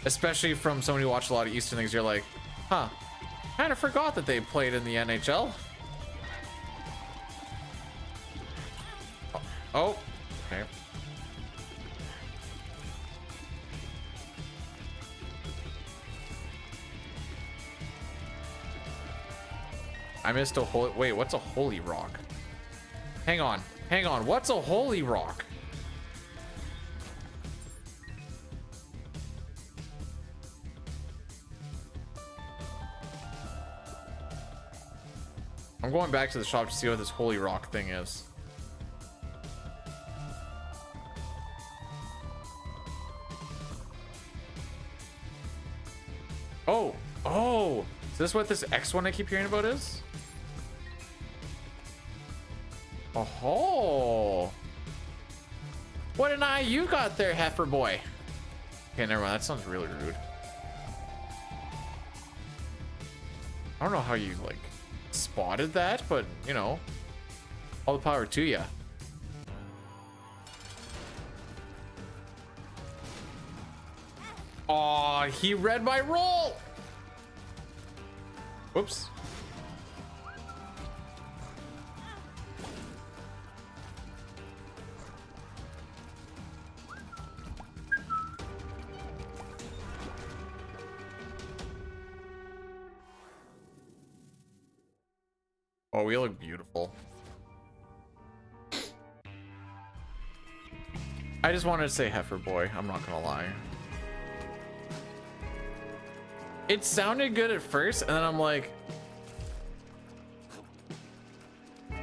especially from someone who watched a lot of Eastern things, you're like, huh, kind of forgot that they played in the NHL. Oh, okay. I missed a holy, wait, what's a holy rock? Hang on, what's a holy rock? I'm going back to the shop to see what this holy rock thing is. Oh, is this what this X one I keep hearing about is? Oh, what an eye you got there, heifer boy. Okay, never mind, that sounds really rude. I don't know how you like spotted that, but you know, all the power to you. Oh, he read my roll. Whoops. Oh, we look beautiful. I just wanted to say heifer boy. I'm not gonna lie. It sounded good at first, and then I'm like,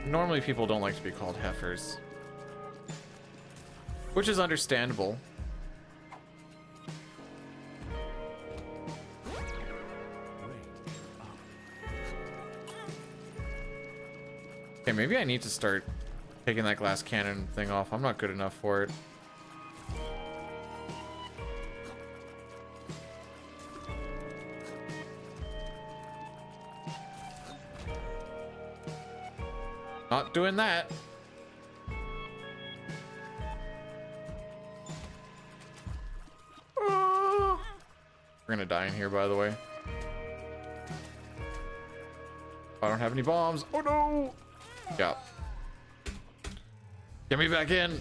normally people don't like to be called heifers, which is understandable. Okay, maybe I need to start taking that glass cannon thing off. I'm not good enough for it. Not doing that. We're gonna die in here, by the way. I don't have any bombs. Oh no! Yeah. Get me back in.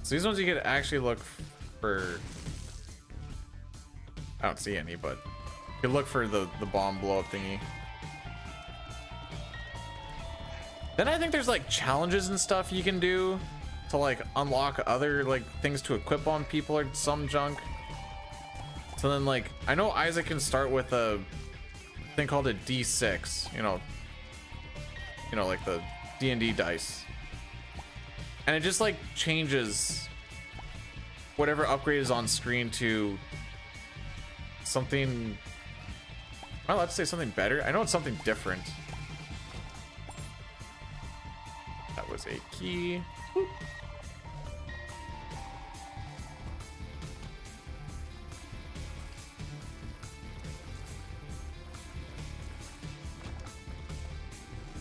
So these ones you could actually look for. I don't see any, but you could look for the bomb blow up thingy. Then I think there's like challenges and stuff you can do to like unlock other like things to equip on people or some junk. So then like I know Isaac can start with a thing called a D6, you know like the D&D dice, and it just like changes whatever upgrade is on screen to something. Am I allowed to say something better? I know it's something different. That was a key. Whoop.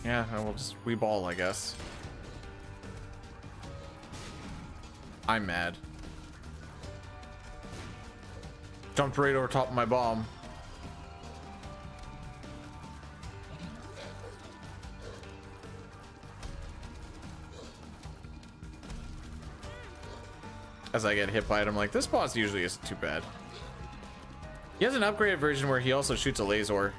Yeah, I will just reball, I guess. I'm mad. Jumped right over top of my bomb. As I get hit by it, I'm like, this boss usually isn't too bad. He has an upgraded version where he also shoots a laser.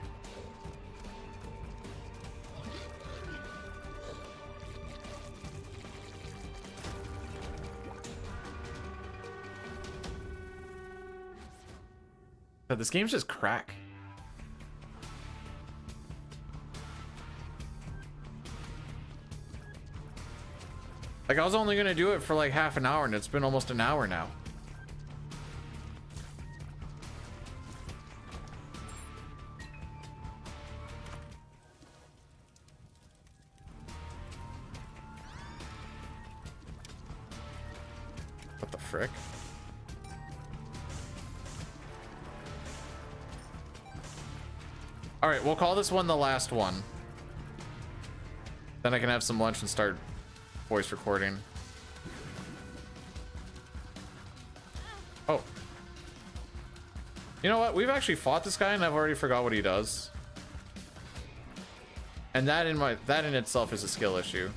But this game's just crack. Like, I was only gonna do it for like half an hour and it's been almost an hour now. What the frick? All right, we'll call this one the last one. Then I can have some lunch and start voice recording. Oh. You know what? We've actually fought this guy and I've already forgot what he does. And that in itself is a skill issue.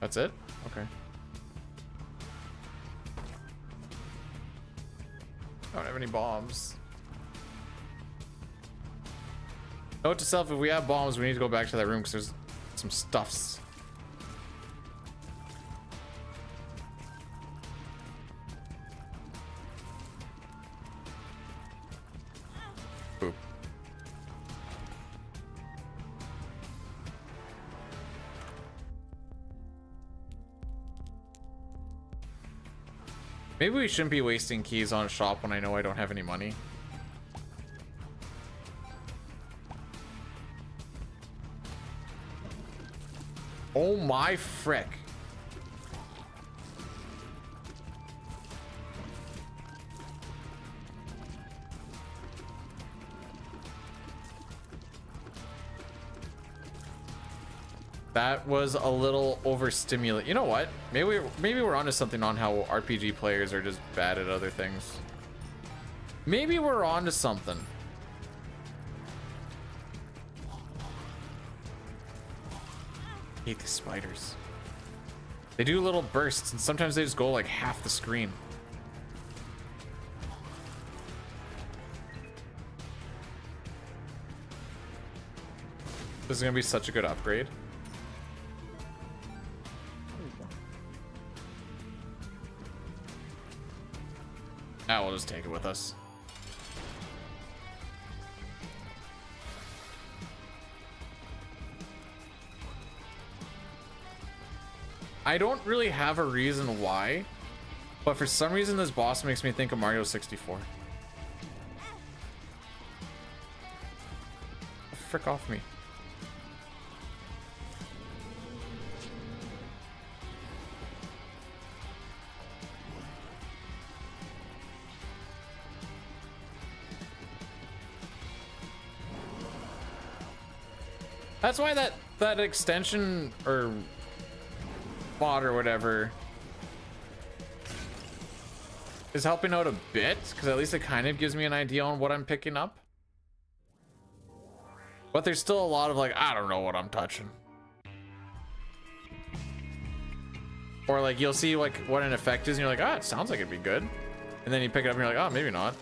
That's it? Okay. I don't have any bombs. Note to self, if we have bombs, we need to go back to that room because there's some stuffs. Boop. Maybe we shouldn't be wasting keys on a shop when I know I don't have any money. Oh my frick. That was a little overstimulated. You know what? Maybe we're onto something on how RPG players are just bad at other things. Maybe we're onto something. I hate these spiders. They do little bursts, and sometimes they just go like half the screen. This is gonna be such a good upgrade. Now we'll just take it with us. I don't really have a reason why, but for some reason this boss makes me think of Mario 64. Frick off me. That's why that extension or mod or whatever is helping out a bit, because at least it kind of gives me an idea on what I'm picking up. But there's still a lot of like, I don't know what I'm touching. Or like you'll see like what an effect is and you're like, ah, it sounds like it'd be good. And then you pick it up and you're like, oh, maybe not.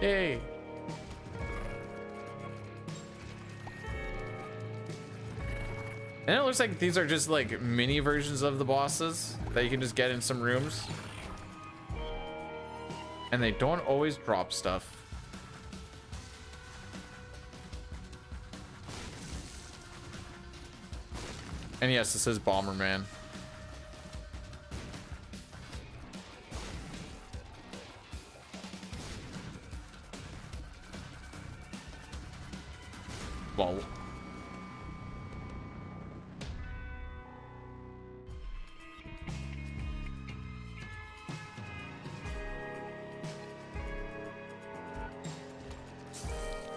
Yay. And it looks like these are just like mini versions of the bosses that you can just get in some rooms. And they don't always drop stuff. And yes, this is Bomberman. Well,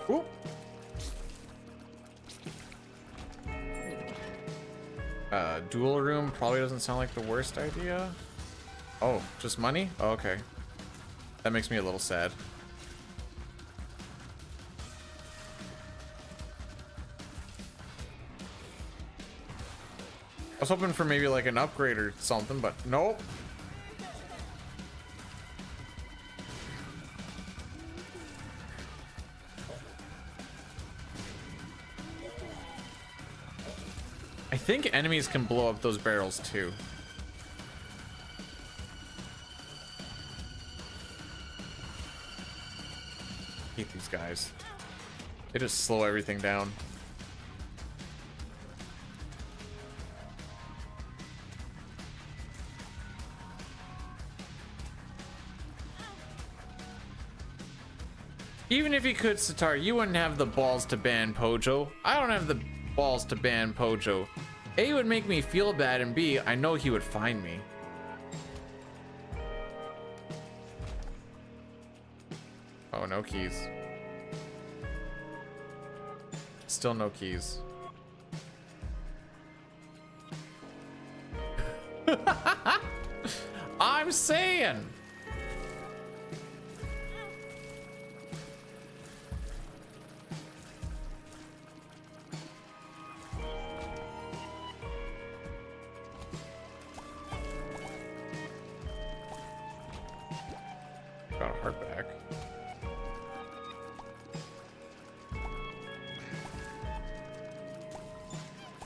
ooh. Dual room probably doesn't sound like the worst idea. Oh, just money? Oh, okay. That makes me a little sad. I was hoping for maybe like an upgrade or something, but nope. I think enemies can blow up those barrels too. Hate these guys. They just slow everything down. Even if you could, Sitar, you wouldn't have the balls to ban Pojo. I don't have the balls to ban Pojo. A, it would make me feel bad, and B, I know he would find me. Oh, no keys. Still no keys. I'm saying. Got a heart back.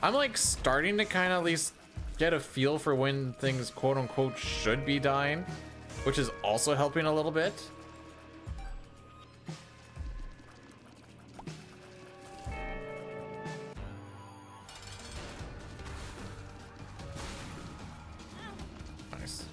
I'm like starting to kind of at least get a feel for when things quote unquote should be dying, which is also helping a little bit. Nice.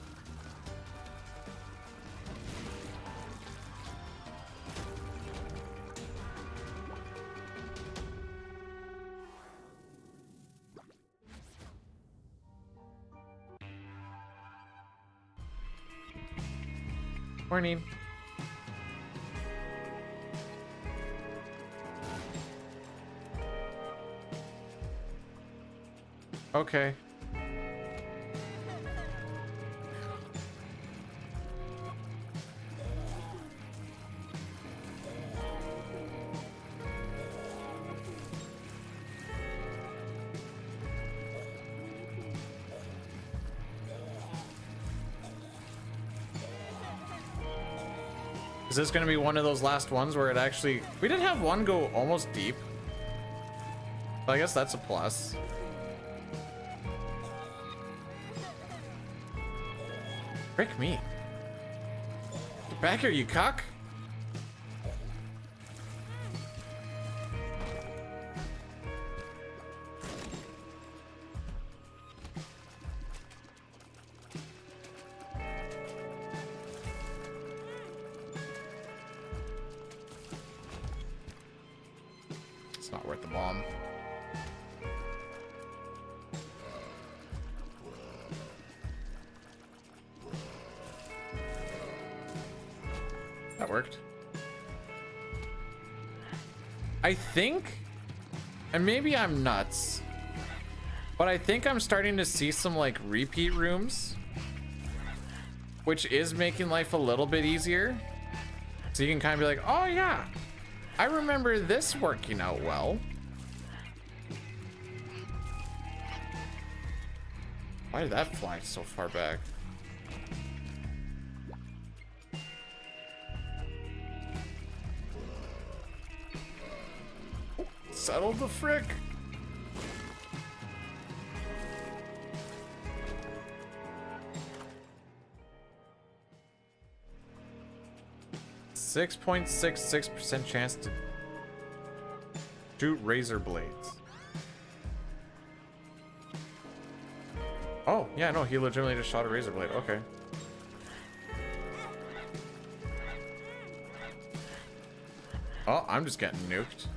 Morning. Okay. Is this going to be one of those last ones where it actually... We did have one go almost deep. So I guess that's a plus. Frick me. Get back here, you cock. It's not worth the bomb. That worked. I think, and maybe I'm nuts, but I think I'm starting to see some like repeat rooms, which is making life a little bit easier. So you can kind of be like, oh yeah, I remember this working out well. Why did that fly so far back? Settle the frick. .66% chance to shoot razor blades. Oh, yeah, no, he legitimately just shot a razor blade. Okay. Oh, I'm just getting nuked.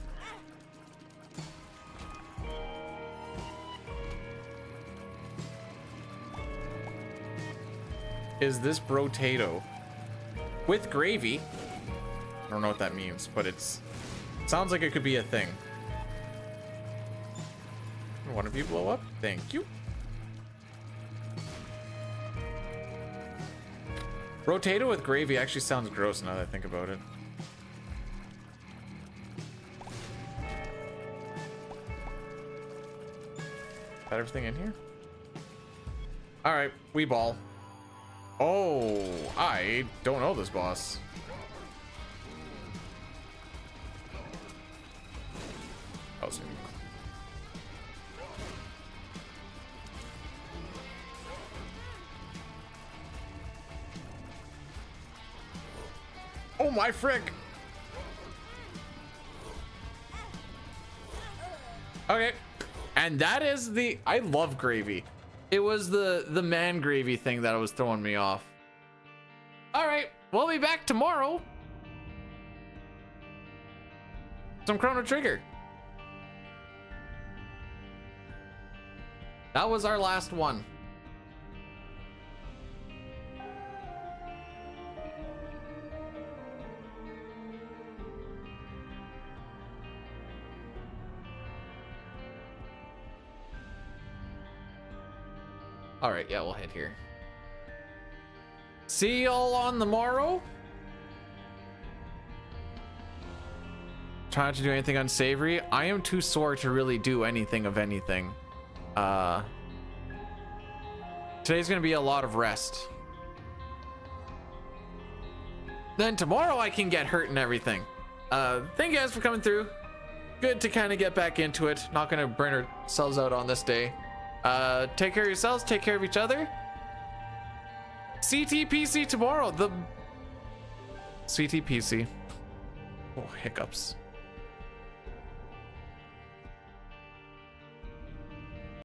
Is this brotato with gravy? I don't know what that means, but it's sounds like it could be a thing. One of you blow up? Thank you. Brotato with gravy actually sounds gross now that I think about it. Got everything in here? All right, we ball. Oh, I don't know this boss. Oh, so oh my frick. Okay. And that is the, I love gravy. It was the man gravy thing that was throwing me off. All right, we'll be back tomorrow. Some Chrono Trigger. That was our last one. All right, yeah, we'll head here. See y'all on the morrow. Try not to do anything unsavory. I am too sore to really do anything of anything. Today's gonna be a lot of rest. Then tomorrow I can get hurt and everything. Thank you guys for coming through. Good to kind of get back into it. Not gonna burn ourselves out on this day. Take care of yourselves, take care of each other. CTPC tomorrow. The CTPC. Oh, hiccups.